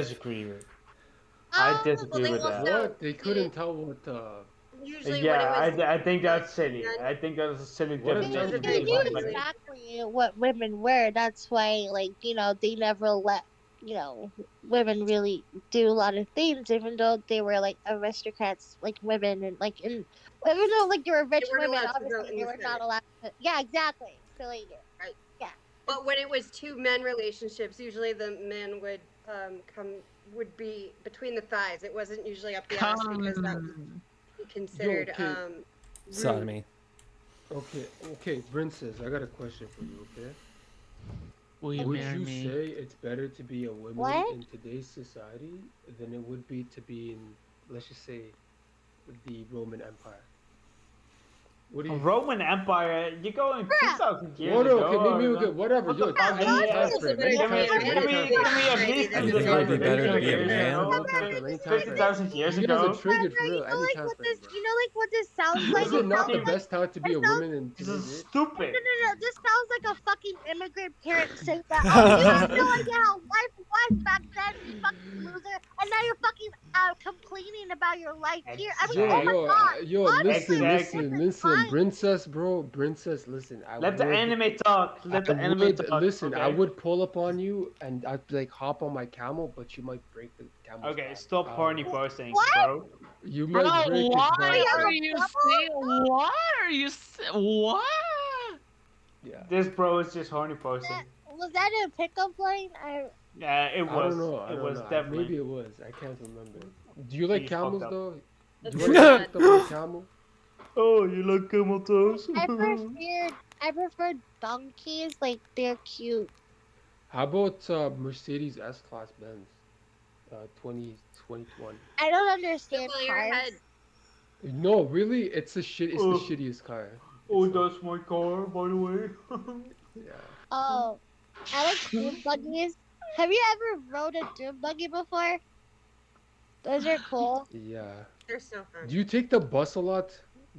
I disagree with that. What? They couldn't tell what. Usually Yeah, I think that's silly. I think that's a silly What is definition. They knew exactly what women were. That's why, like, you know, they never let, you know, women really do a lot of things, even though they were like aristocrats, like women, and like, even though like they were rich weren't women, allowed to vote obviously in they the were not Senate. allowed to. Yeah, exactly. So like, Right. yeah. But when it was two men relationships, usually the man would be between the thighs. It wasn't usually up the ass because that would be considered okay. rude. Sodomy. Okay, Princess, I got a question for you. Okay. Will you Would marry you me? say it's better to be a woman What? in today's society than it would be to be in, let's just say, the Roman Empire? What do you? Roman Empire, you're going 2,000 years What? ago. Okay, maybe we'll or- get whatever. What Yo, the fuck? any time frame, any time frame, any time frame. Can we at least You think it would be better to be a man? 50,000 years You guys ago? are triggered for real. Any time frame. You know, like what this sounds like? Is it not the Sounds best time to be a woman in This today's is age? stupid. No. This sounds like a fucking immigrant parent saying that. Oh, you have no idea how life was back then, you fucking loser. And now you're fucking complaining about your life here. I mean, oh my god. Yo, Honestly, listen, Princess, bro, Princess, listen. Let the anime talk. Let the anime talk. Listen, I okay? would pull up on you and I'd like hop on my camel, but you might break the camel. Okay, stop horny posting, What? bro. You might Bro, break why his back. are you saying? Why are you? What? Yeah. This bro is just horny posting. Was that a pickup line? Yeah, it I was. don't know. It was know. definitely. Maybe it was. I can't remember. Do you like You camels fucked up. though? Do you want to pick up on a camel? Oh, you like camel toes? I prefer donkeys. Like they're cute. How about Mercedes S-Class Benz, 2021? I don't understand Tickle your cars. head. No, really, it's the Oh. shittiest car. Oh, that's my car, by the way. Yeah. Oh, I like dune buggies. Have you ever rode a dune buggy before? Those are cool. Yeah. They're so fun. Do you take the bus a lot,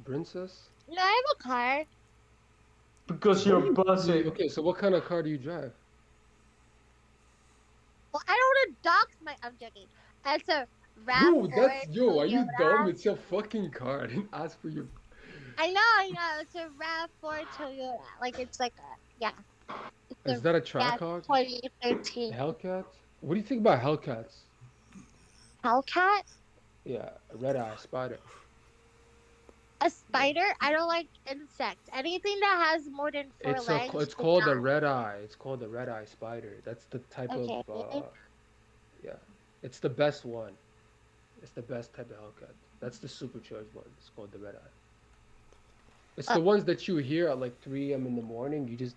Princess? No, I have a car. Because you're buzzing. Okay, so what kind of car do you drive? Well, I don't want to dox my. I'm joking. It's a Yo, RAV4 that's yo. Are you Toyota. dumb? It's your fucking car. I didn't ask for your. I know. It's a RAV4 Toyota. Like it's like a yeah. Is that a Trackhawk? 2013 Hellcat? What do you think about Hellcats? Hellcat. Yeah, a red eye spider. A spider? I don't like insects. Anything that has more than four legs. It's called a red eye. It's called a red eye spider. That's the type Okay. of. Yeah, it's the best one. It's the best type of Hellcat. That's the supercharged one. It's called the red eye. It's the ones that you hear at like 3 a.m. in the morning. You just.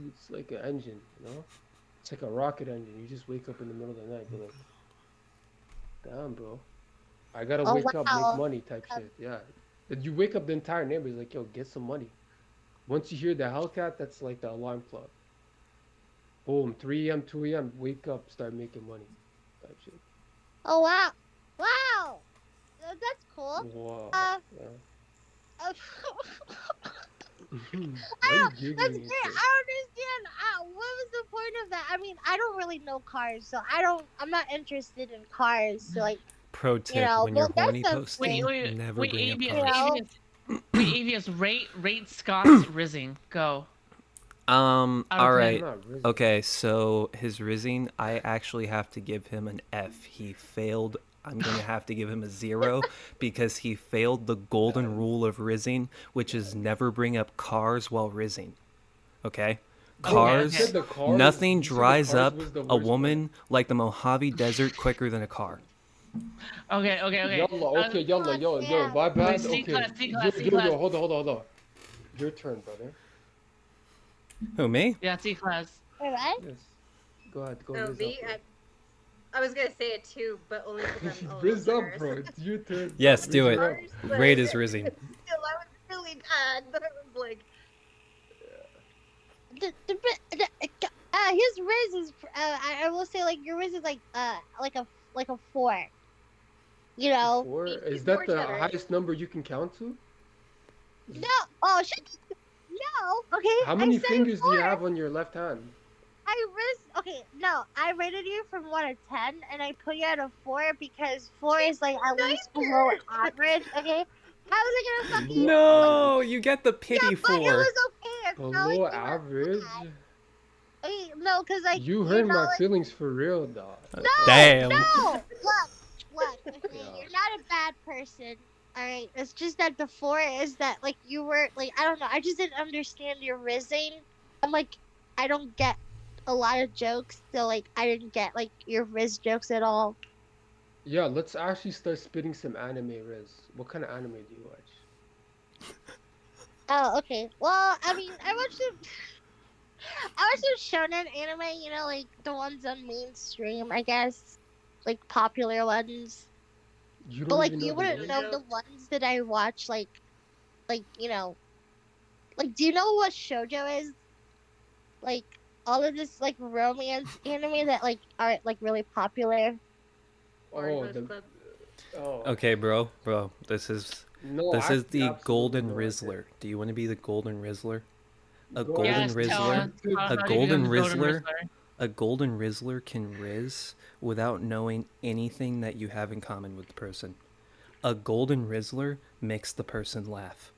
It's like an engine, you know? It's like a rocket engine. You just wake up in the middle of the night, be like, damn, bro. I gotta Oh, wake up, wow. make money type shit. Yeah. Then you wake up the entire neighborhood like, yo, get some money. Once you hear the Hellcat, that's like the alarm clock. Boom, 3 a.m., 2 a.m., wake up, start making money type shit. Oh wow! Wow! That's cool. Wow. Yeah. I Why are you don't, giggling that's and great. shit? I don't understand. What was the point of that? I mean, I don't really know cars, so I'm not interested in cars. So like, Pro tip: you know, when you're well, that's horny something. posting, never bring up cars. Wait, Avius, rate Scott's rizzing. Go. All Out of right. 10. Okay, so his rizzing, I actually have to give him an F. He failed. I'm going to have to give him a 0 because he failed the golden rule of rizzing, which is never bring up cars while rizzing. Okay? Cars, You said the cars- nothing you said the dries cars up was the a worst woman like the Mojave Desert quicker than a car. Okay. Yalla, okay, yalla, yo, my bad. C Okay. class, C class, C Yo, class. hold on. Your turn, brother. Who, me? Yeah, C class. Wait, what? Yes. Go ahead, go No, Riz V. up, I was gonna say it too, but only because I'm bro. a Riz up, nurse. bro. It's your turn. Yes, do Riz it. up. Rate his rizzing. Still, I was really bad, but I was like, His Riz is. I will say like your Riz is like a 4. You know. 4? Is that the highest number you can count to? No. Oh shit. No. Okay. How many I said fingers do you 4. have on your left hand? Okay, no, I rated you from 1 to 10, and I put you at a 4 because 4 is like at least below average. Okay, how was I gonna fucking? No, you get the pity Yeah, but it for. was okay. It's not Below like average? okay, no, cause like You hurt know, my like, feelings for real, dog. No, Damn. No, look. Okay, you're not a bad person. All right, it's just that the 4 is that like you were like I don't know. I just didn't understand your rizzing. I'm like I don't get a lot of jokes, so like I didn't get like your Riz jokes at all. Yeah, let's actually start spitting some anime, Riz. What kind of anime do you watch? Oh, okay. Well, I mean, I watched I was just shonen anime, you know, like the ones on mainstream, I guess, like popular ones. But like you wouldn't know the ones that I watch, like you know, like do you know what shoujo is? Like all of this like romance anime that like are like really popular. Okay, bro. This is the Golden Rizzler. Do you want to be the Golden Rizzler? A Golden Rizzler. A Golden Rizzler can Riz without knowing anything that you have in common with the person. A Golden Rizzler makes the person laugh.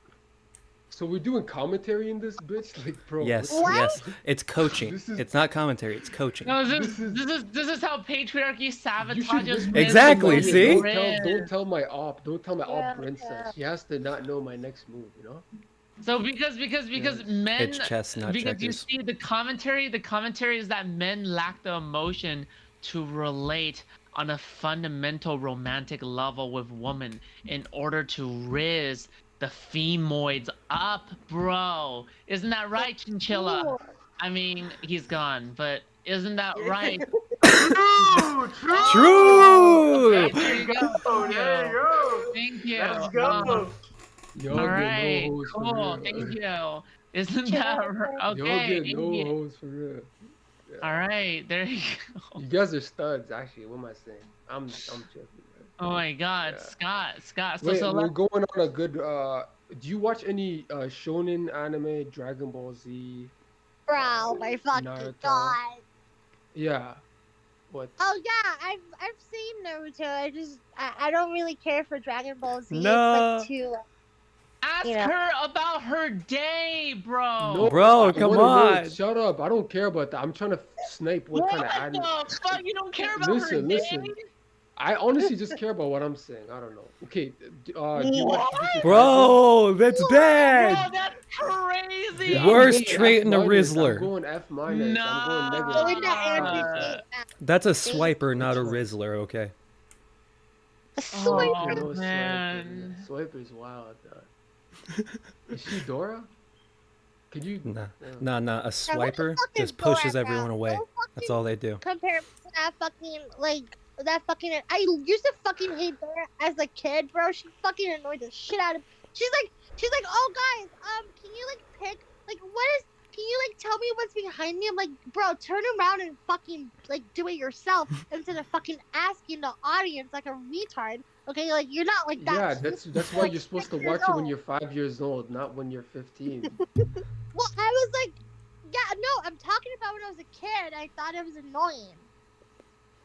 So we're doing commentary in this bitch, like, bro. Yes, yes. It's coaching. It's not commentary. It's coaching. No, this is how patriarchy sabotages. Exactly. See? Don't tell my op princess. She has to not know my next move. You know. So because men, it's chess, not because checkers. you see the commentary is that men lack the emotion to relate on a fundamental romantic level with women in order to riz the femoids up, bro. Isn't that right, Chinchilla? I mean, he's gone, but isn't that right? True. There you go. Thank you. Let's go. All right, cool. Thank you. Isn't that right? Okay. Y'all get no hoes for real. Yeah. All right, there you go. You guys are studs, actually. What am I saying? I'm joking. Man. Oh my God, Yeah. Scott. Wait, we're going on a good. Do you watch any shonen anime, Dragon Ball Z? Bro, my fucking Naruto? god. Yeah. What? Oh yeah, I've seen Naruto. I don't really care for Dragon Ball Z. No. It's like too. Ask You know. her about her day, bro. No, Bro, I come wanna know- on. Shut up. I don't care about that. I'm trying to snipe what kind of anime. What the fuck? You don't care about her Listen, day? listen. I honestly just care about what I'm saying. I don't know. Okay, do you watch Jujutsu Kaisen? Bro, that's Bro, bad. that's crazy. Yeah, Worst I'm going trait in a F-. Rizzler. I'm going F-. I'm going negative. Going to anti-hate. That's a swiper, not a Rizzler, okay? Oh, No man. Swiper's wild. Is she Dora? Could you? Nah. Yeah. Nah. A swiper fuck is just pushes Dora, everyone bro? away. Don't That's all they do. Compare to that fucking I used to fucking hate Dora as a kid, bro. She fucking annoyed the shit out of me. She's like, oh guys, can you like pick like can you like tell me what's behind me? I'm like, bro, turn around and fucking like do it yourself instead of fucking asking the audience like a retard. Okay, like you're not like that. Yeah, that's why you're supposed to watch it when you're 5 years old, not when you're 15. Well, I was like, yeah, no, I'm talking about when I was a kid. I thought it was annoying.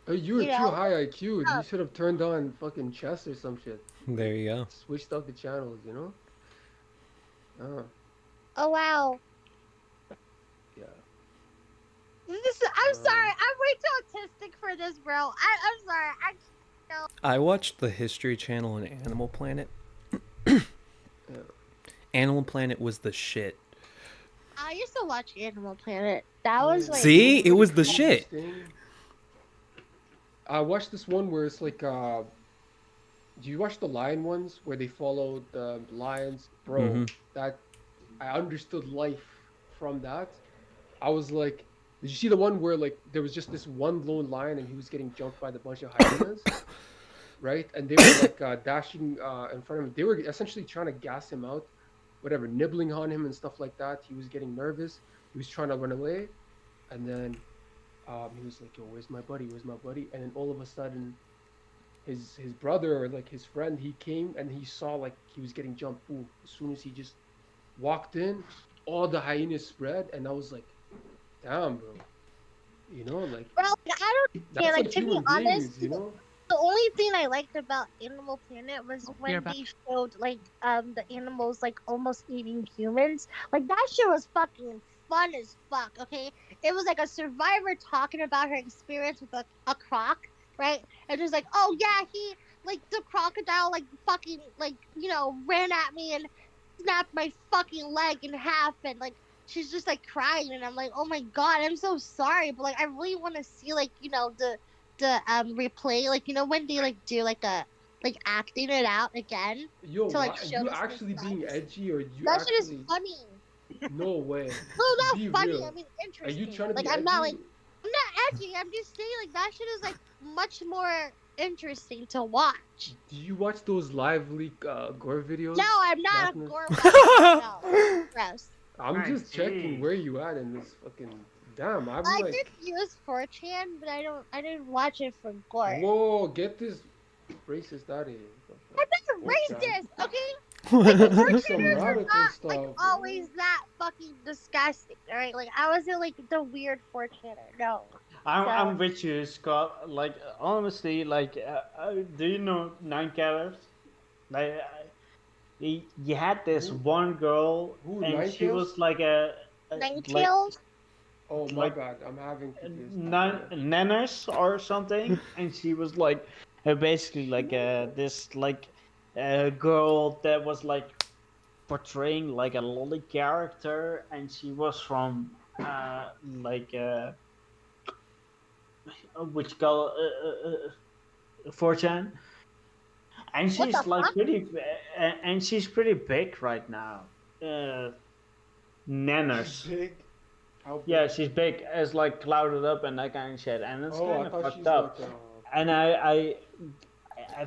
Oh, you were You too know? high IQ. You should have turned on fucking chess or some shit. There you go. Switched up the channels, you know? Oh, Oh wow. yeah. I'm sorry. I'm way too autistic for this, bro. I'm sorry. I watched the History Channel and Animal Planet. Animal Planet was the shit. I used to watch Animal Planet. That was like. See? It was the shit. I watched this one where it's like, do you watch the lion ones where they follow the lions? Bro, Mhm. that I understood life from that. I was like, did you see the one where like there was just this one lone lion and he was getting jumped by the bunch of hyenas? Right? And they were like dashing in front of him. They were essentially trying to gas him out, whatever, nibbling on him and stuff like that. He was getting nervous. He was trying to run away. And then he was like, yo, where's my buddy? Where's my buddy? And then all of a sudden, his brother or like his friend, he came and he saw like he was getting jumped. Ooh, as soon as he just walked in, all the hyenas spread. And I was like, damn, bro. You know, like. Bro, I don't. That's Yeah, like like to be human honest, beings, you know? the only thing I liked about Animal Planet was when You're they showed like the animals like almost eating humans. Like that shit was fucking fun as fuck. Okay, it was like a survivor talking about her experience with a croc, right? And just like, oh yeah, he like the crocodile like fucking like ran at me and snapped my fucking leg in half and like. She's just like crying and I'm like, oh my god, I'm so sorry, but like I really want to see like the replay, like when they like do like a like acting it out again Yo, to like are show you us actually the being sides. edgy or you That shit is actually? funny. No way. No, not Be funny. real. I mean Are interesting. you trying to like be I'm not edgy? like I'm not edgy. I'm just saying like that shit is like much more interesting to watch. Do you watch those live leak gore videos? No, I'm not a Madness? gore watcher. No, gross. I'm just checking where you at in this fucking. Damn, I'm I like. did use 4chan, but I didn't watch it for gore. Whoa, get this racist out of here. I'm not racist, okay? Like, some 4chan is radical not stuff. like always that fucking disgusting, alright? Like I wasn't like the weird 4chaner, no. I'm with you, Scott. Like honestly, like do you know 9 Like you had this one girl, Who, and Nine she Tails? was like a Nine like, Tails? Oh my like, bad, I'm having Nanners or something, and she was like basically like this like girl that was like portraying like a lolly character, and she was from like which call 4chan, and she's like pretty and she's pretty big right now. Nanners. Big? Yeah, she's big, as like clouded up and that kind of shit, and it's kind of fucked she's up. like And I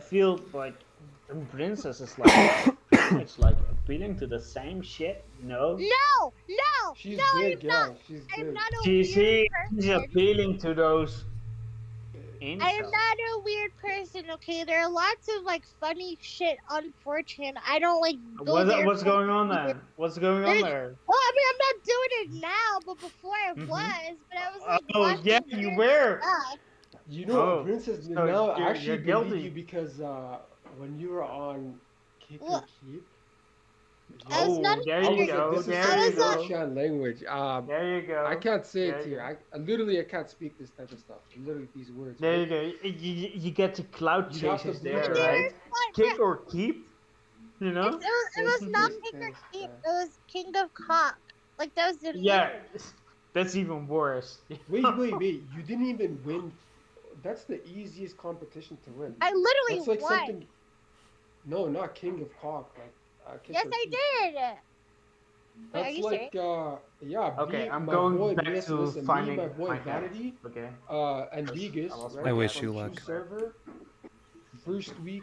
feel like Princess is like it's like appealing to the same shit, you know? No! She's no, big, I'm yeah, not. she's I'm big. not a She's weird person. appealing to those I am incels. not a weird person, okay? There are lots of like funny shit on 4chan. I don't like go there What's for going on weird- there? What's going on There's- there? Well, I mean, I'm not doing it now, but before I was. But I was like, Oh watching yeah, you weird were. stuff. You know, Oh, Princess, so now I you're actually guilty. believe you because when you were on Kick or Look, Keep, I was not there I you was go. like, this There is you go. Russian language. There you go. I can't say There it you here. go. I literally I can't speak this type of stuff. Literally these words. There you right? go. You get to cloud You have to chases be there, there. right? Kick or keep, you know? It was not Kick or Keep. It was King of Cock. Like that was the Yeah, that's even worse. Wait. You didn't even win. That's the easiest competition to win. I literally That's like won. something. No, not King of Cock. Like Kick Yes, or I Keep. did. Wait, are That's you like serious? yeah. Okay, me, I'm my going boy, back listen, to listen, finding me, my boy my cat. Vanity, Okay. and Vegas. Right, I wish from you Q luck. Server. First week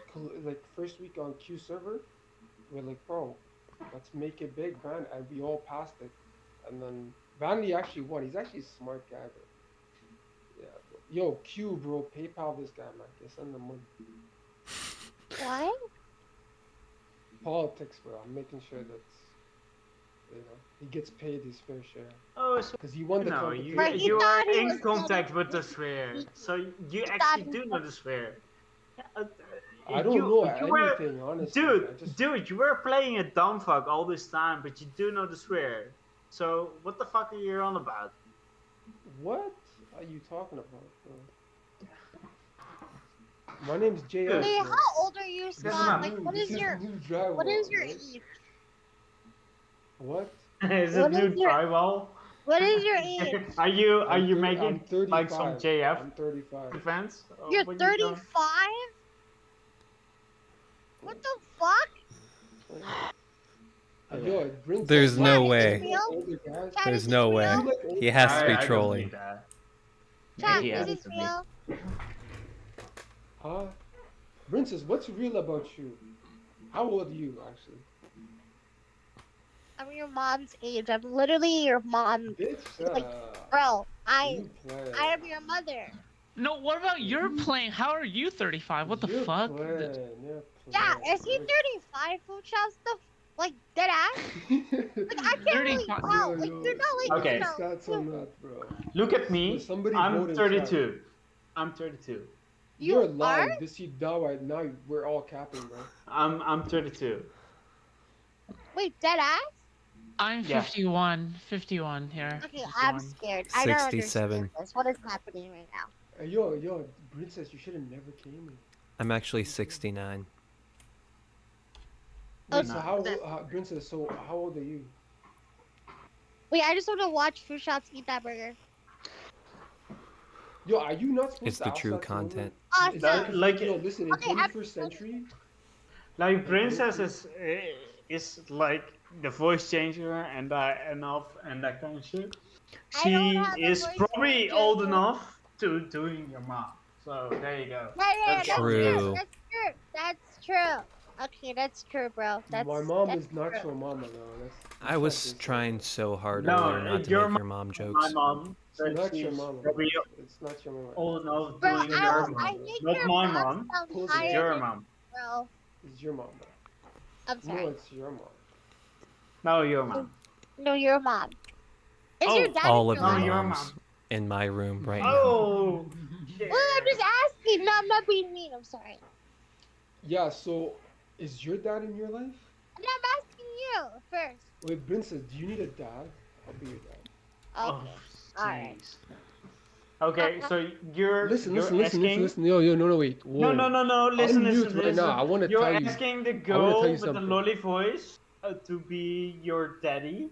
on Q server, we're like, bro, let's make it big, man, and we all passed it. And then Vanity actually won. He's actually a smart guy, but yeah. Bro. Yo, Q, bro, PayPal this guy, man. They send the money. What? Politics, bro. I'm making sure that's, he gets paid his fair share. Oh, so because he won the no, competition. you are in contact with the sphere, so you actually do know the sphere. I don't know anything, honestly. Dude, you were playing a dumb fuck all this time, but you do know the sphere. So what the fuck are you on about? What are you talking about, bro? My name's JS. Wait, bro. how old are you, Scott? Like, what is your age? What? Is it What new is your- drywall? What is your age? Are you I'm making like some 35. JF I'm 35. defense? You're What are you doing? 35? What the fuck? Yo, it brings There's up- no Chad, way. is this real? Chad, There's is no this way. real? He has to I be don't trolling. need that. Chad, Yeah, is this real? Princess, what's real about you? How old are you, actually? I'm your mom's age. I'm literally your mom. Bitch, Like, bro, you play. I am your mother. No, what about you're playing? How are you 35? What the You're fuck? playing, Yeah, is he 35? Food shots the like dead ass? Like I can't really 35. tell. Like you're not like Okay. you know. Stats on that, bro. Look at me. Somebody I'm vote in 32. I'm 32. You're You lying. are? This you now right now. We're all capping, bro. I'm 32. Wait, dead ass? I'm Yeah. 51. 51 here. Okay, I'm 51. scared. I don't 67. understand this. What is happening right now? Yo, Princess, you should have never came here. I'm actually 69. Wait, so Princess, so how old are you? Wait, I just want to watch Food Shots eat that burger. Yo, are you not supposed It's to the true outside women? content. Awesome. That- like- yo, listen, in Okay, I'm 21st century, Like Princess is like the voice changer and that kind of shit. She is probably old enough to doing your mom. So there you go. That's true. That's true. Okay, that's true, bro. My mom is not your mama, though. I was trying so hard No, earlier not to your make your mom jokes. My mom. It's not your she's mama. probably It's not your mama. old enough Bro, doing your I mom. think Not your my mom mom. sounds It's higher your than- mom. Bro, It's your mom, bro. I'm sorry. No, it's your mom. No, your mom. No, your mom. Is your dad All in of your your life? moms in my room right now. Oh. Well, I'm just asking. No, I'm not being mean. I'm sorry. Yeah, so is your dad in your life? No, I'm asking you first. Wait, Princess, do you need a dad? I'll be your dad. Okay. Alright. Okay, so you're Listen, you're listen. asking. Yo, no, wait. Whoa. No. Listen, Unmute listen. right now. I want to You're tell you. asking the I wanna girl tell you with the something. lolly voice to be your daddy.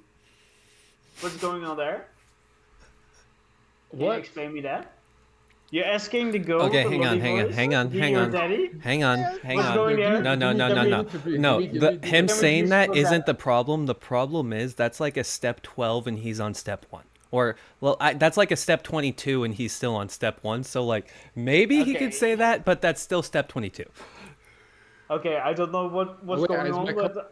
What's going on there? Can you What? explain me that? You're asking the girl Okay, with the hang on, lolly voice hang on, to be hang your on. daddy? Hang on. What's going there? No. Him Can we saying please that put isn't that- the problem. The problem is that's like a step 12 and he's on step 1. Or, well, that's like a step 22 and he's still on step 1. So, like, maybe he could say that, but that's still step 22. Okay, I don't know what's Wait, going is on, my but cup-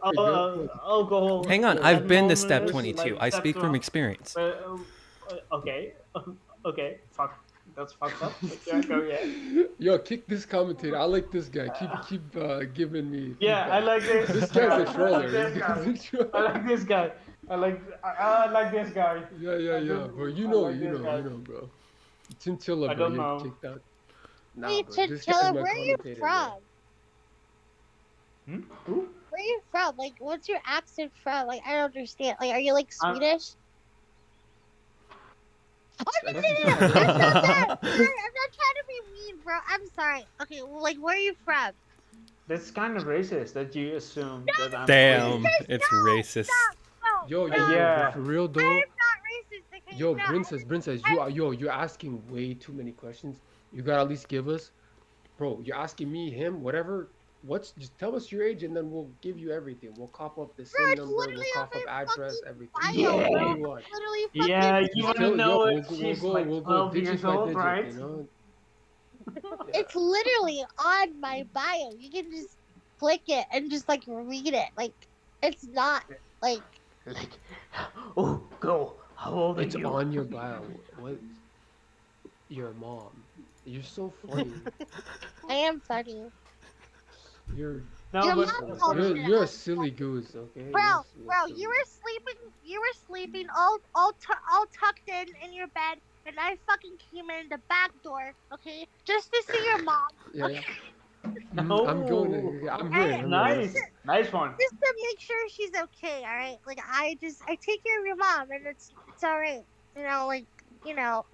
alcohol. Hang on, I've been to anonymous, step 22. like, I step speak from 12. experience. Okay, okay, fuck, that's fucked up. Yeah, go yeah. Yo, kick this commentator. I like this guy. Keep giving me. Yeah, I like this. This guy's a troller. I like this guy. I like this guy. Yeah. Bro, you know, bro. Chinchilla, I bro. don't You know. kicked out. Nah, Hey, bro. This guy's Chinchilla, my where are you commentator, from? bro. Who? Where are you from? Like, what's your accent from? Like, I don't understand. Like, are you like Swedish? I'm not trying to be mean, bro. I'm sorry. Okay, well, like, where are you from? That's kind of racist that you assume that I'm. Damn, Swedish. it's racist. Yo, Yeah. for real though. I'm not racist. Okay, Yo, no. Princess, you're asking way too many questions. You gotta at least give us, bro. You're asking me, him, whatever. Just tell us your age and then we'll give you everything. We'll cop up the Bro, SIM it's number, we'll literally cop up address, everything. bio, Whatever bro. you want. Literally fucking. Yeah, you want to know Yo, if she's like we'll 12 digit years by old, digit, right? you know? It's literally on my bio. You can just click it and just like read it. Like, it's not like. Oh, girl, how old are It's you? on your bio. What? Your mom. You're so funny. I am funny. You're No, Your but mom told me that. you're a silly goose, okay? Bro, You're you were sleeping all tucked in your bed, and I fucking came in the back door, okay, just to see your mom. Yeah. No. I'm going to. I'm here. Nice one. Just to make sure she's okay, all right. Like I take care of your mom, and it's all right. You know, like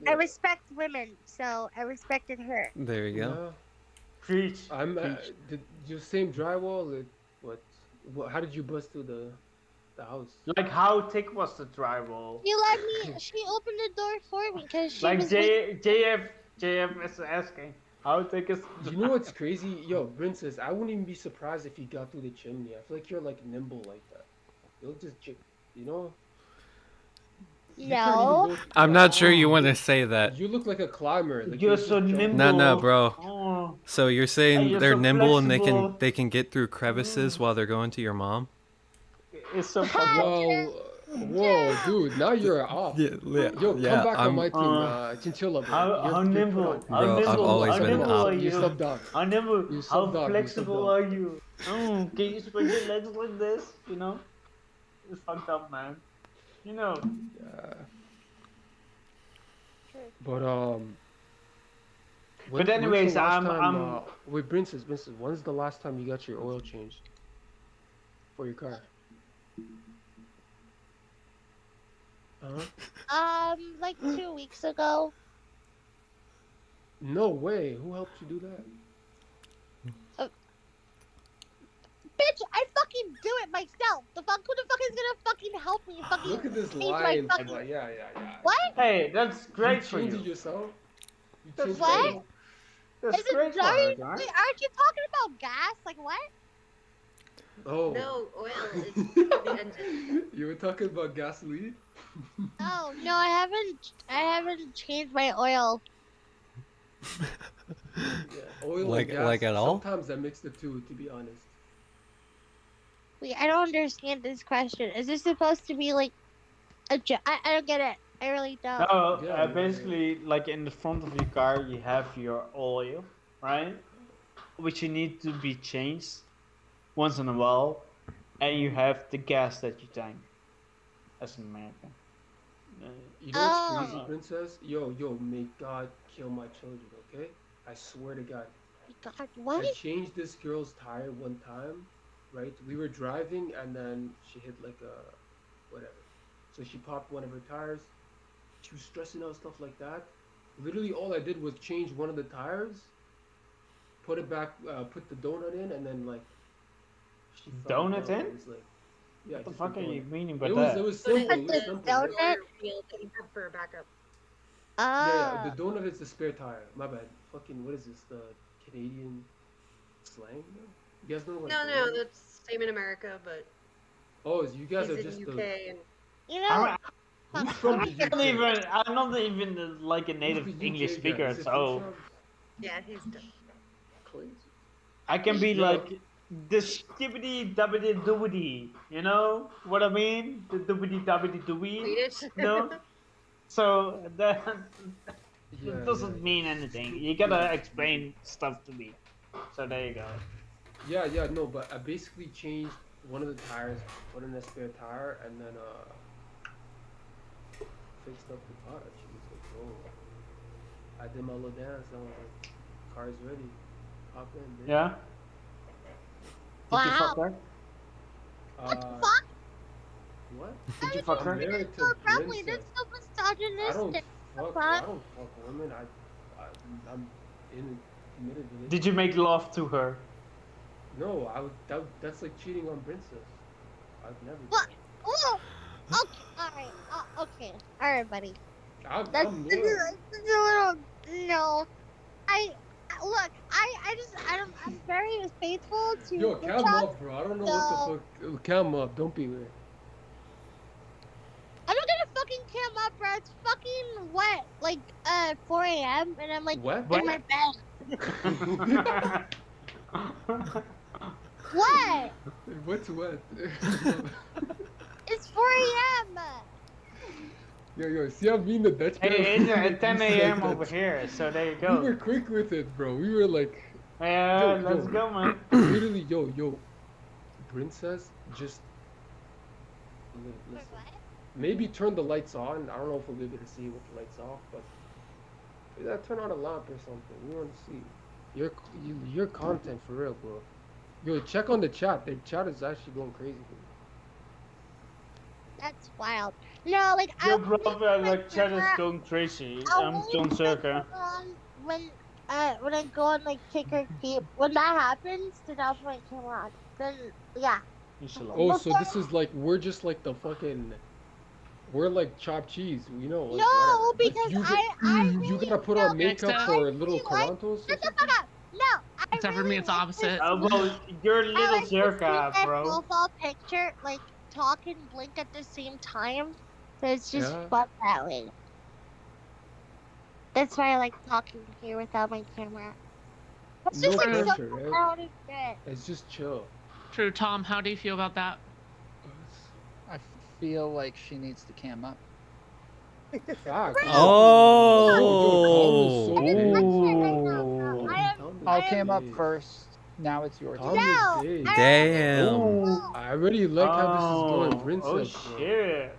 I respect women, so I respected her. There you go. Preach. I'm. Did you same drywall? Like, what? How did you bust through the house? Like, how thick was the drywall? You let me. She opened the door for me because she Like was. JF is asking, how thick is? You know what's crazy? Yo, Princess, I wouldn't even be surprised if you got through the chimney. I feel like you're like nimble like that. You'll just, you know. You can't even No. go- I'm not sure you want to say that. You look like a climber. Like, You're you so just jump- nimble. No, bro. Oh. So you're saying You're they're so nimble and flexible. they can get through crevices while they're going to your mom? It's so Whoa, dude! Now you're off. Yeah, Yo, come back on my team, Chinchilla. Bro. How nimble? How Bro, I've nimble? always How been nimble up. are You you? sub dog. How nimble? You How sub dog, you flexible sub are you? Can you spread your legs like this? You know, it's fucked up, man. You know. But But anyways, wait, Princess, when's the last time you got your oil changed for your car? Like 2 weeks ago. No way. Who helped you do that? Bitch, I fucking do it myself. Who the fuck is gonna fucking help me? Fucking Look at this change my line. fucking- Yeah. What? Hey, that's great for changed you. it yourself? You That's changed What? great. That's Is it great for Johnny? her, right? Wait, aren't you talking about gas? Like what? Oh. No, oil is the engine. You were talking about gasoline? Oh no, I haven't changed my oil. Yeah, oil Like- and gas. like at all? Sometimes I mix the two, to be honest. Wait, I don't understand this question. Is this supposed to be like a I don't get it. I really don't. No, basically, like in the front of your car, you have your oil, right? Which you need to be changed once in a while, and you have the gas that you tank. As an American. You know what's crazy, princess? Yo, may God kill my children, okay? I swear to God. God, what? I changed this girl's tire one time, right? We were driving and then she hit like a whatever. So she popped one of her tires. She was stressing out, stuff like that. Literally all I did was change one of the tires, put it back, put the donut in, and then like she found Donut out. in? It was like, yeah, What the just fuck are donut. you meaning by It that? was simple. It was simple. Donut? Wheel that you have for backup. Yeah, the donut is the spare tire. My bad. Fucking, what is this? The Canadian slang? You guys know what? No, donut is? that's same in America, but Oh, you guys he's are in just UK the. and You know, Who's from the UK? I'm not even like a native Who's the English UK guy? speaker, Is it so from- yeah, he's done. Crazy. I can be Yo. like the skibbity dubbity doobity, you know what I mean? The doobity dubbity dooby, Swedish. no? So that Yeah, doesn't mean anything. You gotta explain stuff to me. So there you go. Yeah, no, but I basically changed one of the tires, put in a spare tire, and then fixed up the car. She was like, "Oh," I did my little dance. I was like, "Car's ready, hop in." Bitch. Yeah. Did you fuck her? What the fuck? What? Did you fuck her? I'm married to so abruptly. princess. That's so I don't misogynistic. fuck. Fuck. I don't fuck women. I'm in a committed relationship. Did you make love to her? No, I would. That's like cheating on princess. I've never. What? Oh, okay, alright, okay, alright, buddy. I'm That's loyal. a little, no. Look, I'm very faithful to. Yo, the calm child, up, bro. I don't know so what the fuck. Calm up. Don't be weird. I'm not gonna fucking cam up, bro. It's fucking wet, like 4 a.m. and I'm like What? in my bed. What? What's what? It's 4 a.m. Yo, see how mean the Dutch guy Hey, it's was? at 10 He said a.m. that. over here, so there you We were go. quick with it, bro. We were like, Yeah, let's go, man. Literally, yo, princess, just listen. Maybe turn the lights on. I don't know if we'll be able to see with the lights off, but turn on a lamp or something. We want to see your content for real, bro. Yo, check on the chat. The chat is actually going crazy. That's wild. No, like Your brother, like, chat is going crazy. I'm John Circa. when I go on like kick or keep, when that happens, then I'll put my camera on. Then yeah. Oh, so this is like we're just like the fucking. We're like chopped cheese, you know. Like, No, whatever. because you gotta put on makeup for little Torontos. Shut the fuck up. No, Except for me, it's opposite. Well, you're I little like to Circa, see my bro. profile picture, like talk and blink at the same time. So it's just Yeah. fun that way. That's why I like talking here without my camera. It's No just like so pressure, right? loud and shit. It's just chill. True, Tom. How do you feel about that? I feel like she needs to cam up. Oh. I'll cam up first. Now it's your turn. Damn. I already like how this is going, princess. Oh shit.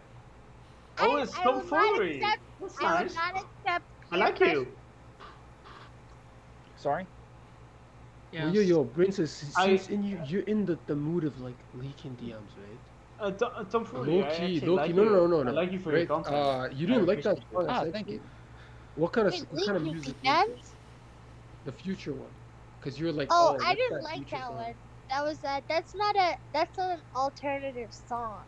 Oh, it's I will not tomfoolery. accept. That's I will nice. not accept. I like peer you. Sorry? Well, yo, princess, since you're in the mood of like leaking DMs, right? Tomfoolery. Low key, no. I like you for your Right? content. You didn't like that song. I Ah, sent thank you. What kind of Wait, music? leaking is this? DMs? The future one, because you're like. Oh, what's I didn't like future that song? one. That was that's not an alternative song.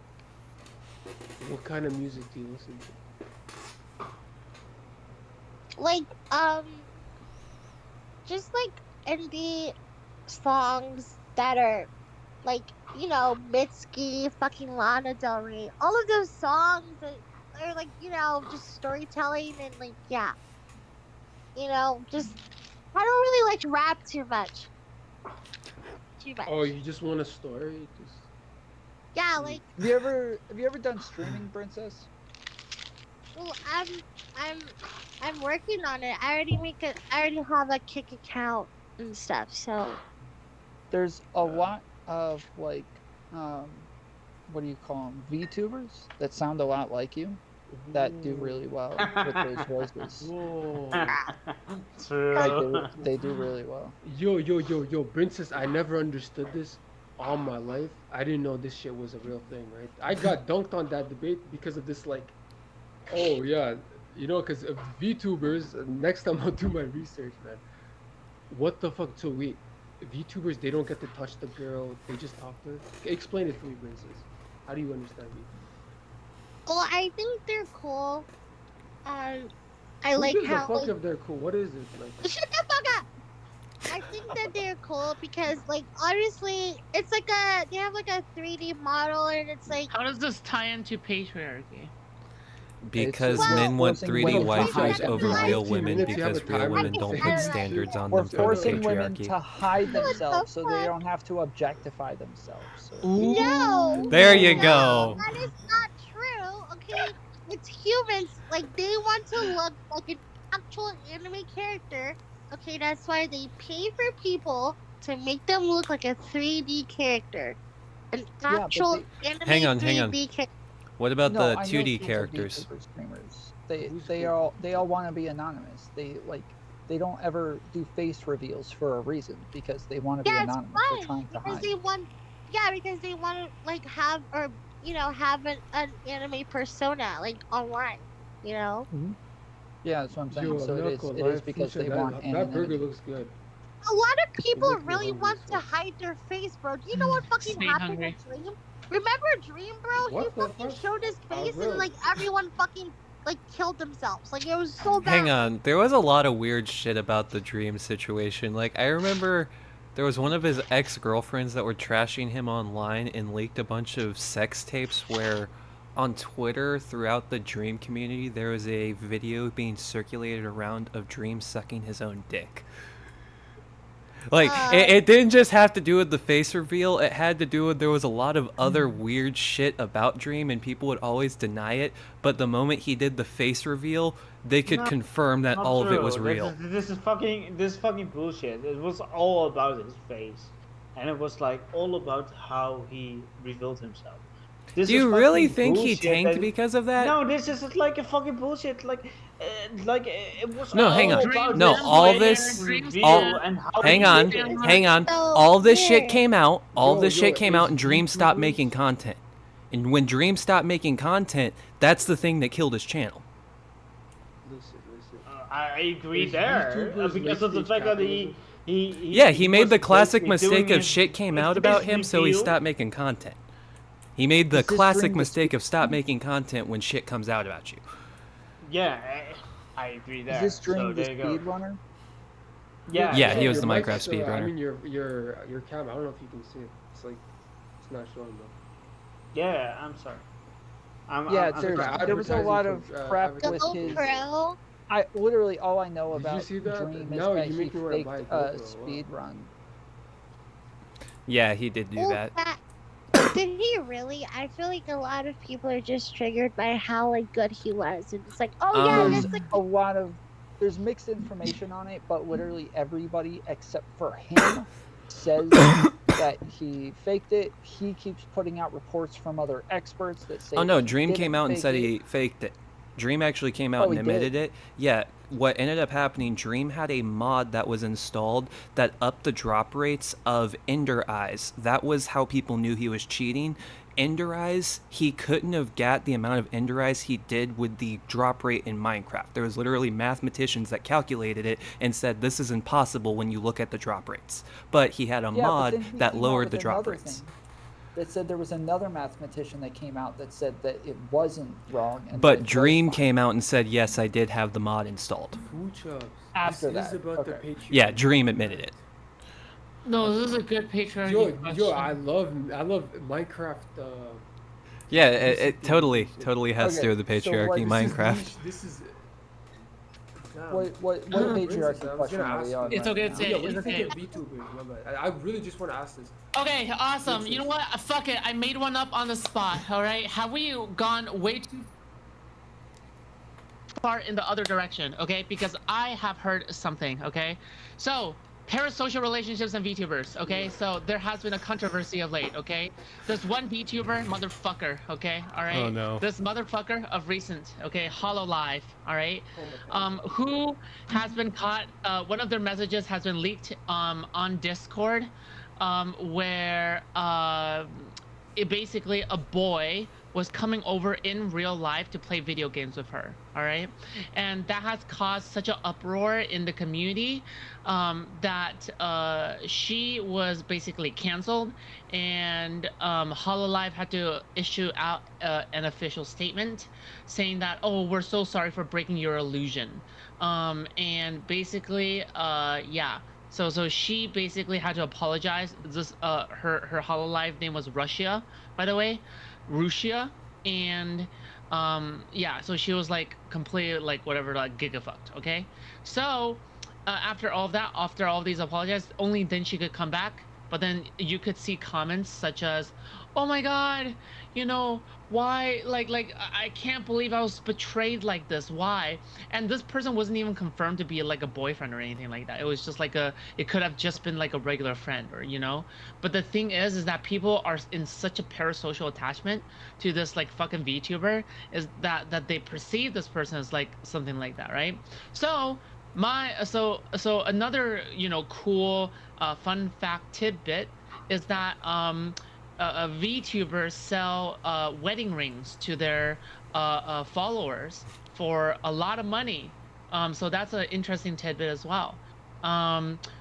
What kind of music do you listen to? Like just like indie songs that are like you know, Mitski, fucking Lana Del Rey, all of those songs that are like, you know, just storytelling and like, yeah, you know, just I don't really like rap too much. Oh, you just want a story? Just... Yeah, like. Have you ever done streaming, Princess? Well, I'm working on it. I already have a Kick account and stuff. So. There's a lot of like, what do you call them? VTubers that sound a lot like you, that do really well with those voices. True. They do really well. Yo, Princess, I never understood this all my life. I didn't know this shit was a real thing, right? I got dunked on that debate because of this, like, oh yeah, you know, because of VTubers. Next time I'll do my research, man. What the fuck? So wait, VTubers, they don't get to touch the girl, they just talk to her? Explain it to me, Princess. How do you understand VTubers? Well, I think they're cool. I Who like gives a how. fuck Like, if they're cool? What is it like? shut the fuck up! I think that they're cool because, like, honestly, it's like they have like a 3D model and it's like. How does this tie into patriarchy? Because men want 3D waifus over real women because real women don't put standards on We're them from the forcing women patriarchy. to hide themselves so they don't have to objectify themselves. No. There you go. That is not true. Okay, it's humans. Like they want to look like an actual anime character. Okay, that's why they pay for people to make them look like a 3D character, an actual anime Hang on. 3D character. What about No, the I know 2D these are characters? VTuber streamers. They all want to be anonymous. They don't ever do face reveals for a reason because they want to be Yeah, it's anonymous. fun They're trying to because hide. they want. Yeah, because they want to like have or have an anime persona like online. You know. Yeah, that's what I'm saying. Yo, So it Mirko, is live because feature, they that, want that anonymity. burger looks good. A lot of people make me really hungry, want to hide their face, bro. Do you know what fucking Stay happened hungry. in Dream? Remember Dream, bro? What He the fucking fuck? showed his face really? and like everyone fucking like killed themselves. Like it was so bad. Hang on, there was a lot of weird shit about the Dream situation. Like, I remember there was one of his ex-girlfriends that were trashing him online and leaked a bunch of sex tapes where on Twitter throughout the Dream community there was a video being circulated around of Dream sucking his own dick. Like, it didn't just have to do with the face reveal, it had to do with there was a lot of other weird shit about Dream and people would always deny it, but the moment he did the face reveal, they could Not- confirm that not all of it true. was real. This is fucking bullshit. It was all about his face, and it was like all about how he revealed himself. This Do you is really fucking think he bullshit tanked that- because of that? No, this is like a fucking bullshit. Like it was. No, all hang on. about No, his all way this, reveal all, and how hang he on, did it. hang on. All this shit came out. All Yo, this shit came out, and it's Dream stopped YouTubers. making content. And when Dream stopped making content, that's the thing that killed his channel. Listen. I agree Is there YouTubers because of the late-stage fact that capitalism? Yeah, he made was the classic basically doing mistake of his- shit came it's out about him, so he reveal. stopped making content. He made the Is this classic Dream the mistake of stop making content when shit comes out about you. Yeah, I agree there. Is this So Dream the there you go. speedrunner? Yeah, he was your the mic's, Minecraft speedrunner. I mean, your cam. I don't know if you can see it. It's like it's not showing though. Yeah, I'm sorry. Yeah, I'm there was a lot of crap with his. GoPro. I literally all I know Did you about see that? Dream is No, that you he make me wanna faked buy a a GoPro. Wow. speed run. Yeah, he did do Well, that. Did he really? I feel like a lot of people are just triggered by how like good he was, and it's like, oh yeah, There's that's like a lot of there's mixed information on it, but literally everybody except for him says that he faked it. He keeps putting out reports from other experts that say. Oh no, that he Dream didn't came out and fake said it. he faked it. Dream actually came out Oh, and he did? admitted it. Yeah, what ended up happening, Dream had a mod that was installed that upped the drop rates of Ender Eyes. That was how people knew he was cheating. Ender Eyes, he couldn't have got the amount of Ender Eyes he did with the drop rate in Minecraft. There was literally mathematicians that calculated it and said this is impossible when you look at the drop rates. But he had a Yeah, but mod then he that came out lowered with the drop another rates. thing that said there was another mathematician that came out that said that it wasn't wrong. And that But it was Dream fine. came out and said, yes, I did have the mod installed. Food shops. After This is that, about the okay. Patreon. Yeah, Dream admitted it. No, this is a good patriarchy question. Yo, I love Minecraft. Yeah, it totally has to do with the so patriarchy, Minecraft. This is. What patriarchy question are we on? It's right okay now? to say. Yeah, what do you It's think okay. of VTubers? I really just want to ask this. Okay, awesome. You know what? Fuck it. I made one up on the spot. All right. Have we gone way too far in the other direction? Okay, because I have heard something. Okay, so parasocial relationships and VTubers. Okay, so there has been a controversy of late. Okay, there's one VTuber motherfucker. Okay, all right. Oh, no. This motherfucker of recent. Okay, HoloLive. All right. Who has been caught? One of their messages has been leaked on Discord, where it basically a boy was coming over in real life to play video games with her, all right? And that has caused such an uproar in the community that she was basically canceled, and HoloLive had to issue out an official statement saying that, oh, we're so sorry for breaking your illusion. And basically, yeah. So she basically had to apologize. This her HoloLive name was Russia, by the way. Rusia, and yeah, so she was like completely like whatever, like gigafucked. Okay, so after all of that, after all of these apologies, only then she could come back. But then you could see comments such as, oh my god, you know, why, like I can't believe I was betrayed like this, why? And this person wasn't even confirmed to be like a boyfriend or anything like that. It was just like it could have just been like a regular friend, or you know. But the thing is that people are in such a parasocial attachment to this like fucking VTuber, is that they perceive this person as like something like that, right? So so another, you know, cool fun fact tidbit is that VTubers sell wedding rings to their followers for a lot of money. So that's an interesting tidbit as well.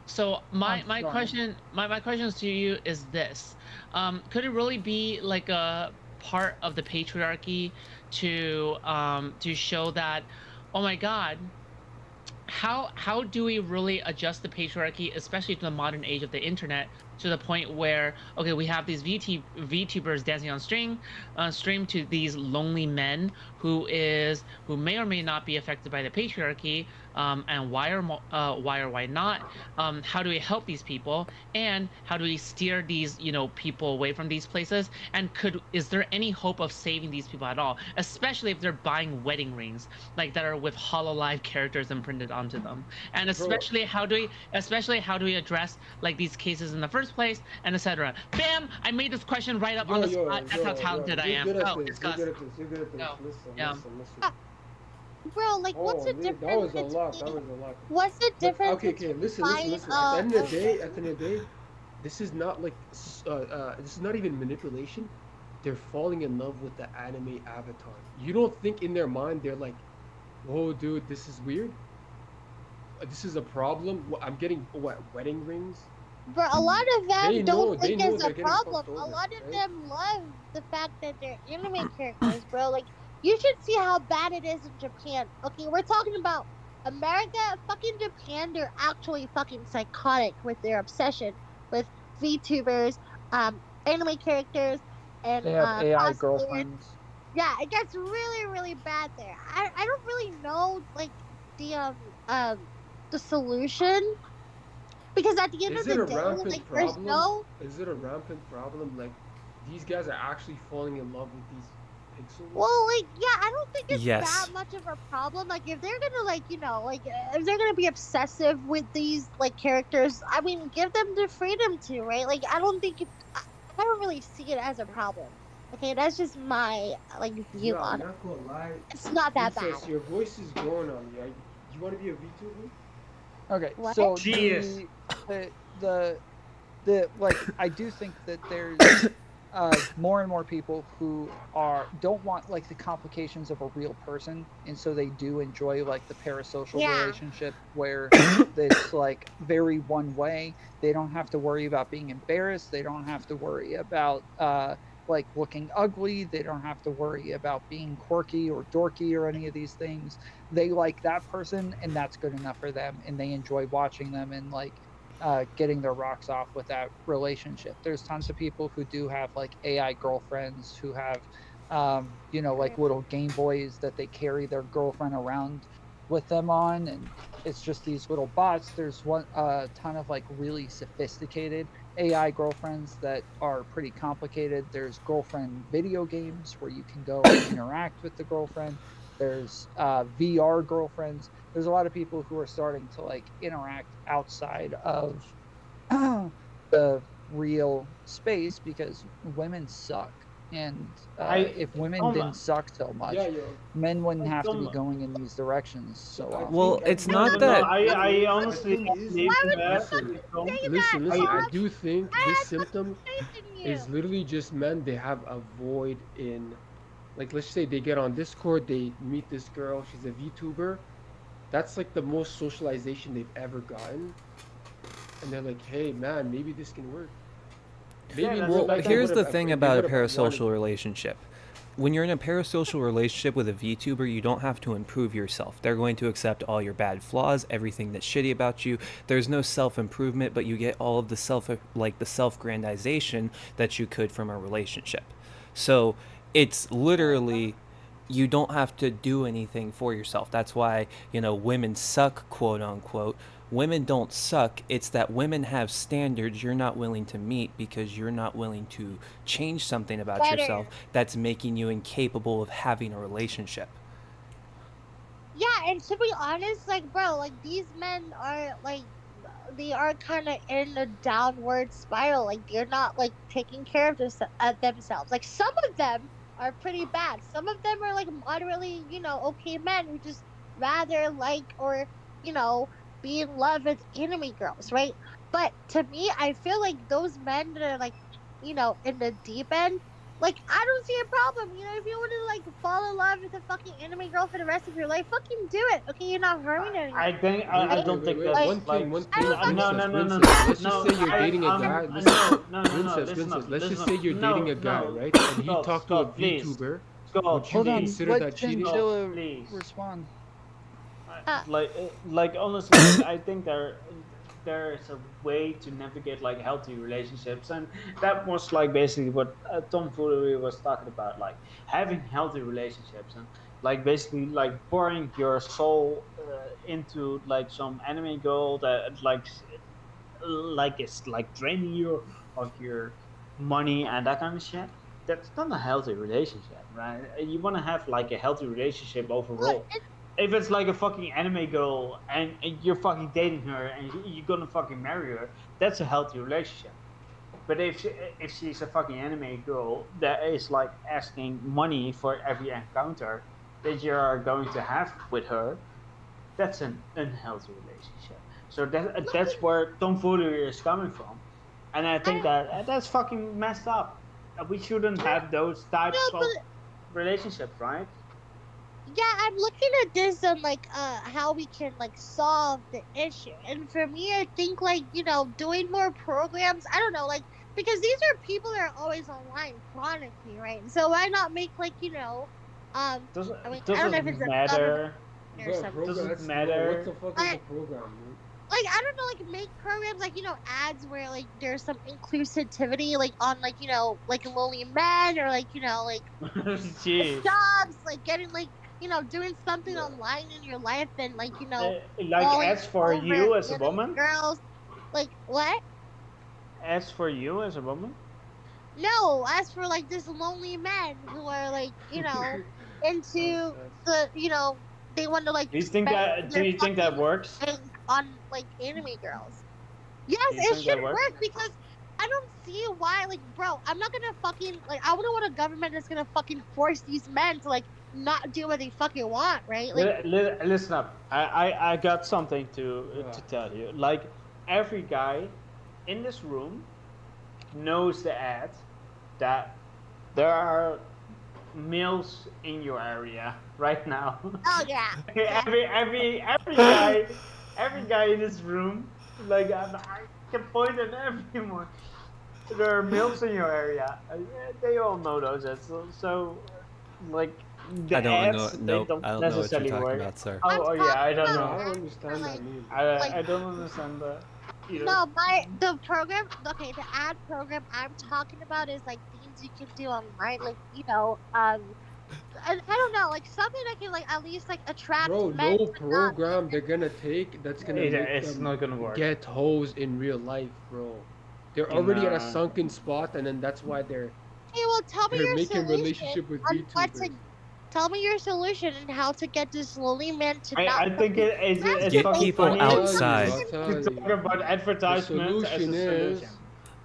So my questions to you is this: could it really be like a part of the patriarchy to show that, oh my God, how do we really adjust the patriarchy, especially to the modern age of the internet, to the point where, okay, we have these VTubers dancing on stream to these lonely men who may or may not be affected by the patriarchy, and why or why not? How do we help these people, and how do we steer these, you know, people away from these places? And is there any hope of saving these people at all, especially if they're buying wedding rings like that are with HoloLive characters imprinted onto them? And especially how do we address like these cases in the first place, and etc. Bam! I made this question right up on the spot. That's how talented I am. Go, discuss. You're good at this. Listen. Bro, like, what's the difference? That was a lot. What's the difference? Okay, listen. At the end of the day, this is not like this is not even manipulation. They're falling in love with the anime avatar. You don't think in their mind they're like, whoa, dude, this is weird. This is a problem. I'm getting wedding rings. But a lot of them don't think know it's a problem. A lot of them love the fact that they're anime characters, bro. Like, you should see how bad it is in Japan. Okay, we're talking about America, fucking Japan. They're actually fucking psychotic with their obsession with VTubers, anime characters, and they have AI cosplayers. girlfriends. Yeah, it gets really, really bad there. I don't really know like the solution, because at the end of the day, like, there's no. Is it a rampant problem? Like, these guys are actually falling in love with these pixels? Well, like, yeah, I don't think it's Yes. that much of a problem. Like, if they're gonna, like, you know, like, if they're gonna be obsessive with these, like, characters, I mean, give them the freedom to, right? Like, I don't really see it as a problem. Okay, that's just my, like, view on it. I'm not gonna lie. It's not that bad. Princess, your voice is growing on me. You want to be a VTuber? Okay, What? so Genius. the like, I do think that there's more and more people who don't want like the complications of a real person, and so they do enjoy like the parasocial relationship where it's like very one way. They don't have to worry about being embarrassed. They don't have to worry about like looking ugly. They don't have to worry about being quirky or dorky or any of these things. They like that person, and that's good enough for them, and they enjoy watching them and like getting their rocks off with that relationship. There's tons of people who do have like AI girlfriends who have, you know, like little Game Boys that they carry their girlfriend around with them on, and it's just these little bots. There's a ton of like really sophisticated AI girlfriends that are pretty complicated. There's girlfriend video games where you can go and interact with the girlfriend. There's VR girlfriends. There's a lot of people who are starting to like interact outside of the real space because women suck. And if women didn't suck so much, men wouldn't have to be going in these directions so often. Well, it's not that. I honestly believe that. Listen, I do think this symptom is literally just men. They have a void in, like, let's say they get on Discord, they meet this girl, she's a VTuber. That's like the most socialization they've ever gotten. And they're like, hey man, maybe this can work. Well, here's the thing about a parasocial relationship. When you're in a parasocial relationship with a VTuber, you don't have to improve yourself. They're going to accept all your bad flaws, everything that's shitty about you. There's no self-improvement, but you get all of the self-grandization that you could from a relationship. So it's literally, you don't have to do anything for yourself. That's why, you know, women suck, quote unquote. Women don't suck. It's that women have standards you're not willing to meet because you're not willing to change something about yourself that's making you incapable of having a relationship. Yeah, and to be honest, like, bro, like, these men are, like, they are kind of in a downward spiral. Like, they're not, like, taking care of themselves. Like, some of them are pretty bad. Some of them are, like, moderately, you know, okay men who just rather like, or, you know, be in love with anime girls, right? But to me, I feel like those men that are, like, you know, in the deep end, like, I don't see a problem. You know, if you want to, like, fall in love with a fucking anime girl for the rest of your life, fucking do it. Okay, you're not harming anyone. I don't think that's one thing. Let's just say you're dating a guy. Let's just say you're dating a guy, right? And he talked to a VTuber. Would you consider that cheating? Respond. Like honestly, I think there's a way to navigate like healthy relationships, and that was like basically what Tom Foolery was talking about, like having healthy relationships and like basically like pouring your soul into like some anime girl that like it's like draining you of your money and that kind of shit. That's not a healthy relationship, right? You want to have like a healthy relationship overall. If it's like a fucking anime girl and you're fucking dating her and you're gonna fucking marry her, that's a healthy relationship. But if she's a fucking anime girl that is like asking money for every encounter that you are going to have with her, that's an unhealthy relationship. So that's where tomfoolery is coming from, and I think that's fucking messed up. We shouldn't have those types of relationships, right? Yeah, I'm looking at this and like how we can like solve the issue. And for me, I think like, you know, doing more programs, I don't know, like, because these are people that are always online chronically, right? So why not make like, you know, I mean, I don't know if it's matter. Or something. Doesn't matter. What the fuck is a program, dude? Like, I don't know, like, make programs, like, you know, ads where, like, there's some inclusivity, like, on, like, you know, like, lonely men, or, like, you know, like, jobs, like, getting, like, you know, doing something online in your life, and, like, you know, like, ads for you as a woman? Girls, like, what? Ads for you as a woman? No, as for, like, just lonely men who are, like, you know, into the, you know, they want to, like, do you think that works? On like anime girls. Yes, it should work because I don't see why, like, bro, I'm not gonna fucking, like, I wouldn't want a government that's gonna fucking force these men to, like, not do what they fucking want, right? Like, listen up. I got something to tell you. Like, every guy in this room knows the ad that there are males in your area right now. Oh yeah. Every guy in this room, like, I can point at everyone. There are males in your area. They all know those ads. So like, the ads, they don't necessarily work. About, sir. Oh yeah, I don't know. I don't understand that meme. I don't understand that. No, the program. Okay, the ad program I'm talking about is like things you can do online, like I don't know, like something that can like at least like attract Bro, men. no program they're gonna take that's gonna make It's them not gonna work. get hoes in real life, bro. They're already at a sunken spot, and then that's why they're well, tell me your making solution relationship with on what VTubers. tell me your solution and how to get this lonely man to not. I think it's Get fucking people funny outside. to talk about advertisements as a solution.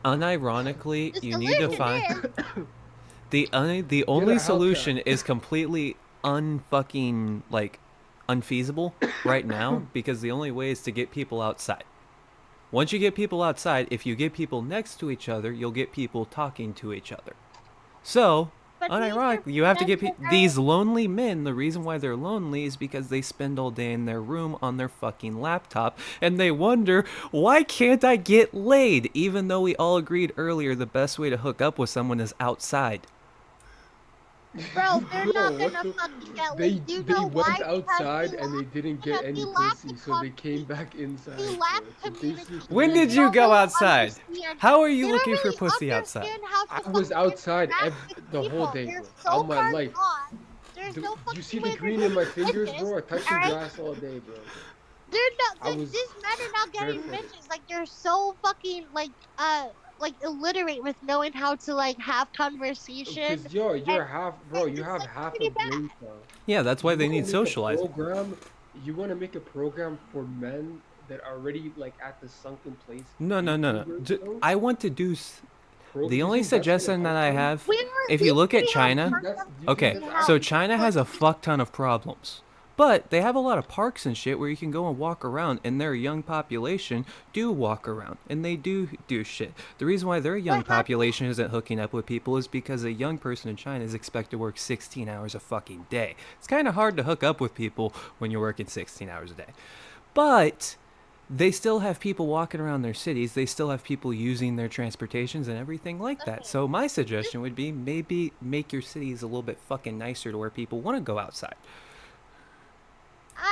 Unironically, you need to find the only solution is completely unfucking like unfeasible right now because the only way is to get people outside. Once you get people outside, if you get people next to each other, you'll get people talking to each other. So, unironically, you have to get these lonely men. The reason why they're lonely is because they spend all day in their room on their fucking laptop, and they wonder, why can't I get laid? Even though we all agreed earlier the best way to hook up with someone is outside. Bro, they're not gonna fucking get laid. Do you know went why? outside and they didn't get any pussy, so they came back inside. When did you go outside? How are you looking for pussy outside? I was outside the whole day, bro. All my life. You see the green in my fingers, bro? I touch the grass all day, bro. These men are not getting bitches. Like they're so fucking like illiterate with knowing how to like have conversation. Cause you're half, bro. You have half a brain cell. Yeah, that's why they need socializing. You want to make a program for men that are already like at the sunken place? No. I want to do. The only suggestion that I have, if you look at China, okay, so China has a fuck ton of problems. But they have a lot of parks and shit where you can go and walk around, and their young population do walk around, and they do shit. The reason why their young population isn't hooking up with people is because a young person in China is expected to work 16 hours a fucking day. It's kind of hard to hook up with people when you're working 16 hours a day. But they still have people walking around their cities. They still have people using their transportations and everything like that. So my suggestion would be maybe make your cities a little bit fucking nicer to where people want to go outside.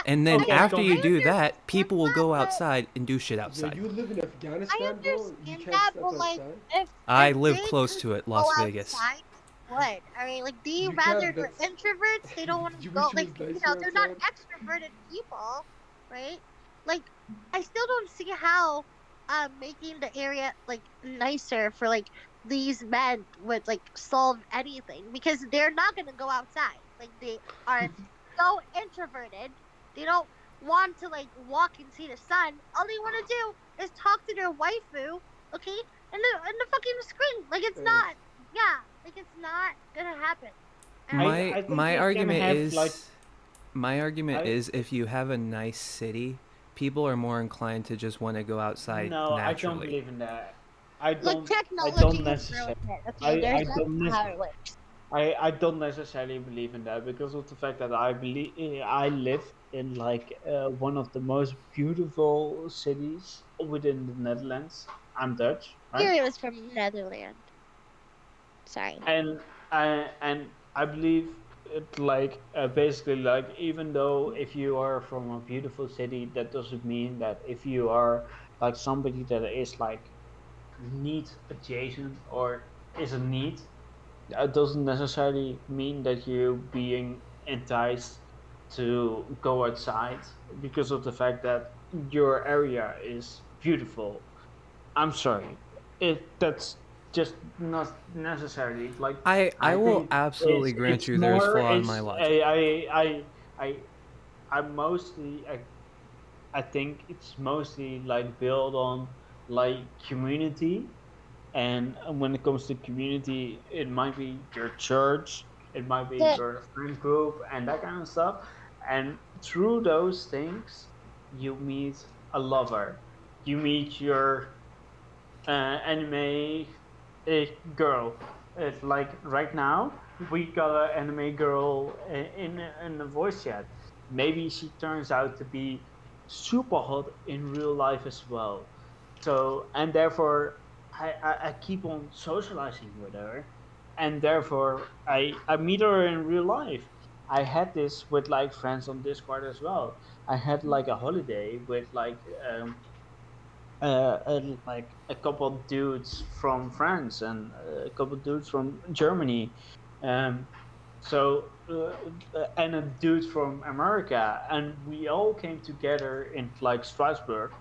And then after you do that, people will go outside and do shit outside. Yeah, you live in Afghanistan, bro? You can't that, step but like, outside? I live close to it, Las Vegas. What? I mean, like, do you rather they're introverts? They don't want to go. Like, you know, they're not extroverted people, right? Like, I still don't see how making the area like nicer for like these men would like solve anything because they're not gonna go outside. Like, they are so introverted. They don't want to like walk and see the sun. All they want to do is talk to their waifu, okay? In the fucking screen. Like it's not. Yeah, like it's not gonna happen. My argument is if you have a nice city, people are more inclined to just want to go outside No, naturally. I don't believe in that. I don't necessarily. I don't necessarily believe in that because of the fact that I live in like one of the most beautiful cities within the Netherlands. I'm Dutch. Right? Here it was from Netherlands. Sorry. And I believe it like basically like even though if you are from a beautiful city, that doesn't mean that if you are like somebody that is like need adjacent or is a need. That doesn't necessarily mean that you're being enticed to go outside because of the fact that your area is beautiful. I'm sorry, that's just not necessarily like. I will absolutely grant you there's flaw in my logic. I think it's mostly like built on like community. And when it comes to community, it might be your church, it might be your friend group, and that kind of stuff. And through those things, you meet a lover. You meet your anime girl. It's like right now, we got an anime girl in the voice chat. Maybe she turns out to be super hot in real life as well. So, and therefore, I keep on socializing with her, and therefore I meet her in real life. I had this with like friends on Discord as well. I had like a holiday with like like a couple of dudes from France and a couple of dudes from Germany, so and a dude from America, and we all came together in like Strasbourg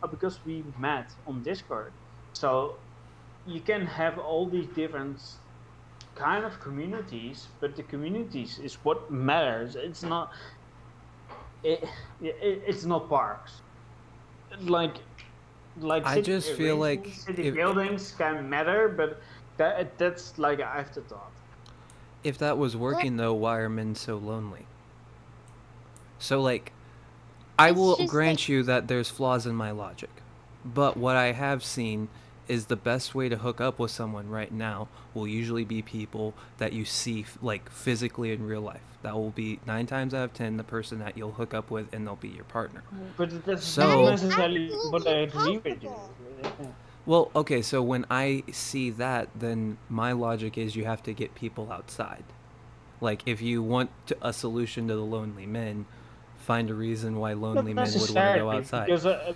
because we met on Discord. So you can have all these different kind of communities, but the communities is what matters. It's not it's not parks. Like I just feel like city buildings can matter, but that's like an afterthought. If that was working though, why are men so lonely? So like, I will grant you that there's flaws in my logic, but what I have seen is the best way to hook up with someone right now will usually be people that you see like physically in real life. That will be 9 times out of 10 the person that you'll hook up with, and they'll be your partner. But that's So- not necessarily what I agree with you. Well, okay, so when I see that, then my logic is you have to get people outside. Like, if you want a solution to the lonely men, find a reason why lonely men would want to go outside.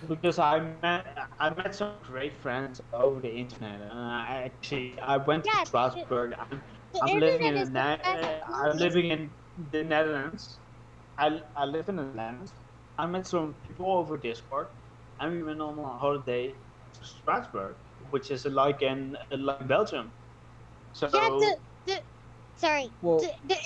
Because I met some great friends over the internet, and I went to Strasbourg. I'm living in I'm living in the Netherlands. I live in the Netherlands. I met some people over Discord, and we went on a holiday to Strasbourg, which is like Belgium. So the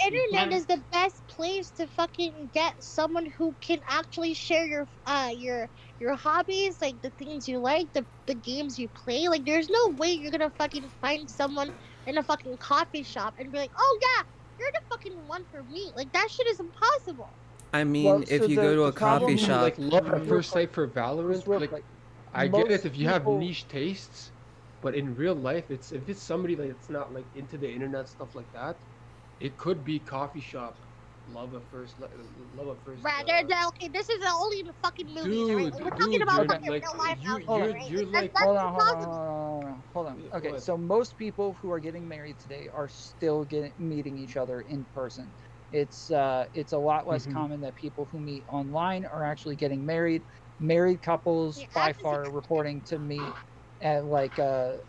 internet is the best place to fucking get someone who can actually share your hobbies, like the things you like, the games you play. Like, there's no way you're gonna fucking find someone in a fucking coffee shop and be like, oh yeah, you're the fucking one for me. Like, that shit is impossible. I mean, if you go to a coffee shop... Like, love at first sight for Valorant, like, I get it if you have niche tastes, but in real life, if it's somebody that's not like into the internet, stuff like that, it could be coffee shop love at first. Right, okay, this is only in the fucking movies, right? We're talking dude, about you're fucking like- real life out you're- there, right? you're Like, like- that's Hold impossible. on. Okay, so most people who are getting married today are still meeting each other in person. It's a lot less common that people who meet online are actually getting married. Married couples by far are reporting to meet at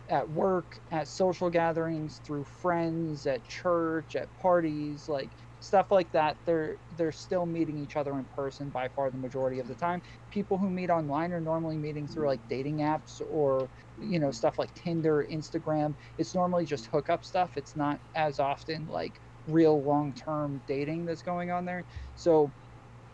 at work, at social gatherings, through friends, at church, at parties, like stuff like that. They're still meeting each other in person by far the majority of the time. People who meet online are normally meeting through like dating apps or stuff like Tinder, Instagram. It's normally just hookup stuff. It's not as often like real long-term dating that's going on there. So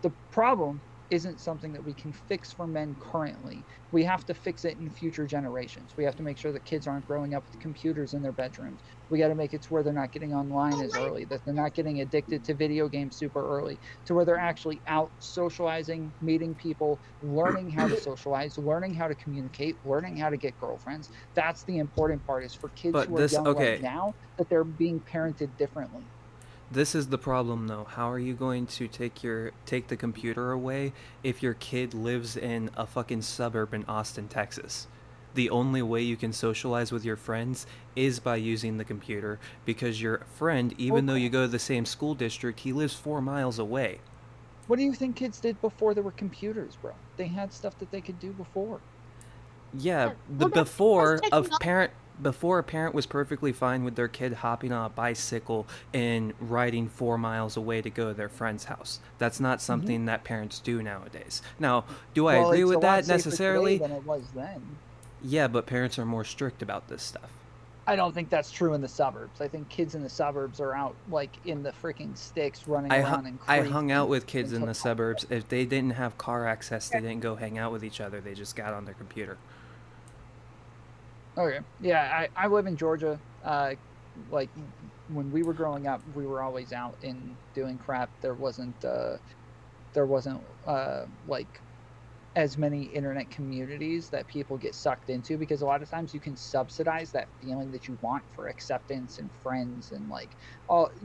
the problem isn't something that we can fix for men currently. We have to fix it in future generations. We have to make sure that kids aren't growing up with computers in their bedrooms. We got to make it to where they're not getting online as early, that they're not getting addicted to video games super early, to where they're actually out socializing, meeting people, learning how to socialize, learning how to communicate, learning how to get girlfriends. That's the important part, is for kids But who are this- young okay. right now, that they're being parented differently. This is the problem, though. How are you going to take the computer away if your kid lives in a fucking suburb in Austin, Texas? The only way you can socialize with your friends is by using the computer, because your friend, even though you go to the same school district, he lives 4 miles away. What do you think kids did before there were computers, bro? They had stuff that they could do before. Yeah, before a parent was perfectly fine with their kid hopping on a bicycle and riding 4 miles away to go to their friend's house. That's not something that parents do nowadays. Now, do I agree with that necessarily? Than it was then. Yeah, but parents are more strict about this stuff. I don't think that's true in the suburbs. I think kids in the suburbs are out like in the freaking sticks running around and I hung out with kids in the suburbs. If they didn't have car access, they didn't go hang out with each other. They just got on their computer. Okay. Yeah, I live in Georgia. Like when we were growing up, we were always out and doing crap. There wasn't like as many internet communities that people get sucked into, because a lot of times you can subsidize that feeling that you want for acceptance and friends, and like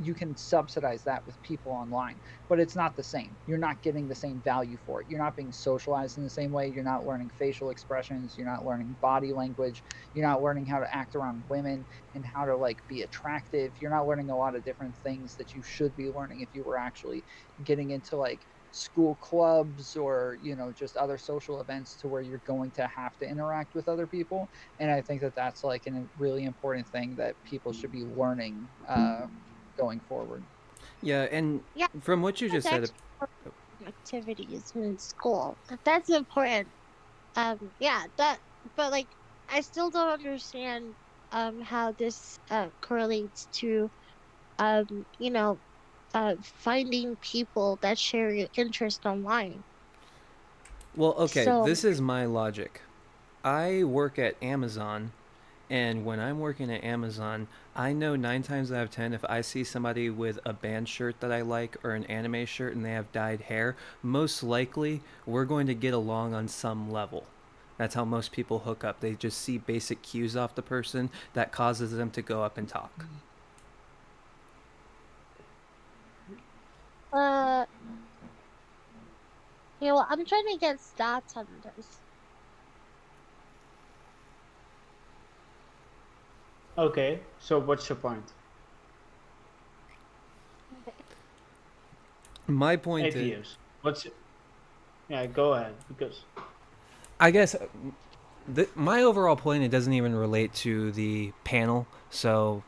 you can subsidize that with people online, but it's not the same. You're not getting the same value for it. You're not being socialized in the same way. You're not learning facial expressions. You're not learning body language. You're not learning how to act around women and how to like be attractive. You're not learning a lot of different things that you should be learning if you were actually getting into like school clubs or just other social events to where you're going to have to interact with other people. And I think that that's like a really important thing that people should be learning going forward. Yeah, and from what you just said, activities in school, that's important. But like I still don't understand how this correlates to finding people that share your interest online. Well, okay, So- this is my logic. I work at Amazon, and when I'm working at Amazon, I know 9 times out of 10 if I see somebody with a band shirt that I like or an anime shirt and they have dyed hair, most likely we're going to get along on some level. That's how most people hook up. They just see basic cues off the person that causes them to go up and talk. Well, I'm trying to get stats on this. Okay, so what's your point? My point APUs. is... Yeah, go ahead, because... I guess my overall point, it doesn't even relate to the panel, so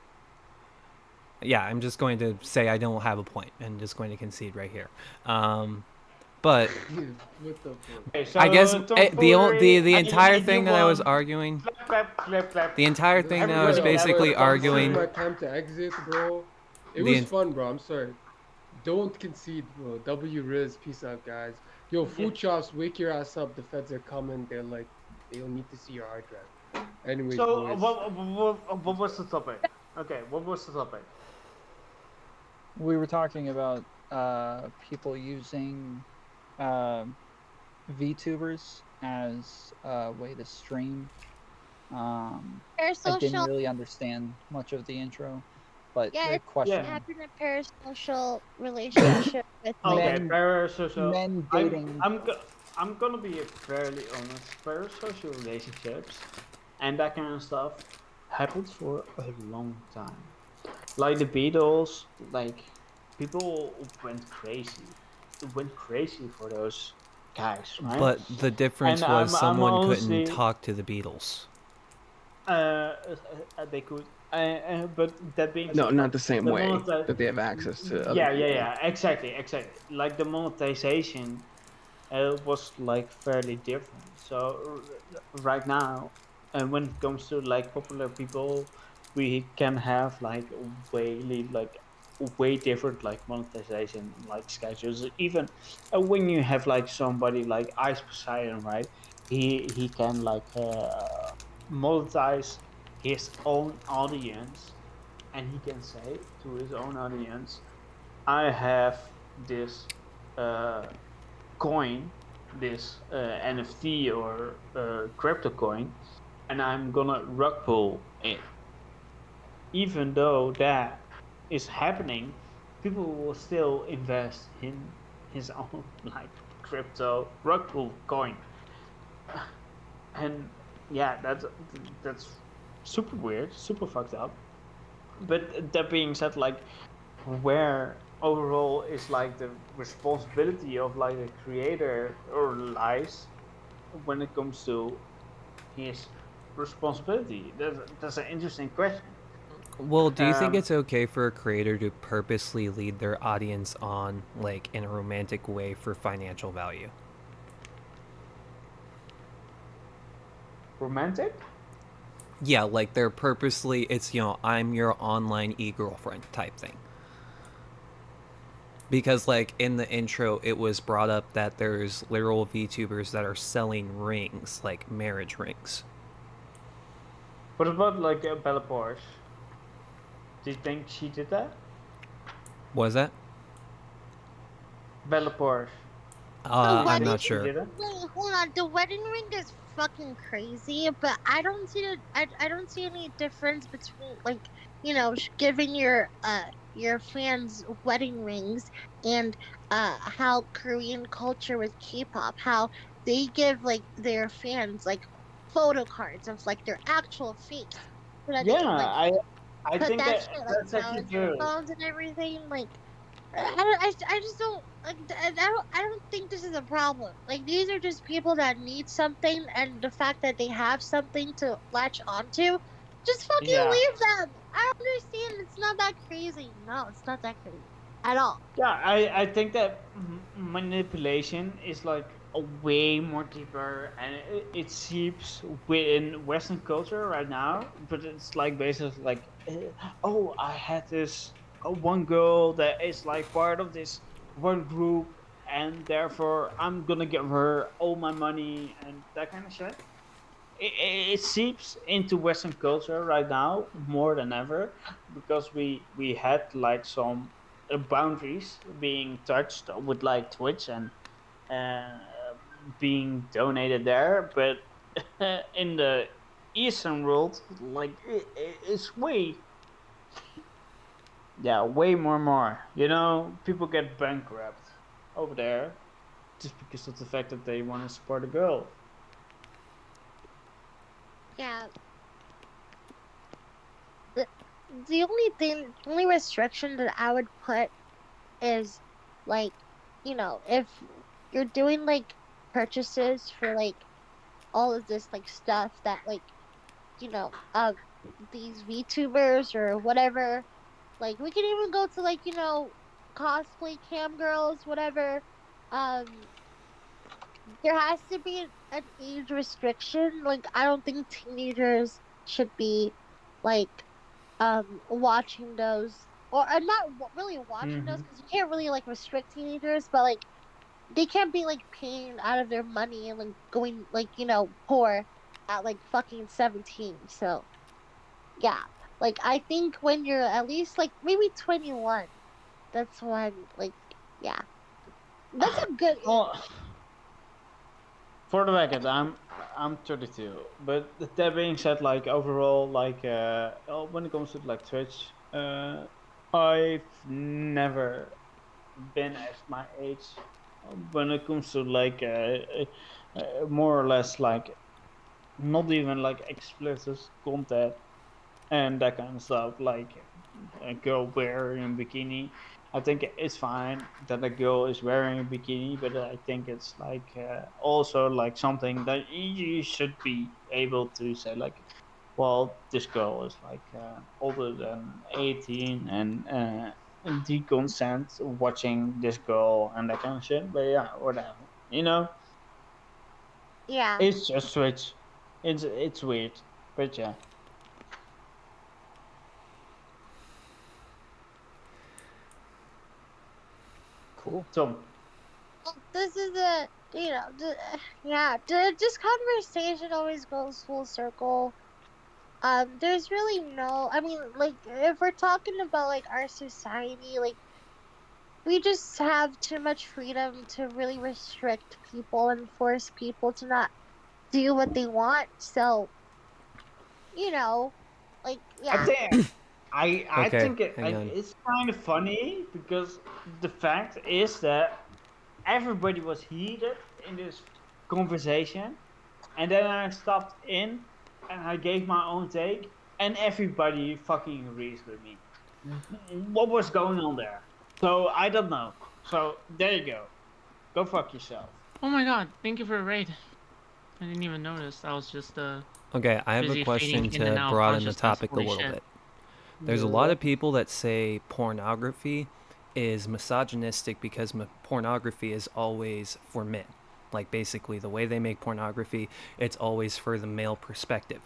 yeah, I'm just going to say I don't have a point and just going to concede right here. But Okay, so I guess don't the worry, entire you thing that I was won. arguing, Clap. the entire thing that I was Everybody, basically it's arguing. my time to exit, bro. It The was en- fun, bro. I'm sorry. Don't concede, bro. W Riz, peace out, guys. Yo, food chops, wake your ass up. The feds are coming. They don't need to see your hard drive. Anyways, So, boys. what was the topic? Okay, what was the topic? We were talking about people using VTubers as a way to stream. I didn't Parasocial- really understand much of the intro, but Yeah, the it's question. happened in a parasocial relationship with Okay, Men- parasocial. men dating. I'm gonna be fairly honest. Parasocial relationships and that kind of stuff happened for a long time. Like the Beatles, like people went crazy. Went crazy for those guys, right? But the difference And was I'm someone honestly- couldn't talk to the Beatles. They could. But that being No, said, not the same way monetize- that they have access to other Yeah, exactly. Like the monetization was like fairly different. So right now, and when it comes to like popular people, we can have like way different like monetization like schedules. Even when you have like somebody like Ice Poseidon, right? He can like monetize his own audience, and he can say to his own audience, I have this coin, this NFT or crypto coin, and I'm gonna rug pull it. Even though that is happening, people will still invest in his own like crypto rug pull coin. And yeah, that's super weird, super fucked up. But that being said, like, where overall is like the responsibility of like the creator or lies when it comes to his responsibility? That's an interesting question. Well, do you think Um, it's okay for a creator to purposely lead their audience on, like, in a romantic way for financial value? Romantic? Yeah, like they're purposely, it's, I'm your online e-girlfriend type thing. Because, like, in the intro, it was brought up that there's literal VTubers that are selling rings, like marriage rings. What about like Bella Porsche? Do you think she did that? Was that? Bella Porsche. I'm not sure. Wait, hold on. The wedding ring is fucking crazy, but I don't see I don't see any difference between like giving your fans wedding rings and how Korean culture with K-pop, how they give like their fans like photo cards of like their actual face. So that they can, like, I put think that that shit, that's like, actually on their true. phones and everything. Like, I just don't like, and I don't think this is a problem. Like, these are just people that need something, and the fact that they have something to latch onto, just fucking leave them. I understand it's not that crazy. No, it's not that crazy at all. Yeah, I think that manipulation is like a way more deeper, and it seeps within Western culture right now. But it's like basically like, oh, I had this one girl that is like part of this one group, and therefore I'm gonna give her all my money and that kind of shit. It seeps into Western culture right now more than ever, because we had like some boundaries being touched with like Twitch and being donated there, but in the Eastern world, like it's way more. You know, people get bankrupt over there just because of the fact that they want to support a girl. Yeah. The only restriction that I would put is, like, you know, if you're doing like purchases for like all of this like stuff that, like, you know, these VTubers or whatever, like, we can even go to, like, you know, cosplay cam girls, whatever. There has to be an age restriction. Like, I don't think teenagers should be like watching those, or not really watching those, because you can't really like restrict teenagers, but like they can't be like paying out of their money and like going, like, you know, poor at like fucking 17. So yeah, like, I think when you're at least like maybe 21, that's when, like, yeah, that's a good For the record, I'm 32, but that being said, like overall, like when it comes to like Twitch, I've never been at my age when it comes to like more or less like not even like explicit content and that kind of stuff, like a girl wearing a bikini. I think it's fine that a girl is wearing a bikini, but I think it's like also like something that you should be able to say, like, well, this girl is like older than 18 and the consent watching this girl and that kind of shit. But yeah, whatever, you know. Yeah. It's just Twitch. It's weird, but yeah. Cool. So, this is a, you know, this conversation always goes full circle. There's really no, I mean, like, if we're talking about like our society, like, we just have too much freedom to really restrict people and force people to not do what they want. So, you know, like, yeah. I think it's kind of funny, because the fact is that everybody was heated in this conversation, and then I stopped in and I gave my own take, and everybody fucking agrees with me. What was going on there? So I don't know. So there you go. Go fuck yourself. Oh my god, thank you for a raid. I didn't even notice. I was just Okay, I have a question to broaden the topic a little bit. There's a lot of people that say pornography is misogynistic because pornography is always for men. Like, basically, the way they make pornography, it's always for the male perspective.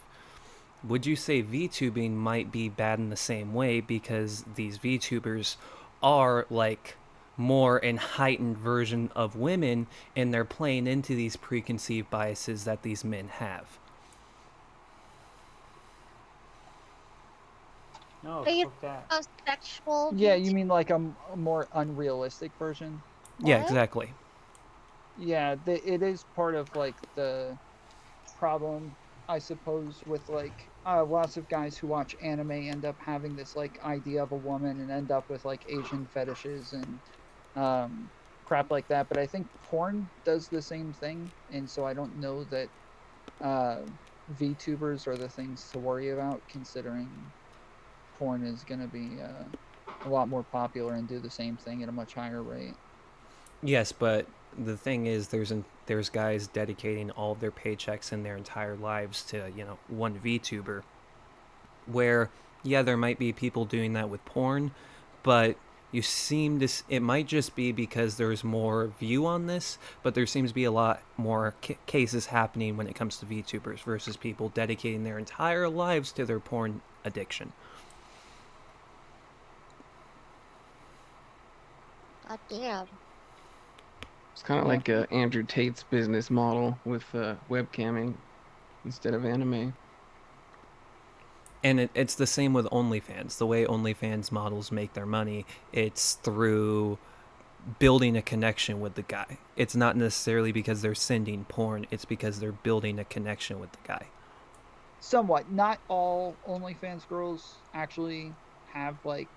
Would you say VTubing might be bad in the same way because these VTubers are, like, more an heightened version of women, and they're playing into these preconceived biases that these men have? No, Are you fuck that. sexual? Yeah, you mean like a more unrealistic version? Yeah, exactly. Yeah, it is part of like the problem, I suppose, with like lots of guys who watch anime end up having this like idea of a woman and end up with like Asian fetishes and crap like that. But I think porn does the same thing, and so I don't know that VTubers are the things to worry about, considering porn is going to be a lot more popular and do the same thing at a much higher rate. Yes, but the thing is, there's guys dedicating all of their paychecks and their entire lives to one VTuber. Where there might be people doing that with porn, but it might just be because there's more view on this, but there seems to be a lot more cases happening when it comes to VTubers versus people dedicating their entire lives to their porn addiction. God damn. It's kind of like Andrew Tate's business model with webcamming instead of anime. And it's the same with OnlyFans. The way OnlyFans models make their money, it's through building a connection with the guy. It's not necessarily because they're sending porn. It's because they're building a connection with the guy. Somewhat. Not all OnlyFans girls actually have like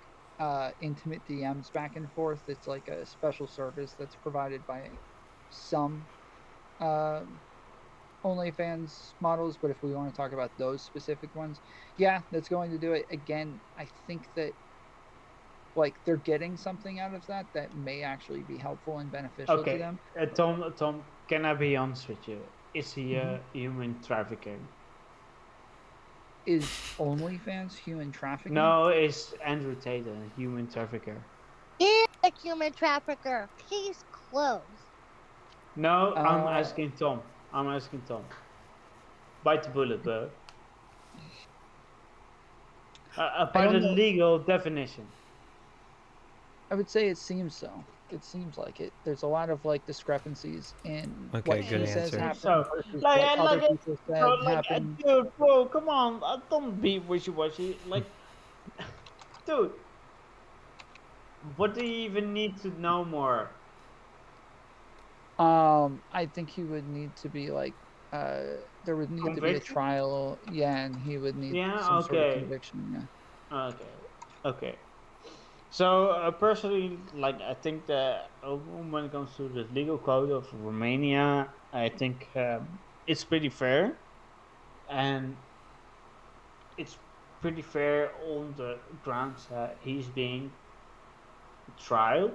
intimate DMs back and forth. It's like a special service that's provided by some OnlyFans models, but if we want to talk about those specific ones, that's going to do it. Again, I think that like they're getting something out of that may actually be helpful and beneficial to them. Tom, can I be honest with you? Is he human trafficking? Is OnlyFans human trafficking? No, it's Andrew Tate a human trafficker? He's a human trafficker. He's close. No, I'm asking Tom. Bite the bullet, bro. By the legal definition. I would say it seems so. It seems like it. There's a lot of like discrepancies in what he says happened versus what other people said happened. Dude, bro, come on, don't be wishy-washy. Like, dude, what do you even need to know more? I think he would need to be like, there would need to be a trial, and he would need some sort of conviction, Okay. So personally, like, I think that when it comes to the legal code of Romania, I think it's pretty fair, and it's pretty fair on the grounds that he's being tried.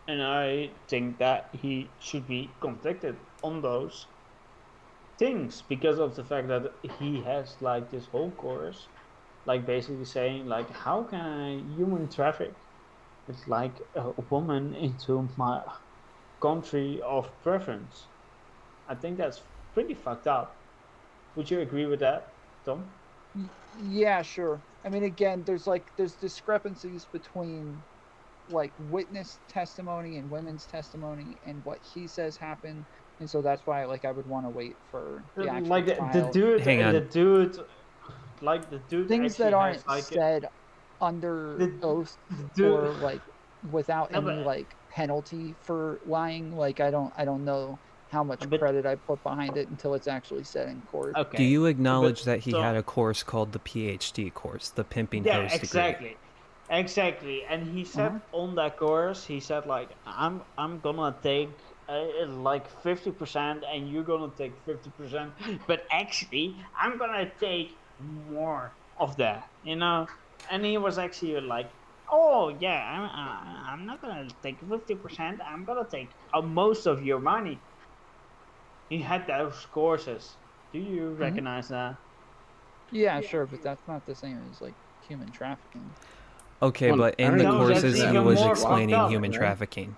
And I think that he should be convicted on those things because of the fact that he has like this whole course, like basically saying like, how can I human traffic with like a woman into my country of preference? I think that's pretty fucked up. Would you agree with that, Tom? Yeah, sure. I mean, again, there's discrepancies between like witness testimony and women's testimony and what he says happened, and so that's why like I would want to wait for the actual like trial. the dude things that aren't like said under oath or like without any like penalty for lying. Like I don't know how much credit I put behind it until it's actually said in court. Okay. Do you acknowledge that he had a course called the PhD course, the Pimping Host degree? Exactly, and he said on that course, he said like, I'm gonna take like 50%, and you're gonna take 50%, but actually I'm gonna take more of that, And he was actually like, oh yeah, I'm not gonna take 50%. I'm gonna take most of your money. He had those courses. Do you recognize that? Yeah, sure, but that's not the same as like human trafficking. Okay, but in the courses he was explaining human trafficking.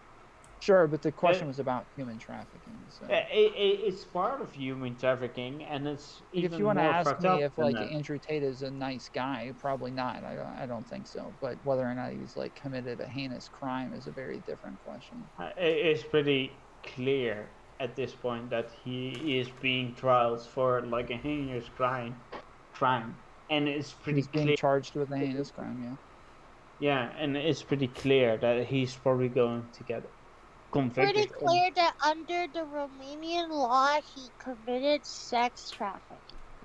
Sure, but the question was about human trafficking. So. It's part of human trafficking, and it's even if you want to ask me if like that. Andrew Tate is a nice guy, probably not. I don't think so. But whether or not he's like committed a heinous crime is a very different question. It's pretty clear at this point that he is being tried for like a heinous crime, and it's pretty he's being charged with a heinous crime. Yeah. Yeah, and it's pretty clear that he's probably going to get convicted. Pretty clear that under the Romanian law, he committed sex trafficking.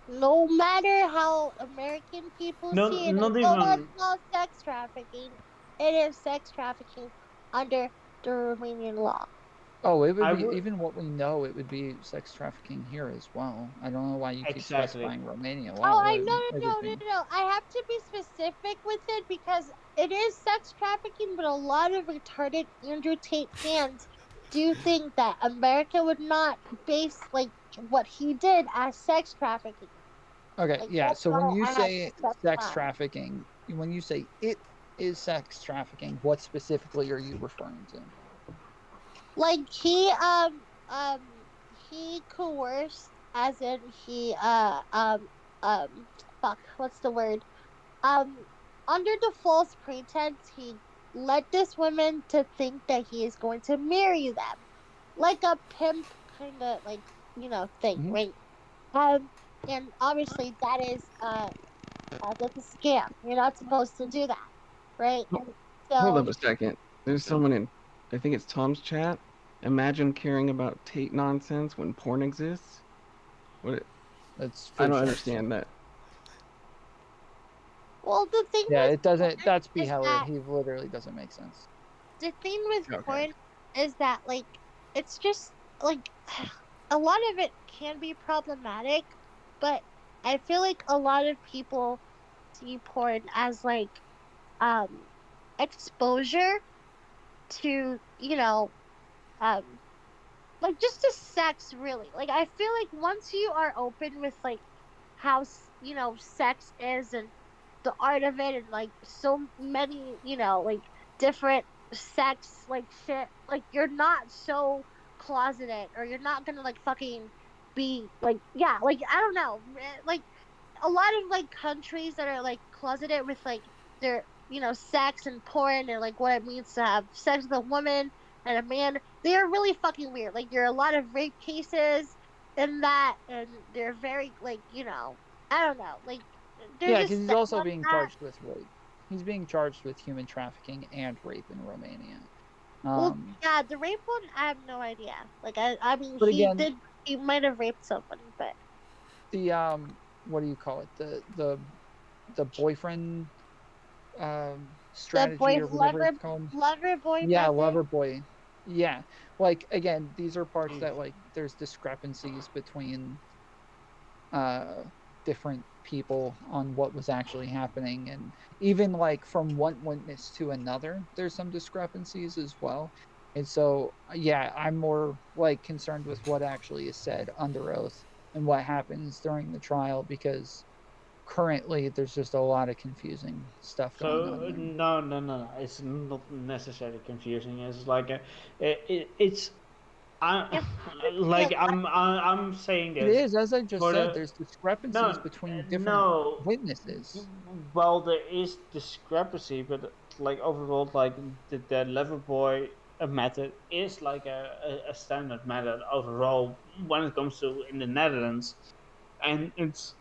No matter how American people see it, it's not sex trafficking. It is sex trafficking under the Romanian law. Oh, it would be, even what we know, it would be sex trafficking here as well. I don't know why you keep specifying Romania law. Oh, no. I have to be specific with it because it is sex trafficking, but a lot of retarded Andrew Tate fans do you think that America would not base like what he did as sex trafficking? Okay, Like, yeah. that's So when how you I say sex specify. trafficking, when you say it is sex trafficking, what specifically are you referring to? Like he coerced, as in he fuck, what's the word? Under the false pretense, he led this woman to think that he is going to marry them, like a pimp kind of like thing, right? And obviously that is that's a scam. You're not supposed to do that, right? And Hold so up a second. There's someone in, I think it's Tom's chat. Imagine caring about Tate nonsense when porn exists. What? That's. I don't understand that. well, the thing Yeah, with it doesn't. porn That's is beheller. that He literally doesn't make sense. the thing with Okay. porn is that like it's just like a lot of it can be problematic, but I feel like a lot of people see porn as like exposure to like just to sex, really. Like I feel like once you are open with like how sex is and the art of it and like so many like different sex like shit, like you're not so closeted, or you're not gonna like fucking be like like I don't know, like a lot of like countries that are like closeted with like their sex and porn and like what it means to have sex with a woman and a man, they are really fucking weird. Like there are a lot of rape cases in that, and they're very like I don't know, like there's Yeah, just because he's sex also like being that. charged with rape. He's being charged with human trafficking and rape in Romania. Well, yeah, the rape one, I have no idea. Like I mean, But again- he might have raped somebody, but the what do you call it? The boyfriend strategy or whatever it's called. lover boy. Yeah, method. lover boy. Yeah, like again, these are parts that like there's discrepancies between different people on what was actually happening, and even like from one witness to another, there's some discrepancies as well. And so yeah, I'm more like concerned with what actually is said under oath and what happens during the trial, because currently there's just a lot of confusing stuff going on there. No. It's not necessarily confusing. It's like it's. I'm saying It this. is, as I just for said, the- there's discrepancies No, between different no. witnesses. Well, there is discrepancy, but like overall, like the level boy method is like a standard method overall when it comes to in the Netherlands, and it's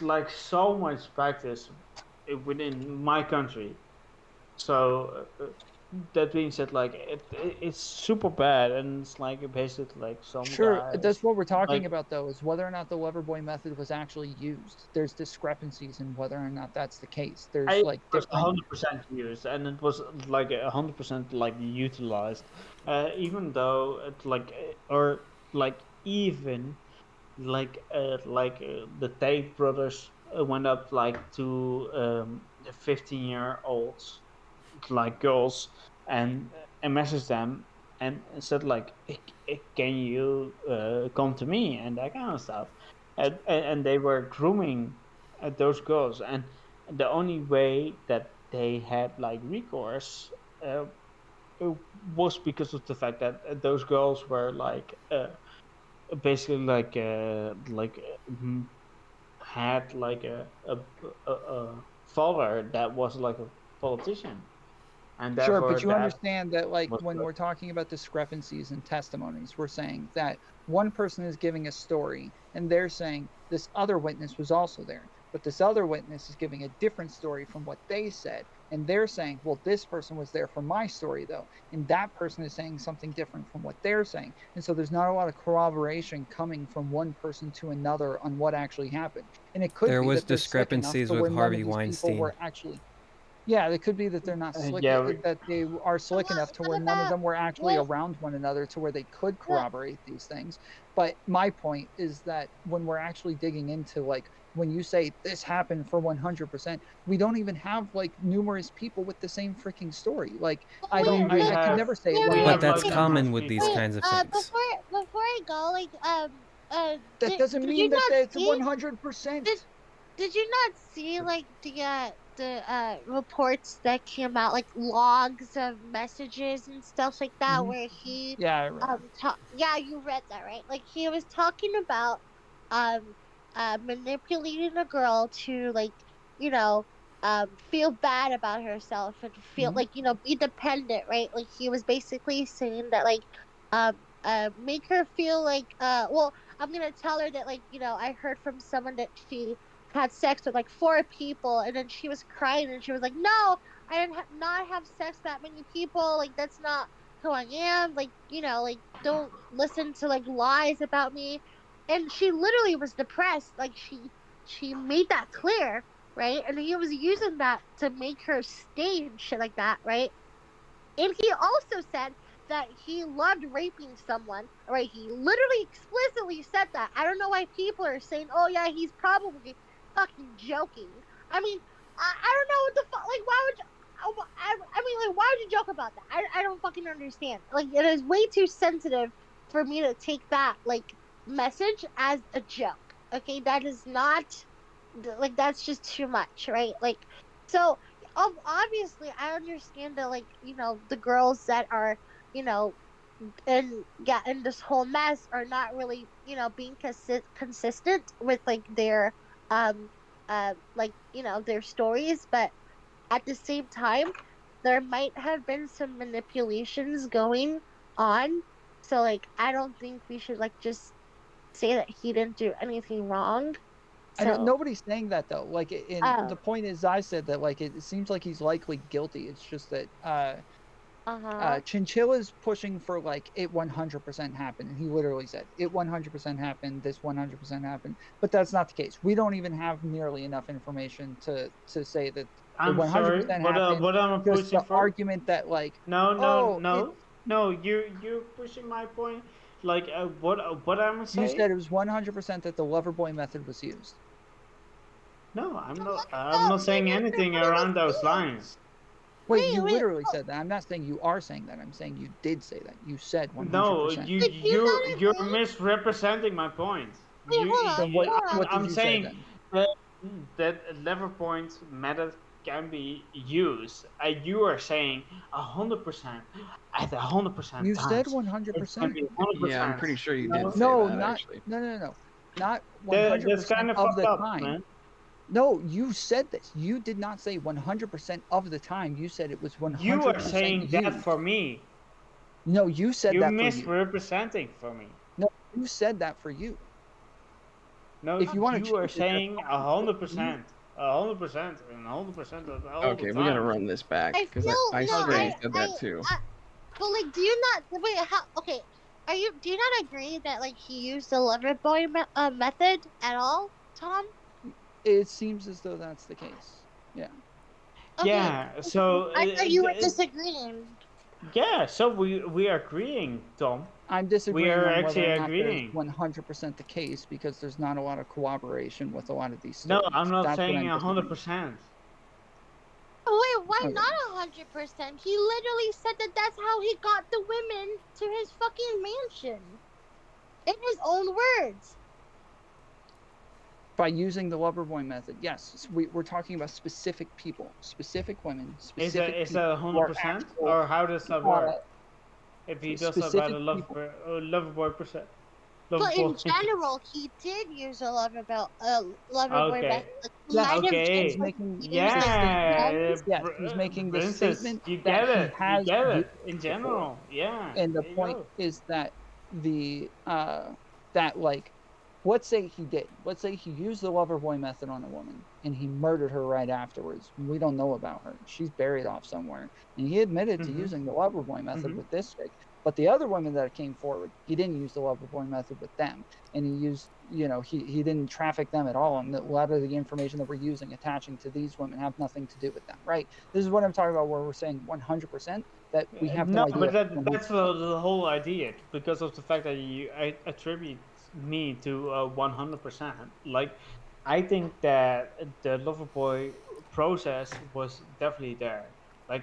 like so much practice within my country. So that being said, like it's super bad, and it's like basically like some Sure, guys, that's what we're talking like- about, though, is whether or not the Loverboy method was actually used. There's discrepancies in whether or not that's the case. There's It like was different. 100% used, and it was like 100% like utilized, even though it like or like even like the Tate brothers went up like to 15-year-olds like girls and messaged them and said like, can you come to me and that kind of stuff, and they were grooming those girls, and the only way that they had like recourse was because of the fact that those girls were like basically like had like a father that was like a politician, and Sure, therefore but you that understand that, like, was when the- we're talking about discrepancies in testimonies, we're saying that one person is giving a story, and they're saying this other witness was also there, but this other witness is giving a different story from what they said, and they're saying, well, this person was there for my story, though, and that person is saying something different from what they're saying, and so there's not a lot of corroboration coming from one person to another on what actually happened, and it could There be was that they're sick enough discrepancies to with where none of Harvey these people Weinstein. were actually. Yeah, it could be that they're not slick, that they are slick enough to where none of them were actually around one another to where they could corroborate these things. But my point is that when we're actually digging into, like, when you say this happened for 100%, we don't even have like numerous people with the same freaking story. Like, I could never say. But that's common with these kinds of things. Before I go, like, that doesn't mean that it's 100%. Did you not see like the reports that came out, like logs of messages and stuff like that, where he yeah you read that, right? Like, he was talking about manipulating a girl to, like, you know, feel bad about herself and feel like, you know, be dependent, right? Like, he was basically saying that, like, make her feel like, well, I'm gonna tell her that, like, you know, I heard from someone that she had sex with like 4 people, and then she was crying and she was like, no, I didn't not have sex with that many people, like, that's not who I am, like, you know, like, don't listen to like lies about me. And she literally was depressed, like, she made that clear, right? And he was using that to make her stay and shit like that, right? And he also said that he loved raping someone, right? He literally explicitly said that. I don't know why people are saying, oh yeah, he's probably fucking joking. I mean, I don't know what the fuck, like, why would you, I mean, like, why would you joke about that? I don't fucking understand. Like, it is way too sensitive for me to take that, like, message as a joke. Okay, that is not, like, that's just too much, right? Like, so obviously I understand that, like, you know, the girls that are, you know, in this whole mess are not really, you know, being consistent with like their like, you know, their stories, but at the same time there might have been some manipulations going on. So, like, I don't think we should, like, just say that he didn't do anything wrong. So, nobody's saying that though. Like, the point is, I said that, like, it seems like he's likely guilty. It's just that Chinchilla's pushing for, like, it 100% happened, and he literally said it 100% happened, this 100% happened, but that's not the case. We don't even have nearly enough information to say that I'm 100% sorry, happened. what I'm Just pushing the for? argument that, like, No, you're pushing my point. Like, what I'm saying. You said it was 100% that the Loverboy method was used. No, I'm not saying anything around those lines. Wait, you literally said that. I'm not saying you are saying that. I'm saying you did say that. You said 100%. No, you're misrepresenting my point. I'm saying that lever point method can be used. You are saying 100% at 100%. You said 100%. Yeah, I'm pretty sure you did say no, that, not, actually. No. Not 100% That's kind of the fucked up, time. man. No, you said this. You did not say 100% of the time. You said it was 100%. You are saying used. that for me. No, you said that for you. You're misrepresenting for me. No, you said that for you. No, if you want you are saying 100%. 100% and 100% of all Okay, we gotta run this back because I swear you said that too. But, like, do you not wait? How? Okay, do you not agree that, like, he used the Loverboy method at all, Tom? It seems as though that's the case. Yeah. Okay. Yeah. So I thought you were disagreeing. Yeah. So we are agreeing, Tom. I'm disagreeing. We are on actually whether or not agreeing. 100% the case because there's not a lot of cooperation with a lot of these. No, stories. I'm not That's saying what I'm 100%. Wait, why Okay. not 100%? He literally said that that's how he got the women to his fucking mansion. In his own words. By using the Loverboy method, yes, we're talking about specific people, specific women, specific. Is that 100%, or how does that work? If he does about a Loverboy percent. But in general, he did use a Loverboy method. Okay. He's making the Princess, statement you that get it. he has You get it. used In it general, before. yeah. And the there you point go. is that that, like, let's say he did. Let's say he used the Loverboy method on a woman and he murdered her right afterwards. We don't know about her. She's buried off somewhere. And he admitted to using the Loverboy method with this chick. But the other women that came forward, he didn't use the lover boy method with them, and he used, he didn't traffic them at all. And a lot of the information that we're using attaching to these women have nothing to do with them, right? This is what I'm talking about, where we're saying 100% that we have no idea. But that's the whole idea, because of the fact that you attribute me to 100%. Like, I think that the Loverboy process was definitely there. Like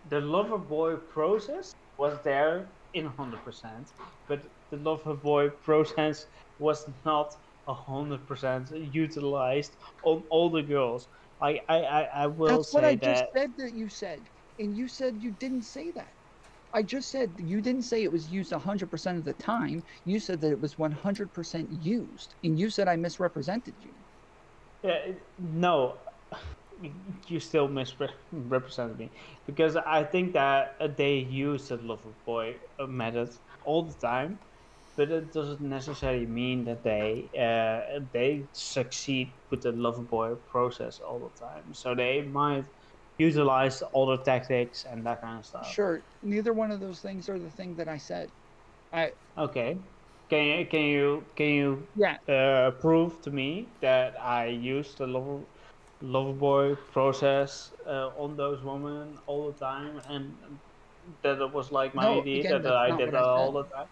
the Loverboy process was there in 100%, but the Loverboy process was not 100% utilized on all the girls. I will That's say what I that. just said that you said, and you said you didn't say that. I just said you didn't say it was used 100% of the time. You said that it was 100% used, and you said I misrepresented you. No, you still misrepresented me, because I think that they use the Loverboy method all the time, but it doesn't necessarily mean that they succeed with the Loverboy process all the time. So they might utilize other tactics and that kind of stuff. Sure, neither one of those things are the thing that I said. Okay. Can you prove to me that I used the Loverboy process on those women all the time, and that it was like my idea that I did that all the time?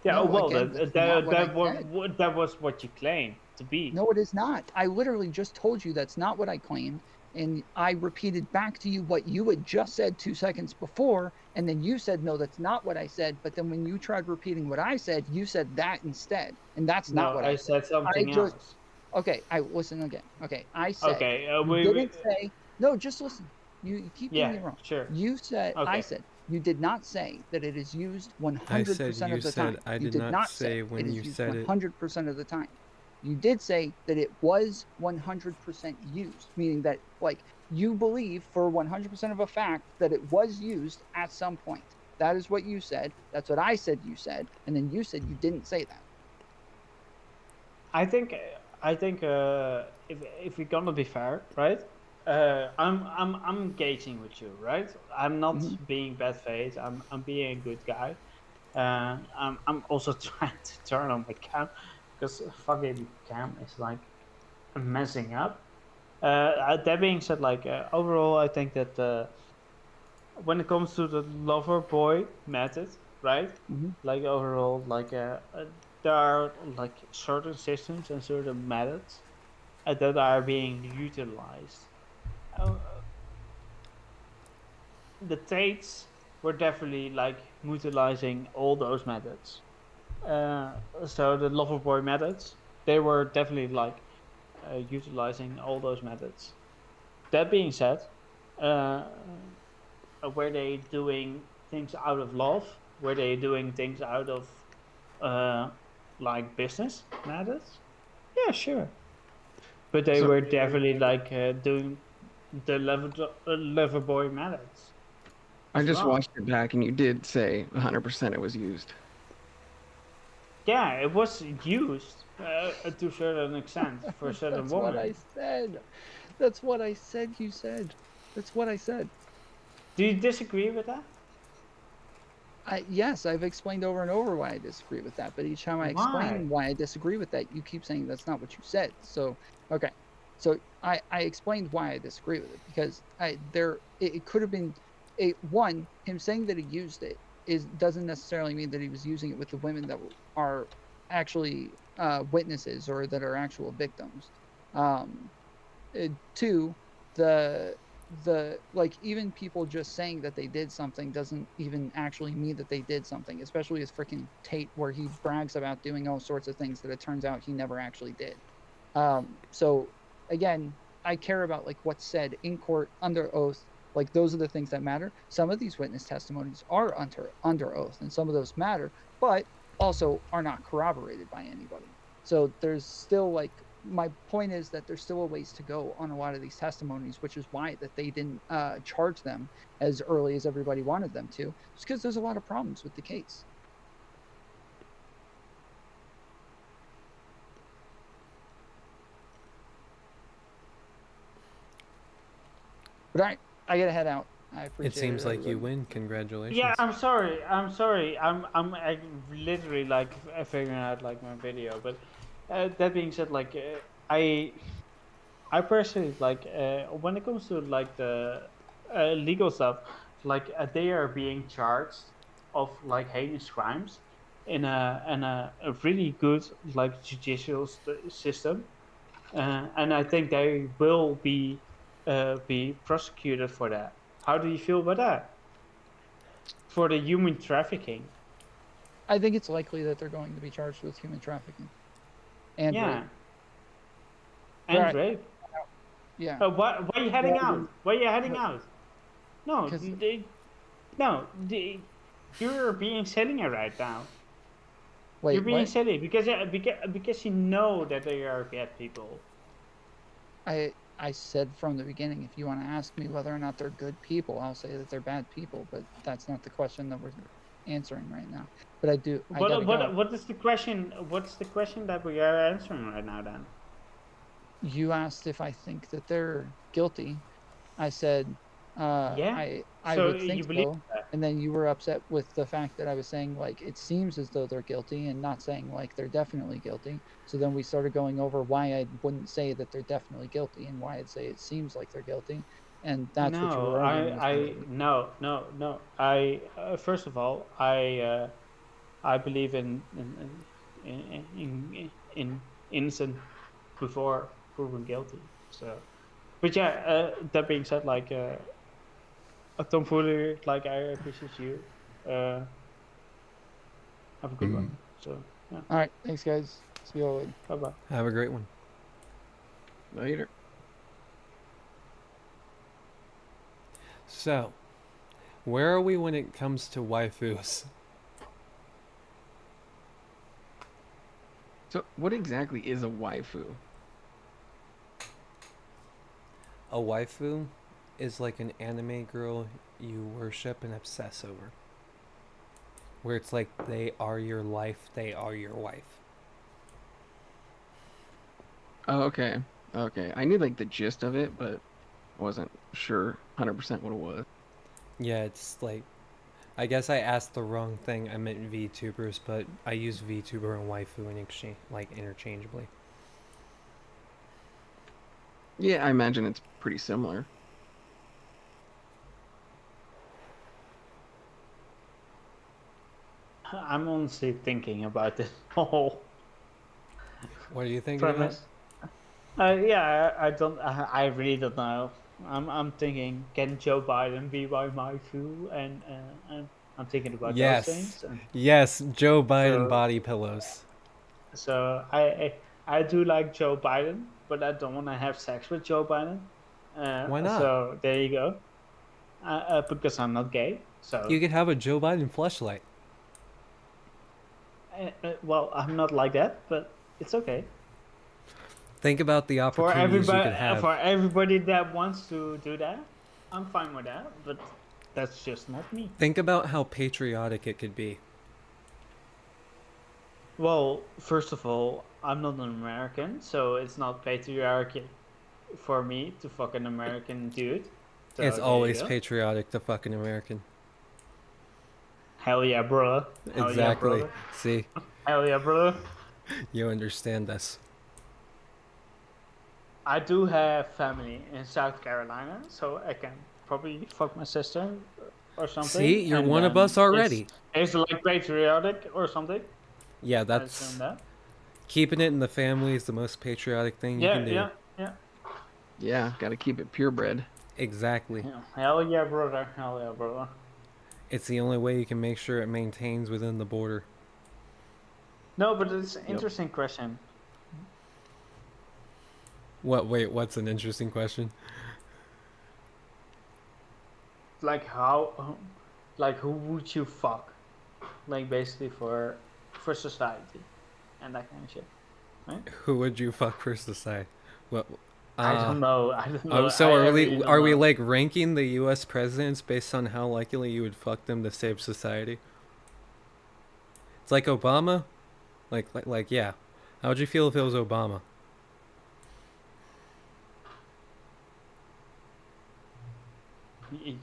Yeah, no, well, again, that was what you claimed to be. No, it is not. I literally just told you that's not what I claimed, and I repeated back to you what you had just said 2 seconds before, and then you said, no, that's not what I said. But then when you tried repeating what I said, you said that instead, and that's not what I said. I said something else. Okay, I listen again. Okay, I said. Okay, you didn't say. No, just listen. You keep getting it wrong. Sure. You said. Okay. I said. You did not say that it is used 100% of the time. I you did not say when it is you used said 100% of the time. You did say that it was 100% used, meaning that, like, you believe for 100% of a fact that it was used at some point. That is what you said. That's what I said you said, and then you said you didn't say that. I think if we're gonna be fair, right? I'm engaging with you, right? I'm not being bad faith. I'm being a good guy. I'm also trying to turn on my cam, because fucking cam is like messing up. That being said, like overall, I think that when it comes to the Loverboy method, right? Like overall, like there are like certain systems and certain methods that are being utilized. The Tates were definitely like utilizing all those methods. So the Loverboy methods, they were definitely like utilizing all those methods. That being said, were they doing things out of love? Were they doing things out of like business methods? Yeah, sure. But they were definitely like doing the Loverboy methods. I just watched it back, and you did say 100% it was used. Yeah, it was used to a certain extent for a certain woman. That's what I said. That's what I said you said. That's what I said. Do you disagree with that? Yes, I've explained over and over why I disagree with that. But each time I explain why I disagree with that, you keep saying that's not what you said. So, okay. So I explained why I disagree with it, because it could have been him saying that he used it doesn't necessarily mean that he was using it with the women that are actually witnesses or that are actual victims. Two, like, even people just saying that they did something doesn't even actually mean that they did something, especially as freaking Tate, where he brags about doing all sorts of things that it turns out he never actually did. So again, I care about like what's said in court under oath. Like, those are the things that matter. Some of these witness testimonies are under oath, and some of those matter, but also are not corroborated by anybody. So there's still, like, my point is that there's still a ways to go on a lot of these testimonies, which is why that they didn't charge them as early as everybody wanted them to, just because there's a lot of problems with the case. But I gotta head out. I appreciate it. Seems like you everybody. win. Congratulations. Yeah, I'm sorry. I'm literally like figuring out like my video, but that being said, like I personally like when it comes to like the legal stuff, like they are being charged of like heinous crimes in a really good like judicial system, and I think they will be prosecuted for that. How do you feel about that? For the human trafficking. I think it's likely that they're going to be charged with human trafficking. And rape. And Right. rape. Yeah. Why are you heading Yeah, out? Why are you heading out? No, you're being silly right now. Wait, you're being what? silly because you know that they are bad people. I said from the beginning, if you want to ask me whether or not they're good people, I'll say that they're bad people, but that's not the question that we're answering right now. But I do. What is the question? What's the question that we are answering right now then? You asked if I think that they're guilty. I said, I So would think you believe so. that? And then you were upset with the fact that I was saying like it seems as though they're guilty and not saying like they're definitely guilty. So then we started going over why I wouldn't say that they're definitely guilty and why I'd say it seems like they're guilty. And that's what you No, were arguing with me. no. I first of all, I believe in innocent before proven guilty. So, but yeah, that being said, like Tom Fuller, like I appreciate you. Have a good one. So yeah. All right, thanks guys. See you all later. Bye bye. Have a great one. Later. So, where are we when it comes to waifus? So, what exactly is a waifu? A waifu is like an anime girl you worship and obsess over. Where it's like they are your life, they are your wife. Oh, okay. Okay. I knew like the gist of it, but I wasn't sure 100% what it was. Yeah, it's like, I guess I asked the wrong thing. I meant VTubers, but I use VTuber and waifu in exchange, like interchangeably. Yeah, I imagine it's pretty similar. I'm honestly thinking about this whole What do you think? premise. Yeah, I don't. I really don't know. I'm thinking, can Joe Biden be my waifu? And I'm thinking about those things. Yes, yes, Joe Biden So- body pillows. So I do like Joe Biden, but I don't want to have sex with Joe Biden. Why not? So there you go. Because I'm not gay. So You could have a Joe Biden fleshlight. well, I'm not like that, but it's okay. Think about the For opportunities you everybody, could have. for everybody that wants to do that, I'm fine with that. But that's just not me. Think about how patriotic it could be. Well, first of all, I'm not an American, so it's not patriarchy for me to fuck an American dude. So It's there you always go. patriotic to fucking American. Hell yeah, bro. Hell Exactly. Yeah, brother. See, Hell yeah, brother. you understand this. I do have family in South Carolina, so I can probably fuck my sister or something. See, you're and one of then us already. It's like patriotic or something. Yeah, I that's assume that. keeping it in the family is the most patriotic thing you Yeah, can do. yeah. Yeah, gotta keep it purebred. Exactly. Hell yeah, brother. Hell yeah, brother. It's the only way you can make sure it maintains within the border. No, but it's an interesting question. What? Wait, what's an interesting question? Like how, like who would you fuck? Like basically for society and that kind of shit. Right? Who would you fuck for society? What? I don't know. I don't know. So I are really we don't are we know. like ranking the U.S. presidents based on how likely you would fuck them to save society? It's like Obama, like yeah. How would you feel if it was Obama?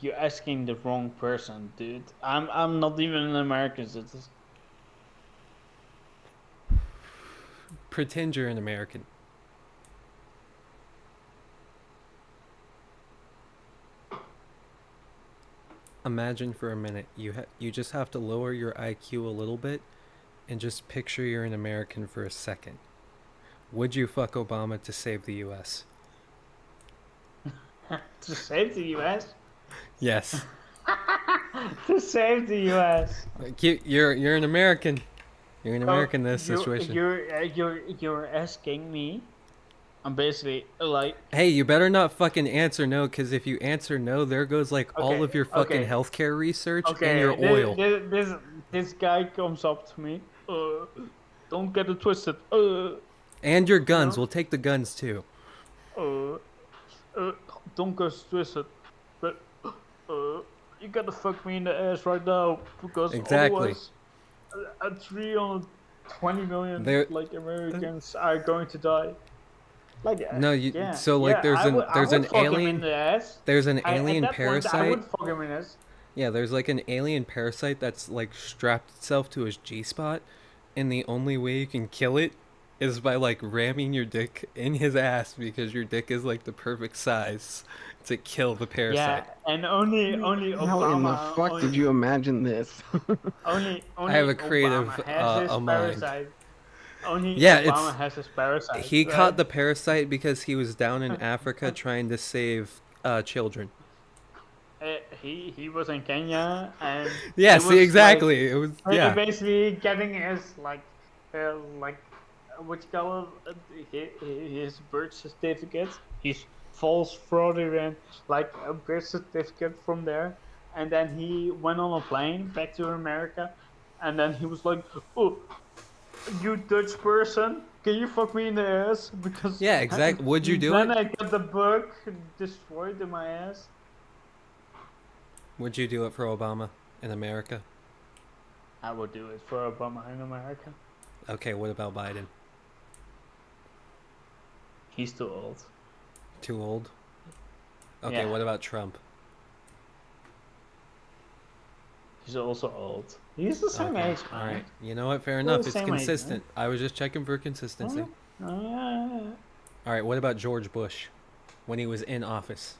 you're asking the wrong person, dude. I'm not even an American citizen. Pretend you're an American. Imagine for a minute, you just have to lower your IQ a little bit and just picture you're an American for a second. Would you fuck Obama to save the US? To save the US? Yes. To save the US. You're an American. You're an American in this situation. You're asking me. I'm basically like. Hey, you better not fucking answer no, because if you answer no, there goes like all of your fucking healthcare research and your oil. This guy comes up to me. Don't get it twisted. And your guns. We'll take the guns too. Don't get twisted. But you gotta fuck me in the ass right now because otherwise, 320 million Americans are going to die. Like no, so like there's an alien parasite. I would fuck him in the ass. Yeah, there's like an alien parasite that's like strapped itself to his G-spot, and the only way you can kill it is by like ramming your dick in his ass because your dick is like the perfect size to kill the parasite. Yeah, and only Obama. How in the fuck did you imagine this? only I have a creative mind. Only yeah, Obama has his parasite. He caught the parasite because he was down in Africa trying to save children. He was in Kenya and yeah, see exactly. It was basically getting his like what you call it, his birth certificate, his false fraudulent like a birth certificate from there, and then he went on a plane back to America, and then he was like, oh, you Dutch person, can you fuck me in the ass? Because yeah, exactly. Would you do it? Then I got the book destroyed in my ass. Would you do it for Obama in America? I would do it for Obama in America. Okay, what about Biden? He's too old. Too old? Okay, what about Trump? He's also old. He's the same age, man. Alright, you know what? Fair enough. It's consistent. I was just checking for consistency. Alright, what about George Bush? When he was in office.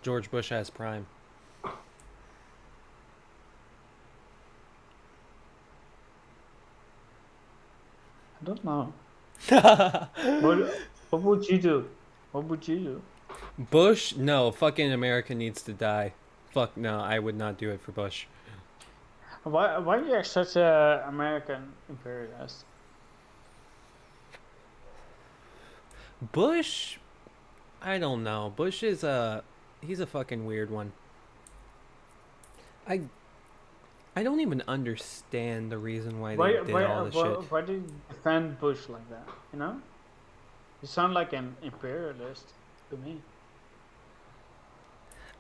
George Bush as prime. I don't know. What would you do? What would you do? Bush? No, fucking America needs to die. Fuck no, I would not do it for Bush. Why are you such a American imperialist? Bush? I don't know. Bush is he's a fucking weird one. I don't even understand the reason why they did all this shit. Why do you defend Bush like that? You know? You sound like an imperialist to me.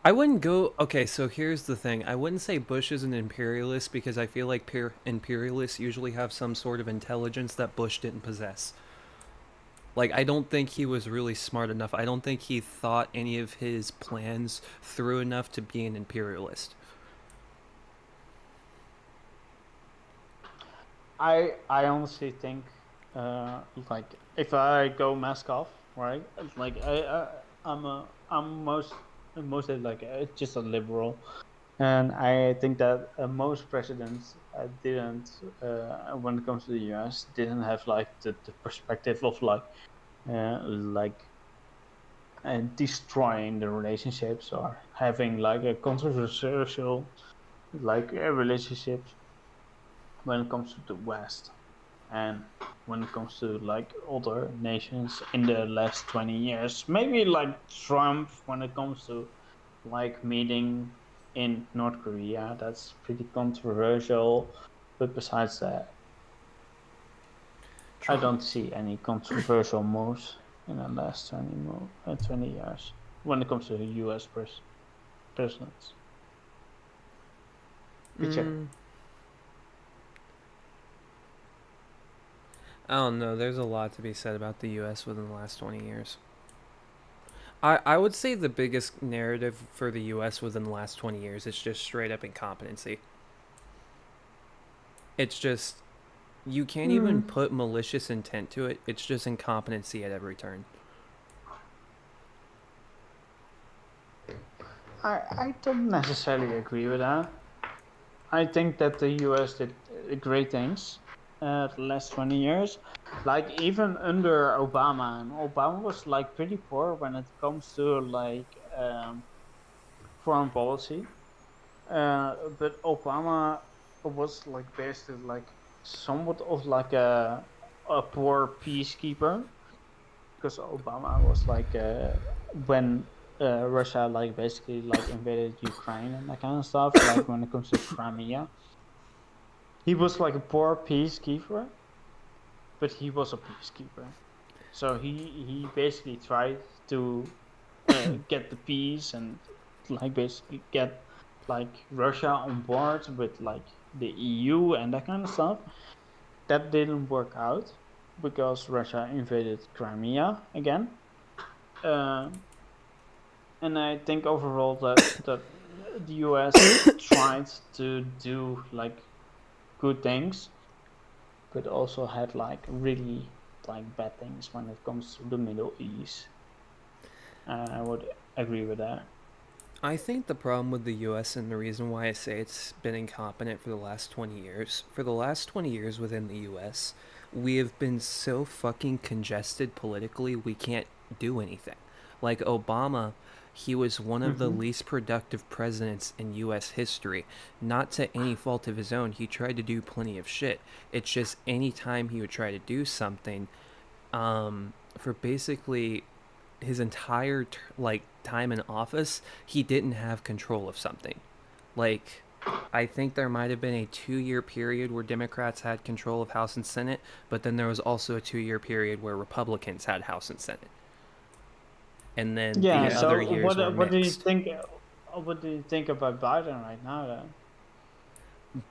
I wouldn't go... Okay, so here's the thing. I wouldn't say Bush is an imperialist because I feel like imperialists usually have some sort of intelligence that Bush didn't possess. Like, I don't think he was really smart enough. I don't think he thought any of his plans through enough to be an imperialist. I honestly think, like, if I go mask off, right? Like, I'm mostly like just a liberal, and I think that most presidents didn't, when it comes to the U.S., didn't have like the perspective of like destroying the relationships or having like a controversial like relationships when it comes to the West and when it comes to like other nations in the last 20 years. Maybe like Trump when it comes to like meeting in North Korea, that's pretty controversial, but besides that I don't see any controversial moves in the last 20 years when it comes to the US presidents. I don't know. There's a lot to be said about the U.S. within the last 20 years. I would say the biggest narrative for the U.S. within the last 20 years is just straight up incompetency. It's just, you can't even put malicious intent to it. It's just incompetency at every turn. I don't necessarily agree with that. I think that the US did great things the last 20 years. Like even under Obama, and Obama was like pretty poor when it comes to like foreign policy. But Obama was like basically like somewhat of like a poor peacekeeper, because Obama was like when Russia like basically like invaded Ukraine and that kind of stuff, like when it comes to Crimea, he was like a poor peacekeeper, but he was a peacekeeper. So he basically tried to get the peace and like basically get like Russia on board with like the EU and that kind of stuff. That didn't work out because Russia invaded Crimea again. And I think overall that the US tried to do like good things, but also had like really like bad things when it comes to the Middle East. I would agree with that. I think the problem with the US, and the reason why I say it's been incompetent for the last 20 years, within the US, we have been so fucking congested politically, we can't do anything. Like Obama, he was one of the least productive presidents in US history. Not to any fault of his own, he tried to do plenty of shit. It's just any time he would try to do something, for basically his entire time in office, he didn't have control of something. Like, I think there might have been a 2-year period where Democrats had control of House and Senate, but then there was also a 2-year period where Republicans had House and Senate. And then the other years were mixed. What do you think about Biden right now then?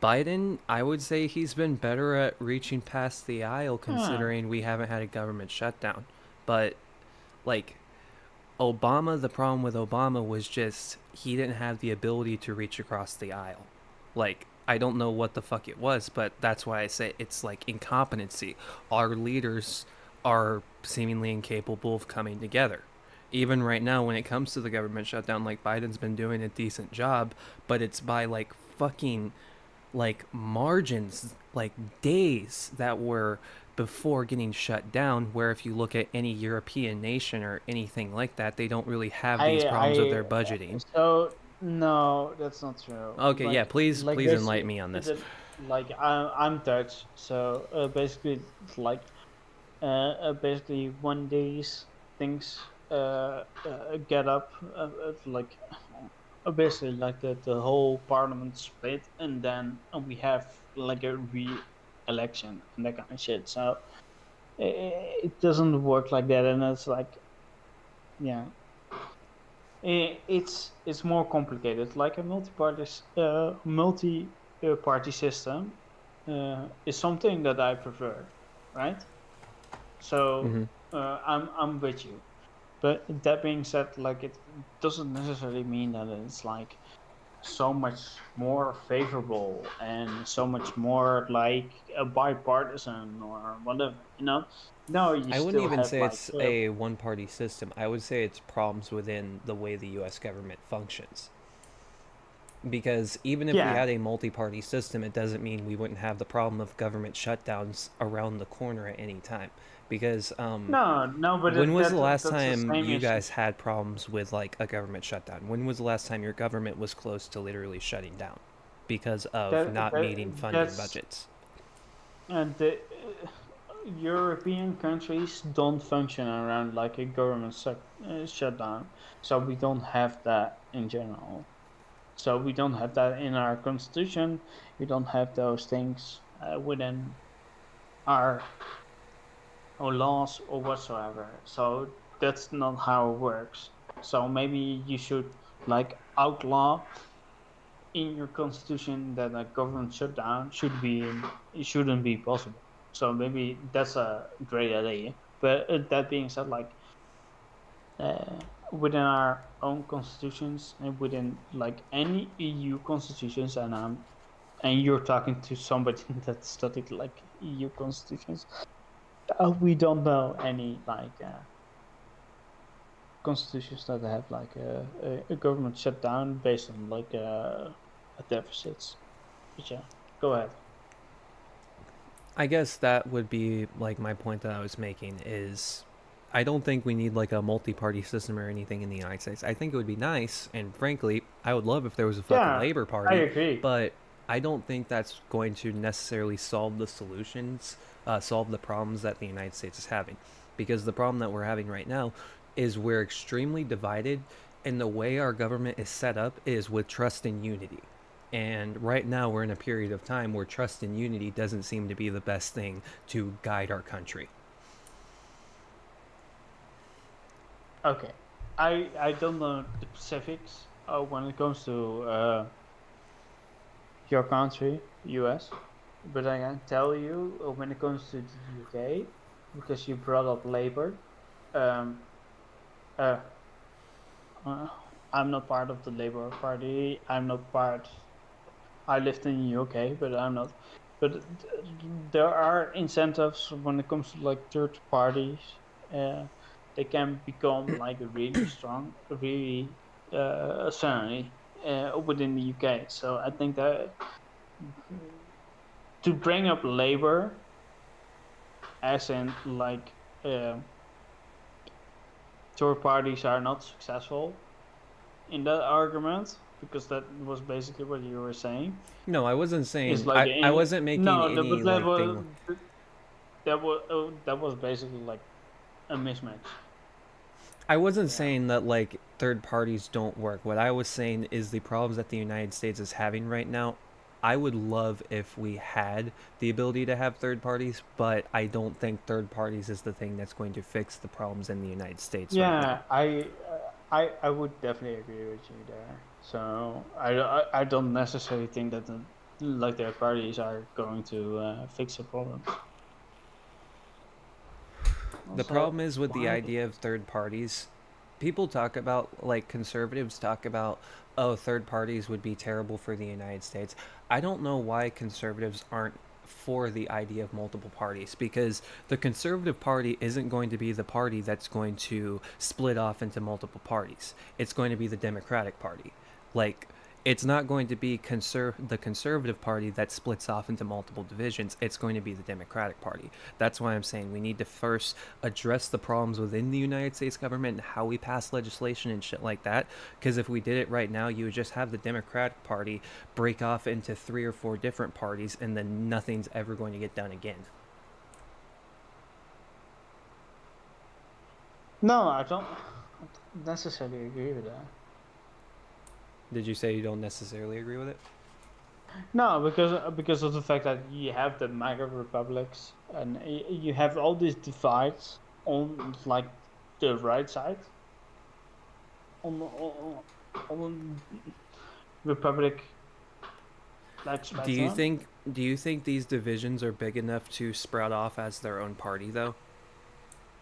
Biden, I would say he's been better at reaching past the aisle, considering we haven't had a government shutdown. But like Obama, the problem with Obama was just he didn't have the ability to reach across the aisle. Like, I don't know what the fuck it was, but that's why I say it's like incompetency. Our leaders are seemingly incapable of coming together. Even right now, when it comes to the government shutdown, like Biden's been doing a decent job, but it's by like fucking like margins, like days that were before getting shut down, where if you look at any European nation or anything like that, they don't really have these problems with their budgeting. So no, that's not true. Okay, yeah, please enlighten me on this. Like I'm Dutch, so basically like basically when these things get up, like basically like the whole parliament split, and then we have like a re-election and that kind of shit. So it doesn't work like that, and it's like, yeah, it's more complicated. Like a multi-party system is something that I prefer, right? So I'm with you. But that being said, like it doesn't necessarily mean that it's like so much more favorable and so much more like a bipartisan or whatever, you know? No, I wouldn't even say it's a one-party system. I would say it's problems within the way the U.S. government functions. Because even if we had a multi-party system, it doesn't mean we wouldn't have the problem of government shutdowns around the corner at any time. Because but when was the last time you guys had problems with like a government shutdown? When was the last time your government was close to literally shutting down because of not meeting funding budgets? And the European countries don't function around like a government shutdown, so we don't have that in general. So we don't have that in our constitution. We don't have those things within our laws or whatsoever. So that's not how it works. So maybe you should like outlaw in your constitution that a government shutdown shouldn't be possible. So maybe that's a great idea. But that being said, like within our own constitutions and within like any EU constitutions, and you're talking to somebody that studied like EU constitutions, we don't know any like constitutions that have like a government shutdown based on like a deficits. But yeah, go ahead. I guess that would be like my point that I was making is I don't think we need like a multi-party system or anything in the United States. I think it would be nice, and frankly, I would love if there was a fucking Labor Party. I agree. But I don't think that's going to necessarily solve the solutions, solve the problems that the United States is having. Because the problem that we're having right now is we're extremely divided, and the way our government is set up is with trust and unity. And right now we're in a period of time where trust and unity doesn't seem to be the best thing to guide our country. Okay, I don't know the specifics when it comes to your country, US, but I can tell you when it comes to the UK, because you brought up Labour, I'm not part of the Labour Party. I lived in the UK, but I'm not. But there are incentives when it comes to like third parties. They can become like really strong, really certainly within the UK. So I think that to bring up Labour, as in like third parties are not successful in that argument, because that was basically what you were saying. No, I wasn't saying. Like I wasn't making any that like was, thing. That was basically like a mismatch. I wasn't saying that like third parties don't work. What I was saying is the problems that the United States is having right now. I would love if we had the ability to have third parties, but I don't think third parties is the thing that's going to fix the problems in the United States. Yeah, right now. I would definitely agree with you there. So I don't necessarily think that like third parties are going to fix the problem. The problem is with the idea of third parties, people talk about, like conservatives talk about, oh, third parties would be terrible for the United States. I don't know why conservatives aren't for the idea of multiple parties, because the Conservative Party isn't going to be the party that's going to split off into multiple parties. It's going to be the Democratic Party. Like, it's not going to be the Conservative Party that splits off into multiple divisions. It's going to be the Democratic Party. That's why I'm saying we need to first address the problems within the United States government and how we pass legislation and shit like that. Because if we did it right now, you would just have the Democratic Party break off into 3 or 4 different parties, and then nothing's ever going to get done again. No, I don't necessarily agree with that. Did you say you don't necessarily agree with it? No, because of the fact that you have the MAGA republics and you have all these divides on like the right side, on republic. Do you think these divisions are big enough to sprout off as their own party though?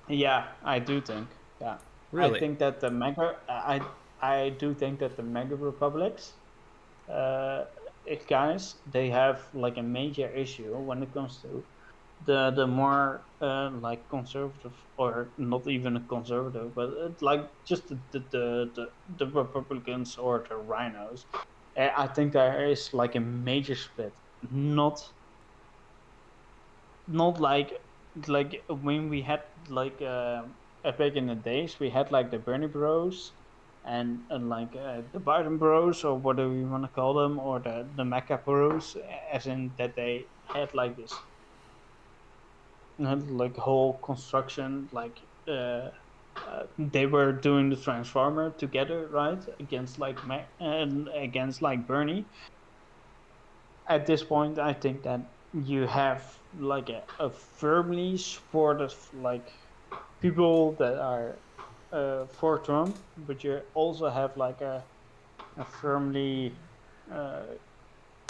Yeah, I do think. Yeah. Really? I think that the MAGA. I do think that the MAGA republics, guys, they have like a major issue when it comes to the more like conservative, or not even a conservative, but like just the Republicans or the rhinos. I think there is like a major split, not like when we had like back in the days we had like the Bernie Bros. And like the Biden Bros, or whatever you want to call them, or the MAGA Bros, as in that they had like this, like whole construction, like they were doing the Transformer together, right, against like against like Bernie. At this point, I think that you have like a firmly supportive like people that are for Trump, but you also have like a firmly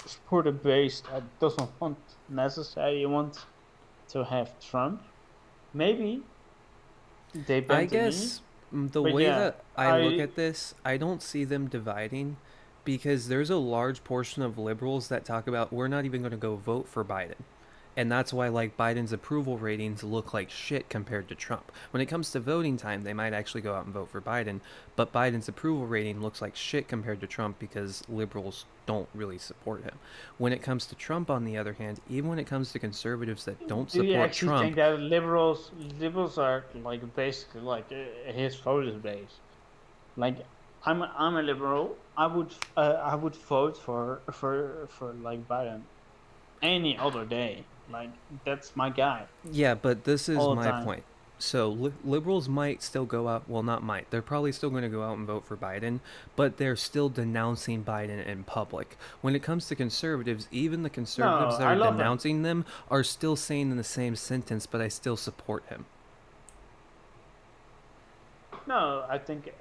supportive base that doesn't necessarily want to have Trump. Maybe they bend I guess the way that I look at this, I don't see them dividing, because there's a large portion of liberals that talk about we're not even going to go vote for Biden. And that's why, like, Biden's approval ratings look like shit compared to Trump. When it comes to voting time, they might actually go out and vote for Biden, but Biden's approval rating looks like shit compared to Trump because liberals don't really support him. When it comes to Trump, on the other hand, even when it comes to conservatives that don't Do you support actually Trump... think that liberals are like basically like his voter base? Like, I'm a liberal. I would vote for like Biden any other day. Like, that's my guy. Yeah, but this is All the my time. point. So liberals might still go out, well, not might, they're probably still going to go out and vote for Biden, but they're still denouncing Biden in public. When it comes to conservatives, even the conservatives that I are love him. denouncing them are still saying in the same sentence, but I still support him. No, I think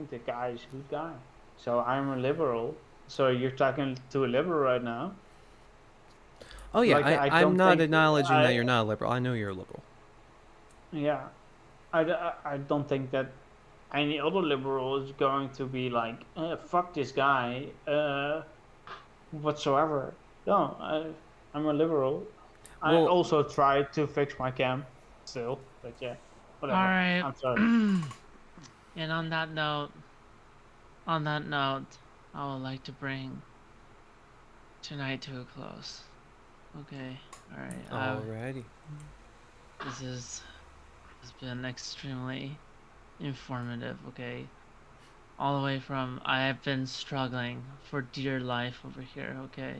the guy is a good guy. So I'm a liberal. So you're talking to a liberal right now. Oh yeah, Like, I'm not think- acknowledging that you're not a liberal. I know you're a liberal. Yeah, I don't think that any other liberal is going to be like, fuck this guy, whatsoever. No, I'm a liberal. I Well- also try to fix my cam, still, but yeah, whatever. All right. I'm sorry. And on that note, I would like to bring tonight to a close. Okay. All right. Alrighty. This has been extremely informative. Okay. All the way from I have been struggling for dear life over here. Okay.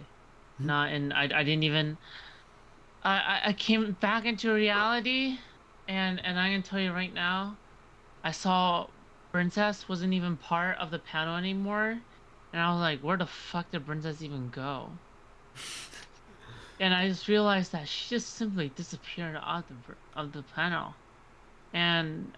I didn't even. I came back into reality, and I can tell you right now, I saw Princess wasn't even part of the panel anymore, and I was like, where the fuck did Princess even go? And I just realized that she just simply disappeared out of the panel, and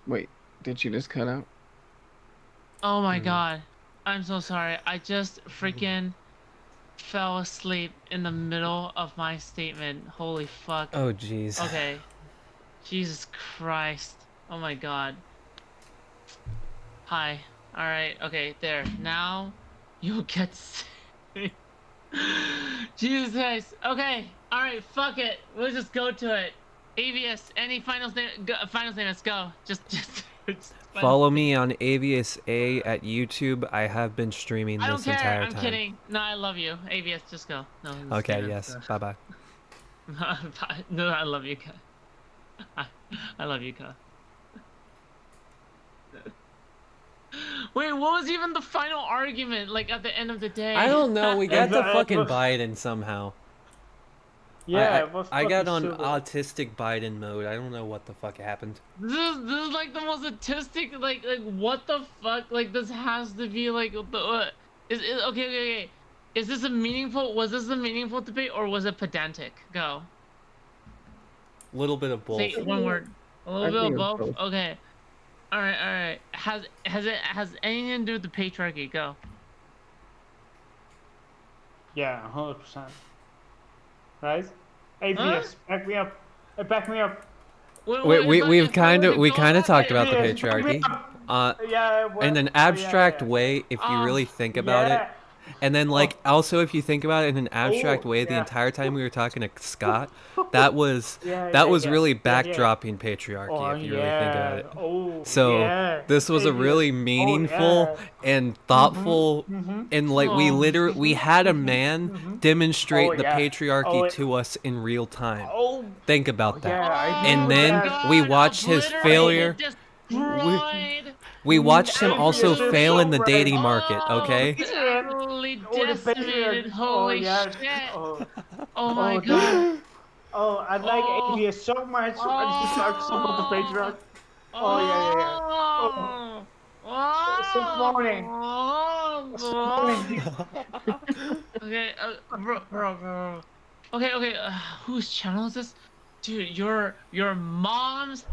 Wait, did she just cut out? oh my god, I'm so sorry. I just freaking fell asleep in the middle of my statement. Holy fuck. Oh jeez. Okay. Jesus Christ. Oh my god. Hi. Alright, okay, there. Now you'll get sick. Jesus Christ. Okay. Alright, fuck it. We'll just go to it. AVS, any final statements? Go. Just Follow me on Avius A at YouTube. I have been streaming I don't this care. entire I'm time. kidding. No, I love you. AVS, just go. No. just Okay, statements, yes. go. Bye bye. No, I love you, Ka. I love you, Ka. Wait, what was even the final argument, like, at the end of the day? I don't know. We got to It fucking was- Biden somehow. Yeah, it was I got on fucking stupid. autistic Biden mode. I don't know what the fuck happened. This is like the most autistic, like what the fuck? Like, this has to be like the okay. Was this a meaningful debate, or was it pedantic? Go. Little bit of both. Say one word. A I little bit think of it was both. both. Okay. All right. Has anything to do with the patriarchy? Go. Yeah, 100%. Right? AVS, back me up. Back me up. We've kind of talked about the AVS, back me patriarchy. up. Yeah, well, In an abstract way, if you really think about it. And then, like, also if you think about it in an abstract way, the entire time we were talking to Scott, that was really backdropping patriarchy, if you really think about it. So this was a really meaningful and thoughtful, and like we had a man demonstrate the patriarchy to us in real time. Think about that. And then we watched his failure. We watched him also fail in the dating market, okay? Totally decimated. Holy shit. Oh my dude. god. Oh, I like AVS so much. I just like some of the patriarch. Oh, yeah. Okay, bro. Okay. Whose channel is this? Dude, your mom's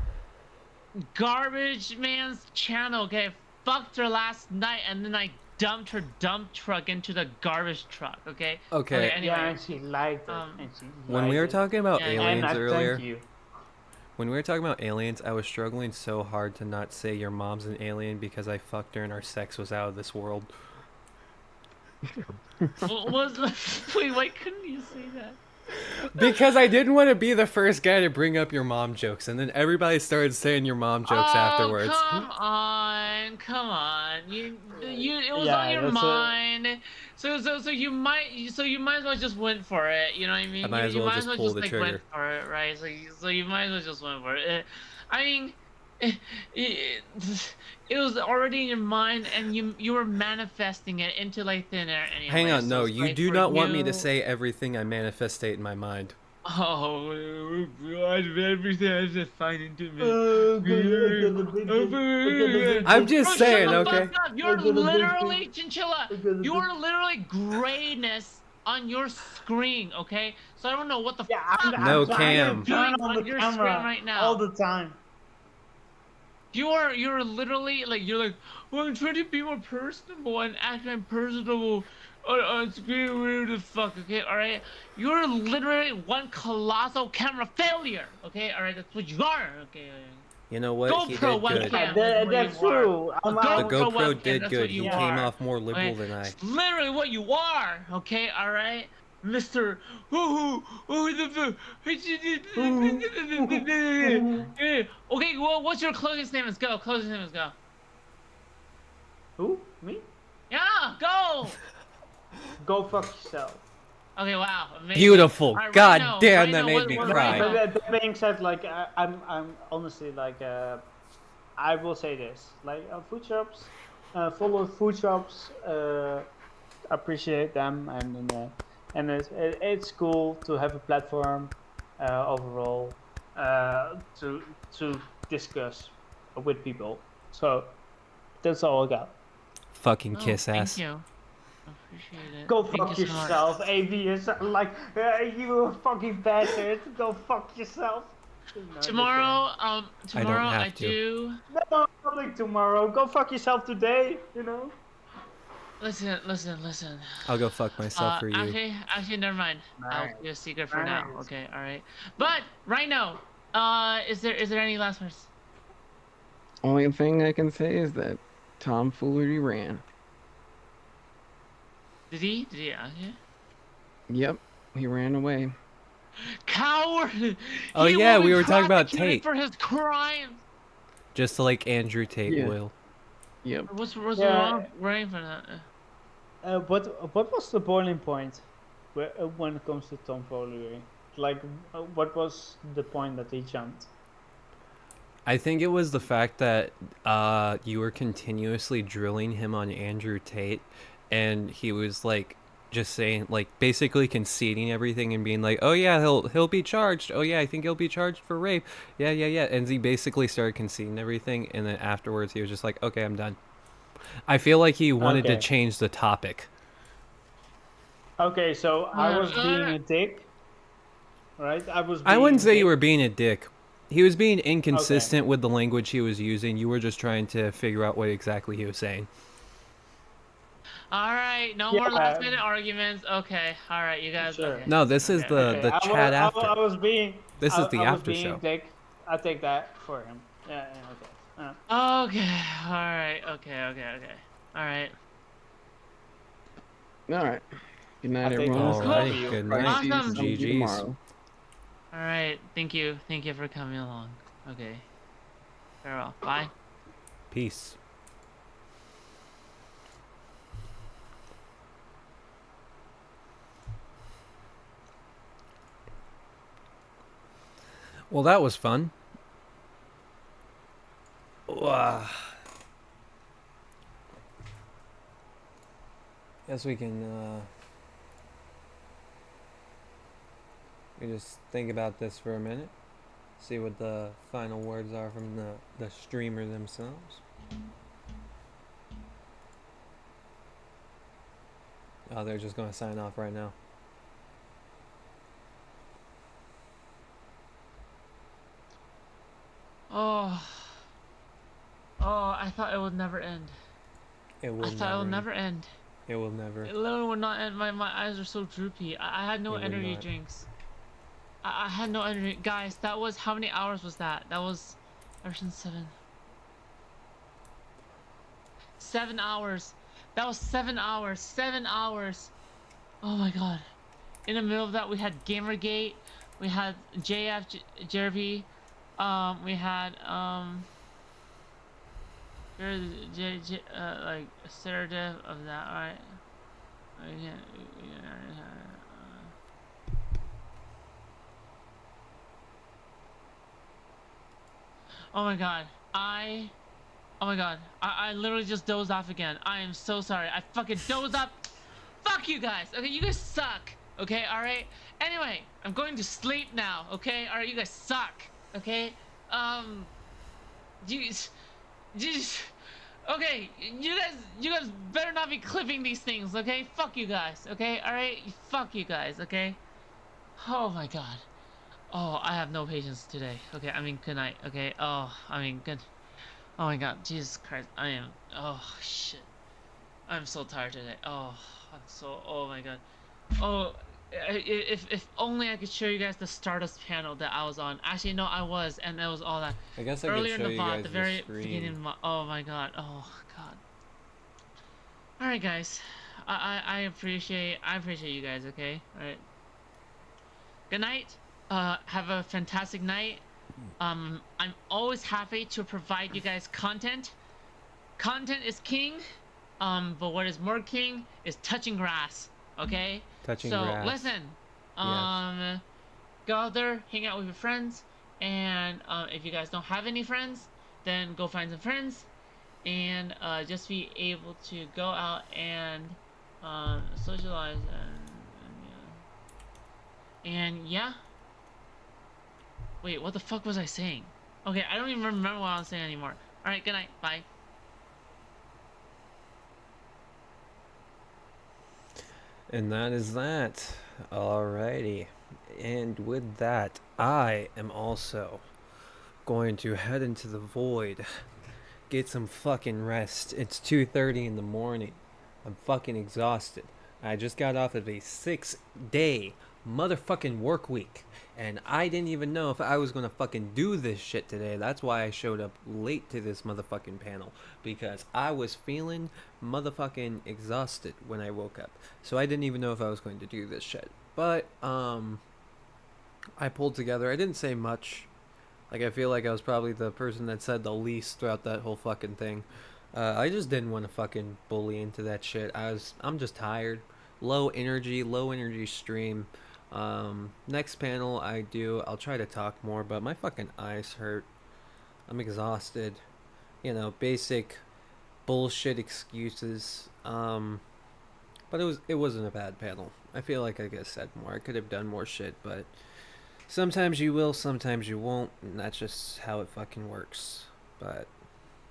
garbage man's channel. Okay, fucked her last night, and then I dumped her dump truck into the garbage truck. Okay. Okay. Anyway, Yeah, and she liked it. And she When we were talking about aliens and earlier, thank you. when we were talking about aliens, I was struggling so hard to not say your mom's an alien because I fucked her and our sex was out of this world. Wait, why couldn't you say that? Because I didn't want to be the first guy to bring up your mom jokes, and then everybody started saying your mom jokes afterwards. Come on. It was Yeah, on your that's mind. So you might as well just went for it. You know what I mean? I might as well just pull the trigger. Went for it, right? So you might as well just went for it. I mean, it was already in your mind, and you were manifesting it into like thin air anyway. Hang on, no, so it's you like do for not want me to you- say everything I manifestate in my mind. Oh, everything I just find into me. I'm just Bro, saying, shut the okay? fuck up. You're literally, Chinchilla, you're literally grayness on your screen, okay? So I don't know what the fuck No, you're Cam. doing on your screen right now. all the time. You're literally like, well, I'm trying to be more personable and act like personable on screen, whatever the fuck, okay, alright? You're literally one colossal camera failure, okay, alright? That's what you are, okay? You know what? He GoPro did one good. cam. That's true. The GoPro webcam, did that's good. what He you came are. off more liberal Okay? than I. It's literally what you are, okay, alright? Mr. Okay, well, what's your closing statements? Go, closing statements, go. Who? Me? Yeah, go! Go fuck yourself. Okay, wow. Amazing. Beautiful. All right, God Rhino, damn, Rhino, that made me cry. But that being said, like I'm honestly like I will say this, like food shops, follow food shops, appreciate them, and it's cool to have a platform overall to discuss with people. So that's all I got. Fucking kiss thank ass. you. Appreciate it. Go Thank fuck you so much. yourself, AV. Like you fucking bastard. Go fuck yourself. Tomorrow, have I to. do. No, not like tomorrow. Go fuck yourself today. You know. Listen. I'll go fuck myself for you. Actually, never mind. I'll Nice. do a secret for now. Nice. Okay, all right. But right now, is there any last words? Only thing I can say is that tomfoolery ran. Did he? Yeah. Yep, he ran away. Coward! Oh, He yeah, will be we were talking about prosecuted Tate. for his crimes. Just like Andrew Tate Yeah. will. Yep. What's Yeah. wrong running for that? What was the boiling point when it comes to tomfoolery? Like, what was the point that he jumped? I think it was the fact that you were continuously drilling him on Andrew Tate, and he was like just saying, like, basically conceding everything and being like, oh yeah, he'll be charged. Oh yeah, I think he'll be charged for rape. Yeah. And he basically started conceding everything, and then afterwards he was just like, okay, I'm done. I feel like he wanted to Okay. change the topic. Okay, so I was being a dick, right? I wouldn't say being you were being a dick. He was being inconsistent with the language he was using. You were just trying to figure out what exactly he was saying. All right, no more last minute arguments. Okay, all right, you guys. Sure. Okay. No, this is the Okay, chat after. I was being. This is the I was after being show. a dick. I take that for him. Yeah. Okay. Okay, all right, okay. All right. All right. Good night, I think everyone. that's Alright, good night. Awesome. See you GG's. tomorrow. All right, thank you for coming along. Okay. Farewell. Bye. Peace. Well, that was fun. Wow. Guess we can we just think about this for a minute. See what the final words are from the streamer themselves. Oh, they're just going to sign off right now. Oh, I thought it would never end. will I thought it will never end. It will never. It literally will not end. My eyes are so droopy. I had no energy drinks. I had no energy. Guys, that was, how many hours was that? That was, ever since 7. 7 hours. That was 7 hours. 7 hours. Oh my god. In the middle of that, we had Gamergate. We had JF Jervy. We had like Sarah of that, right? Oh my god, I literally just dozed off again. I am so sorry. I fucking dozed off. Fuck you guys. Okay, you guys suck. Okay, alright? Anyway, I'm going to sleep now, okay? Alright, you guys suck. Okay? Okay, you guys better not be clipping these things, okay? Fuck you guys, okay? Alright? Fuck you guys, okay? Oh my god. Oh, I have no patience today. Okay, I mean, good night, okay? Oh, I mean, good. Oh my god, Jesus Christ, I am, oh shit. I'm so tired today. Oh, I'm so, oh my god. Oh, if only I could show you guys the Stardust panel that I was on. Actually, no, I was, and that was all that. I guess I earlier could show in the you VOD, guys the very the screen. beginning of my, oh my god, oh god. All right, guys, I appreciate you guys. Okay, all right. Good night. Have a fantastic night. I'm always happy to provide you guys content. Content is king. But what is more king is touching grass. Okay. Touching so grass. Listen. Go out there, hang out with your friends, and if you guys don't have any friends, then go find some friends, and just be able to go out and socialize and yeah. Wait, what the fuck was I saying? Okay, I don't even remember what I was saying anymore. All right, good night. Bye. And that is that. Alrighty. And with that, I am also going to head into the void. Get some fucking rest. It's 2:30 in the morning. I'm fucking exhausted. I just got off of a 6-day motherfucking work week. And I didn't even know if I was gonna fucking do this shit today. That's why I showed up late to this motherfucking panel. Because I was feeling motherfucking exhausted when I woke up. So I didn't even know if I was going to do this shit. But, I pulled together. I didn't say much. Like, I feel like I was probably the person that said the least throughout that whole fucking thing. I just didn't want to fucking bully into that shit. I'm just tired. Low energy stream. Next panel I'll try to talk more, but my fucking eyes hurt. I'm exhausted. You know, basic bullshit excuses. But it wasn't a bad panel. I feel like I could have said more. I could have done more shit, but sometimes you will, sometimes you won't, and that's just how it fucking works. But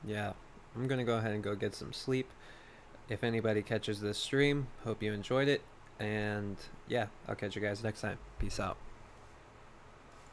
yeah, I'm gonna go ahead and go get some sleep. If anybody catches this stream, hope you enjoyed it. And yeah, I'll catch you guys next time. Peace out.